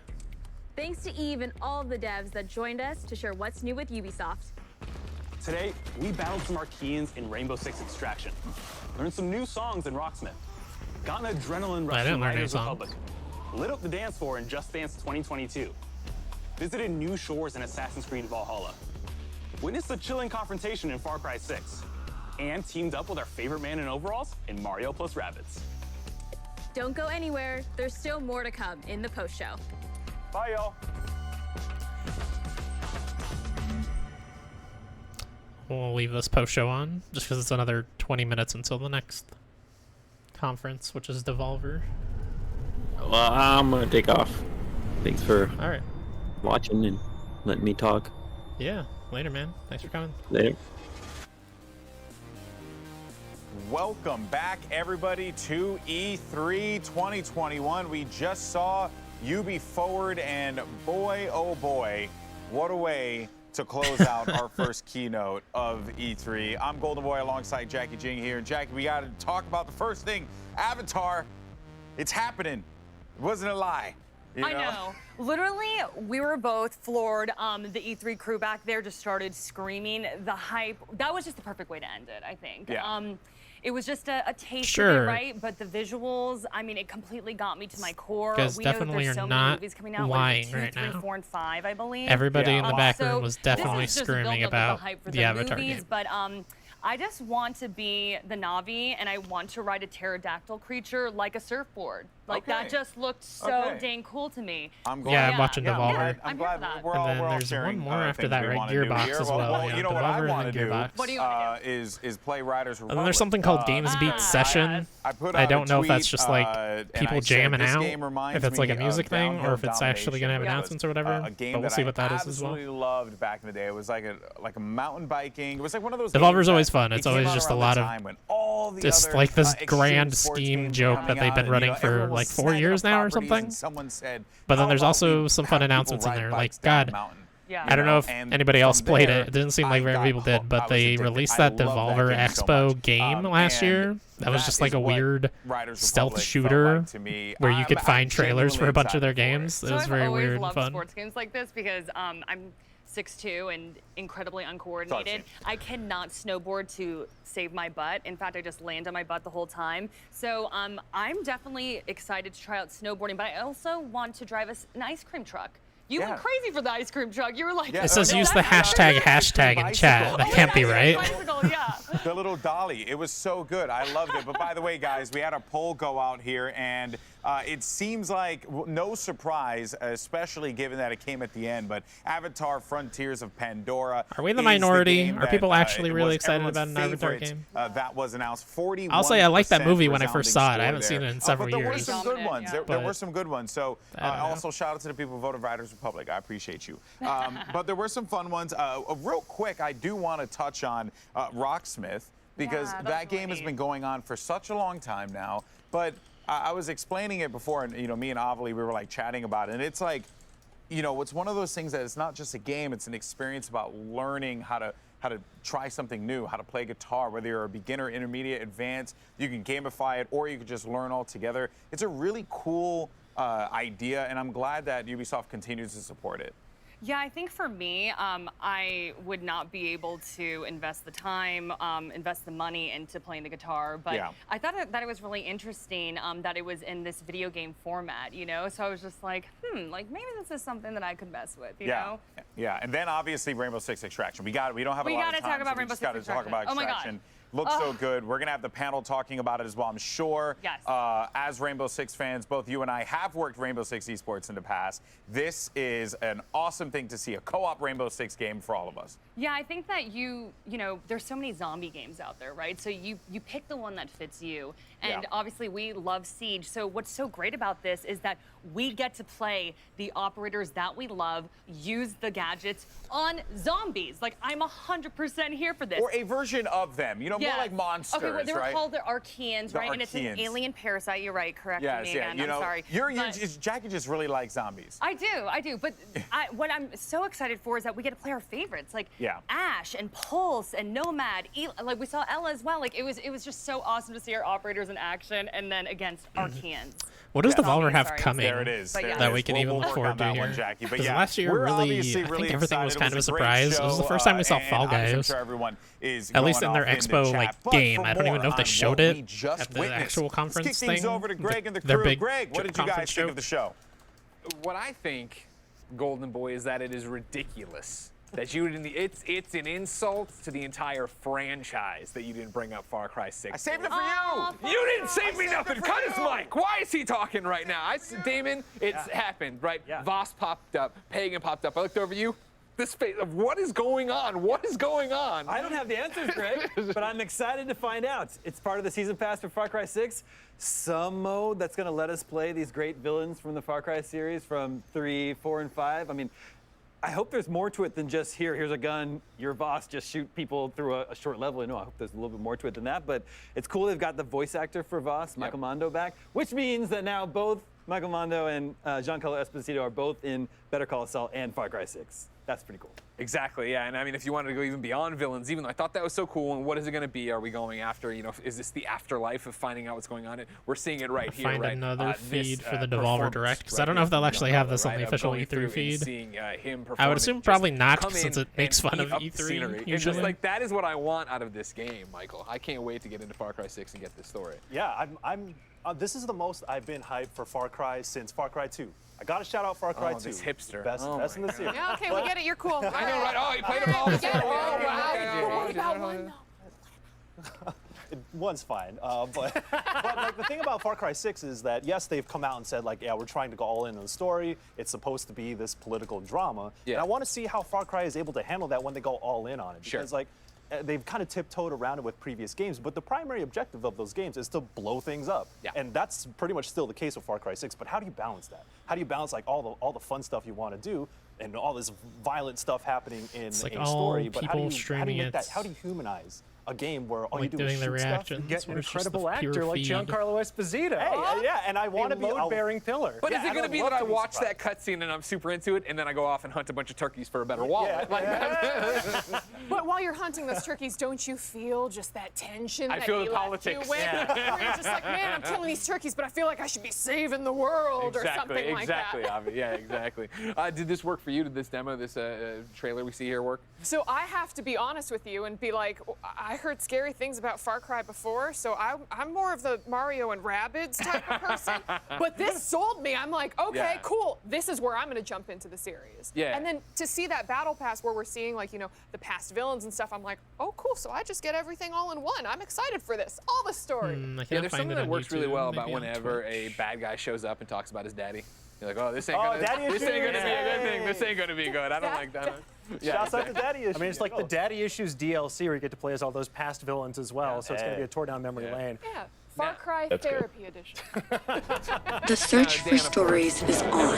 Thanks to Eve and all the devs that joined us to share what's new with Ubisoft. Today, we battled some Archeans in Rainbow Six Extraction, learned some new songs in Rocksmith, got an adrenaline rush in Riders Republic, lit up the dance floor in Just Dance 2022, visited new shores in Assassin's Creed Valhalla, witnessed a chilling confrontation in Far Cry 6, and teamed up with our favorite man in overalls in Mario plus Rabbids. Don't go anywhere. There's still more to come in the post-show. Bye, y'all. We'll leave this post-show on, just because it's another 20 minutes until the next conference, which is Devolver. Well, I'm going to take off. Thanks for watching and letting me talk. Yeah, later, man. Thanks for coming. Later. Welcome back, everybody, to E3 2021. We just saw Ubi Forward, and boy, oh boy, what a way to close out our first keynote of E3. I'm Golden Boy alongside Jackie Jing here. Jackie, we got to talk about the first thing, Avatar. It's happening. It wasn't a lie. I know. Literally, we were both floored. The E3 crew back there just started screaming. The hype. That was just the perfect way to end it, I think. Yeah. It was just a taste of it, right? But the visuals, I mean, it completely got me to my core. Guys We know that definitely there's are so not many movies coming out. lying Like 2, right 3, now. 4, and 5, I believe. Everybody in the back So room was definitely this is just screaming build up of about the, hype for the Avatar movies, game. But I just want to be the Na'vi, and I want to ride a pterodactyl creature like a surfboard. Like that just looked so dang cool to me. I'm glad. Yeah, I'm watching Devolver. I'm glad we're And then all there's sharing, one more after that, we right? wanna do Gearbox here. as well. Yeah, You know what I Devolver want to and then do? Gearbox. What do you want to do? Is play Riders Republic. And then there's something called Games Beat Session. I don't know if that's just like people jamming out, if it's like a music thing, or if it's actually going to have announcements or whatever. But we'll see what that is as well. I absolutely loved back in the day. It was like a mountain biking. It was like one of those. Devolver's always fun. It's always just a lot of just like this grand scheme joke that they've been running for like 4 years now or something. But then there's also some fun announcements in there. Like, God, I don't know if anybody else played it. It didn't seem like very many people did, but they released that Devolver Expo game last year. That was just like a weird stealth shooter where you could find trailers for a bunch of their games. It was very weird and I've always loved fun. sports games like this because I'm 6'2" and incredibly uncoordinated. I cannot snowboard to save my butt. In fact, I just land on my butt the whole time. So I'm definitely excited to try out snowboarding, but I also want to drive an ice cream truck. You went crazy for the ice cream truck. You were like, It says use the hashtag in chat. That can't be right. The little dolly. It was so good. I loved it. But by the way, guys, we had a poll go out here, and it seems like no surprise, especially given that it came at the end, but Avatar Frontiers of Pandora. Are we the minority? Are people actually really excited about an Avatar game? That was announced. 41%. I'll say I liked that movie when I first saw it. I haven't seen it in several but there years. were some good ones. There were some good ones. So I don't know. also shout out to the people who voted Riders Republic. I appreciate you. But there were some fun ones. Real quick, I do want to touch on Rocksmith because that game has been going on for such a long time now. But I was explaining it before, and me and Avali, we were like chatting about it. And it's like, it's one of those things that it's not just a game; it's an experience about learning how to try something new, how to play guitar, whether you're a beginner, intermediate, advanced. You can gamify it, or you could just learn all together. It's a really cool idea, and I'm glad that Ubisoft continues to support it. Yeah, I think for me, I would not be able to invest the time, invest the money into playing the guitar. But I thought that it was really interesting that it was in this video game format, you know? So I was just like, like maybe this is something that I could mess with, you know? Yeah, and then obviously Rainbow Six Extraction. We don't have a lot of time, talk about so we Rainbow just got to Six talk about Extraction. Extraction. Looks so good. We're going to have the panel talking about it as well, I'm sure. Yes. As Rainbow Six fans, both you and I have worked Rainbow Six esports in the past. This is an awesome thing to see, a co-op Rainbow Six game for all of us. Yeah, I think that you know, there's so many zombie games out there, right? So you pick the one that fits you. And obviously we love Siege. So what's so great about this is that we get to play the operators that we love, use the gadgets on zombies. Like, I'm 100% here for this. Or a version of them, you know, more like monsters, okay, well, they were right? called the Archeans, right? And it's an alien parasite. You're right. Correct me again. You know, I'm sorry. Jackie just really likes zombies. I do. But what I'm so excited for is that we get to play our favorites, like Ash and Pulse and Nomad. Like we saw Ella as well. Like it was just so awesome to see our operators in action, and then against Archeans. What does Devolver have coming there it is. that we can even look forward to here? Because last year, I think everything was kind of a surprise. It was the first time we saw Fall Guys. At least in their Expo game. I don't even know if they showed it at the actual conference thing. Things over to Greg and the their crew. big Greg, what did you guys think of the show? What I think, Golden Boy, is that it is ridiculous that you didn't. It's an insult to the entire franchise that you didn't bring up Far Cry 6. I saved it for you. You didn't save me nothing. Cut his mic. Why is he talking right now? Damon, it's happened, right? Voss popped up. Pagan popped up. I looked over you. This face of what is going on? What is going on? I don't have the answers, Greg, but I'm excited to find out. It's part of the season pass for Far Cry 6. Some mode that's going to let us play these great villains from the Far Cry series from 3, 4, and 5. I mean, I hope there's more to it than just here's a gun, your boss, just shoot people through a short level. I hope there's a little bit more to it than that, but it's cool they've got the voice actor for Voss, Michael Mondo, back, which means that now both Michael Mondo and Giancarlo Esposito are both in Better Call Saul and Far Cry 6. That's pretty cool. Exactly, yeah. And I mean, if you wanted to go even beyond villains, even though I thought that was so cool, and what is it going to be? Are we going after, you know, is this the afterlife of finding out what's going on? We're seeing it right here, right? Find another feed for the Devolver Direct, because I don't know if they'll actually have this on the official E3 feed. Him I would assume probably not, since it makes fun of E3 usually. It's just like, that is what I want out of this game, Michael. I can't wait to get into Far Cry 6 and get this story. Yeah, this is the most I've been hyped for Far Cry since Far Cry 2. I gotta shout out Far Cry 2. This hipster. Best in the series. Yeah, okay, we get it. You're cool. I know, right? Oh, you played them all. What about one? One's fine, but like the thing about Far Cry 6 is that yes, they've come out and said like, yeah, we're trying to go all in on the story. It's supposed to be this political drama, and I want to see how Far Cry is able to handle that when they go all in on it. Because like they've kind of tiptoed around it with previous games, but the primary objective of those games is to blow things up. And that's pretty much still the case with Far Cry 6, but how do you balance that? How do you balance like all the fun stuff you want to do and all this violent stuff happening in a story, but how do you humanize a game where all you do is shoot stuff? You get an incredible actor like Giancarlo Esposito. Hey, yeah, and I want to be a load-bearing pillar. But is it going to be that I watch that cutscene and I'm super into it, and then I go off and hunt a bunch of turkeys for a better wallet? But while you're hunting those turkeys, don't you feel just that tension? I feel the politics. Where you're just like, man, I'm killing these turkeys, but I feel like I should be saving the world or something like that. Exactly, Avi. Yeah, exactly. Did this work for you? Did this demo, this trailer we see here work? So I have to be honest with you and be like, I heard scary things about Far Cry before, so I'm more of the Mario and Rabbids type of person. But this sold me. I'm like, okay, cool. This is where I'm going to jump into the series. Yeah. And then to see that battle pass where we're seeing like, you know, the past villains and stuff, I'm like, oh, cool. So I just get everything all in one. I'm excited for this. All the story. There's something that works really well about whenever a bad guy shows up and talks about his daddy. You're like, oh, this ain't gonna be a good thing. This ain't gonna be good. I don't like that. Shouts out to Daddy Issues. I mean, it's like the Daddy Issues DLC where you get to play as all those past villains as well, so it's going to be a tore down memory lane. Yeah, Far Cry Therapy Edition. The search for stories is on.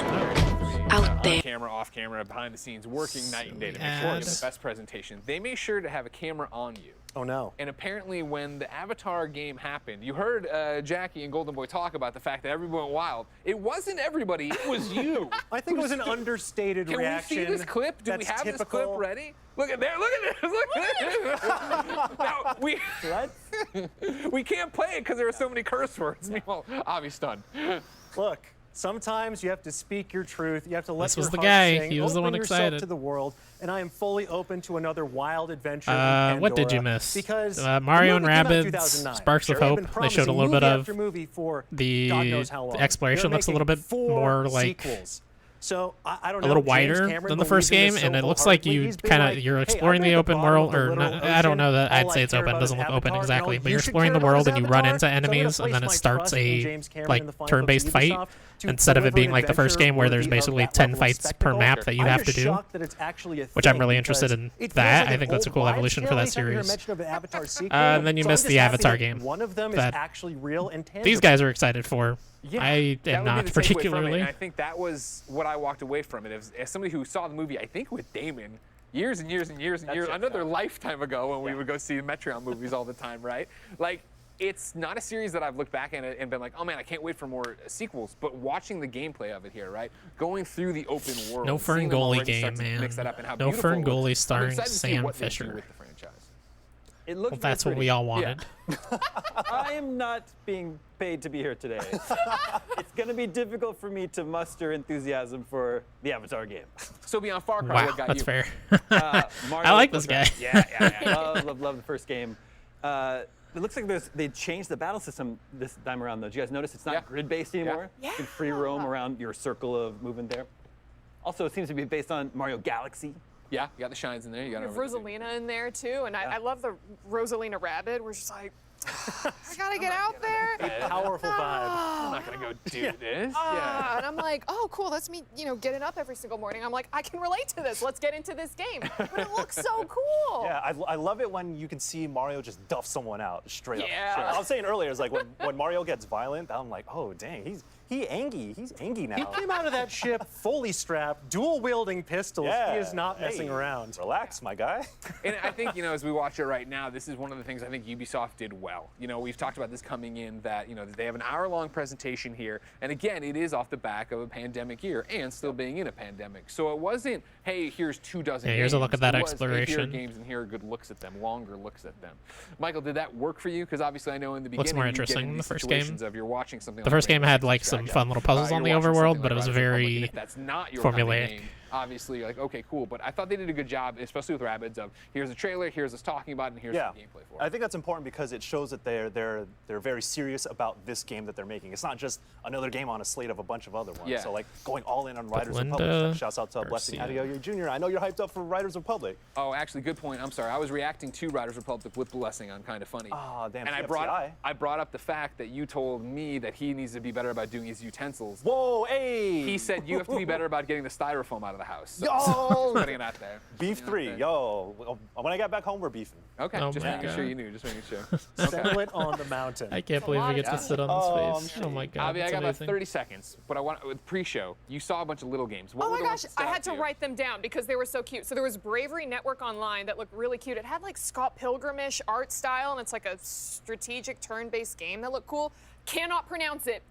Out there. Camera, off camera, behind the scenes, working night and day to make sure you have the best presentation. They made sure to have a camera on you. Oh no. And apparently when the Avatar game happened, you heard Jackie and Golden Boy talk about the fact that everyone went wild. It wasn't everybody, it was you. I think it was an understated reaction. Can we see this clip? Do we have this clip ready? Look at there, look at this, look at this. Now, we can't play it because there are so many curse words. Meanwhile, Avi's stunned. Look, Sometimes you have to speak your truth. You have to let This was your the heart guy. sing. He was the Open one yourself excited. to the world, and I am fully open to another wild adventure. in What did Pandora you miss? Because Mario and the movie came out in Rabbids, 2009. Sparks of They've Hope. been They showed a promising little bit movie of after movie for the God knows how long. exploration. They're Looks a little making bit 4 more like sequels. So I don't know. a little James wider Cameron than the first believes in game, this and so it looks like wholeheartedly. you He's been kind of like, you're "Hey, exploring I'm the at open bottom world, of the or literal not, I don't know that ocean. I'd All say I it's care open. It about doesn't is look open Avatar." exactly, No, but you you're should exploring care the about world his and you run Avatar. into So I'm gonna enemies, and place then it my starts trust in a James Cameron like and the fine turn-based folks at fight Ubisoft to instead of it deliver being an like the first adventure game where there's worthy of basically that 10 level of fights per spectacle. map that you I'm have just to do. shocked that it's actually a Which I'm thing really interested because in it feels that. like I an think that's a old cool wives' evolution for tale that anytime you hear series. mention of an Avatar sequel. And then you So I'm missed just the happy Avatar that game one of them is that actually real and tangible. these guys are excited for. Yeah, I that am would be not the takeaway from it, particularly. and I think that was what I walked away from it. As somebody who saw the movie, I think with Damon, years and years and years and years, another lifetime ago when we would go see Metreon movies all the time, right? Like, it's not a series that I've looked back at and been like, oh man, I can't wait for more sequels. But watching the gameplay of it here, right? Going through the open world. No seeing them Ferngully already start game, to man. mix that up and how No beautiful it looks. Ferngully I'm starring excited to see Sam what they do Fisher. with the franchise. It looks Well, that's what pretty. we all wanted. I am not being paid to be here today. It's going to be difficult for me to muster enthusiasm for the Avatar game. So beyond Far Cry, Wow, what got that's you? fair. Mario I like this guy. Yeah. love the first game. It looks like they changed the battle system this time around, though. Did you guys notice it's not grid-based anymore? Yeah. You can free roam around your circle of movement there. Also, it seems to be based on Mario Galaxy. Yeah, you got the shines in there. You got You have Rosalina in there too, and I love the Rosalina rabbit. We're just like, I gotta get out there. A powerful vibe. I'm not gonna go do this. Yeah. And I'm like, oh, cool. That's me, getting up every single morning. I'm like, I can relate to this. Let's get into this game. But it looks so cool. Yeah, I love it when you can see Mario just duff someone out straight Yeah. up. I was saying earlier, it's like when Mario gets violent, I'm like, oh dang, he's angry. He's angry now. He came out of that ship fully strapped, dual wielding pistols. Yeah. He is not messing Hey, around. relax, my guy. And I think, as we watch it right now, this is one of the things I think Ubisoft did well. We've talked about this coming in that, they have an hour-long presentation here. And again, it is off the back of a pandemic year and still being in a pandemic. So it wasn't, hey, here's 24 games. Yeah, here's a look at that It was, hey, here are exploration. games and here are good looks at them, longer looks at them. Michael, did that work for you? Because obviously I know in the beginning Looks more you get interesting in than these the first game. situations of you're watching something The like first game Rainbow had Six like some Extraction. fun little puzzles on the You're watching overworld, something but it like was Riders of the Republic, and very if that's not your kind of formulaic. game, obviously you're like, okay, cool. But I thought they did a good job, especially with Rabbids, of here's a trailer, here's us talking about it, and here's some gameplay for it. I think that's important because it shows that they're very serious about this game that they're making. It's not just another game on a slate of a bunch of other ones. Yeah. So like going all in on Riders Linda Republic. Shouts out to Blessing Garcia. Adeoye Jr. I know you're hyped up for Riders Republic. Oh, actually, good point. I'm sorry. I was reacting to Riders Republic with Blessing on Kind of Funny. Oh, damn. And I brought up the fact that you told me that he needs to be better about doing his utensils. Whoa, hey! He said you have to be better about getting the styrofoam out of the house. Yo! Just putting it out there. Beef 3, yo. When I got back home, we're beefing. Okay, Oh just my making God. sure you knew. Just making sure. Settle it on the mountain. I can't believe we get to sit on this face. Oh my god, Avi, I that's got amazing. about 30 seconds, but I want with pre-show. You saw a bunch of little games. What Oh were my the ones gosh, that stood I out had to you? write them down because they were so cute. So there was Bravery Network Online that looked really cute. It had like Scott Pilgrim-ish art style, and it's like a strategic turn-based game that looked cool. Cannot pronounce it.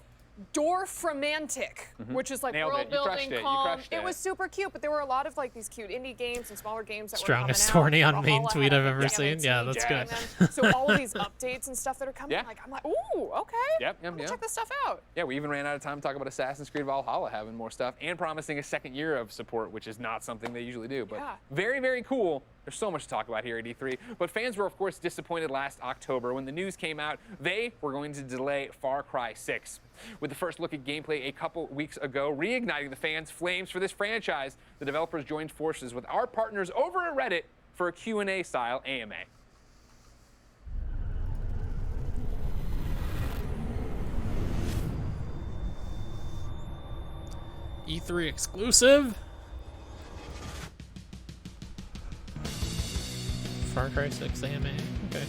Dorfromantic, which is like Nailed it. world You crushed building, it. You calm. crushed It it. was super cute, but there were a lot of like these cute indie games and smaller games that Strongest were coming tourney out. on main Valhalla tweet had I've a ever big seen. MNT Yeah, that's doing good. them. So all of these updates and stuff that are coming, Yeah. I'm like, ooh, okay. Yep, I'm gonna check this stuff out. Yeah, we even ran out of time talking about Assassin's Creed Valhalla having more stuff and promising a second year of support, which is not something they usually do. But Yeah. very, very cool. There's so much to talk about here at E3. But fans were, of course, disappointed last October when the news came out they were going to delay Far Cry 6. With the first look at gameplay a couple weeks ago, reigniting the fans' flames for this franchise, the developers joined forces with our partners over at Reddit for a Q&A style AMA. E3 exclusive. Far Cry 6 AMA. Okay.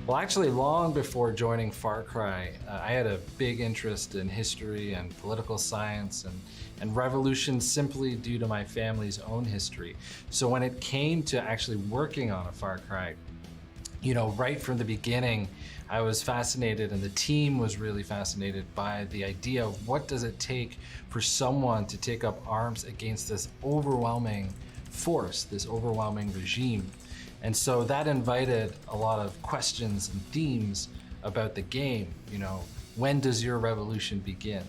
Well, actually, long before joining Far Cry, I had a big interest in history and political science and revolution simply due to my family's own history. So when it came to actually working on a Far Cry, right from the beginning, I was fascinated, and the team was really fascinated by the idea of what does it take for someone to take up arms against this overwhelming force, this overwhelming regime. And so that invited a lot of questions and themes about the game. You know, when does your revolution begin?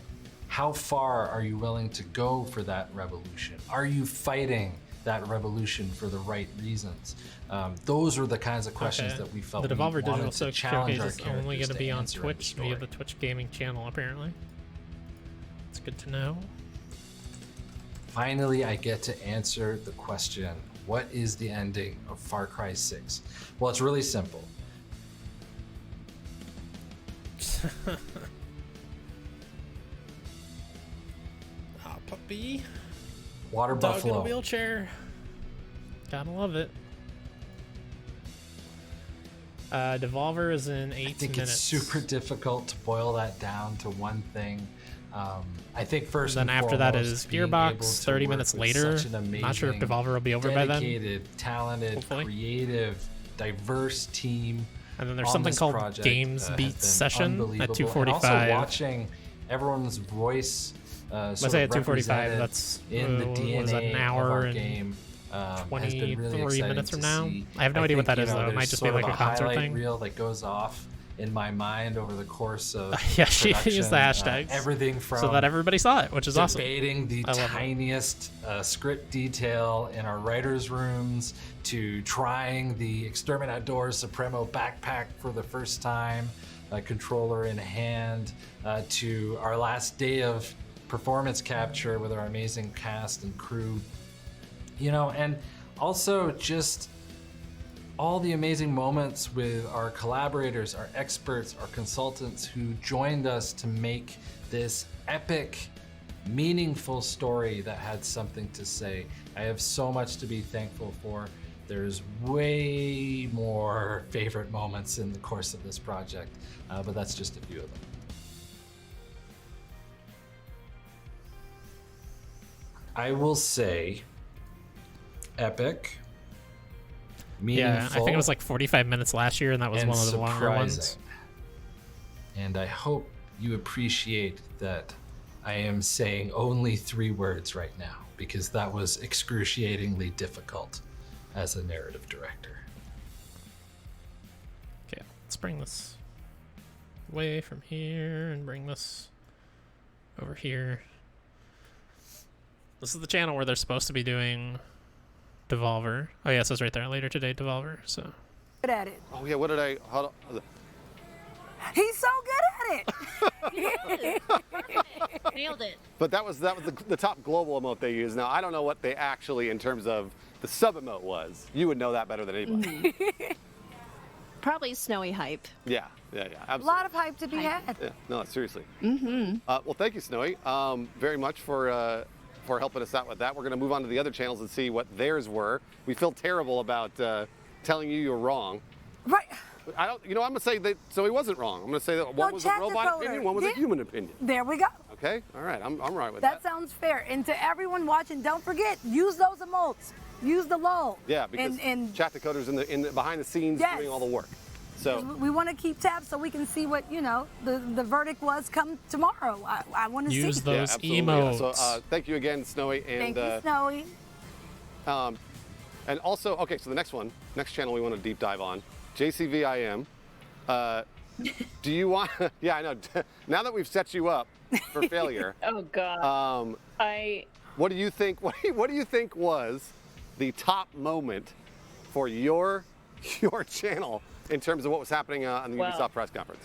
How far are you willing to go for that revolution? Are you fighting that revolution for the right reasons? Those are the kinds of questions that we felt the Devolver we Digital wanted to challenge our Showcase is only going to be on answer in the Twitch via the Twitch gaming channel, apparently. It's good to know. Finally, I get to answer the question, what is the ending of Far Cry 6? Well, it's really simple. Ah, puppy. Water Dog buffalo. in a wheelchair. Gotta love it. Devolver is in 8 minutes. I think it's super difficult to boil that down to one thing. I think first then and after that foremost, is being able Gearbox. to 30 work minutes with later. such an Not sure if amazing, Devolver will be over by then. dedicated, talented, Hopefully. creative, diverse team. And then there's on something this called project, Games has Beat been Session at unbelievable. 2:45. And also watching everyone's voice Let's say at 2:45. That's in the DNA what is that, an of hour our and game. Has been 23 really exciting minutes from to now. see. I have no idea what that think, is, you know, though. It might there's just be sort like of a concert highlight thing. reel that goes off in my mind over the course of Yeah, she production. used the hashtags. Everything from so that everybody saw it, which is awesome. Debating the I love it. tiniest script detail in our writers' rooms to trying the Extermin Outdoors Supremo backpack for the first time, a controller in hand, to our last day of performance capture with our amazing cast and crew. You know, and also just all the amazing moments with our collaborators, our experts, our consultants who joined us to make this epic, meaningful story that had something to say. I have so much to be thankful for. There's way more favorite moments in the course of this project, but that's just a few of them. I will say epic, meaningful. Yeah, I think it was like 45 minutes last year, and that was and one of the longer ones. surprising. And I hope you appreciate that I am saying only 3 words right now, because that was excruciatingly difficult as a narrative director. Okay, let's bring this away from here and bring this over here. This is the channel where they're supposed to be doing Devolver. Oh yeah, it says right there, later today, Devolver. So Good at it. Oh yeah, what did I? Hold on. He's so good at it. Nailed it. But that was the top global emote they used. Now I don't know what they actually, in terms of the sub emote, was. You would know that better than anybody. Probably snowy hype. Yeah, absolutely. A lot of hype to be had. Yeah, no, seriously. Mm-hmm. Well, thank you, Snowy, very much for helping us out with that. We're going to move on to the other channels and see what theirs were. We feel terrible about telling you you're wrong. Right. I don't. You know, I'm going to say that Snowy wasn't wrong. I'm going to say that one was a robot opinion, one was a human opinion. There we go. Okay. All right. I'm right with that. That sounds fair. And to everyone watching, don't forget, use those emotes. Use the lull. Yeah, because chat decoders in the behind the scenes doing all the work. So we want to keep tabs so we can see what the verdict was come tomorrow. I want to see. Use those emotes. emotes. So thank you again, Snowy. And, Thank you, Snowy. And also, okay, so the next channel we want to deep dive on, JCVIM. Do you want? Yeah, I know. Now that we've set you up for failure. Oh God. What do you think? What do you think was the top moment for your channel in terms of what was happening on the Ubisoft press conference?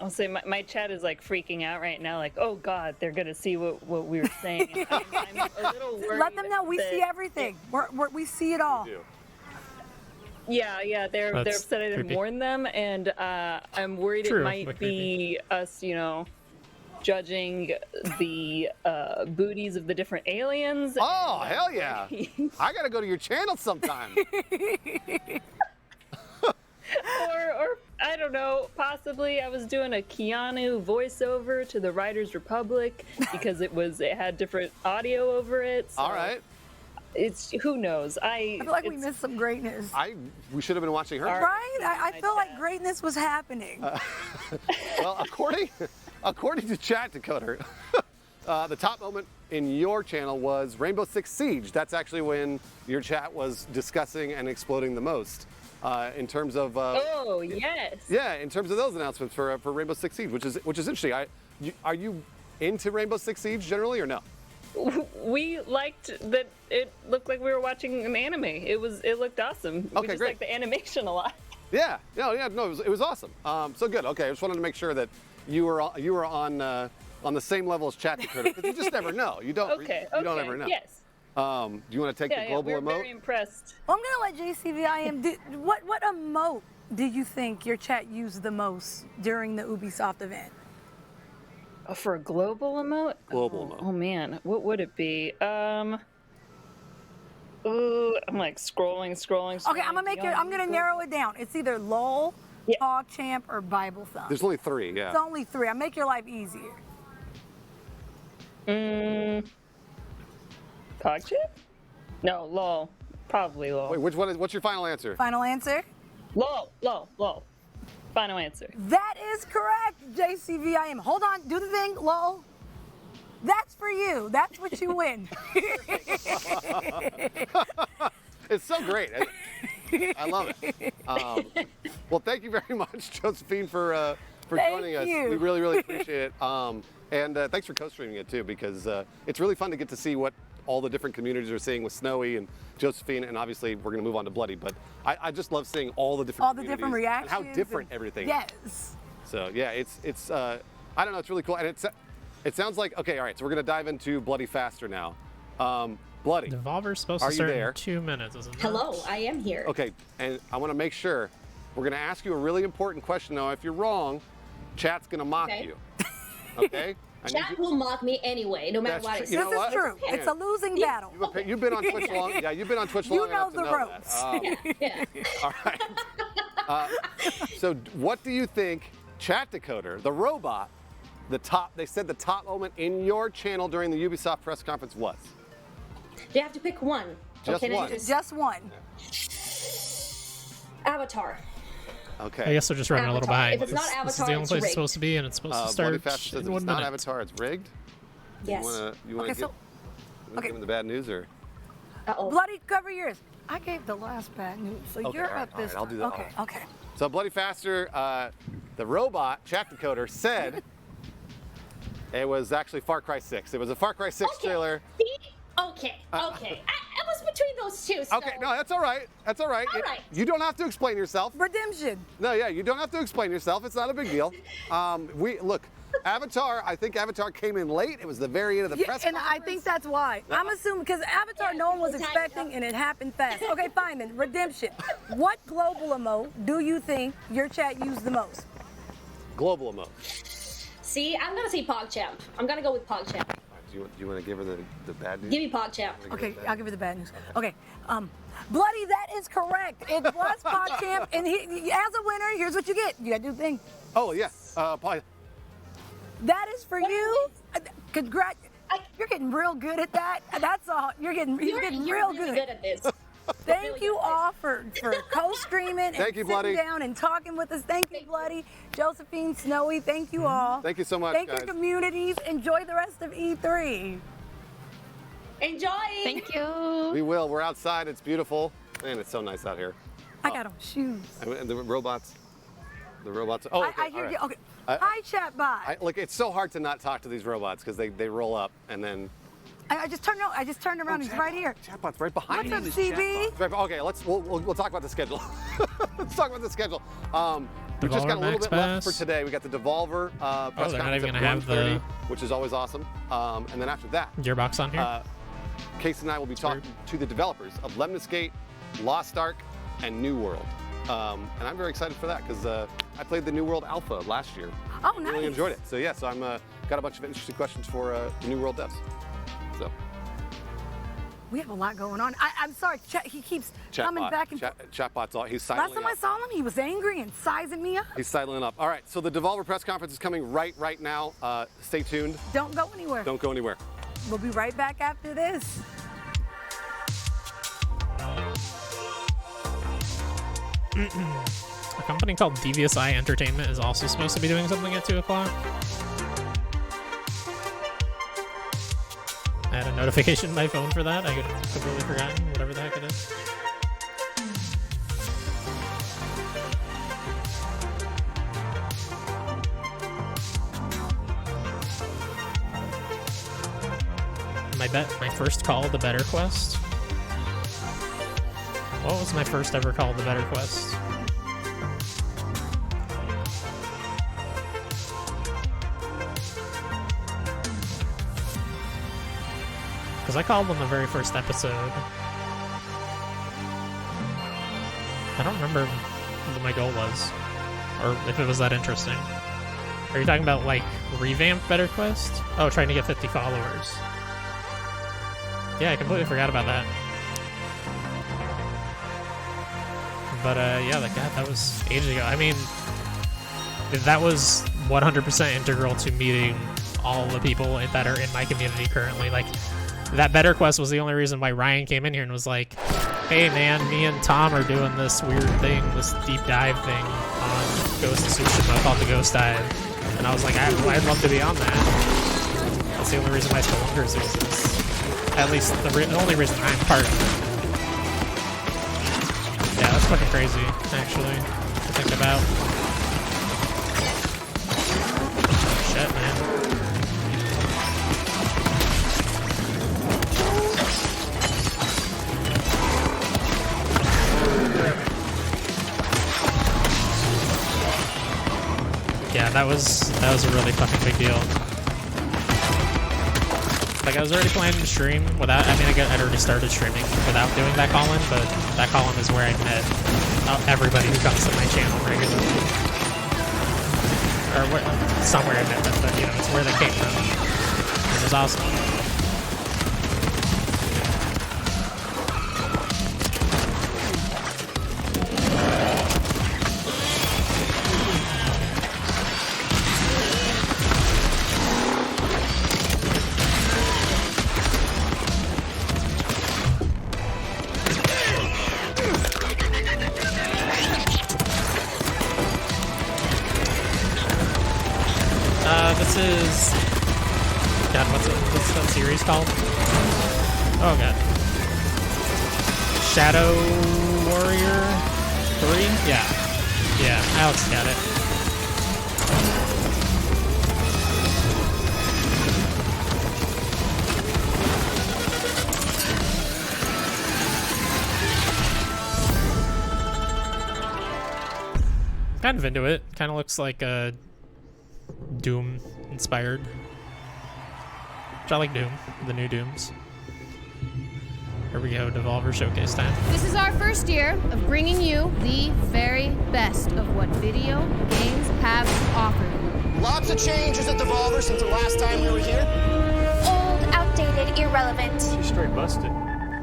I'll say my chat is like freaking out right now. Like, oh God, they're gonna see what we were saying. I'm a little worried. Let them know we see everything. We see it all. Yeah, they're upset I didn't warn them, and I'm worried it might be us, judging the booties of the different aliens. Oh, hell yeah! I gotta go to your channel sometime. or I don't know, possibly I was doing a Keanu voiceover to the Riders Republic because it had different audio over it. So all right. It's who knows. I feel like we missed some greatness. We should have been watching her. Right? I feel like greatness was happening. Well, according to Chat Decoder, the top moment in your channel was Rainbow Six Siege. That's actually when your chat was discussing and exploding the most. in terms of. Oh yes. Yeah, in terms of those announcements for Rainbow Six Siege, which is interesting. Are you into Rainbow Six Siege generally or no? We liked that it looked like we were watching an anime. It looked awesome. We just great. liked the animation a lot. Yeah, no, it was awesome. So good. Okay, I just wanted to make sure that you were on the same level as Chat Dakota, because you just never know. You don't. You don't ever know. Yes. Do you want to take the global we're emote? very impressed. Well, I'm gonna let JCVIM. What emote do you think your chat used the most during the Ubisoft event? For a global emote? Global emote. Oh man, what would it be? Ooh, I'm like scrolling. Okay, I'm gonna narrow it down. It's either LOL, PogChamp, or Bible Thumb. There's only 3. Yeah. It's only 3. I make your life easier. PogChamp? No, LOL. Probably LOL. Wait, which one what's your final answer? Final answer? LOL. Final answer. That is correct, JCVIM. Hold on, do the thing, LOL. That's for you. That's what you win. It's so great. I love it. Well, thank you very much, Josephine, for joining us. you. We really appreciate it. And thanks for co-streaming it too, because it's really fun to get to see what all the different communities are seeing with Snowy and Josephine, and obviously we're going to move on to Bloody. But I just love seeing all the different reactions and how different everything is. Yes. So yeah, it's I don't know, it's really cool, and it sounds like okay. All right, so we're going to dive into Bloody faster now. Bloody. Devolver's supposed to start in 2 minutes, isn't it? Hello, I am here. Okay, and I want to make sure we're going to ask you a really important question now. If you're wrong, chat's going to mock you. Okay? Chat will mock me anyway, no matter what I say. This is true. It's a losing battle. You've been on Twitch long. Yeah, you've been on Twitch long You know enough the to know ropes. that. All right. So, what do you think, Chat Decoder, the robot, they said the top moment in your channel during the Ubisoft press conference was? You have to pick one. Just one. Just one. Avatar. Okay. I guess they're just running a little behind. If it's not This is Avatar, the only it's place it's rigged. supposed to be, and it's supposed to Bloody start Faster says in if 1 it's not minute. Avatar, it's rigged. Yes. You want to give them the bad news, or? Bloody, cover yours. I gave the last bad news, so Okay, you're all right, up this all right, I'll do time. that. Okay. So Bloody Faster, the robot, Chat Decoder, said it was actually Far Cry 6. It was a Far Cry 6 trailer. Okay. I was between those two. So. Okay, no, that's all right. That's all right. All right. You don't have to explain yourself. Redemption. No, yeah, you don't have to explain yourself. It's not a big deal. Look, Avatar, I think Avatar came in late. It was the very end of the press and conference. I think that's why. I'm assuming because Avatar no one was expecting and it happened fast. Okay, fine then. Redemption. What global emote do you think your chat used the most? Global emote. See, I'm gonna say PogChamp. I'm gonna go with PogChamp. Do you want to give her the bad news? Give me PogChamp. Okay, I'll give you the bad news. Okay, Bloody, that is correct. It was PogChamp, and as a winner, here's what you get. You gotta do the thing. Oh yeah, probably. That is for you. Congrats. You're getting real good at that. That's all. You're getting real really good. good at this. Thank you all for co-streaming and Thank you, sitting Bloody. down and talking with us. Thank you, Bloody. Josephine, Snowy, thank you all. Thank you so much, Thank guys. your communities. Enjoy the rest of E3. Enjoy. Thank you. We will. We're outside. It's beautiful. Man, it's so nice out here. I got on shoes. And the robots. Oh, okay, I hear all right. you. Okay. Hi, chatbot. Look, it's so hard to not talk to these robots because they roll up and then. I just turned around. He's right here. Chatbot's right behind What's you. up, CB? Okay, we'll talk about the schedule. Let's talk about the schedule. We just got a little Max bit left Pass. for today. We got the Devolver press they're not conference even at gonna have 1:30, the which is always awesome. And then after that, Gearbox on here. Casey and I will be talking to the developers of Lemnis Gate, Lost Ark, and New World. And I'm very excited for that because I played the New World Alpha last year. Oh, nice. Really enjoyed it. So yeah, so I'm got a bunch of interesting questions for the New World devs. So. We have a lot going on. I'm sorry, he keeps coming back and Chatbot's all. He's last sidling time up. I saw him, he was angry and sizing me up. He's sidling up. All right, so the Devolver press conference is coming right now. Stay tuned. Don't go anywhere. Don't go anywhere. We'll be right back after this. A company called Devious Eye Entertainment is also supposed to be doing something at 2 o'clock. I had a notification on my phone for that. I had completely forgotten, whatever the heck it is. my first call the Better Quest? What was my first ever call the Better Quest? Because I called on the very first episode. I don't remember what my goal was, or if it was that interesting. Are you talking about, like, revamped Better Quest? Oh, trying to get 50 followers. Yeah, I completely forgot about that. But, yeah, that was ages ago. I mean, that was 100% integral to meeting all the people that are in my community currently. Like, that Better Quest was the only reason why Ryan came in here and was like, hey man, me and Tom are doing this weird thing, this deep dive thing on Ghost of Tsushima called the Ghost Dive. And I was like, I'd love to be on that. That's the only reason why Spelunker exists. At least the only reason I'm part of it. Yeah, that's fucking crazy, actually, to think about. Shit, man. Yeah, that was a really fucking big deal. Like, I was already planning to stream without, I mean, I'd already started streaming without doing that call-in, but that call-in is where I met everybody who comes to my channel regularly. Or somewhere I met them, but, you know, it's where they came from. It was awesome. This is... God, what's that series called? Oh, God. Shadow Warrior 3? Yeah. Yeah, Alex got it. Kind of into it. Kind of looks like a Doom inspired. Which I like Doom, the new Dooms. Here we go, Devolver Showcase time. This is our first year of bringing you the very best of what video games have to offer. Lots of changes at Devolver since the last time we were here. Old, outdated, irrelevant. She's straight busted.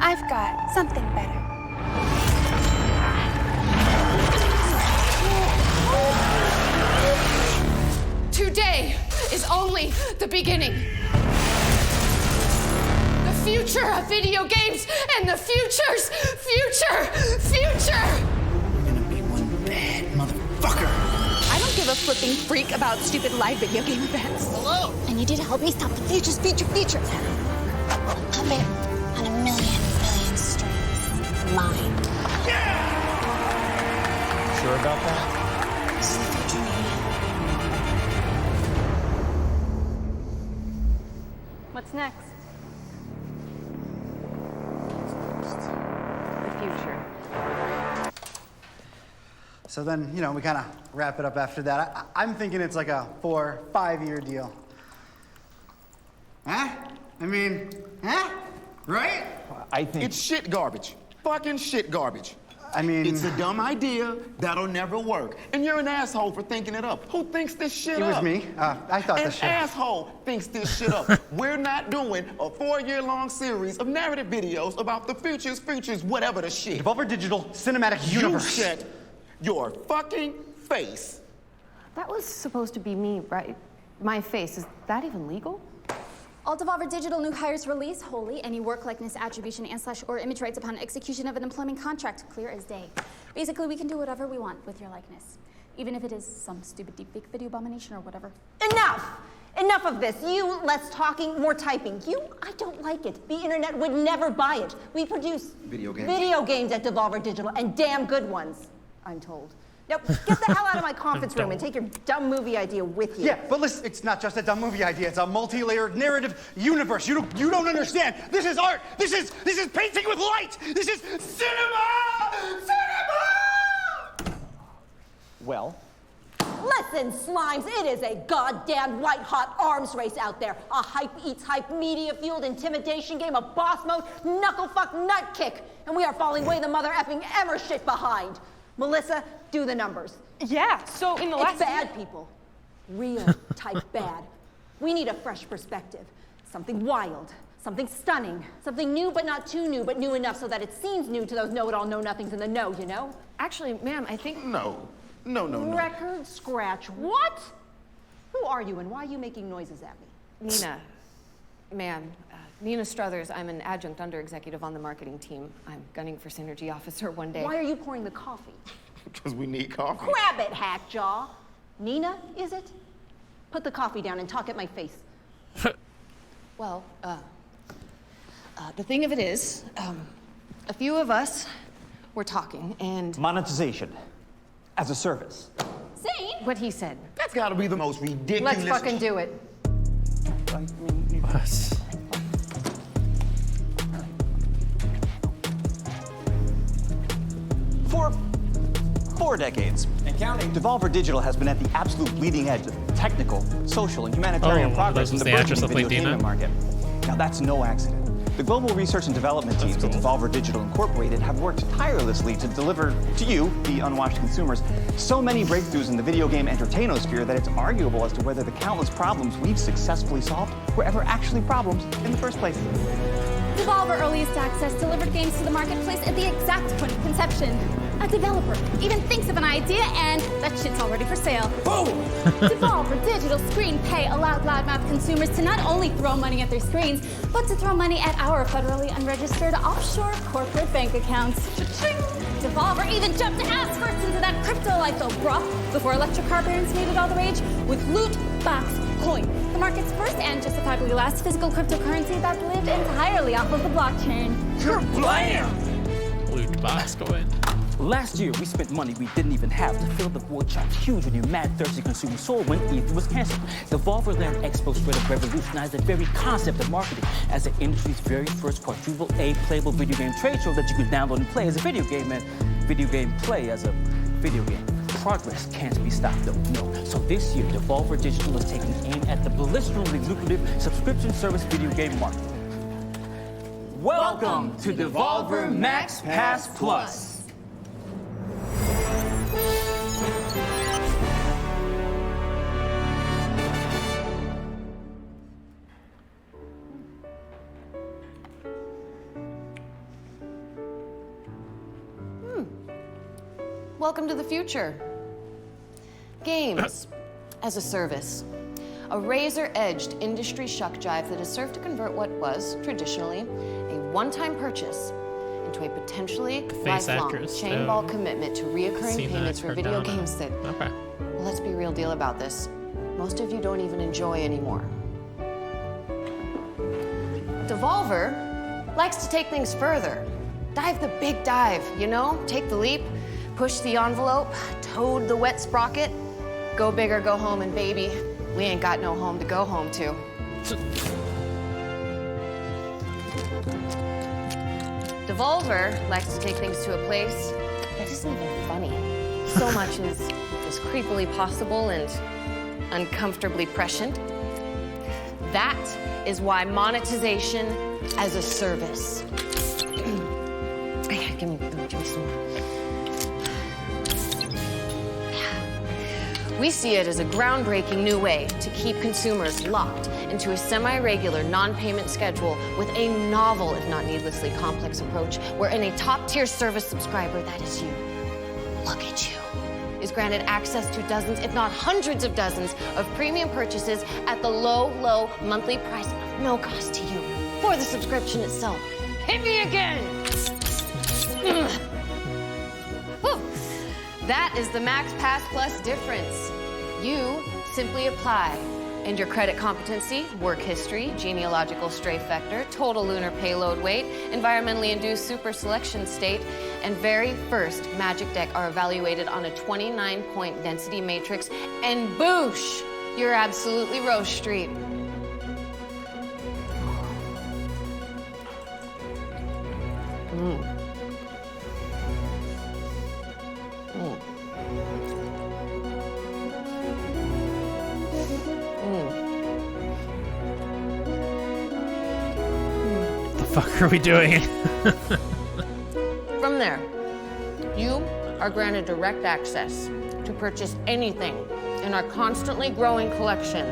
I've got something better. Today is only the beginning. The future of video games and the future's future. You're gonna be one bad motherfucker. I don't give a flipping freak about stupid live video game events. Hello. I need you to help me stop the future's future. Puppet on a million strings. Mine. Yeah! Sure about that? This is the future, man. What's next? The future. So then, you know, we kind of wrap it up after that. I'm thinking it's like a 4-5 year deal. Huh? I mean, huh? Right? I think it's shit garbage. Fucking shit garbage. I mean, it's a dumb idea that'll never work. And you're an asshole for thinking it up. Who thinks this shit up? It was me. I thought this shit. An asshole thinks this shit up. We're not doing a 4-year-long series of narrative videos about the future's whatever the shit. Devolver Digital Cinematic Universe. You shut your fucking face. That was supposed to be me, right? My face. Is that even legal? All Devolver Digital new hires release wholly any work likeness attribution and/or image rights upon execution of an employment contract, clear as day. Basically, we can do whatever we want with your likeness, even if it is some stupid deepfake video abomination or whatever. Enough! Enough of this. You, less talking, more typing. I don't like it. The internet would never buy it. We produce video games at Devolver Digital, and damn good ones, I'm told. Nope, get the hell out of my conference room and take your dumb movie idea with you. Yeah, but listen, it's not just a dumb movie idea. It's a multi-layered narrative universe. You don't understand. This is art. This is painting with light. This is cinema! Cinema! Well? Listen, Slimes, it is a goddamn white-hot arms race out there. A hype-eats-hype, media-fueled intimidation game of boss mode, knuckle-fuck nut-kick. And we are falling way the mother-effing Emmer shit behind. Melissa, do the numbers. Yeah, so in the last... It's bad, people. Real type bad. We need a fresh perspective. Something wild. Something stunning. Something new, but not too new, but new enough so that it seems new to those know-it-all, know-nothings in the know, you know? Actually, ma'am, I think... No. Record scratch. What? Who are you and why are you making noises at me? Nina, ma'am, Nina Struthers. I'm an adjunct under-executive on the marketing team. I'm gunning for synergy officer one day. Why are you pouring the coffee? Because we need coffee. Grab it, Hackjaw. Nina, is it? Put the coffee down and talk at my face. Well, the thing of it is, a few of us were talking and... Monetization. As a service. See? What he said. That's gotta be the most ridiculous... Let's fucking do it. What? For 4 decades, and counting, Devolver Digital has been at the absolute bleeding edge of technical, social, and humanitarian progress in the burgeoning video gaming market. Now that's no accident. The global research and development teams at Devolver Digital Incorporated have worked tirelessly to deliver to you, the unwashed consumers, so many breakthroughs in the video game entertainosphere that it's arguable as to whether the countless problems we've successfully solved were ever actually problems in the first place. Devolver Earliest Access delivered games to the marketplace at the exact point of conception. A developer even thinks of an idea and that shit's already for sale. Boom! Devolver Digital Screen Pay allowed loudmouth consumers to not only throw money at their screens, but to throw money at our federally unregistered offshore corporate bank accounts. Cha-ching! Devolver even jumped ass first into that crypto life though, bruh, before electric car barons made it all the rage with Loot Box Coin, the market's first and justifiably last physical cryptocurrency that lived entirely off of the blockchain. Blam! Loot Box Coin. Last year, we spent money we didn't even have to fill the void chopped huge when your mad, thirsty consumer soul when E3 was canceled. Devolver Land Expo straight up revolutionized the very concept of marketing as the industry's very first quadruple A playable video game trade show that you could download and play as a video game and video game play as a video game. Progress can't be stopped though, no. So this year, Devolver Digital is taking aim at the blisteringly lucrative subscription service video game market. Welcome to Devolver Max Pass Plus. Welcome to the future. Games as a service. A razor-edged industry shuck jive that has served to convert what was, traditionally, a one-time purchase into a potentially lifelong chain-ball commitment to reoccurring payments for video games that, well, let's be real deal about this, most of you don't even enjoy anymore. Devolver likes to take things further. Dive the big dive, you know? Take the leap, push the envelope, toad the wet sprocket, go big or go home, and baby, we ain't got no home to go home to. Devolver likes to take things to a place that isn't even funny. So much is creepily possible and uncomfortably prescient. That is why monetization as a service. Give me some more. We see it as a groundbreaking new way to keep consumers locked into a semi-regular non-payment schedule with a novel, if not needlessly complex approach, wherein a top-tier service subscriber, that is you, look at you, is granted access to dozens, if not hundreds of dozens, of premium purchases at the low, low monthly price of no cost to you for the subscription itself. Hit me again! That is the Max Pass Plus difference. You simply apply And your credit competency, work history, genealogical strafe vector, total lunar payload weight, environmentally induced super selection state, and very first magic deck are evaluated on a 29-point density matrix, and boosh, you're absolutely Rose Street. The fuck are we doing? From there, you are granted direct access to purchase anything in our constantly growing collection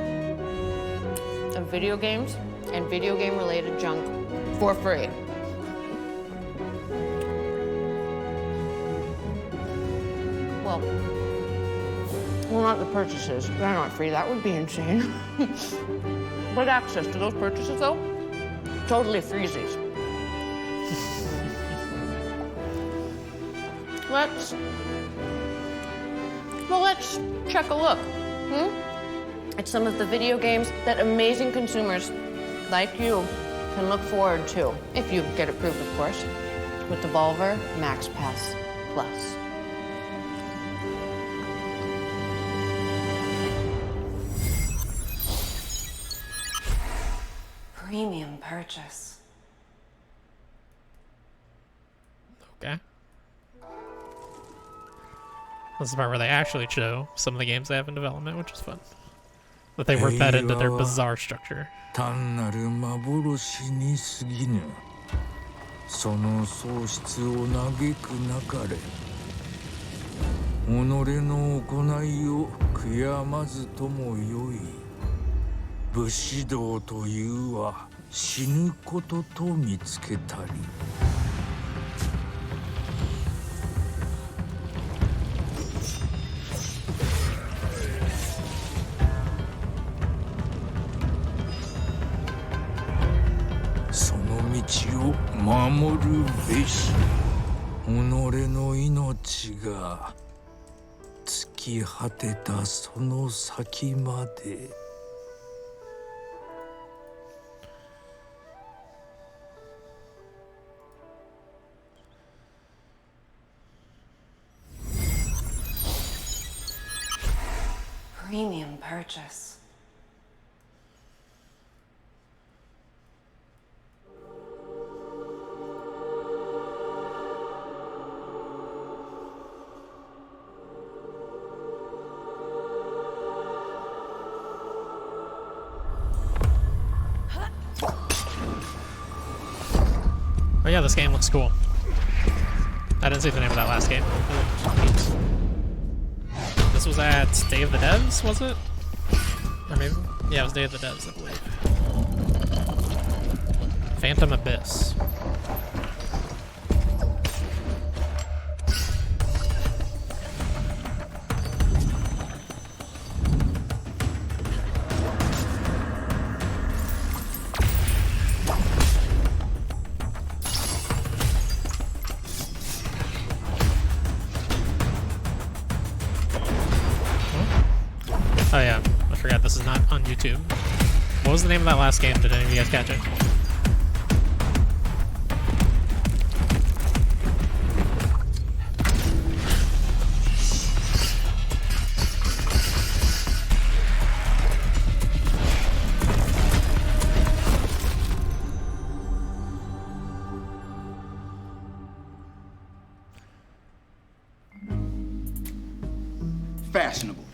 of video games and video game related junk for free. Well, not the purchases. They're not free. That would be insane. But access to those purchases, though, totally freezies. Let's check a look. At some of the video games that amazing consumers like you can look forward to, if you get approved, of course, with Devolver Max Pass Plus. Premium purchase. Okay. This is the part where they actually show some of the games they have in development, which is fun. That they were fed into their bizarre structure. 単なる幻に過ぎぬ。その喪失を嘆くなかれ。己の行いを悔やまずともよい。武士道というは死ぬことと見つけたり。その道を守るべし。己の命が尽き果てたその先まで。Premium purchase. Oh yeah, this game looks cool. I didn't see the name of that last game. This was at Day of the Devs, was it? Or maybe? Yeah, it was Day of the Devs, I believe. Phantom Abyss. Oh yeah, I forgot this is not on YouTube. What was the name of that last game? Did any of you guys catch it? Fashionable.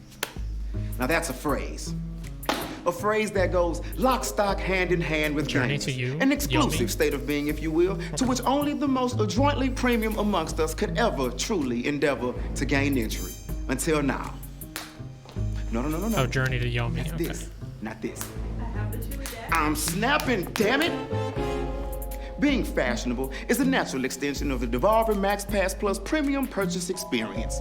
Now that's a phrase. A phrase that goes lock, stock, hand in hand with Journey games. to you, An exclusive Yomi. state of being, if you will, to which only the most adroitly premium amongst us could ever truly endeavor to gain entry. Until now. No. Oh, Journey to Yomi. That's Okay. this, not this. I'm snapping, damn it! Being fashionable is a natural extension of the Devolver Max Pass Plus premium purchase experience.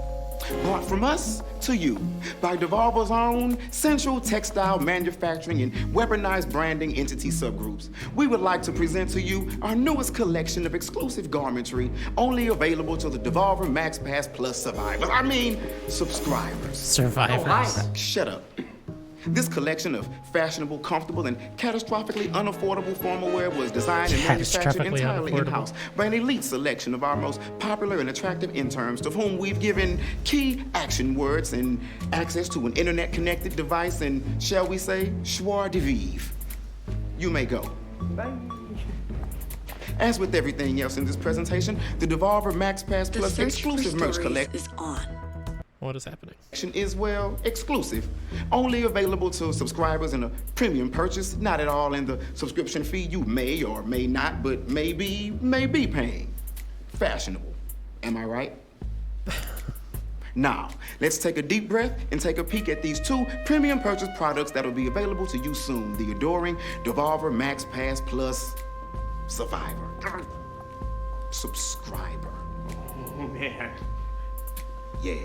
Brought from us to you by Devolver's own Central Textile Manufacturing and Weaponized Branding entity subgroups. We would like to present to you our newest collection of exclusive garmentry only available to the Devolver Max Pass Plus survivors. I mean, subscribers. Survivors. Shut up. This collection of fashionable, comfortable, and catastrophically unaffordable formal wear was designed and manufactured entirely in-house by an elite selection of our most popular and attractive interns, to whom we've given key action words and access to an internet-connected device and, shall we say, joie de vivre. You may go. Bye. As with everything else in this presentation, the Devolver Max Pass Plus exclusive merch collection is on. What is happening? Is, well, exclusive. Only available to subscribers in a premium purchase, not at all in the subscription fee you may or may not, but may be paying. Fashionable. Am I right? Now, let's take a deep breath and take a peek at these 2 premium purchase products that'll be available to you soon. The adoring Devolver Max Pass Plus Survivor. Subscriber. Oh, man. Yeah.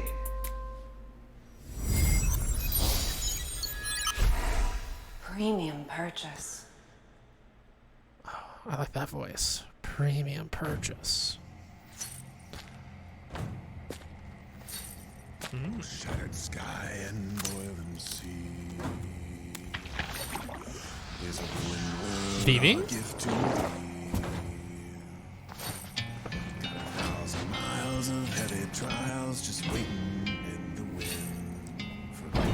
Premium purchase. Oh, I like that voice. Premium purchase. Shattered sky and boiling sea. There's a Vivi? gift to me. Got 1,000 miles of heavy trials just waiting in the wind for me.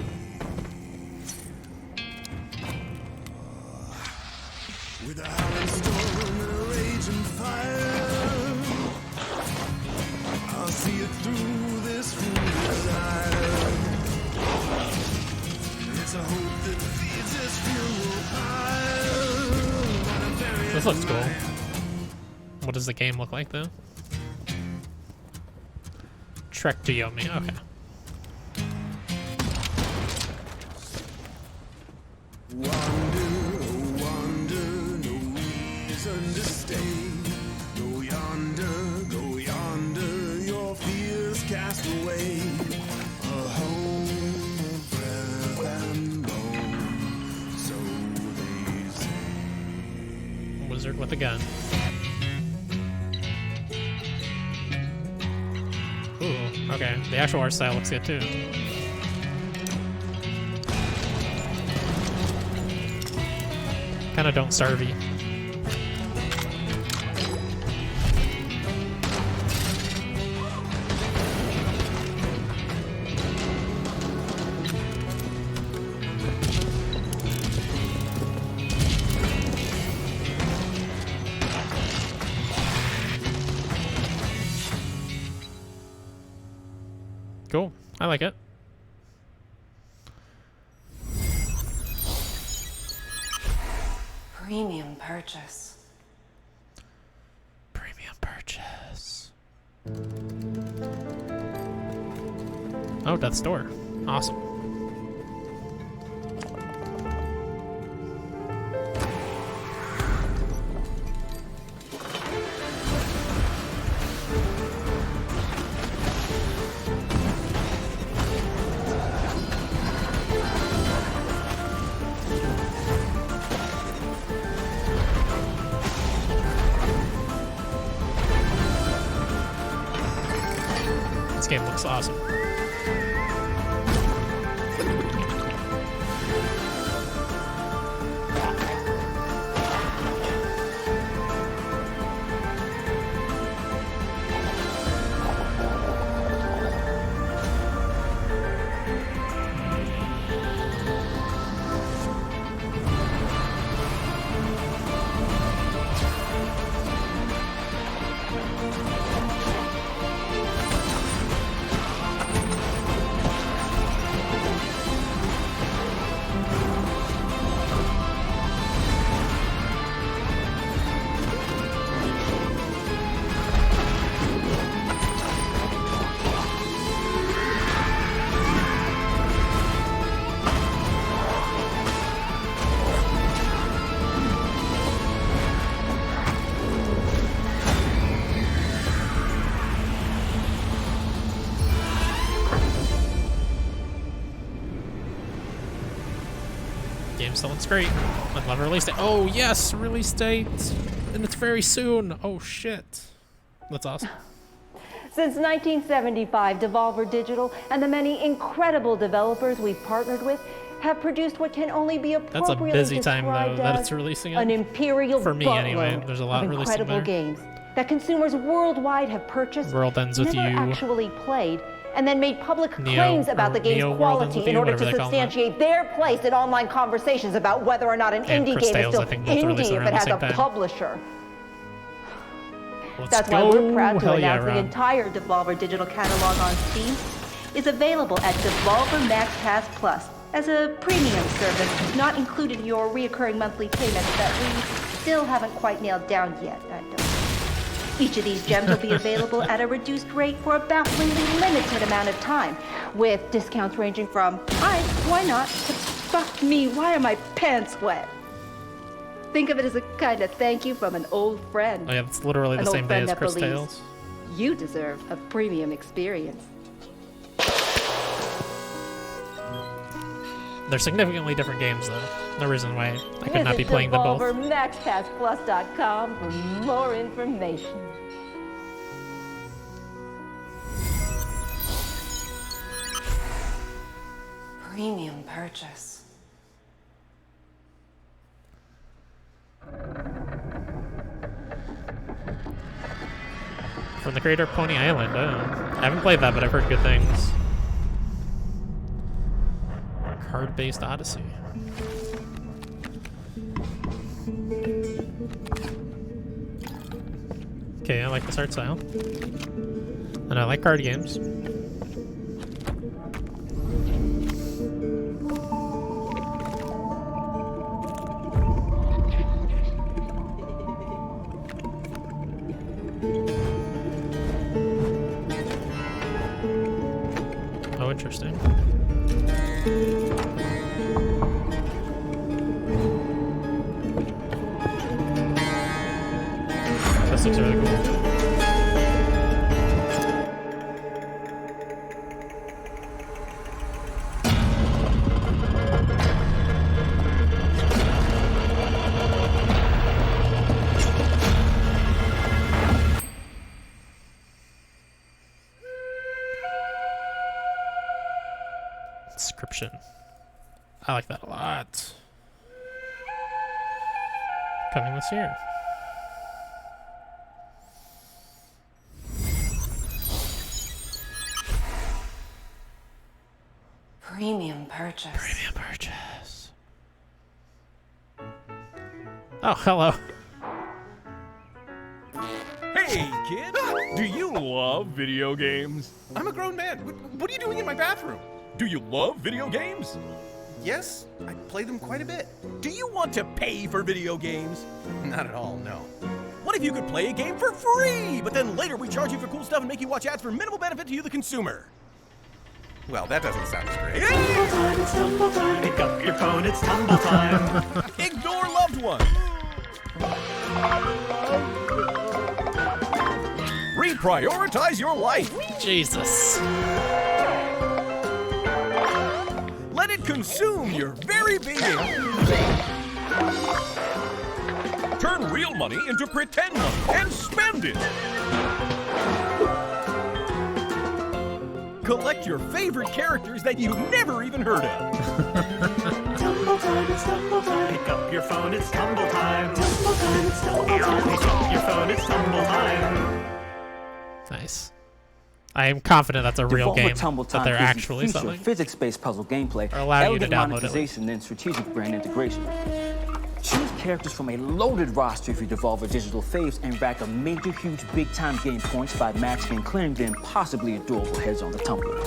With a howling storm and a raging fire, I'll see it through this foolish desire. It's a hope that feeds this funeral pyre. This looks cool. What does the game look like though? Trek to Yomi, okay. Wizard with a gun. Ooh, okay. The actual art style looks good too. Kinda Don't Starve-y. Cool. I like it. Premium purchase. Premium purchase. Oh, Death's Door. Awesome. This game looks awesome. Game still looks great. I'd love a release date. Oh yes, release date, and it's very soon. Oh shit, that's awesome. Since 1975, Devolver Digital and the many incredible developers we've partnered with have produced what can only be That's a appropriately busy time, though, described that as it's releasing it. an imperial For me, anyway. There's a lot of releasing incredible there. games that consumers worldwide have purchased, World Ends With never You. actually played, and then made public Neo- claims about the or game's Neo World Ends quality With in You, order to whatever they call that. substantiate their place in online conversations about whether or not an And indie Chris game is Tales, still I think, both released indie if around it the has same a time. publisher. Let's That's why go. we're proud to Hell yeah, announce the Rob. entire Devolver digital catalog on Steam is available at Devolver Max Pass Plus as a premium service, not included in your reoccurring monthly payments that we still haven't quite nailed down yet. Each of these gems will be available at a reduced rate for a bafflingly limited amount of time, with discounts ranging from, why not, to fuck me, why are my pants wet? Think of it as a kind of thank you from an old friend. Oh yeah, it's literally the An old same day friend as that Chris believes Tales. You deserve a premium experience. They're significantly different games, though. No reason why I could not be playing them both. Visit DevolverMaxPassPlus.com for more information. Premium purchase. From the creator of Pony Island. Oh. I haven't played that, but I've heard good things. Card-based Odyssey. Okay, I like this art style. And I like card games. Oh, interesting. This looks really cool. Description. I like that a lot. Coming this year. Premium purchase. Premium purchase. Oh, hello. Hey, kid! Do you love video games? I'm a grown man. What are you doing in my bathroom? Do you love video games? Yes, I play them quite a bit. Do you want to pay for video games? Not at all, no. What if you could play a game for free, but then later we charge you for cool stuff and make you watch ads for minimal benefit to you, the consumer? Well, that doesn't sound as great. Tumble time, it's tumble time. Pick up your phone, it's tumble time. Ignore loved ones. Reprioritize your life. Jesus. Let it consume your very being. Turn real money into pretend money and spend it. Collect your favorite characters that you've never even heard of. Tumble time, it's tumble time. Pick up your phone, it's tumble time. Tumble time, it's tumble time. Pick up your phone, it's tumble time. Nice. I am confident that's a real Devolver game Tumble that Time they're fuses actually feature selling. physics-based puzzle gameplay, Or allow you to elegant download it. monetization, and strategic brand integration. Choose characters from a loaded roster of your Devolver digital faves and rack up major, huge, big-time game points by matching and clearing the impossibly adorable heads on the tumbler.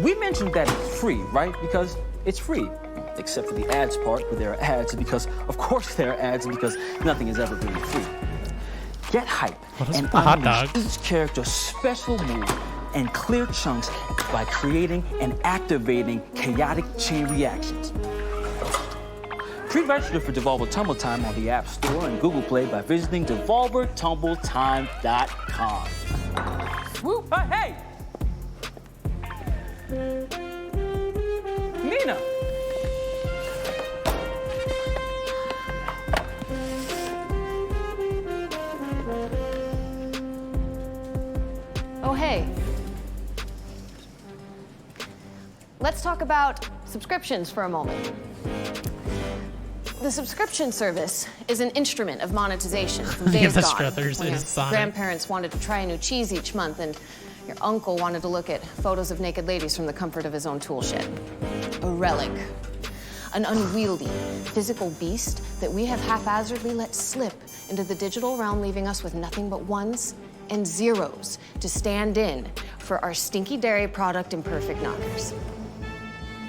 We mentioned that it's free, right? Because it's free. Except for the ads part, where there are ads, because of course there are ads, because nothing is ever really free. Get hype and unleash each character's special move and clear chunks by creating and activating chaotic chain reactions. Pre-register for Devolver Tumble Time on the App Store and Google Play by visiting DevolverTumbleTime.com. Woo! Hey! Nina! Oh, hey. let's talk about subscriptions for a moment. The subscription service is an instrument of monetization from days gone. Struthers When your is Sonic. grandparents wanted to try a new cheese each month, and your uncle wanted to look at photos of naked ladies from the comfort of his own tool shed. A relic. An unwieldy, physical beast that we have haphazardly let slip into the digital realm, leaving us with nothing but ones and zeros to stand in for our stinky dairy product and perfect knockers.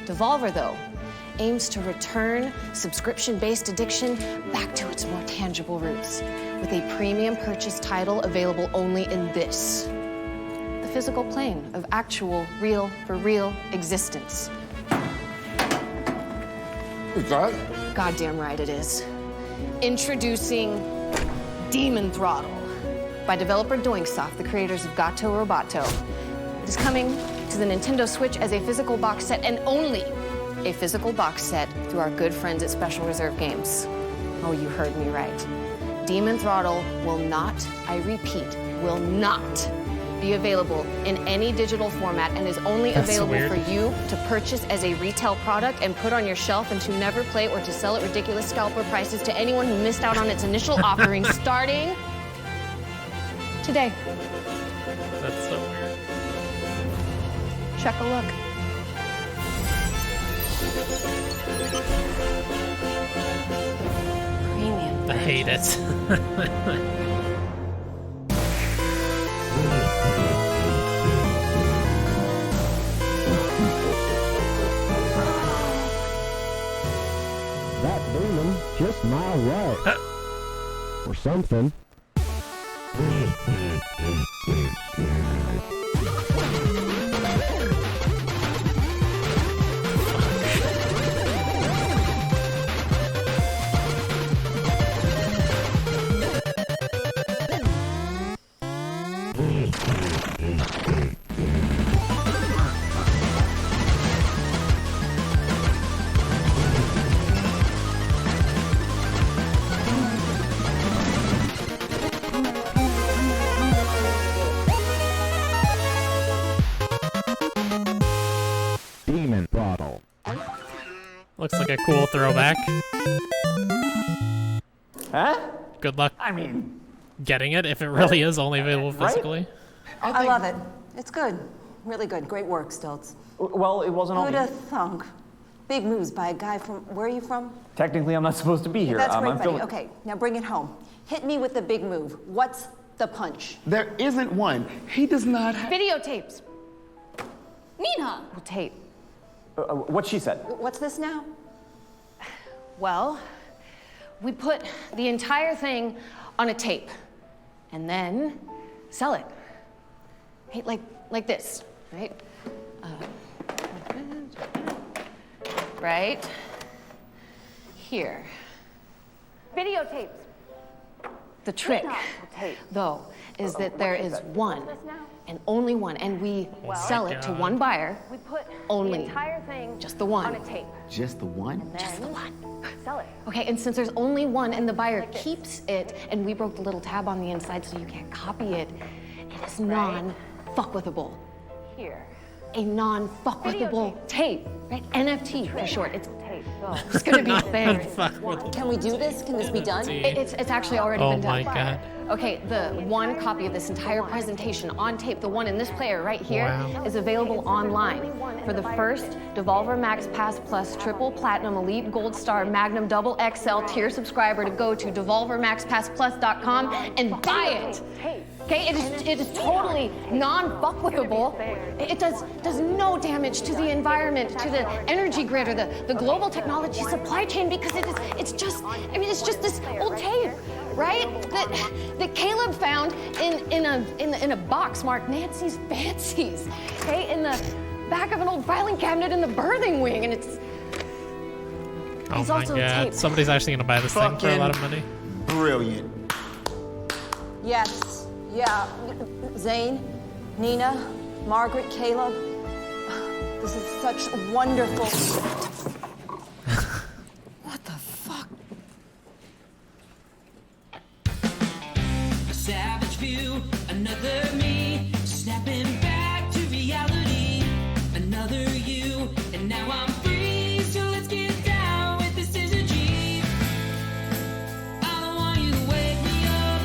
Devolver, though, aims to return subscription-based addiction back to its more tangible roots with a premium purchase title available only in this, the physical plane of actual, real, for real existence. Is that? Goddamn right it is. Introducing Demon Throttle by developer Doinksoft, the creators of Gato Roboto. It is coming to the Nintendo Switch as a physical box set, and only a physical box set through our good friends at Special Reserve Games. Oh, you heard me right. Demon Throttle will not, I repeat, will not be available in any digital format and is only available for you to purchase as a retail product and put on your shelf and to never play or to sell at ridiculous scalper prices to anyone who missed out on its initial offering starting today. That's so weird. Check a look. Premium. I hate it. That demon just my right. Or something. Demon Throttle. Looks like a cool throwback. Huh? Good luck. I mean, getting it if it really is only available physically. I love it. It's good. Really good. Great work, Stilts. Well, it wasn't Who'd only... have thunk? Big moves by a guy from... Where are you from? Technically, I'm not supposed to be here. That's great, I'm buddy. feeling... Okay, now bring it home. Hit me with the big move. What's the punch? There isn't one. He does not have... Videotapes. Nina! Tape. what she said. What's this now? Well, we put the entire thing on a tape and then sell it. Right? Like this, right? Right here. Videotapes. The trick, though, is that there is one and only one, and we sell it to one buyer. We put only the entire thing just the one on a tape. Just the one? Just the one. Sell it. Okay, and since there's only one and the buyer keeps it, and we broke the little tab on the inside so you can't copy it, it is non-fuckwithable. Here. A non-fuckwithable tape, right? NFT for short. It's gonna be a thing. Can we do this? Can this be done? It's actually already been done. Oh my god. Okay, the one copy of this entire presentation on tape, the one in this player right here, is available online. For the first Devolver Max Pass Plus Triple Platinum Elite Gold Star Magnum Double XL tier subscriber to go to devolvermaxpassplus.com and buy it. Okay, it is totally non-fuckwithable. It does no damage to the environment, to the energy grid, or the global technology supply chain, because it's just this old tape, right? That Caleb found in a box marked Nancy's Fancies, okay, in the back of an old filing cabinet in the birthing wing, and it's Oh my also god. tape. Somebody's actually gonna buy this thing for a lot of money. Brilliant. Yes. Yeah. Zane, Nina, Margaret, Caleb. This is such wonderful. What the fuck? A savage view, another me, snapping back to reality. Another bother you, and now I'm free, so let's get down with this is a Jeep. I don't want you to wake me up.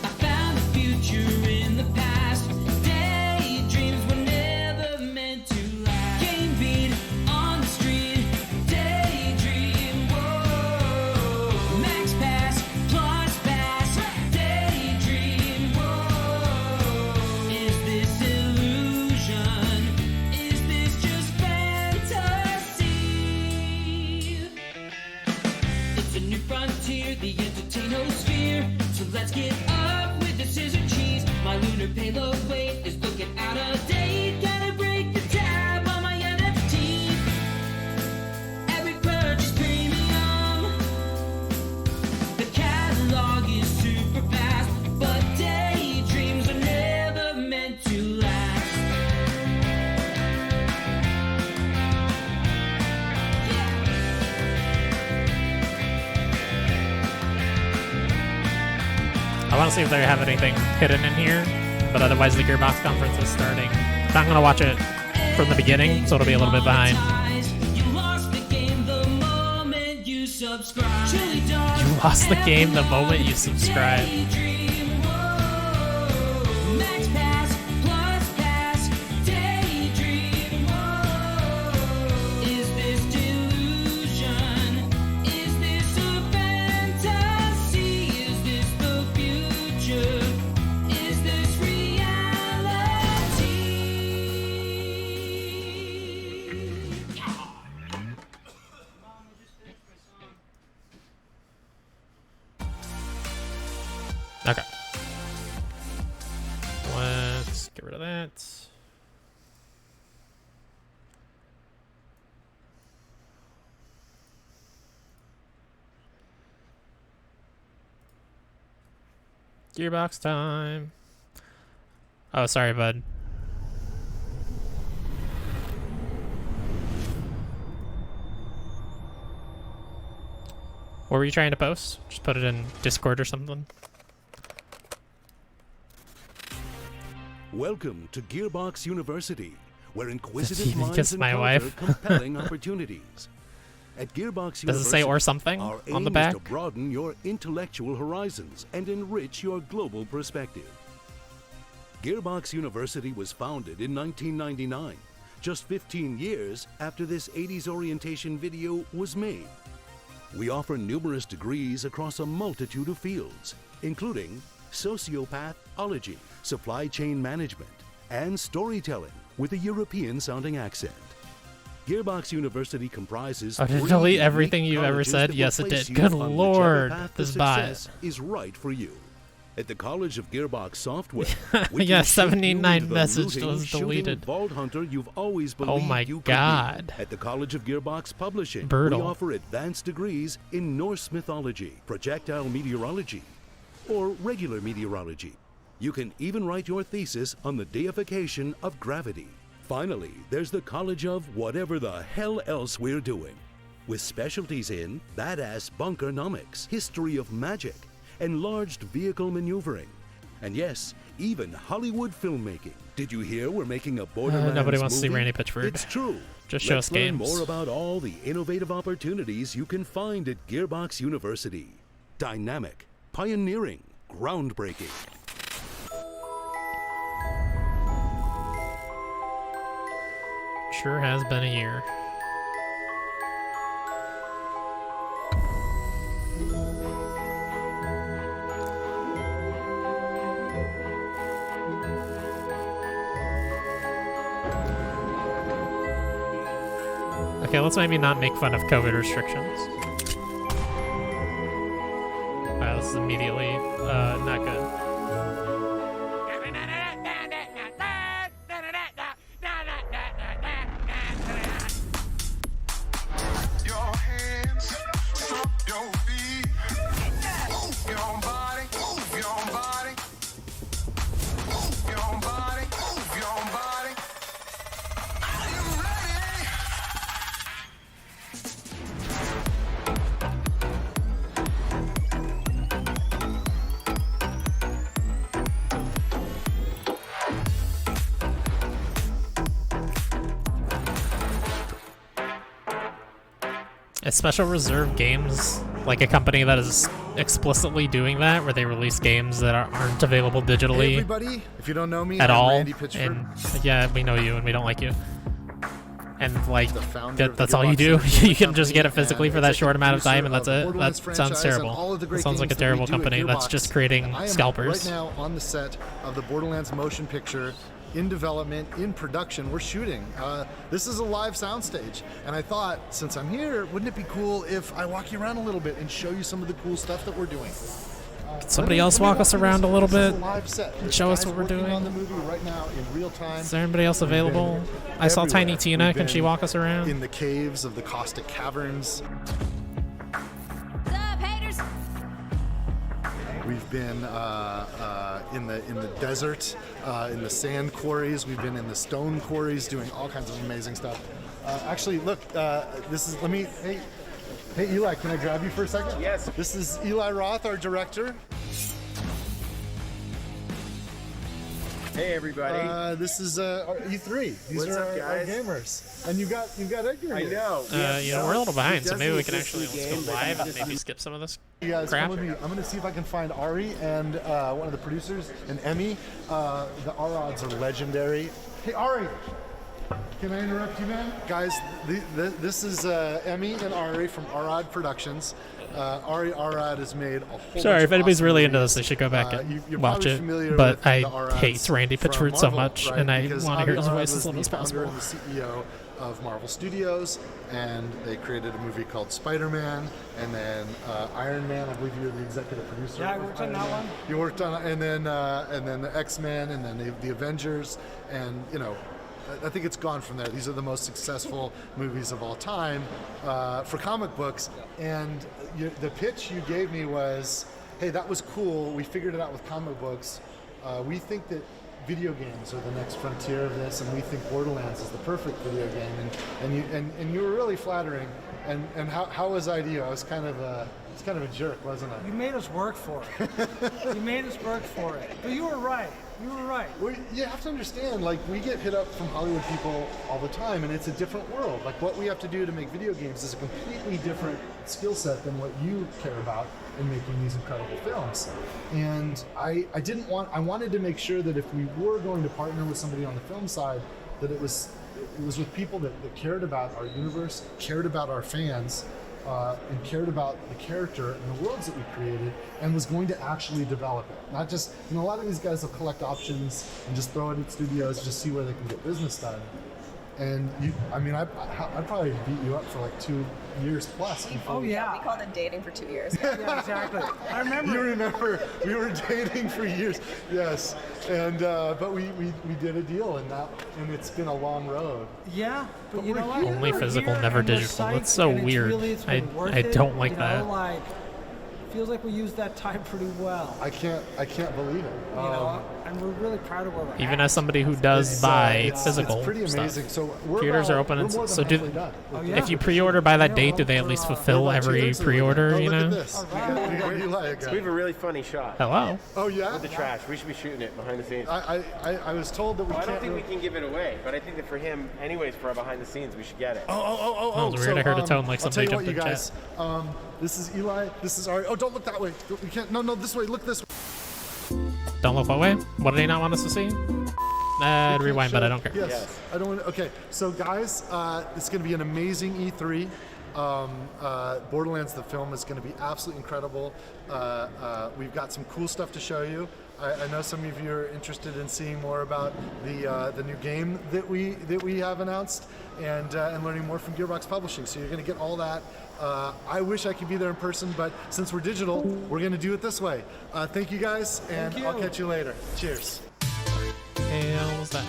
I found the future in the past. Daydreams were never meant to last. Game beat on the street. Daydream, whoa. Max pass, plus pass. Daydream, whoa. Is this illusion? Is this just fantasy? It's a new frontier, the entertainosphere. So let's get up with the scissor cheese. My lunar payload weight is looking out of date. Gotta break the tab on my NFT. Every purchase premium. The catalog is super fast, but daydreams are never meant to last. I want to see if they have anything hidden in here, but otherwise the Gearbox conference is starting. But I'm going to watch it from the beginning, so it'll be a little bit behind. You lost the game the moment you subscribe. Chili dog. You lost the game the moment you subscribe. Daydream, whoa. Max pass, plus pass. Daydream, whoa. Is this delusion? Is this a fantasy? Is this the future? Is this reality? Okay. Let's get rid of that. Gearbox time. Oh, sorry, bud. What were you trying to post? Just put it in Discord or something? Welcome to Gearbox University, where inquisitive even minds kiss my encounter wife. compelling opportunities. At Gearbox Does it say University, or something our on the aim back? is to broaden your intellectual horizons and enrich your global perspective. Gearbox University was founded in 1999, just 15 years after this 80s orientation video was made. We offer numerous degrees across a multitude of fields, including sociopathology, supply chain management, and storytelling with a European-sounding accent. Gearbox University comprises Oh, did it 3 delete unique everything you've ever colleges said? that will Yes, it place did. you Good on whichever lord, path this to bot. success is right for you. At the College of Gearbox Software, we Yeah, can shape you 79 into the message looting, was shooting deleted. Vault Hunter you've always believed Oh my you could god. be. At the College of Gearbox Publishing, Brutal. we offer advanced degrees in Norse mythology, projectile meteorology, or regular meteorology. You can even write your thesis on the deification of gravity. Finally, there's the College of whatever the hell else we're doing, with specialties in badass bunkernomics, history of magic, enlarged vehicle maneuvering, and yes, even Hollywood filmmaking. Did you hear we're making a Borderlands nobody wants to see movie? Randy Pitchford. It's true. Just show Let's us learn games. more about all the innovative opportunities you can find at Gearbox University. Dynamic, pioneering, groundbreaking. Sure has been a year. Okay, let's maybe not make fun of COVID restrictions. Wow, this is immediately not good. Is Special Reserve Games like a company that is explicitly doing that, where they release games that aren't available digitally? Hey everybody, if you don't know me, at I'm all, Randy Pitchford. and yeah, we know you and we don't like you. And like of that's all you do. You can just get it physically for that short amount of time, and that's it. That sounds terrible. That sounds like a terrible company that's just creating scalpers. Right now on the set of the Borderlands motion picture, in development, in production, we're shooting. This is a live soundstage, and I thought, since I'm here, wouldn't it be cool if I walk you around a little bit and show you some of the cool stuff that we're doing? Can somebody else walk us around a little bit and show us what we're doing? On the movie right now in real time. Is there anybody else available? I saw Tiny Tina. Can she walk us around? In the caves of the caustic caverns. What's up, haters? We've been in the desert, in the sand quarries. We've been in the stone quarries, doing all kinds of amazing stuff. Actually, look, this is. Hey, Eli, can I grab you for a second? Yes. This is Eli Roth, our director. Hey, everybody. This is our E3. These What's are up, our guys? gamers. And you've got Edgar here. I know. We're a little behind, so maybe we can Doesn't actually exist let's in go the game, live but and maybe skip some of this You guys crap. come with me. I'm going to see if I can find Ari and one of the producers, and Emmy. The Arods are legendary. Hey, Ari. Can I interrupt you, man? Guys, this is Emmy and Ari from Arad Productions. Ari Arad has made a whole Sorry, bunch if of anybody's awesome really into movies. this, they should go back and You're watch probably it. familiar But with I the Arads hate Randy from Pitchford so Marvel, much, right? and I Because want to hear his Avi voice Arad as little was as the possible. founder and the CEO of Marvel Studios, and they created a movie called Spider-Man, and then Iron Man. I believe you were the executive producer. Yeah, I of worked on Iron that Man. one. You worked on, and then the X-Men, and then the Avengers, and I think it's gone from there. These are the most successful movies of all time for comic books. And the pitch you gave me was, hey, that was cool. We figured it out with comic books. We think that video games are the next frontier of this, and we think Borderlands is the perfect video game. And you were really flattering. And how was I to you? I was kind of a jerk, wasn't I? You made us work for it. You made us work for it. But you were right. You were right. Well, you have to understand, like, we get hit up from Hollywood people all the time, and it's a different world. Like, what we have to do to make video games is a completely different skill set than what you care about in making these incredible films. And I wanted to make sure that if we were going to partner with somebody on the film side, that it was with people that cared about our universe, cared about our fans, and cared about the character and the worlds that we created, and was going to actually develop it. Not just, a lot of these guys will collect options and just throw it at studios, just see where they can get business done. And I'd probably beat you up for like 2 years plus. Oh yeah. We called it dating for 2 years. Yeah, exactly. I remember. You remember, we were dating for years. Yes. And but we did a deal, and it's been a long road. Yeah, but you know what? Only We're physical, here never and we're digital. psyched, That's so and it's weird. it's been worth I it, don't like that. Like, feels like we used that time pretty well. I can't believe it. And we're really proud of where we're Even at. as somebody who does buy physical it's pretty stuff. amazing. So we're Theaters are open. we're more than So do, halfway done. if you pre-order by that date, do they at least fulfill every pre-order? You know. We got Eli again. We have a really funny shot. Hello. Oh yeah. With the trash. We should be shooting it behind the scenes. I was told that we I can't. don't think we can give it away, but I think that for him, anyways, for our behind the scenes, we should get it. Oh, it's weird. I heard a tone like I'll tell somebody you what, jumped you in guys. This is Eli. This is Ari. Oh, don't look that way. We can't. No, this way. Look this way. Don't look what way? What did he not want us to see? Rewind, but I don't care. Yes. I don't want to. Okay, so guys, it's going to be an amazing E3. Borderlands, the film, is going to be absolutely incredible. We've got some cool stuff to show you. I know some of you are interested in seeing more about the new game that we have announced, and learning more from Gearbox Publishing. So you're going to get all that. I wish I could be there in person, but since we're digital, we're going to do it this way. Thank you guys, and I'll catch you later. Cheers. Hell was that?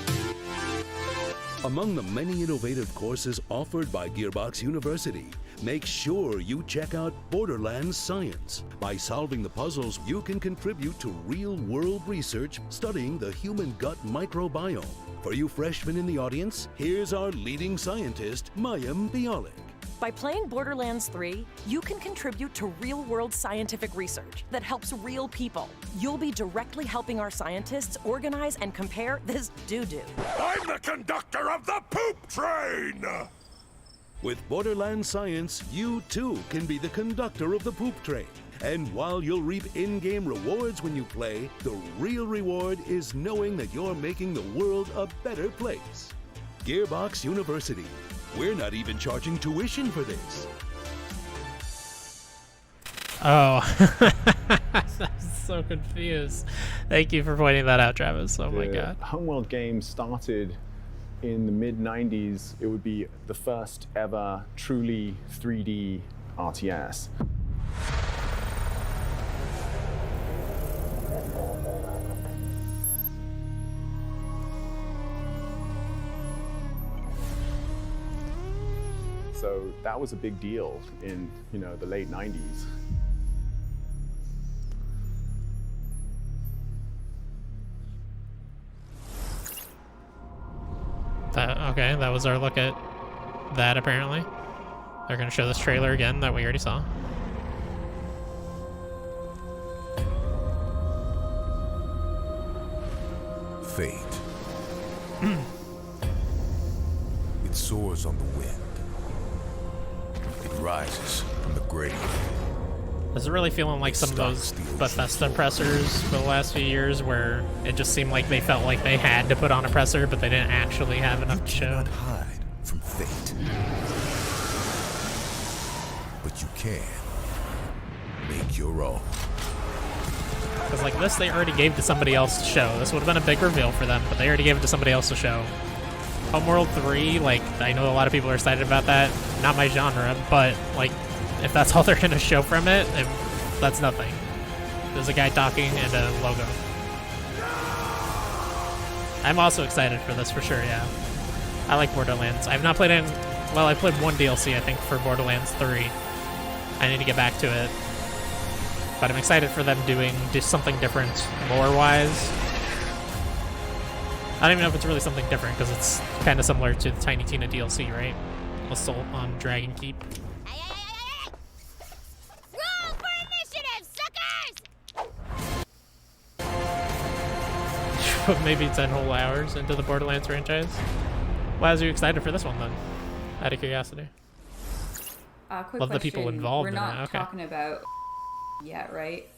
Among the many innovative courses offered by Gearbox University, make sure you check out Borderlands Science. By solving the puzzles, you can contribute to real-world research studying the human gut microbiome. For you freshmen in the audience, here's our leading scientist, Mayim Bialik. By playing Borderlands 3, you can contribute to real-world scientific research that helps real people. You'll be directly helping our scientists organize and compare this doo-doo. I'm the conductor of the poop train! With Borderlands Science, you too can be the conductor of the poop train. And while you'll reap in-game rewards when you play, the real reward is knowing that you're making the world a better place. Gearbox University. We're not even charging tuition for this. Oh, I'm so confused. Thank you for pointing that out, Travis. Oh my god. Homeworld game started in the mid-90s. It would be the first ever truly 3D RTS. So that was a big deal in, the late 90s. Okay, that was our look at that, apparently. They're going to show this trailer again that we already saw. Fate. It soars on the wind. It rises from the grave. Is it really feeling like some of those Bethesda pressers for the last few years where it just seemed like they felt like they had to put on a presser, but they didn't actually have enough to show? You cannot hide from fate. But you can make your own. Because like this, they already gave to somebody else to show. This would have been a big reveal for them, but they already gave it to somebody else to show. Homeworld 3, like, I know a lot of people are excited about that. Not my genre, but, like, if that's all they're going to show from it, that's nothing. There's a guy talking and a logo. I'm also excited for this, for sure, yeah. I like Borderlands. I've not played in... Well, I played one DLC, I think, for Borderlands 3. I need to get back to it. But I'm excited for them doing just something different, lore-wise. I don't even know if it's really something different, because it's kind of similar to the Tiny Tina DLC, right? Assault on Dragon Keep. Roll for initiative, suckers! Put maybe 10 whole hours into the Borderlands franchise. Why are you excited for this one, then? Out of curiosity. Quick Love question. the people involved We're in not it. Okay. talking about yet, right?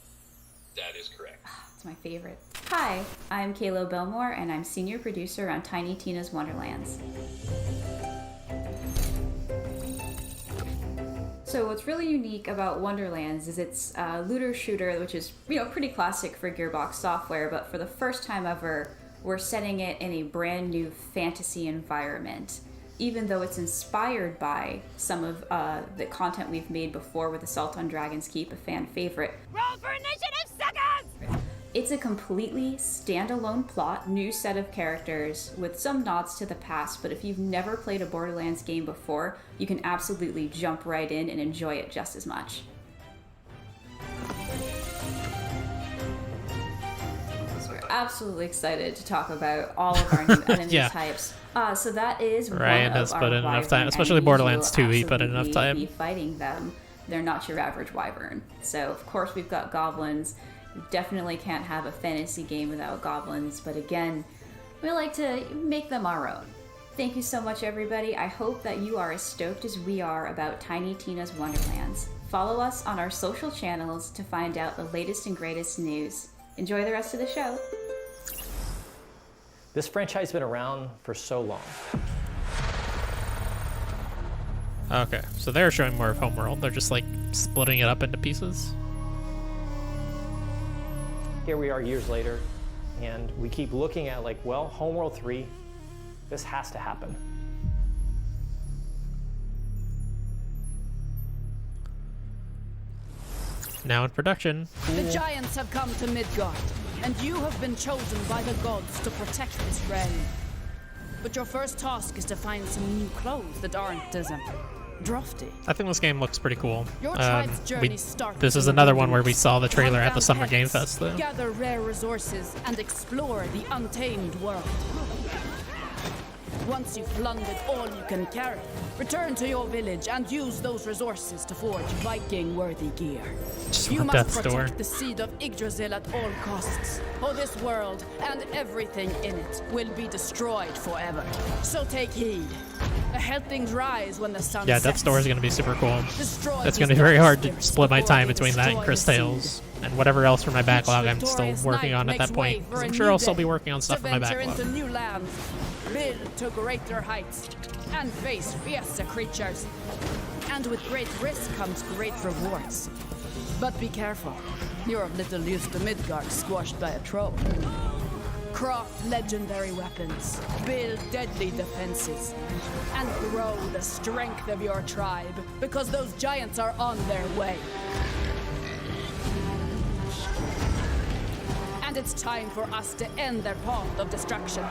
That is correct. It's my favorite. Hi, I'm Kayla Belmore, and I'm senior producer on Tiny Tina's Wonderlands. So what's really unique about Wonderlands is it's a looter shooter, which is, pretty classic for Gearbox software, but for the first time ever, we're setting it in a brand new fantasy environment. Even though it's inspired by some of the content we've made before with Assault on Dragon's Keep, a fan favorite. Roll for initiative, suckers! It's a completely standalone plot, new set of characters with some nods to the past, but if you've never played a Borderlands game before, you can absolutely jump right in and enjoy it just as much. So we're absolutely excited to talk about all of our new enemy types. So that is Ryan one has of put our in enough wyvern time, especially enemies. Borderlands You will 2, he put in enough absolutely time. be fighting them. They're not your average wyvern. So of course we've got goblins. You definitely can't have a fantasy game without goblins, but again, we like to make them our own. Thank you so much, everybody. I hope that you are as stoked as we are about Tiny Tina's Wonderlands. Follow us on our social channels to find out the latest and greatest news. Enjoy the rest of the show. This franchise has been around for so long. Okay, so they're showing more of Homeworld. They're just like splitting it up into pieces. Here we are years later, and we keep looking at like, well, Homeworld 3, this has to happen. Now in production. The giants have come to Midgard, and you have been chosen by the gods to protect this realm. But your first task is to find some new clothes that aren't as drafty. I think this game looks pretty cool. Your tribe's journey starts This is in the another one where we wilderness. saw the trailer at the Hunt Summer down Game pets, Fest, though. Gather rare resources and explore the untamed world. Once you've plundered all you can carry, return to your village and use those resources to forge Viking-worthy gear. Just You want must Death's protect Door. the seed of Yggdrasil at all costs, or this world and everything in it will be destroyed forever. So take heed. The healthlings rise when the sun Yeah, sets. Death's Door is going to be super cool. Destroy It's these going to be very hard to dark split my spirits time before they between that and destroy Chris the seed. Tales and whatever else from my backlog I'm still Victorious working night on at that makes point. way 'Cause for I'm a sure new I'll still day be working on stuff to from my venture backlog. into new lands, build to greater heights, and face fiercer creatures. And with great risk comes great rewards. But be careful, you're of little use to Midgard squashed by a troll. Craft legendary weapons, build deadly defenses, and grow the strength of your tribe, because those giants are on their way. And it's time for us to end their path of destruction.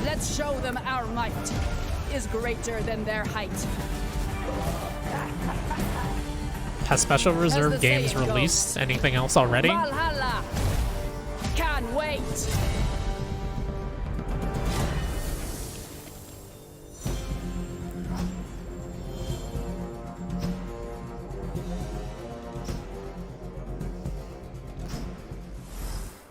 Let's show them our might is greater than their height. Has Special Reserve the Games saying goes, released anything else already? Valhalla! Can't wait!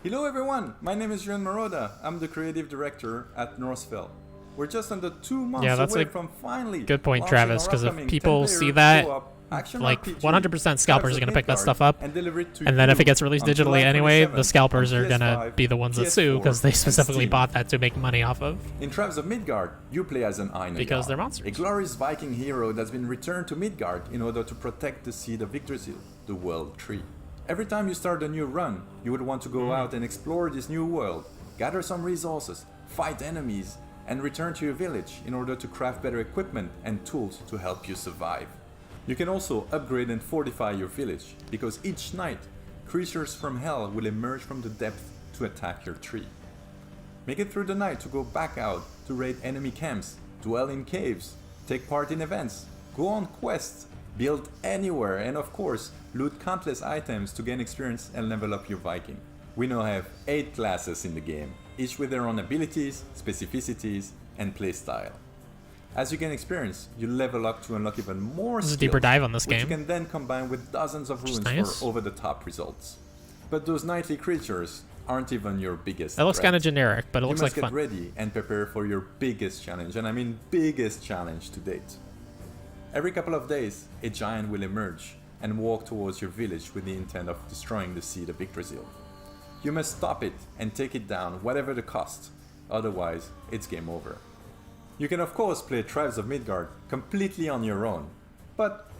Hello everyone, my name is Juan Maroda. I'm the creative director at Northville. We're just under 2 months Yeah, that's away a from finally good point, launching Travis, our because if upcoming people 10-player see that, co-op action like RPG, 100% scalpers are going to pick that Midgard, stuff up. and deliver it to And then if you it gets released on digitally July anyway, 27th the scalpers on are going to PS5, be the ones that sue because they PS4, specifically and bought that to make money off of. In Tribes of Midgard, you play as an Einarjar, Because they're monsters. a glorious Viking hero that's been returned to Midgard in order to protect the seed of Yggdrasil, the World Tree. Every time you start a new run, you would want to go out and explore this new world, gather some resources, fight enemies, and return to your village in order to craft better equipment and tools to help you survive. You can also upgrade and fortify your village, because each night, creatures from hell will emerge from the depth to attack your tree. Make it through the night to go back out to raid enemy camps, dwell in caves, take part in events, go on quests, build anywhere, and of course, loot countless items to gain experience and level up your Viking. We now have 8 classes in the game, each with their own abilities, specificities, and playstyle. As you gain experience, you level up to unlock even more This is a skills, deeper dive on this which game. you can then combine with dozens of runes nice. for over-the-top results. But those nightly creatures aren't even your biggest That looks threat. kind of generic, but it looks You like must get fun. ready and prepare for your biggest challenge, and I mean biggest challenge to date. Every couple of days, a giant will emerge and walk towards your village with the intent of destroying the seed of Yggdrasil. You must stop it and take it down, whatever the cost, otherwise it's game over. You can of course play Tribes of Midgard completely on your own, but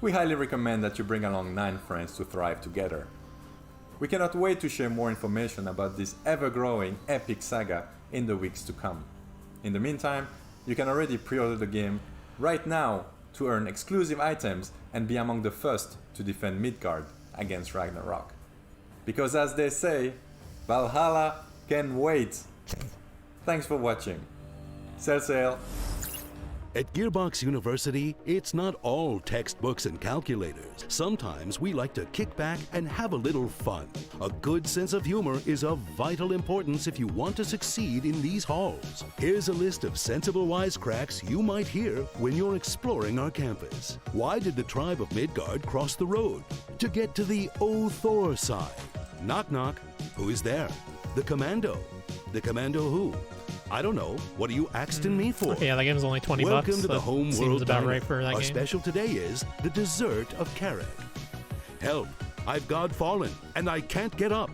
we highly recommend that you bring along 9 friends to thrive together. We cannot wait to share more information about this ever-growing epic saga in the weeks to come. In the meantime, you can already pre-order the game right now to earn exclusive items and be among the first to defend Midgard against Ragnarok. Because as they say, Valhalla can wait. Thanks for watching. Sail. At Gearbox University, it's not all textbooks and calculators. Sometimes we like to kick back and have a little fun. A good sense of humor is of vital importance if you want to succeed in these halls. Here's a list of sensible wisecracks you might hear when you're exploring our campus. Why did the tribe of Midgard cross the road? To get to the O Thor side. Knock knock. Who is there? The commando. The commando who? I don't know. What are you asking me for? Okay, yeah, that game's only 20 bucks. Welcome to the That home seems world about diner. right for that Our game. special today is the dessert of carrot. Help! I've God fallen, and I can't get up.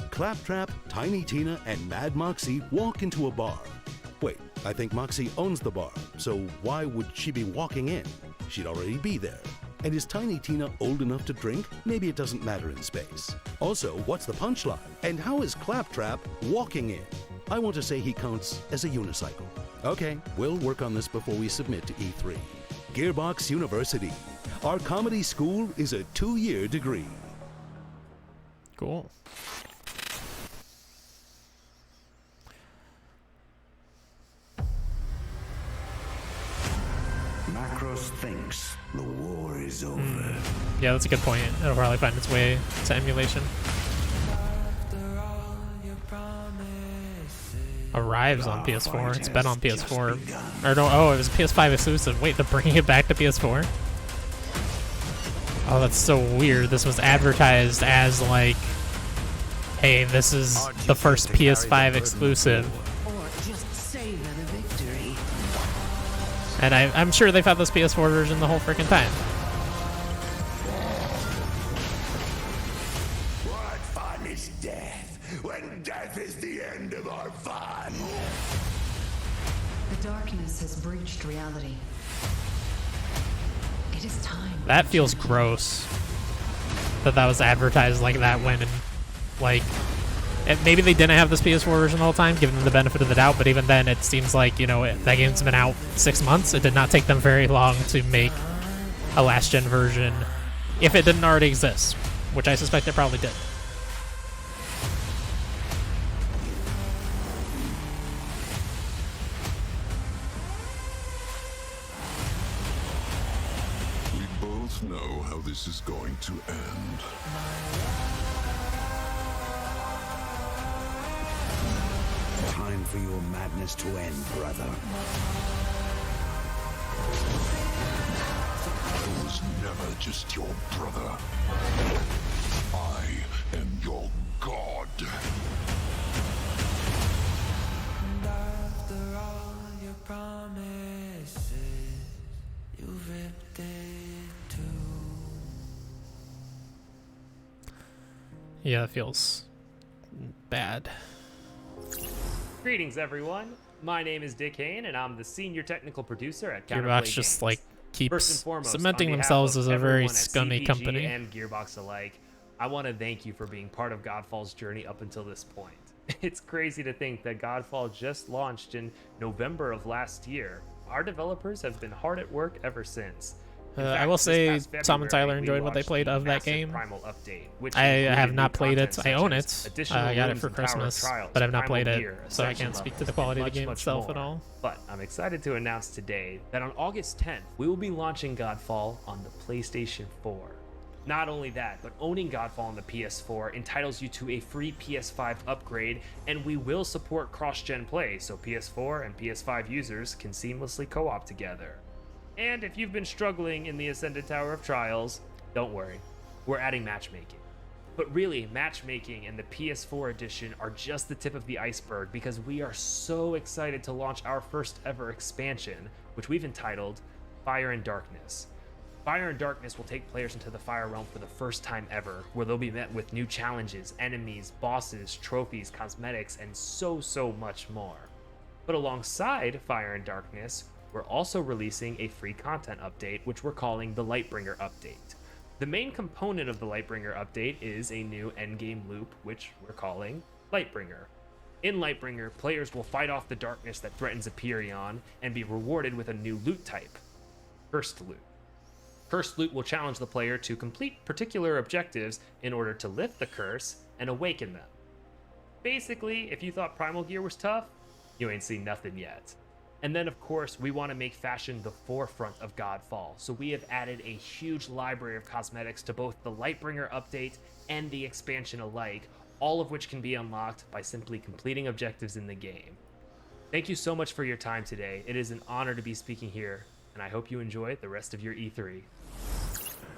Claptrap, Tiny Tina, and Mad Moxie walk into a bar. Wait, I think Moxie owns the bar, so why would she be walking in? She'd already be there. And is Tiny Tina old enough to drink? Maybe it doesn't matter in space. Also, what's the punchline? And how is Claptrap walking in? I want to say he counts as a unicycle. Okay, we'll work on this before we submit to E3. Gearbox University. Our comedy school is a 2-year degree. Cool. Macros thinks the war is over. Yeah, that's a good point. It'll probably find its way to emulation. Arrives on PS4. It's been on PS4. Or no, oh, it was PS5 exclusive. Wait, they're bringing it back to PS4? Oh, that's so weird. This was advertised as like, hey, this is the first PS5 exclusive. Or just savor the victory. And I'm sure they've had this PS4 version the whole freaking time. What fun is death when death is the end of our fun? The darkness has breached reality. It is time. That feels gross. That was advertised like that when, like, maybe they didn't have this PS4 version the whole time, giving them the benefit of the doubt, but even then it seems like, you know, that game's been out 6 months. It did not take them very long to make a last-gen version, if it didn't already exist, which I suspect it probably did. We both know how this is going to end. Time for your madness to end, brother. I was never just your brother. I am your god. And after all your promises, you ripped it too. Yeah, it feels bad. Greetings, everyone. My name is Dick Hayne, and I'm the senior technical producer at Gearbox Counterplay just Games. like First keeps and foremost, cementing on behalf themselves of as a very everyone at scummy CPG company. and Gearbox alike, I want to thank you for being part of Godfall's journey up until this point. It's crazy to think that Godfall just launched in November of last year. Our developers have been hard at work ever since. In I fact, will this say past Tom and February, Tyler we enjoyed what they launched played the of that massive game. Primal update, which I included have new not played content it. I own such it. as additional I got it rooms for and power of Christmas, trials, but I've not primal played it, gear, so I ascension can't speak to levels, the quality of the and game much itself more. at all. But I'm excited to announce today that on August 10th, we will be launching Godfall on the PlayStation 4. Not only that, but owning Godfall on the PS4 entitles you to a free PS5 upgrade, and we will support cross-gen play, so PS4 and PS5 users can seamlessly co-op together. And if you've been struggling in the Ascended Tower of Trials, don't worry, we're adding matchmaking. But really, matchmaking and the PS4 edition are just the tip of the iceberg, because we are so excited to launch our first ever expansion, which we've entitled Fire and Darkness. Fire and Darkness will take players into the Fire Realm for the first time ever, where they'll be met with new challenges, enemies, bosses, trophies, cosmetics, and so much more. But alongside Fire and Darkness, we're also releasing a free content update, which we're calling the Lightbringer Update. The main component of the Lightbringer Update is a new endgame loop, which we're calling Lightbringer. In Lightbringer, players will fight off the darkness that threatens Aperion and be rewarded with a new loot type, Cursed Loot. Cursed Loot will challenge the player to complete particular objectives in order to lift the curse and awaken them. Basically, if you thought Primal Gear was tough, you ain't seen nothing yet. And then, of course, we want to make fashion the forefront of Godfall, so we have added a huge library of cosmetics to both the Lightbringer update and the expansion alike, all of which can be unlocked by simply completing objectives in the game. Thank you so much for your time today. It is an honor to be speaking here, and I hope you enjoy the rest of your E3.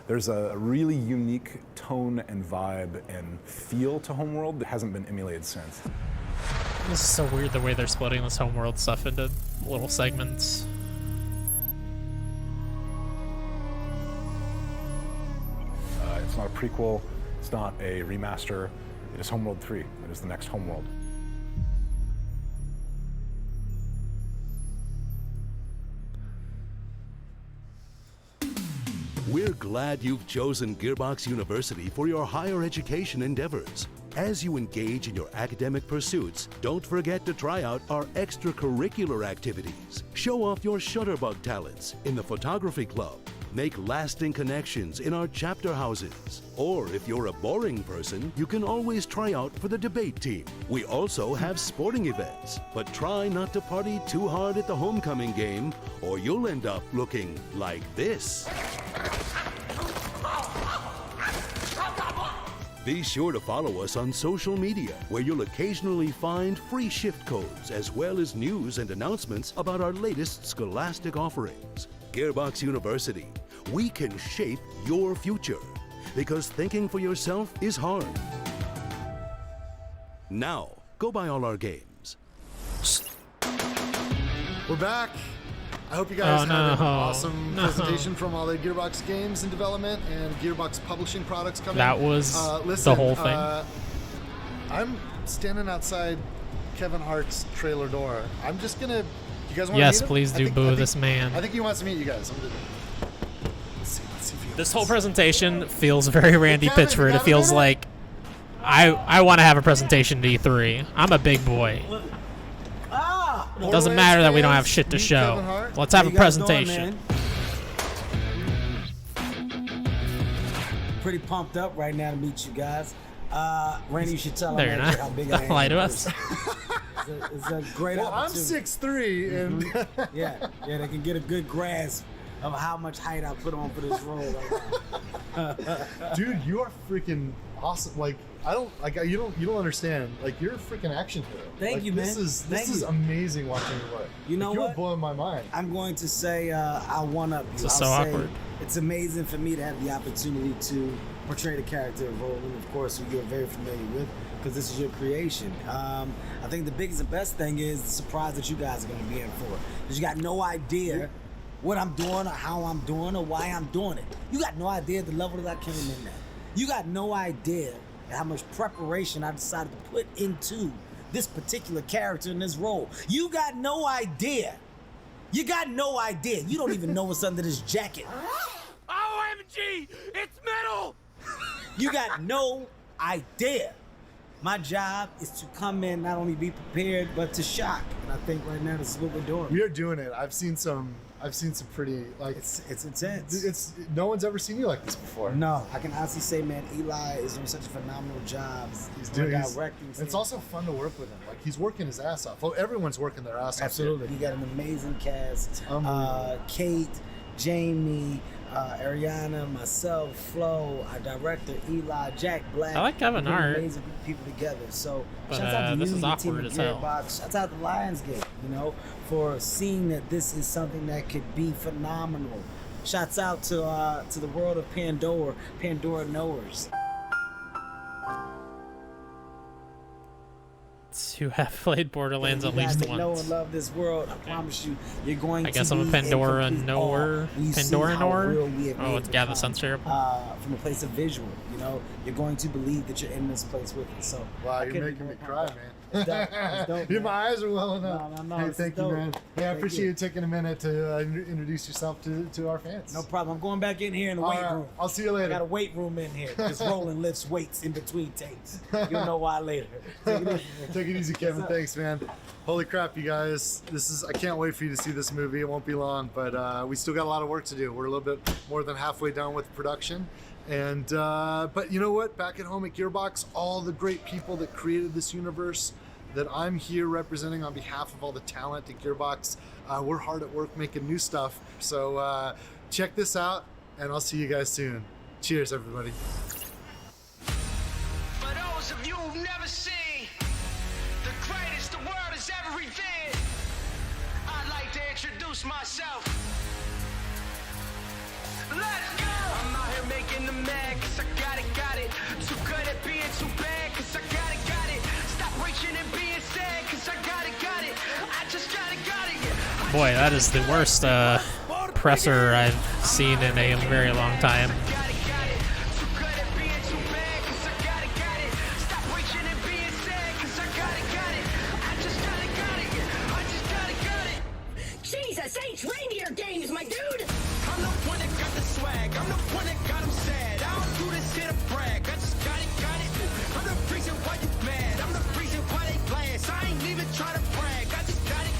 There's a really unique tone and vibe and feel to Homeworld that hasn't been emulated since. This is so weird the way they're splitting this Homeworld stuff into little segments. It's not a prequel, it's not a remaster, it is Homeworld 3. It is the next Homeworld. We're glad you've chosen Gearbox University for your higher education endeavors. As you engage in your academic pursuits, don't forget to try out our extracurricular activities. Show off your shutterbug talents in the photography club. Make lasting connections in our chapter houses. Or if you're a boring person, you can always try out for the debate team. We also have sporting events, but try not to party too hard at the homecoming game, or you'll end up looking like this. Be sure to follow us on social media, where you'll occasionally find free shift codes as well as news and announcements about our latest scholastic offerings. Gearbox University, we can shape your future, because thinking for yourself is hard. Now, go buy all our games. We're back. I hope you guys Oh, had an no. awesome No. presentation from all the Gearbox games in development and Gearbox publishing products coming. That was listen, the whole thing. I'm standing outside Kevin Hart's trailer door. I'm just gonna. You guys want Yes, to meet him? please do boo this man. I think he wants to meet you guys. Let's see if he This whole presentation feels very Randy Kevin, Pitchford. you It got a feels minute? like I want to have a presentation at E3. I'm a big boy. It doesn't matter that we don't have shit to show. Let's have a presentation. Pretty pumped up right now to meet you guys. Randy, you should tell There them you're not. how big I Don't am. lie to in us. person. It's a great Well, I'm opportunity. 6'3", and yeah, they can get a good grasp of how much height I put on for this role right now. dude, you are freaking awesome. Like you don't understand. Like you're a freaking action hero. Thank Like, you, man. This Thank is you. amazing watching you work. You know Like, what? You're blowing my mind. I'm going to say I'll one-up you. This is I'll so say awkward. It's amazing for me to have the opportunity to portray the character of Roland, of course, who you're very familiar with, because this is your creation. I think the biggest and best thing is the surprise that you guys are going to be in for. Because you got no idea what I'm doing or how I'm doing or why I'm doing it. You got no idea the level that I came in at. You got no idea how much preparation I decided to put into this particular character in this role. You got no idea. You got no idea. You don't even know what's under this jacket. OMG! It's metal! You got no idea. My job is to come in, not only be prepared, but to shock. And I think right now this is what we're doing. We are doing it. I've seen some pretty like it's intense. It's no one's ever seen you like this before. No, I can honestly say, man, Eli is doing such a phenomenal job. He's from a doing. directing. It's also fun to work with him. Like he's working his ass off. Well, everyone's working their ass off. Absolutely. You got an amazing cast. unbelievable. Kate, Jamie, Ariana, myself, Flo, our director, Eli, Jack Black. I like Kevin We put Hart. Amazing people together. So But, shout out to this you, is your team awkward at as hell. Gearbox. Shout out to Lionsgate, for seeing that this is something that could be phenomenal. Shouts out to the world of Pandora knowers. To have played Borderlands at least Know once. and love this world. I promise you, you're going I to guess be I'm a Pandora in complete knower. awe when you see Pandora how knower? real we have Oh, made it's it Gavin become, Sensitive. from a place of visual. You're going to believe that you're in this place with us. So Wow, I you're couldn't making be me more cry, pumped man. It's dope. It's dope, Dude, man. my eyes are welling up. No, Hey, it's thank you, dope. man. Hey, I Thank appreciate you taking a minute to introduce yourself to our fans. No problem. I'm going back in here in the All weight right, room. I'll see you later. I got a weight room in here. Just rolling lifts weights in between takes. You'll know why later. Take it easy. Take it easy, Kevin. Thanks, man. Holy crap, you guys. I can't wait for you to see this movie. It won't be long, but we still got a lot of work to do. We're a little bit more than halfway done with production. And but you know what? Back at home at Gearbox, all the great people that created this universe that I'm here representing on behalf of all the talent at Gearbox, we're hard at work making new stuff. So check this out, and I'll see you guys soon. Cheers, everybody. For those of you who've never seen the greatest the world has ever revered, I'd like to introduce myself. Let's go! I'm out here making them mad, cause I got it. Too good at being too bad, cause I got it. Stop reaching and being sad, cause I got it. I just got it. Yeah. Boy, that is the worst presser I've seen in a very long time. Jesus H. Reindeer games, my dude! I'm the one that got the swag. I'm the one that got him sad. I don't do this here to brag. I just got it. I'm the reason why you mad. I'm the reason why they glance. I ain't even trying to brag. I just got it.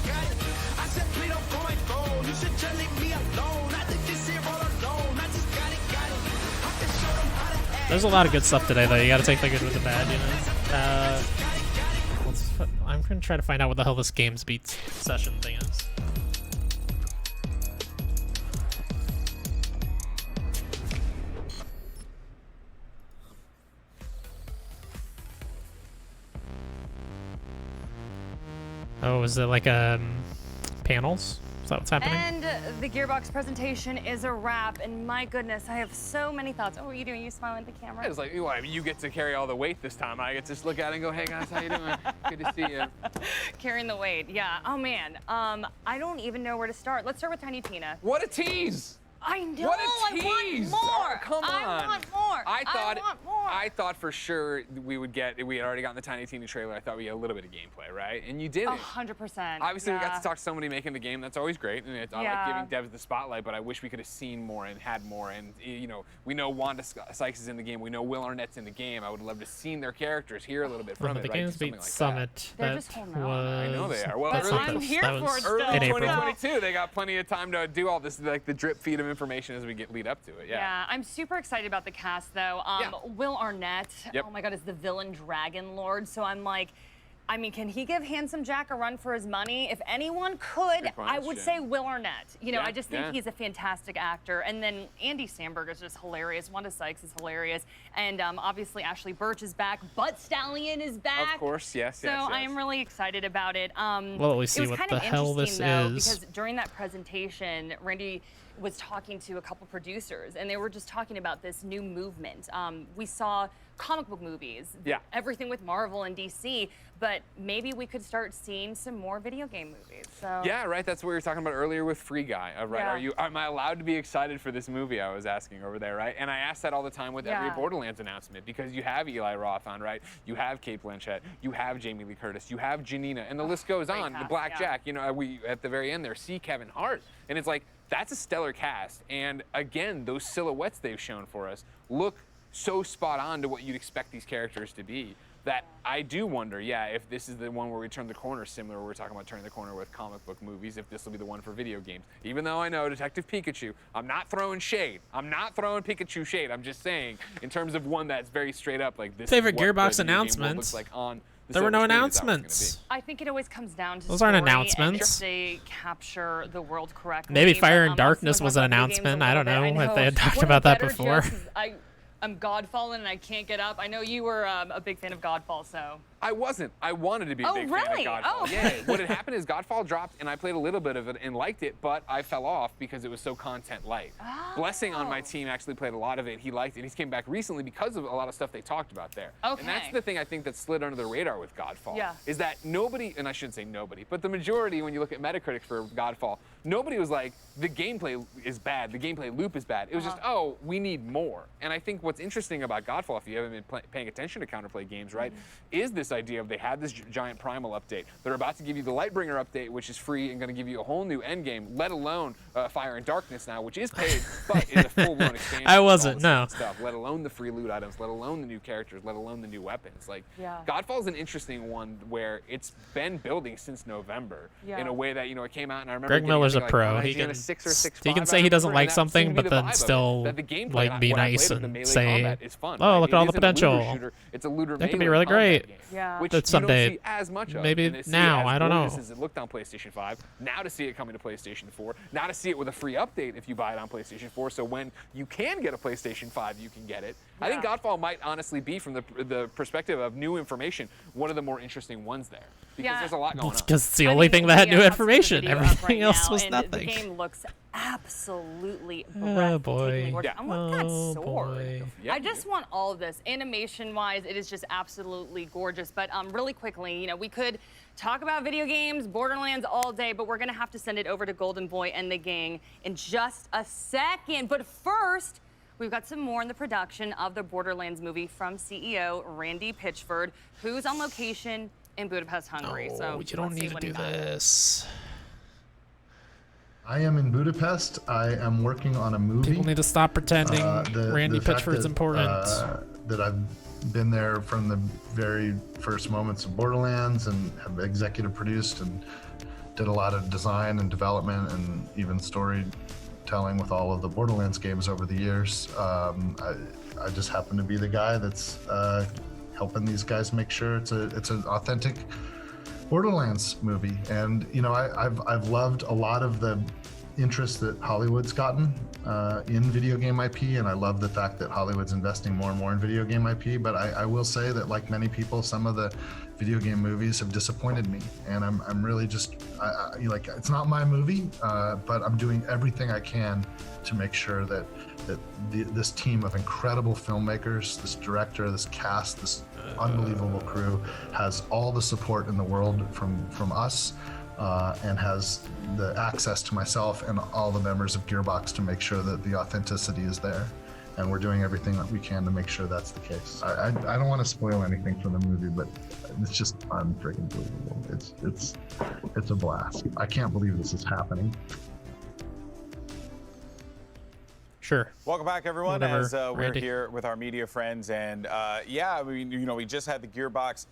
I said, please don't go and go. You should just leave me alone. I think this here all alone. I just got it. I can show them how to act. There's a lot of good stuff today, though. You gotta take the good with the bad, I'm gonna try to find out what the hell this Games Beats session thing is. Oh, is it like panels? Is that what's happening? And the Gearbox presentation is a wrap, and my goodness, I have so many thoughts. Oh, what are you doing? You smiling at the camera? It's like, well, you get to carry all the weight this time. I get to just look at it and go, hey guys, how you doing? Good to see you. Carrying the weight, yeah. Oh man, I don't even know where to start. Let's start with Tiny Tina. What a tease! I know. What a tease! I want more. Oh, come on. I want more. I want more. I thought for sure we had already gotten the Tiny Tina trailer. I thought we had a little bit of gameplay, right? And you didn't. 100%. Obviously, we got to talk to somebody making the game. That's always great, and I Yeah. like giving devs the spotlight. But I wish we could have seen more and had more. And you know, we know Wanda Sykes is in the game. We know Will Arnett's in the game. I would love to seen their characters, hear a little bit from Well, it. the right? games Something beat like Summit. They're That just holding was. on. I know they are. Well, that's early- not I'm the- here that for was it Early still. in April. 2022, they got plenty of time to do all this, like the drip feed of information as we lead up to it. Yeah, I'm super excited about the cast though. Will Arnett, Yep. oh my god, is the villain Dragon Lord. So I'm like, I mean, can he give Handsome Jack a run for his money? If anyone could, Good I would say question. Will Arnett. You know, Yeah, I just think yeah. he's a fantastic actor. And then Andy Samberg is just hilarious. Wanda Sykes is hilarious. And obviously Ashley Birch is back. Butt Stallion is back. Of course, yes, So yes, I yes. am really excited about it. Well, at least it see was what kind the of hell interesting, this though, is. because during that presentation, Randy was talking to a couple producers, and they were just talking about this new movement. We saw comic book movies, Yeah. everything with Marvel and DC, but maybe we could start seeing some more video game movies. So Yeah, right. That's what we were talking about earlier with Free Guy. Right? Yeah. Am I allowed to be excited for this movie? I was asking over there, right? And I ask that all the time with every Yeah. Borderlands announcement because you have Eli Roth on, right? You have Kate Blanchett, you have Jamie Lee Curtis, you have Janina, and the list goes on. cast, The Black yeah. Jack. You know, we at the very end there see Kevin Hart, and it's like that's a stellar cast. And again, those silhouettes they've shown for us look so spot on to what you'd expect these characters to be that I do wonder, if this is the one where we turn the corner, similar we're talking about turning the corner with comic book movies, if this will be the one for video games. Even though I know Detective Pikachu, I'm not throwing shade. I'm not throwing Pikachu shade. I'm just saying, in terms of one that's very straight up, like this Favorite is what Gearbox the video game world announcements? looks like on the There were no silver screen, is how it's gonna announcements. I think it always comes down to Those aren't story announcements. And if they capture the world correctly. Maybe Fire But, and Darkness let's was talk an about video games announcement. a I little don't bit. know if they had talked One of about the that better before. jokes is I'm Godfallen and I can't get up. I know you were a big fan of Godfall, so. I wasn't. I wanted to be a Oh, big really? fan of Godfall. Oh. Yeah. What had happened is Godfall dropped, and I played a little bit of it and liked it, but I fell off because it was so content light. Blessing on my team actually played a lot of it. He liked it. He's came back recently because of a lot of stuff they talked about there. Okay. And that's the thing I think that slid under the radar with Godfall. Yeah. Is that nobody, and I shouldn't say nobody, but the majority, when you look at Metacritic for Godfall, nobody was like, the gameplay is bad, the gameplay loop is bad. It was just, oh, we need more. And I think what's interesting about Godfall, if you haven't been paying attention to Counterplay games, right, is this idea of they had this giant Primal update. They're about to give you the Lightbringer update, which is free and going to give you a whole new endgame, let alone Fire and Darkness now, which is paid, but is a full-blown expansion. I of all wasn't, the no. stuff, let alone the free loot items, let alone the new characters, let alone the new weapons. Like, Yeah. Godfall's an interesting one where it's been building since November in a way that, you know, it came out and I remember Greg getting, Miller's I a think, pro. like, He IGN can a 6 or 6.5, he can I say he doesn't remember, like and that something, seemed to but be the then vibe of it, still that the gameplay, like be when I nice played it, the and melee say, combat is fun, "Oh, right? look It at all the isn't a looter potential." shooter, it's a looter That could be melee really combat great. game, Yeah. which That you don't someday- see as much of. maybe and to see now, it as I don't know. gorgeous as it looked on PlayStation 5, now to see it coming to PlayStation 4, now to see it with a free update if you buy it on PlayStation 4, so when you can get a PlayStation 5, you can get it. I think Godfall might honestly be, from the perspective of new information, one of the more interesting ones there. Because there's a lot going on. Because it's the only thing that had new information. Everything else was and nothing. The game looks absolutely Oh, boy. breathtakingly gorgeous. Yeah. I want that Oh, sword. boy. Yeah, I just want all of this. Animation-wise, it is just absolutely gorgeous. But really quickly, you know, we could talk about video games, Borderlands all day, but we're gonna have to send it over to Golden Boy and the gang in just a second. But first, we've got some more in the production of the Borderlands movie from CEO Randy Pitchford, who's on location in Budapest, Hungary. Oh, So you don't let's see need to what he do got. this. I am in Budapest. I am working on a movie. People need to stop pretending Randy the fact Pitchford's that, important. That I've been there from the very first moments of Borderlands and have executive produced and did a lot of design and development and even storytelling with all of the Borderlands games over the years. I just happen to be the guy that's helping these guys make sure it's an authentic Borderlands movie. And you know, I've loved a lot of the interest that Hollywood's gotten in video game IP, and I love the fact that Hollywood's investing more and more in video game IP. But I will say that, like many people, some of the video game movies have disappointed me, and I'm really just like, it's not my movie, but I'm doing everything I can to make sure that this team of incredible filmmakers, this director, this cast, this unbelievable crew has all the support in the world from us, and has the access to myself and all the members of Gearbox to make sure that the authenticity is there. And we're doing everything that we can to make sure that's the case. I don't want to spoil anything from the movie, but it's just unfreaking believable. It's a blast. I can't believe this is happening. Sure. Welcome back, everyone, Whatever, as we're Randy. here with our media friends. And yeah, we just had the Gearbox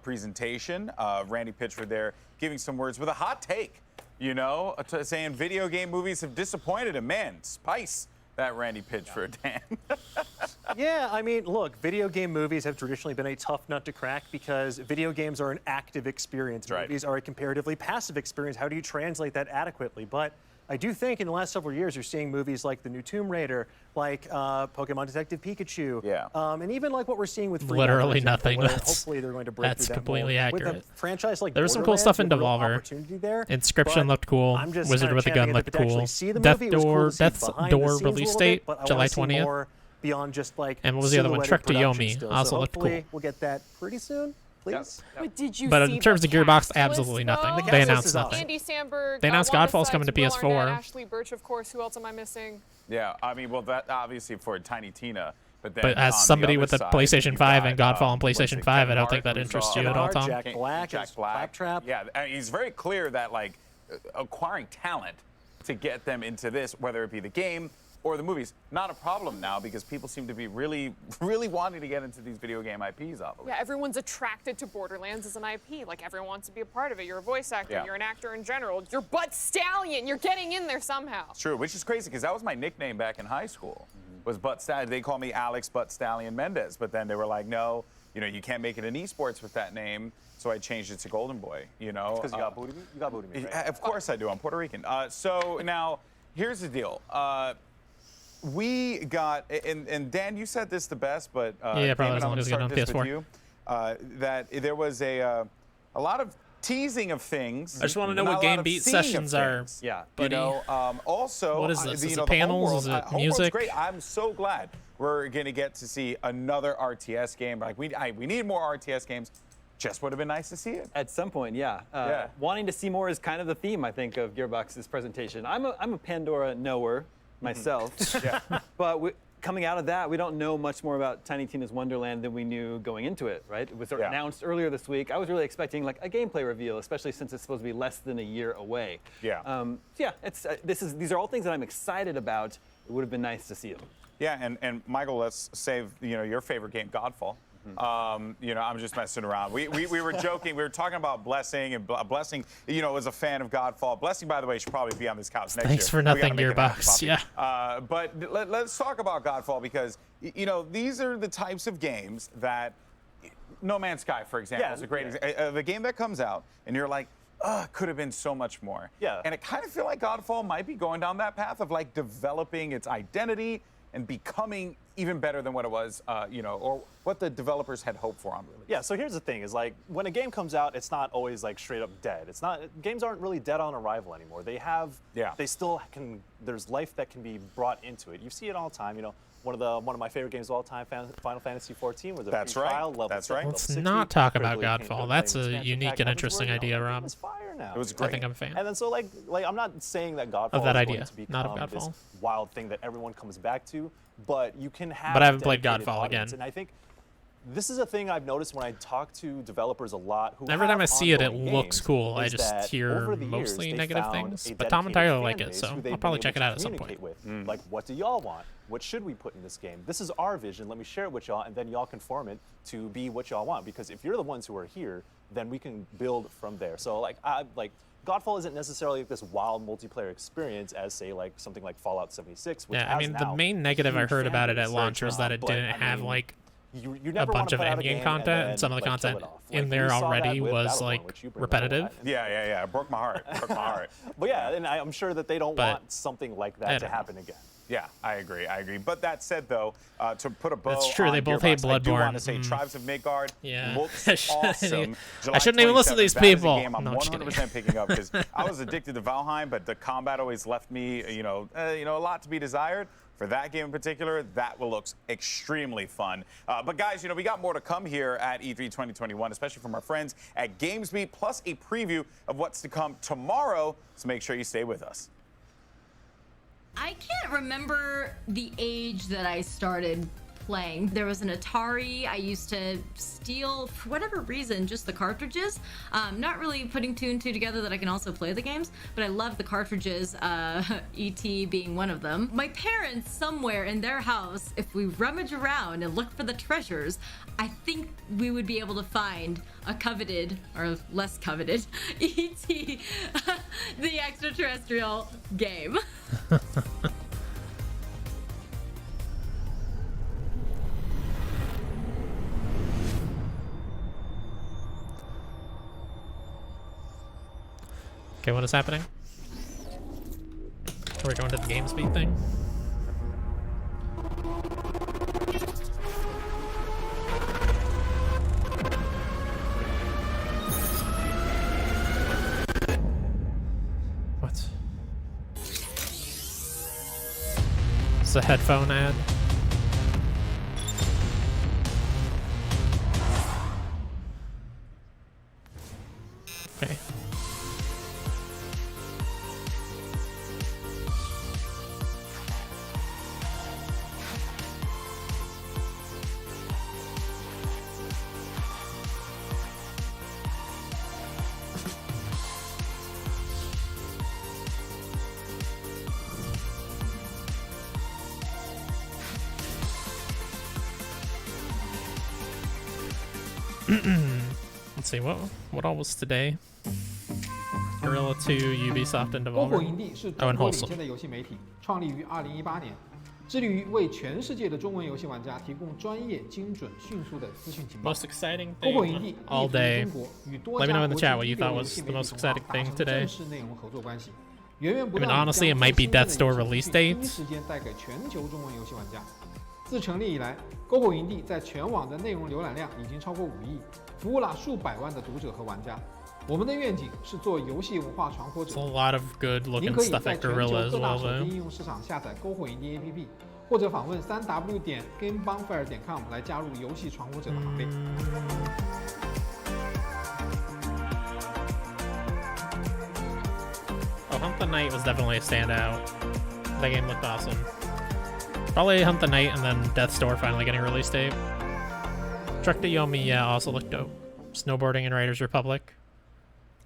presentation. Randy Pitchford there giving some words with a hot take, saying video game movies have disappointed him. Man, spice that Randy Pitchford, Dan. Yeah, I mean, look, video game movies have traditionally been a tough nut to crack because video games are an active experience. Right. Movies are a comparatively passive experience. How do you translate that adequately? But I do think in the last several years, you're seeing movies like the new Tomb Raider, like Pokemon Detective Pikachu, and even like what we're seeing with Free Guy, for Literally example, nothing. where That's, hopefully they're going to break that's through that completely mold. accurate. With a franchise like There was some cool stuff in Borderlands, Devolver. real opportunity there, Inscription but looked cool. I'm just Wizard kinda with a Gun championing looked to actually cool. see the movie. It was cool to see Death's behind the Door scenes a release little date, bit, but I July wanna see 20th. more beyond just like And what was the other one? silhouetted Trek to production Yomi still. also So looked cool. hopefully we'll get that pretty soon, please. But did you But see in terms the of Gearbox, cast absolutely list, nothing. though? They announced nothing. Andy Samberg. They announced Wanda Godfall's coming to Sykes, Will PS4. Arnett, Ashley Birch, of course. Who else am I missing? Yeah, I mean, well, that obviously for Tiny Tina, but then But as on the somebody other with a side, PlayStation you've 5 got, and Godfall on what's PlayStation it, 5, I Kevin don't think Hart, that who's interests all- you at all, Tom. Jack Black, Jack as Black. Claptrap. Yeah, and he's very clear that like acquiring talent to get them into this, whether it be the game or the movies, not a problem now because people seem to be really, really wanting to get into these video game IPs, obviously. Yeah, everyone's attracted to Borderlands as an IP. Like, everyone wants to be a part of it. You're a voice actor. Yeah. You're an actor in general. You're Butt Stallion. You're getting in there somehow. It's true, which is crazy because that was my nickname back in high school. Was Butt Stallion. They call me Alex Butt Stallion Mendez, but then they were like, no, you can't make it in esports with that name. So I changed it to Golden Boy. Because you got booty meat. You got booty meat, right? Of course I do. I'm Puerto Rican. So now here's the deal. We got, and Dan, you said this the best, but Yeah, probably Damon, as long I'm as gonna you get start on this with PS4. you, that there was a lot of teasing of things. I just wanna know not what a lot game of beat seeing of sessions are, things. Yeah, You buddy. know, also, What is this? Is it the panels? Homeworld, Is it Homeworld's music? great. I'm so glad we're gonna get to see another RTS game. Like we need more RTS games. Just would have been nice to see it. At some point, yeah. Yeah. Wanting to see more is kind of the theme, I think, of Gearbox's presentation. I'm a Pandora knower myself, but coming out of that, we don't know much more about Tiny Tina's Wonderland than we knew going into it, right? It was announced earlier this week. I was really expecting like a gameplay reveal, especially since it's supposed to be less than a year away. Yeah. Yeah, it's these are all things that I'm excited about. It would have been nice to see them. Yeah, and Michael, let's save your favorite game, Godfall. I'm just messing around. We were joking. We were talking about Blessing, and Blessing, was a fan of Godfall. Blessing, by the way, should probably be on this couch next year. Thanks for We gotta nothing, make it happen, Gearbox. Poppy. Yeah. But let's talk about Godfall because these are the types of games that No Man's Sky, for example, is a great example. The game that comes out and you're like, could have been so much more. Yeah. And I kind of feel like Godfall might be going down that path of like developing its identity and becoming even better than what it was, or what the developers had hoped for on release. Yeah, so here's the thing, is like, when a game comes out, it's not always like straight up dead. It's not, games aren't really dead on arrival anymore. They have, they still can, there's life that can be brought into it. You see it all the time, one of my favorite games of all time, Final Fantasy XIV, was a That's free right. trial, level That's 7, right. level Let's 60, not talk about critically acclaimed, Godfall. That's a expansion unique pack, and happens interesting where, idea, Rob. It's fire now. It was I great. think I'm a fan. And then so like I'm not saying that Godfall Of that is idea, going to become not of this Godfall. wild thing that everyone comes back to, but you can have. But I haven't played dedicated Godfall audience. again. And I think this is a thing I've noticed when I talk to developers a lot. Who Every have time I see it, it ongoing looks games, cool. I is just that hear over the years, mostly they negative found things. a But Tom and Tyler dedicated like fan it, base so who I'll they've probably been check it able out to at some point. communicate with. Like, what do y'all want? What should we put in this game? This is our vision. Let me share it with y'all, and then y'all can form it to be what y'all want. Because if you're the ones who are here, then we can build from there. So like Godfall isn't necessarily this wild multiplayer experience as say like something like Fallout 76. Which Yeah, I has mean, the now main a negative I huge heard fan about it at base, launch was that it but, didn't I have mean, like you a never bunch want to of put out a end game game content, and, and then, some of the like, kill content it off. in Like, there we saw that already with was Battleborn, like which you bring up a repetitive. lot. Yeah. It broke my heart. Broke my heart. But yeah, and I'm sure that they don't But want something like I that to don't know. happen again. Yeah, I agree. But that said, though, to put a bow That's true, on they both hate Gearbox, I do want Bloodborne. to say Tribes of Midgard Yeah. looks I shouldn't awesome. even- July I shouldn't even listen to 27th, these that is a people. game I'm No, I'm just 100% picking up because I was addicted to Valheim, but the combat always left me, a lot to be desired. For that game in particular, that looks extremely fun. But guys, we got more to come here at E3 2021, especially from our friends at GamesBeat, plus a preview of what's to come tomorrow. So make sure you stay with us. I can't remember the age that I started playing. There was an Atari. I used to steal, for whatever reason, just the cartridges. Not really putting two and two together that I can also play the games, but I love the cartridges, E.T. being one of them. My parents, somewhere in their house, if we rummage around and look for the treasures, I think we would be able to find a coveted, or less coveted, E.T. the extraterrestrial game. Okay, what is happening? Are we going to the GameSpeed thing? What? It's a headphone ad. Okay. Let's see, what all was today? Guerrilla 2, Ubisoft, and 篝火 Devolver. 营地是 Oh, 中 and 国领 Wholesome. 先的游戏媒体，创立于2018年，致力于为全世界的中文游戏玩家提供专业、精准、迅速的资讯情报。 Most exciting 篝火 thing 营地 all 立足于 day. 中国，与多 Let me 家 know in 国 the 际 chat what 第 you 六 thought 游 was 戏 the 媒 most 体同行 exciting 达 thing 成 today. 正式内容合作关系，源源不 I mean, 断地 honestly, 将 it might be 最新鲜的 Death's Door 游戏 release 资讯第一 dates. 时间带给全球中文游戏玩家。自成立以来，篝火营地在全网的内容浏览量已经超过5亿，服务了数百万的读者和玩家。我们的愿景是做游戏文化传播者。 It's a lot of good 您 looking 可以 stuff 在 at 全球 Guerrilla as 各大 well, 手机 though. 应用市场下载篝火营地 APP， 或者访问3w.gamebonfire.com 来加入游戏传播者的行列。 Oh, Hunt the Night was definitely a standout. That game looked awesome. Probably Hunt the Night and then Death's Door finally getting a release date. Truck to Yomi, yeah, also looked dope. Snowboarding in Raiders Republic.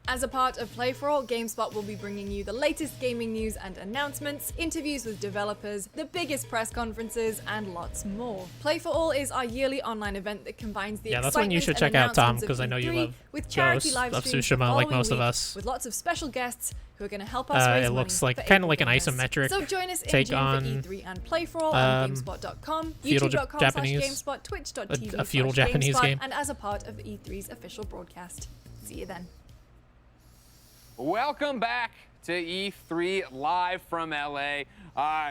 As a part of Play for All, GameSpot will be bringing you the latest gaming news and announcements, interviews with developers, the biggest press conferences, and lots more. Play for All is our yearly online event that combines the Yeah, that's one you should check out, Tom, because I know you love with charity Ghost live of streams the Tsushima like following most of week, us. with lots of special guests who are going to help us raise It money looks like for kind of April like an Gamers. isometric So join us in take June on for E3 and Play for All on GameSpot.com, feudal YouTube.com/GameSpot, Japanese, Twitch.tv a feudal Japanese /GameSpot, game. and as a part of E3's official broadcast. See you then. Welcome back to E3 live from LA.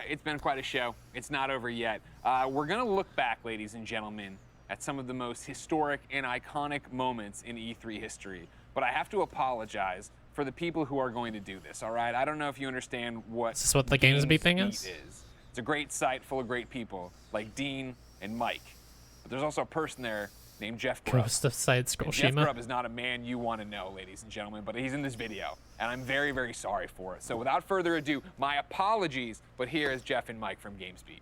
It's been quite a show. It's not over yet. We're going to look back, ladies and gentlemen, at some of the most historic and iconic moments in E3 history. But I have to apologize for the people who are going to do this, all right? I don't know if you understand what Is this what the GamesBeat thing is? It's a great site full of great people like Dean and Mike. But there's also a person there named Jeff Grubb. Ghost of Side And Jeff Scrollshima. Grubb is not a man you want to know, ladies and gentlemen, but he's in this video, and I'm very, very sorry for it. So without further ado, my apologies, but here is Jeff and Mike from GamesBeat.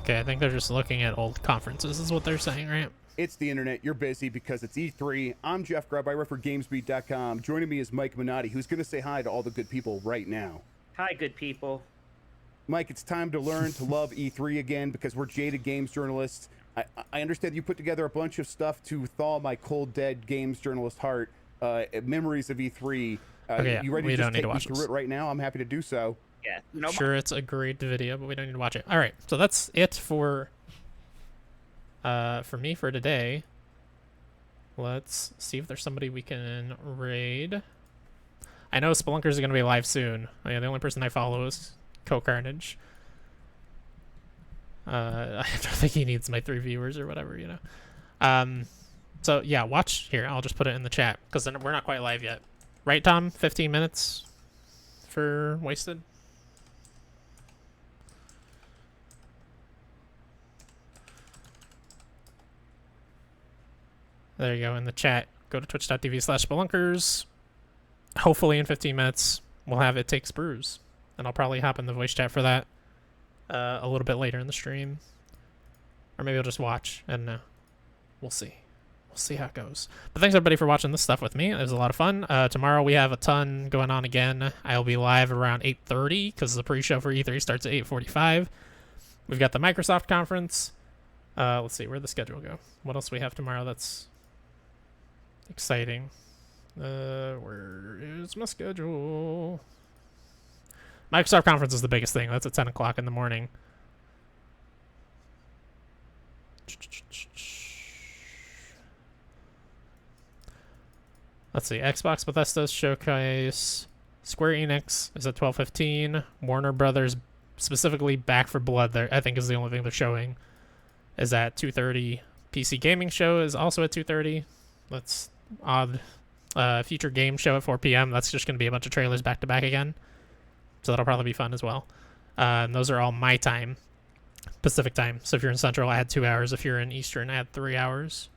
Okay, I think they're just looking at old conferences, is what they're saying, right? It's the internet. You're busy because it's E3. I'm Jeff Grubb. I work for GamesBeat.com. Joining me is Mike Minotti, who's going to say hi to all the good people right now. Hi, good people. Mike, it's time to learn to love E3 again because we're jaded games journalists. I understand you put together a bunch of stuff to thaw my cold, dead games journalist heart, memories of E3. Okay, you ready we to just don't need take to me watch through this. it right now? I'm happy to do so. Yeah. I'm sure it's a great video, but we don't need to watch it. All right, so that's it for me for today. Let's see if there's somebody we can raid. I know Spelunkers is going to be live soon. Oh, yeah, the only person I follow is Co-Carnage. I don't think he needs my 3 viewers or whatever, you know. So yeah, watch here. I'll just put it in the chat because we're not quite live yet. Right, Tom? 15 minutes for Wasted? There you go in the chat. Go to twitch.tv/spelunkers. Hopefully in 15 minutes we'll have It Takes Brews. And I'll probably hop in the voice chat for that a little bit later in the stream. Or maybe I'll just watch and we'll see. We'll see how it goes. But thanks everybody for watching this stuff with me. It was a lot of fun. Tomorrow we have a ton going on again. I'll be live around 8:30 because the pre-show for E3 starts at 8:45. We've got the Microsoft conference. Let's see, where'd the schedule go? What else do we have tomorrow that's exciting? Where is my schedule? Microsoft conference is the biggest thing. That's at 10 o'clock in the morning. Let's see. Xbox Bethesda's showcase. Square Enix is at 12:15. Warner Brothers, specifically Back for Blood, there I think is the only thing they're showing, is at 2:30. PC Gaming Show is also at 2:30. That's odd. Future Game Show at 4 p.m. That's just going to be a bunch of trailers back to back again. So that'll probably be fun as well. And those are all my time, Pacific time. So if you're in Central, add 2 hours. If you're in Eastern, add 3 hours.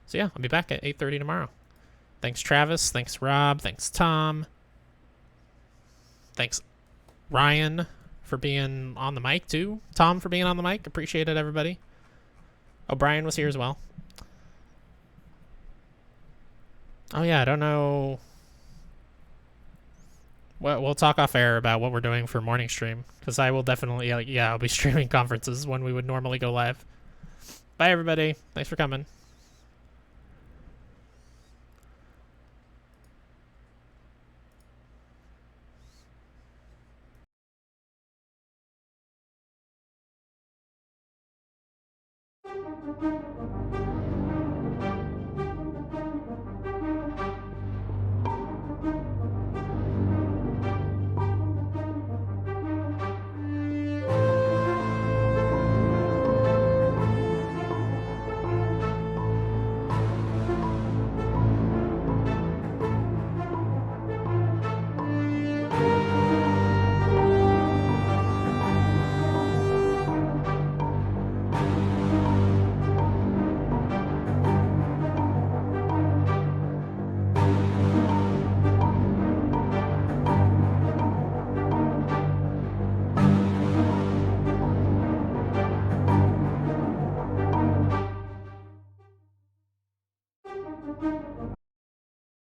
So yeah, I'll be back at 8:30 tomorrow. Thanks, Travis. Thanks, Rob. Thanks, Tom. Thanks, Ryan, for being on the mic, too. Tom for being on the mic. Appreciate it, everybody. O'Brien was here as well. Oh, yeah, I don't know. Well, we'll talk off air about what we're doing for morning stream, because I will definitely, yeah, I'll be streaming conferences when we would normally go live. Bye, everybody. Thanks for coming.